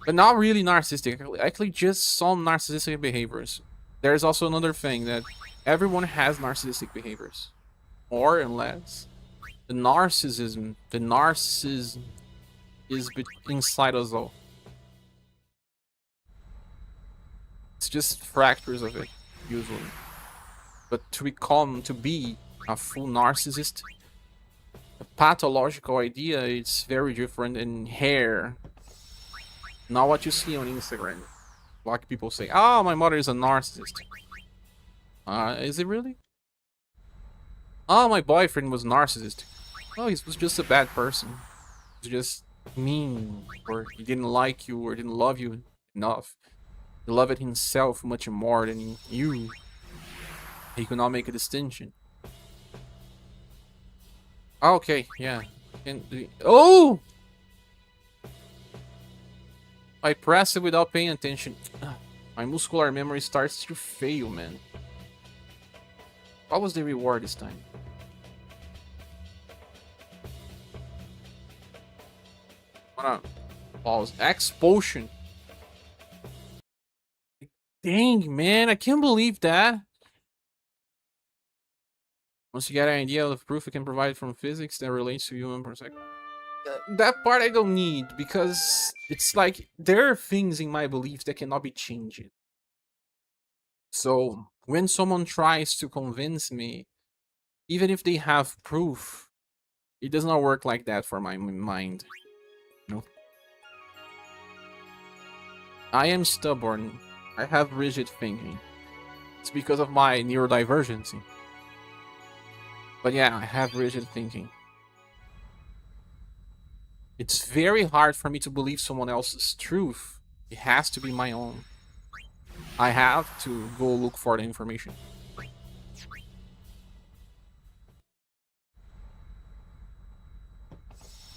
But not really narcissistic, actually just some narcissistic behaviors. There's also another thing that everyone has narcissistic behaviors. More and less. The narcissism is inside us all. It's just fractures of it, usually. But to be a full narcissist, a pathological idea, it's very different in hair. Not what you see on Instagram. Like people say, oh, my mother is a narcissist. Is it really? Oh, my boyfriend was narcissist. Oh, he was just a bad person. He was just mean, or he didn't like you, or didn't love you enough. He loved himself much more than you. He could not make a distinction. Okay, yeah. Oh! I press it without paying attention. My muscular memory starts to fail, man. What was the reward this time? Pause. X potion. Dang, man, I can't believe that. Once you get an idea of the proof you can provide from physics that relates to human perspective. That part I don't need, because it's like there are things in my beliefs that cannot be changed. So when someone tries to convince me, even if they have proof, it does not work like that for my mind. No. I am stubborn. I have rigid thinking. It's because of my neurodivergency. But yeah, I have rigid thinking. It's very hard for me to believe someone else's truth. It has to be my own. I have to go look for the information.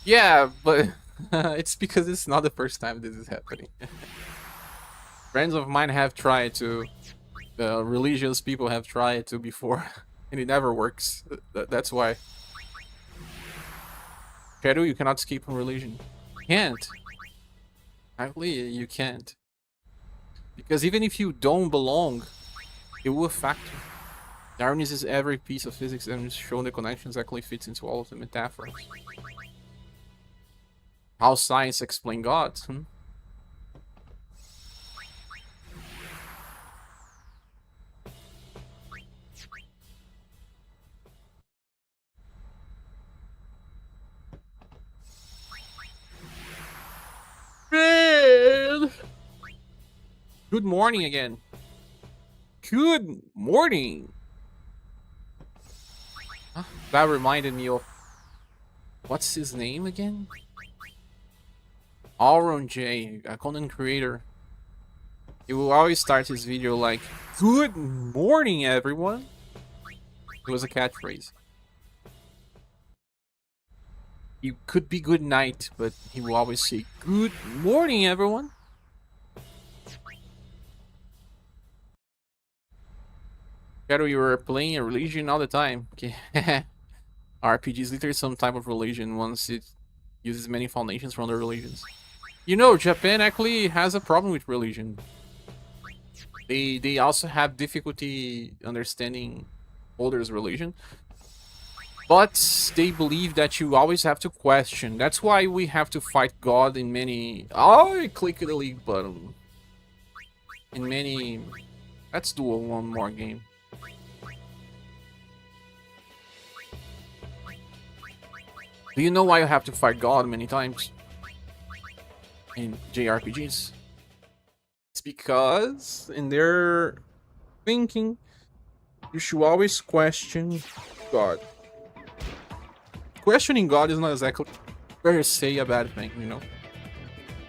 Yeah, but it's because it's not the first time this is happening. Friends of mine have tried to, religious people have tried to before, and it never works. That's why. Shadow, you cannot escape from religion. You can't. Actually, you can't. Because even if you don't belong, it will affect you. Darwin uses every piece of physics and shown the connection exactly fits into all of the metaphors. How science explain God? Man. Good morning again. Good morning. Huh? That reminded me of what's his name again? Auron J, a content creator. He will always start his video like, "Good morning, everyone." It was a catchphrase. It could be good night, but he will always say, "Good morning, everyone." Shadow, you were playing a religion all the time. Okay. RPG is literally some type of religion once it uses many foundations from other religions. You know, Japan actually has a problem with religion. They also have difficulty understanding others' religion. But they believe that you always have to question. That's why we have to fight God in many... Oh, I clicked the league button. In many... Let's do one more game. Do you know why you have to fight God many times? In JRPGs? It's because in their thinking, you should always question God. Questioning God is not exactly per se a bad thing, you know?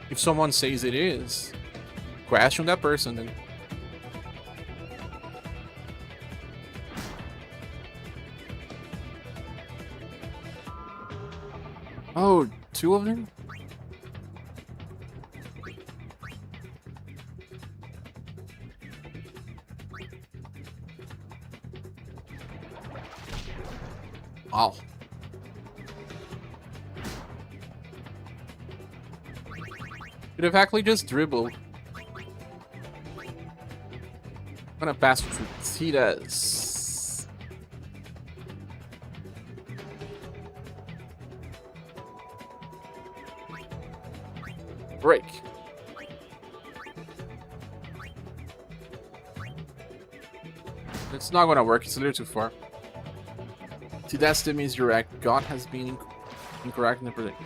If someone says it is, question that person then. Oh, two of them? Wow. Could have actually just dribbled. I'm gonna pass to Titas. Break. It's not gonna work, it's a little too far. See, that's the misdirect. God has been incorrect in the prediction.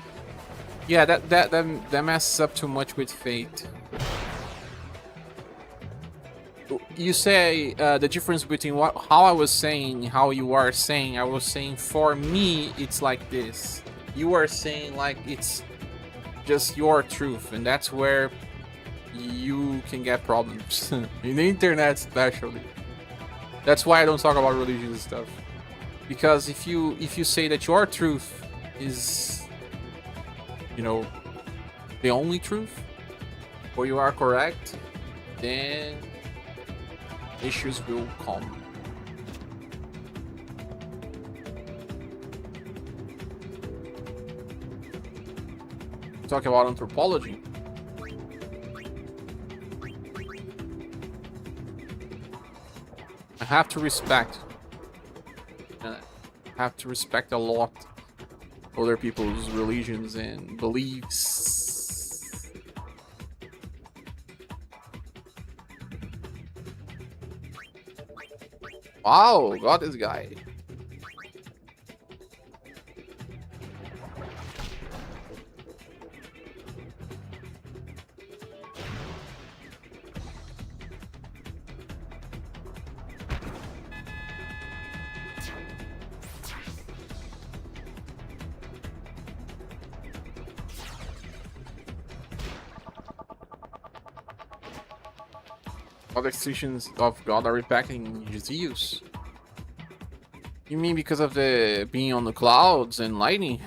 Yeah, that messes up too much with fate. You say the difference between how I was saying, how you are saying. I was saying for me, it's like this. You are saying like it's just your truth, and that's where you can get problems in the internet, especially. That's why I don't talk about religion and stuff. Because if you say that your truth is, you know, the only truth, or you are correct, then issues will come. Talk about anthropology. I have to respect. I have to respect a lot other people's religions and beliefs. Wow, got this guy. Other extensions of God are impacting Zeus. You mean because of the being on the clouds and lightning?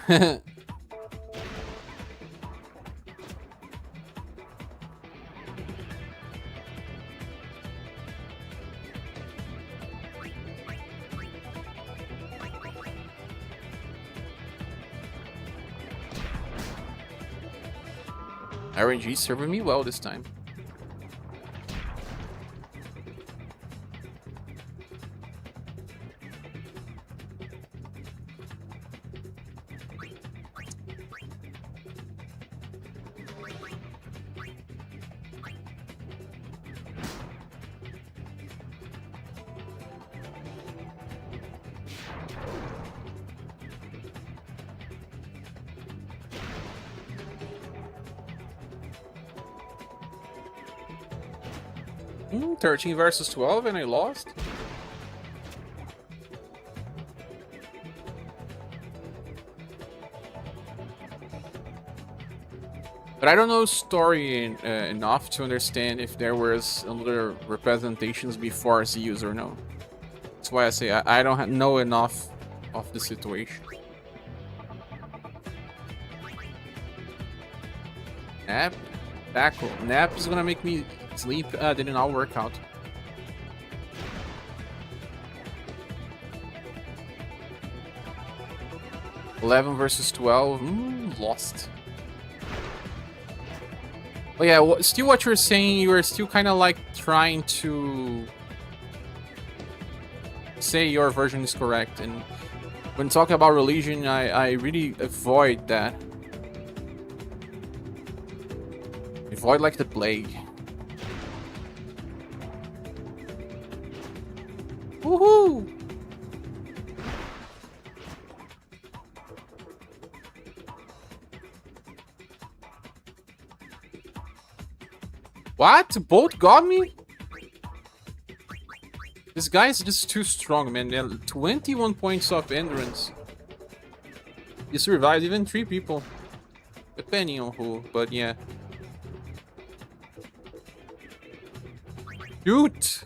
RNG serving me well this time. Hmm, 13 versus 12 and I lost? But I don't know story enough to understand if there was other representations before Zeus or no. That's why I say I don't know enough of the situation. Nap? Tackle. Nap is gonna make me sleep. Did not work out. $11 versus 12. Lost. But yeah, still what you're saying, you are still kind of like trying to say your version is correct. And when talking about religion, I really avoid that. Avoid like the plague. Woohoo! What? Both got me? This guy is just too strong, man. 21 points of endurance. He survived even 3 people. Depending on who, but yeah. Shoot!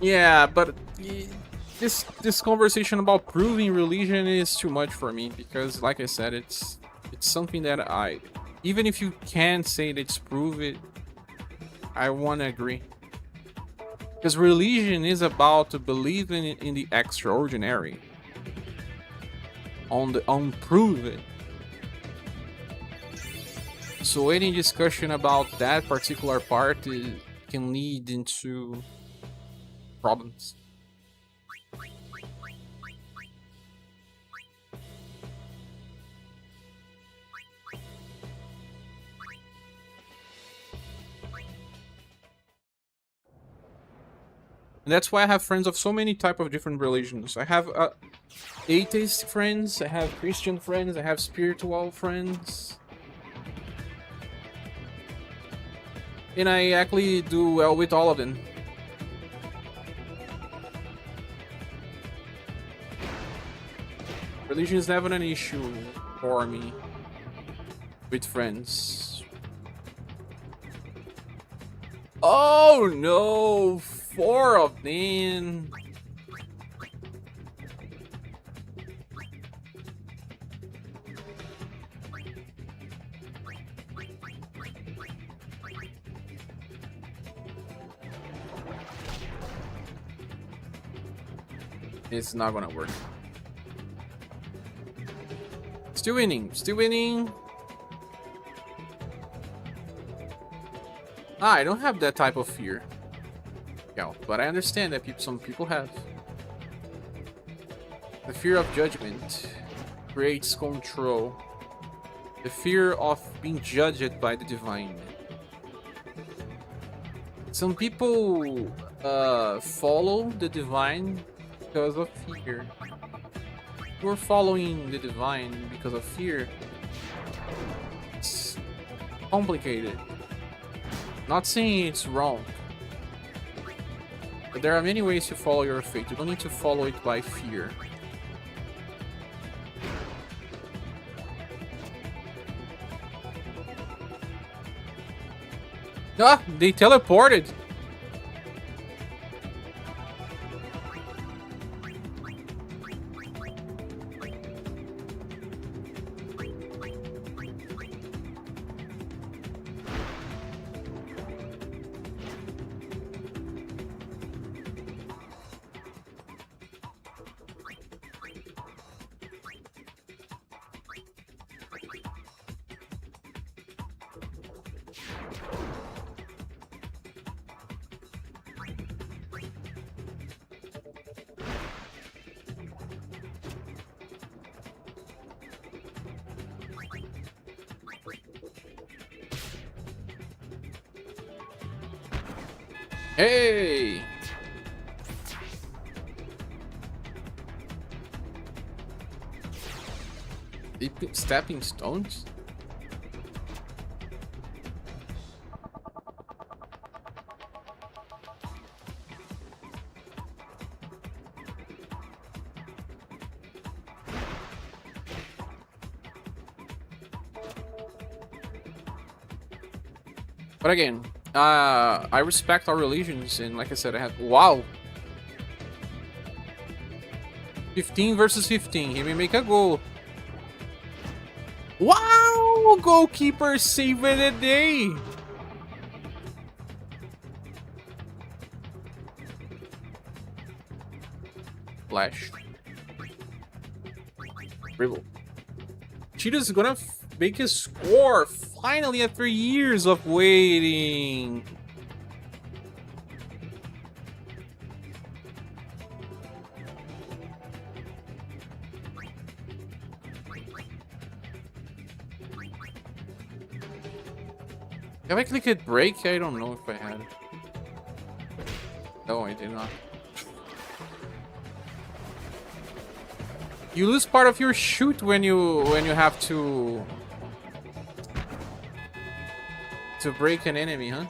Yeah, but this conversation about proving religion is too much for me because, like I said, it's something that even if you can't say that it's prove it, I want to agree. Because religion is about believing in the extraordinary, on the unproven. So any discussion about that particular part can lead into problems. And that's why I have friends of so many type of different religions. I have atheist friends, I have Christian friends, I have spiritual friends. And I actually do well with all of them. Religion is never an issue for me with friends. Oh no! 4 of them. It's not gonna work. Still winning, still winning. I don't have that type of fear. Yeah, but I understand that some people have. The fear of judgment creates control. The fear of being judged by the divine. Some people follow the divine because of fear. You're following the divine because of fear. It's complicated. Not saying it's wrong. But there are many ways to follow your faith. You don't need to follow it by fear. Ah, they teleported. Hey! Stepping stones? But again, I respect our religions, and like I said, I had wow, 15 versus 15. He may make a goal. Wow, goalkeeper saving the day. Flash. Dribble. Cheetah's gonna make a score finally after years of waiting. Have I clicked break? I don't know if I had. No, I did not. You lose part of your shoot when you have to break an enemy, huh?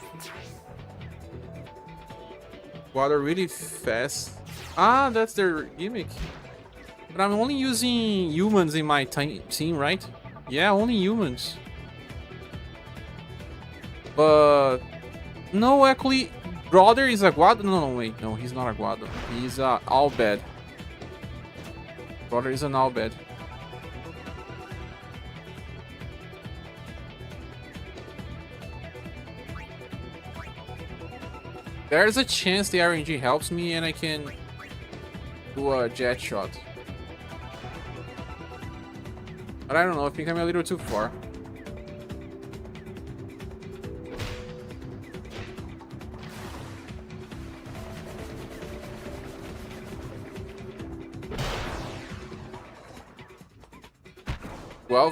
Wow, they're really fast. Ah, that's their gimmick. But I'm only using humans in my team, right? Yeah, only humans. But no, actually, brother is Aguado. No, wait, no, he's not Aguado. He's Albed. Brother is an Albed. There's a chance the RNG helps me and I can do a jet shot. But I don't know, I think I'm a little too far.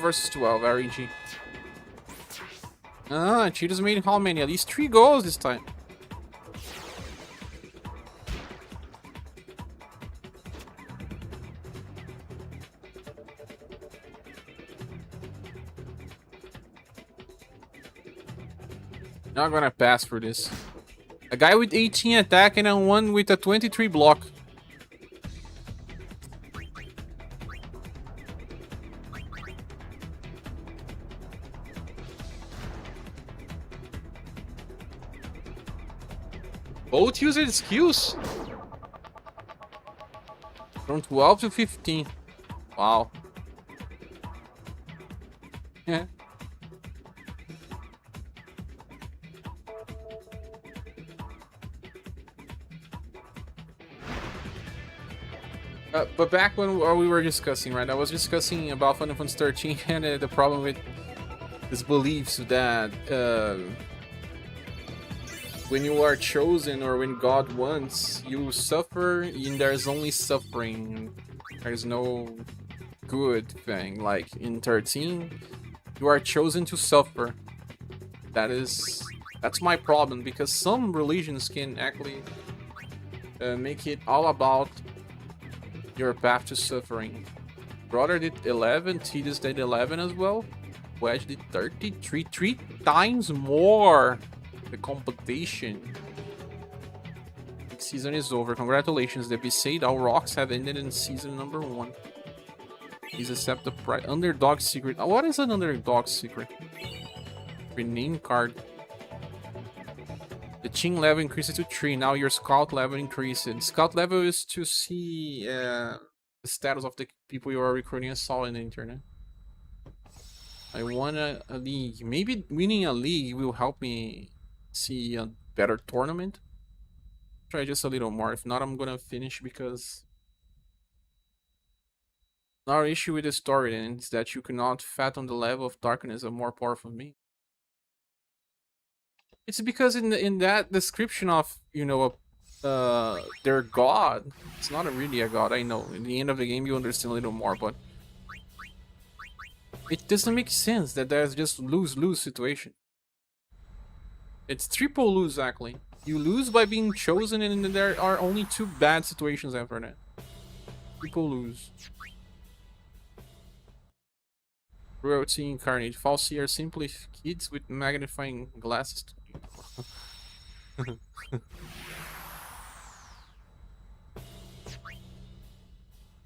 Versus 12, RNG. Ah, Cheetah's made how many? At least 3 goals this time. Not gonna pass for this. A guy with 18 attack and a one with a 23 block. Both using skills. From 12 to 15. Wow. Yeah. But back when we were discussing, right? I was discussing about Final Fantasy 13 and the problem with these beliefs that when you are chosen or when God wants, you suffer and there's only suffering. There's no good thing. Like in 13, you are chosen to suffer. That's my problem, because some religions can actually make it all about your path to suffering. Brother did 11, Tidus did 11 as well. Wedge did 33, 3 times more. The competition. The season is over. Congratulations, the Besaid. All rocks have ended in season number 1. Please accept the prize. Underdog secret. What is an underdog secret? Rename card. The Ching level increases to 3. Now your scout level increases. Scout level is to see the status of the people you are recruiting. I saw in the internet. I won a league. Maybe winning a league will help me see a better tournament. Try just a little more. If not, I'm gonna finish, because our issue with the story then is that you cannot fathom the level of darkness of more powerful me. It's because in that description of, you know, their god, it's not really a god. I know. In the end of the game, you understand a little more, but it doesn't make sense that there's just lose-lose situation. It's triple lose, actually. You lose by being chosen, and there are only 2 bad situations after that. People lose. Royalty incarnate. Falsi are simply kids with magnifying glasses.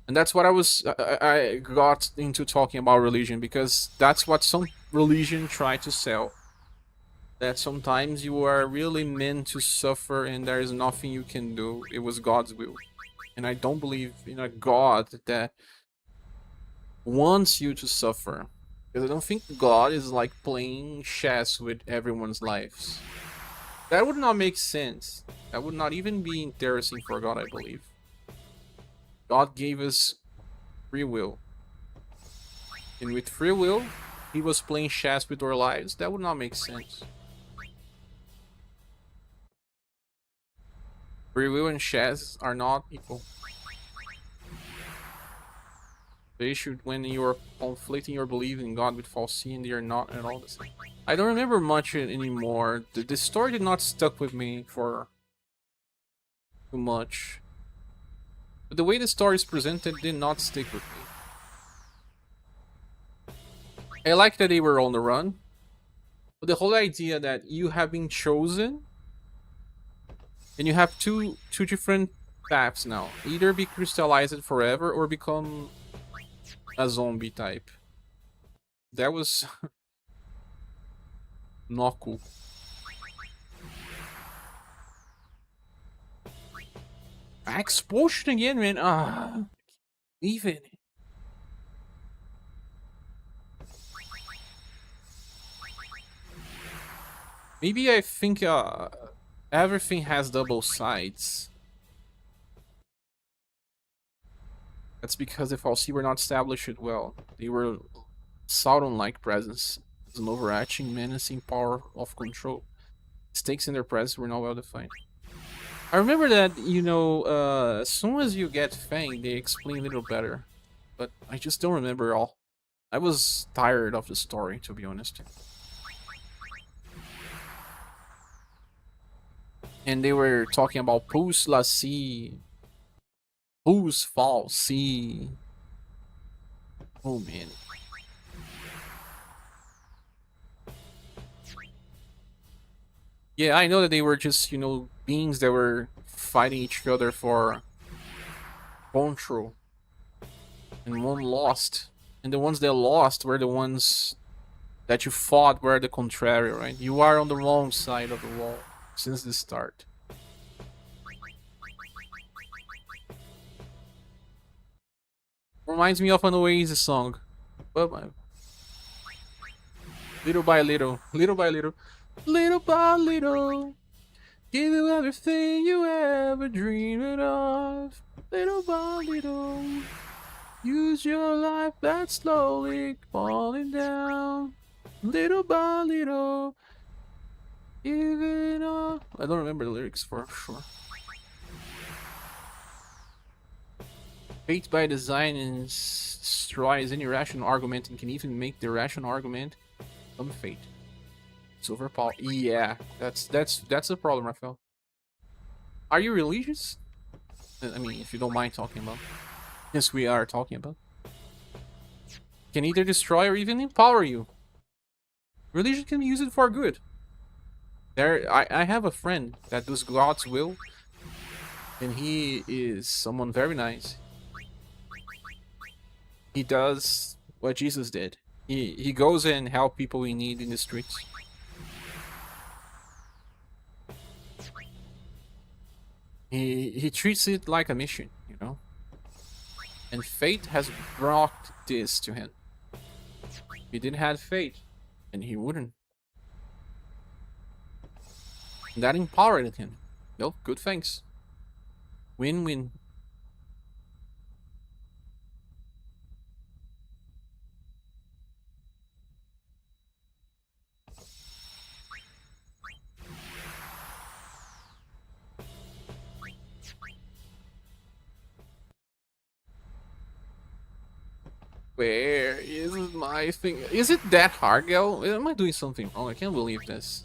And that's what I got into talking about religion, because that's what some religion try to sell. That sometimes you are really meant to suffer and there is nothing you can do. It was God's will. And I don't believe in a God that wants you to suffer. Because I don't think God is like playing chess with everyone's lives. That would not make sense. That would not even be interesting for God, I believe. God gave us free will. And with free will, he was playing chess with our lives. That would not make sense. Free will and chess are not equal. They should, when you're conflicting your belief in God with falsehood, they are not at all the same. I don't remember much anymore. The story did not stuck with me for too much. But the way the story is presented did not stick with me. I like that they were on the run. But the whole idea that you have been chosen and you have two different paths now. Either be crystallized forever or become a zombie type. That was not cool. Explosion again, man. Even. Maybe I think everything has double sides. That's because the Falsi were not established well. They were Sauron-like presence, as an overarching, menacing power of control. Stakes in their presence were not well defined. I remember that, you know, as soon as you get Fang, they explain a little better. But I just don't remember all. I was tired of the story, to be honest. And they were talking about Pouce la Sea. Pouce Fall Sea. Oh man. Yeah, I know that they were just, you know, beings that were fighting each other for control. And one lost. And the ones that lost were the ones that you fought were the contrary, right? You are on the wrong side of the wall since the start. Reminds me of an Oasis song. But little by little, little by little, little by little, give you everything you ever dreamed of. Little by little, use your life that's slowly falling down. Little by little, give it up. I don't remember the lyrics for sure. Fate by design destroys any rational argument and can even make the rational argument become fate. It's overpowered. Yeah, that's the problem, Raphael. Are you religious? I mean, if you don't mind talking about. Yes, we are talking about. Can either destroy or even empower you. Religion can be used for good. I have a friend that does God's will, and he is someone very nice. He does what Jesus did. He goes and help people in need in the streets. He treats it like a mission, you know. And fate has brought this to him. He didn't have fate, and he wouldn't. And that empowered him. Well, good thanks. Win-win. Where is my thing? Is it that hard, girl? Am I doing something wrong? I can't believe this.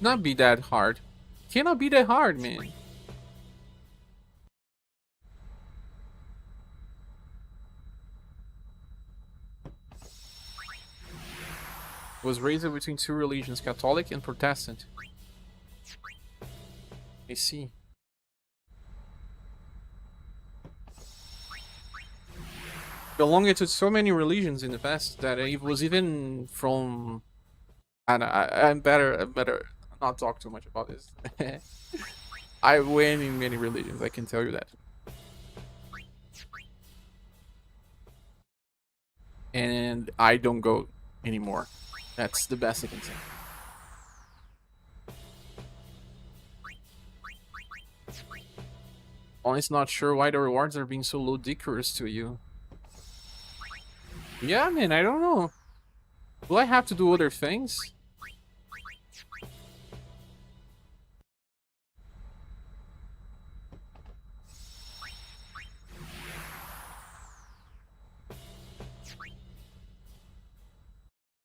not be that hard. Cannot be that hard, man. Was raised between two religions, Catholic and Protestant. I see. Belonged to so many religions in the past that it was even from. I'm better not talk too much about this. I went in many religions, I can tell you that. And I don't go anymore. That's the best I can say. Honestly, not sure why the rewards are being so ludicrous to you. Yeah, man, I don't know. Will I have to do other things?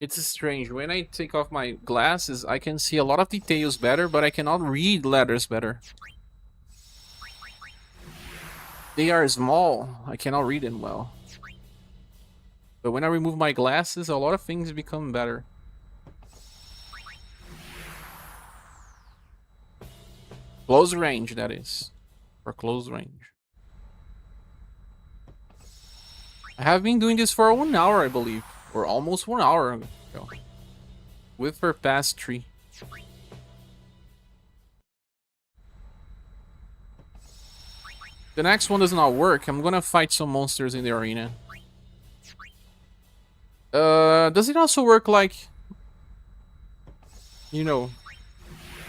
It's strange. When I take off my glasses, I can see a lot of details better, but I cannot read letters better. They are small. I cannot read them well. But when I remove my glasses, a lot of things become better. Close range, that is. For close range. I have been doing this for 1 hour, I believe. Or almost 1 hour ago. With her past tree. The next one does not work. I'm gonna fight some monsters in the arena. Does it also work like... You know...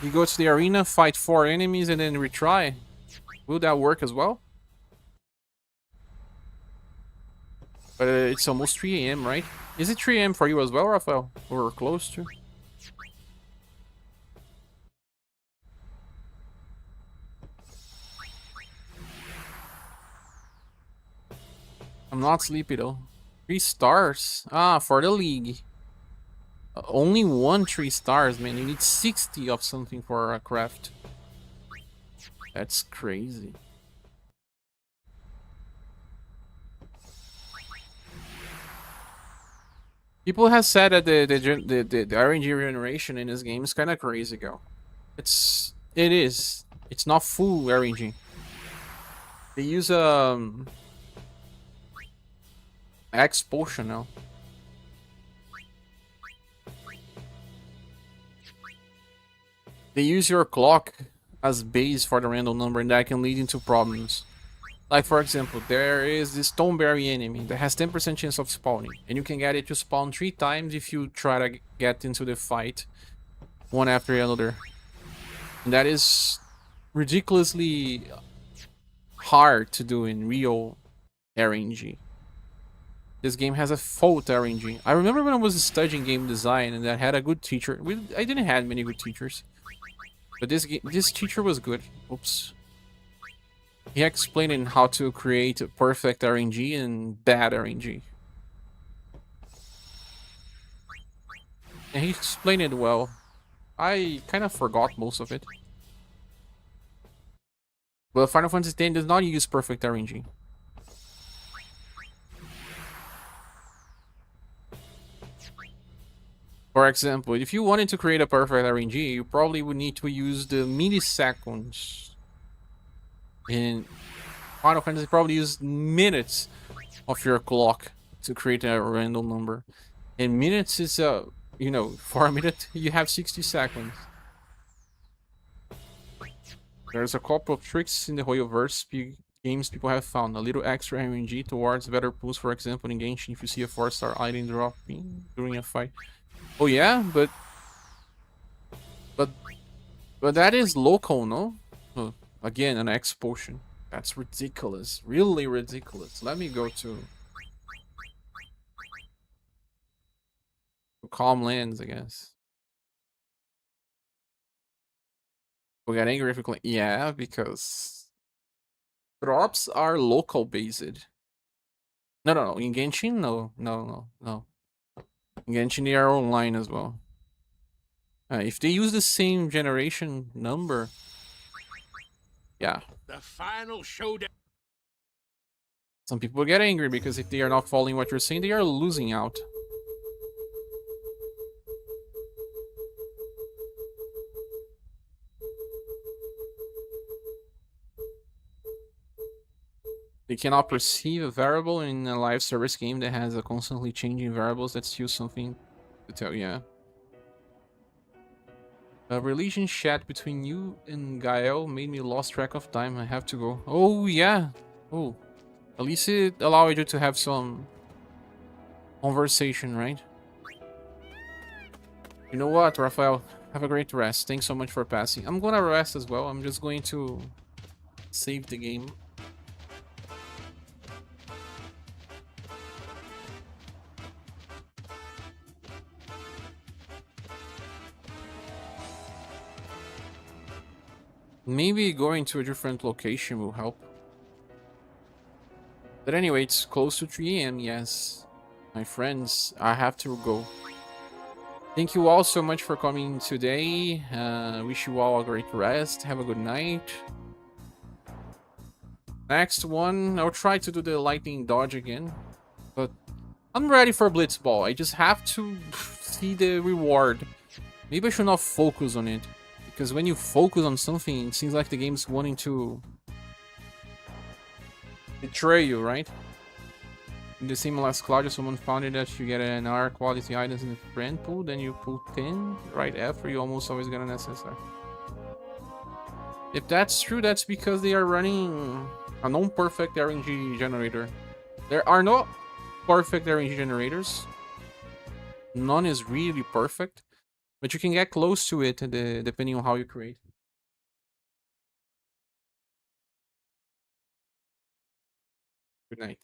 You go to the arena, fight 4 enemies, and then retry? Will that work as well? But it's almost 3 AM, right? Is it 3 AM for you as well, Rafael? Or close to? I'm not sleepy though. 3 stars? Ah, for the league. Only 3 stars, man. You need 60 of something for a craft. That's crazy. People have said that the RNG regeneration in this game is kind of crazy, go. It is. It's not full RNG. They use X potion now. They use your clock as base for the random number, and that can lead into problems. Like, for example, there is this Stoneberry enemy that has 10% chance of spawning, and you can get it to spawn 3 times if you try to get into the fight one after another. And that is ridiculously hard to do in real RNG. This game has a fault RNG. I remember when I was studying game design and I had a good teacher. I didn't have many good teachers, but this teacher was good. Oops. He explained how to create perfect RNG and bad RNG. And he explained it well. I kind of forgot most of it. But Final Fantasy X does not use perfect RNG. For example, if you wanted to create a perfect RNG, you probably would need to use the milliseconds. In Final Fantasy, probably use minutes of your clock to create a random number. And minutes is, you know, for a minute, you have 60 seconds. There's a couple of tricks in the Hoyoverse games people have found. A little extra RNG towards better pulls, for example, in Genshin, if you see a 4-star item dropping during a fight. Oh yeah, but that is local, no? Oh, again, an X potion. That's ridiculous. Really ridiculous. Let me go to Calm Lands, I guess. We got angry if we click. Yeah, because drops are local based. No. In Genshin, no. In Genshin, they are online as well. If they use the same generation number, yeah. The final showdown. Some people get angry because if they are not following what you're saying, they are losing out. They cannot perceive a variable in a live service game that has a constantly changing variables. That's still something to tell, yeah. A religion chat between you and Gael made me lost track of time. I have to go. Oh, yeah. Oh, at least it allowed you to have some conversation, right? You know what, Raphael? Have a great rest. Thanks so much for passing. I'm gonna rest as well. I'm just going to save the game. Maybe going to a different location will help. But anyway, it's close to 3 AM, yes. My friends, I have to go. Thank you all so much for coming today. Wish you all a great rest. Have a good night. Next one, I'll try to do the lightning dodge again. But I'm ready for Blitzball. I just have to see the reward. Maybe I should not focus on it. Because when you focus on something, it seems like the game's wanting to betray you, right? In the same last Claudia, someone found it that you get an R quality items in the friend pool, then you pull 10 right after, you almost always get an SSR. If that's true, that's because they are running a non-perfect RNG generator. There are no perfect RNG generators. None is really perfect, but you can get close to it depending on how you create. Good night.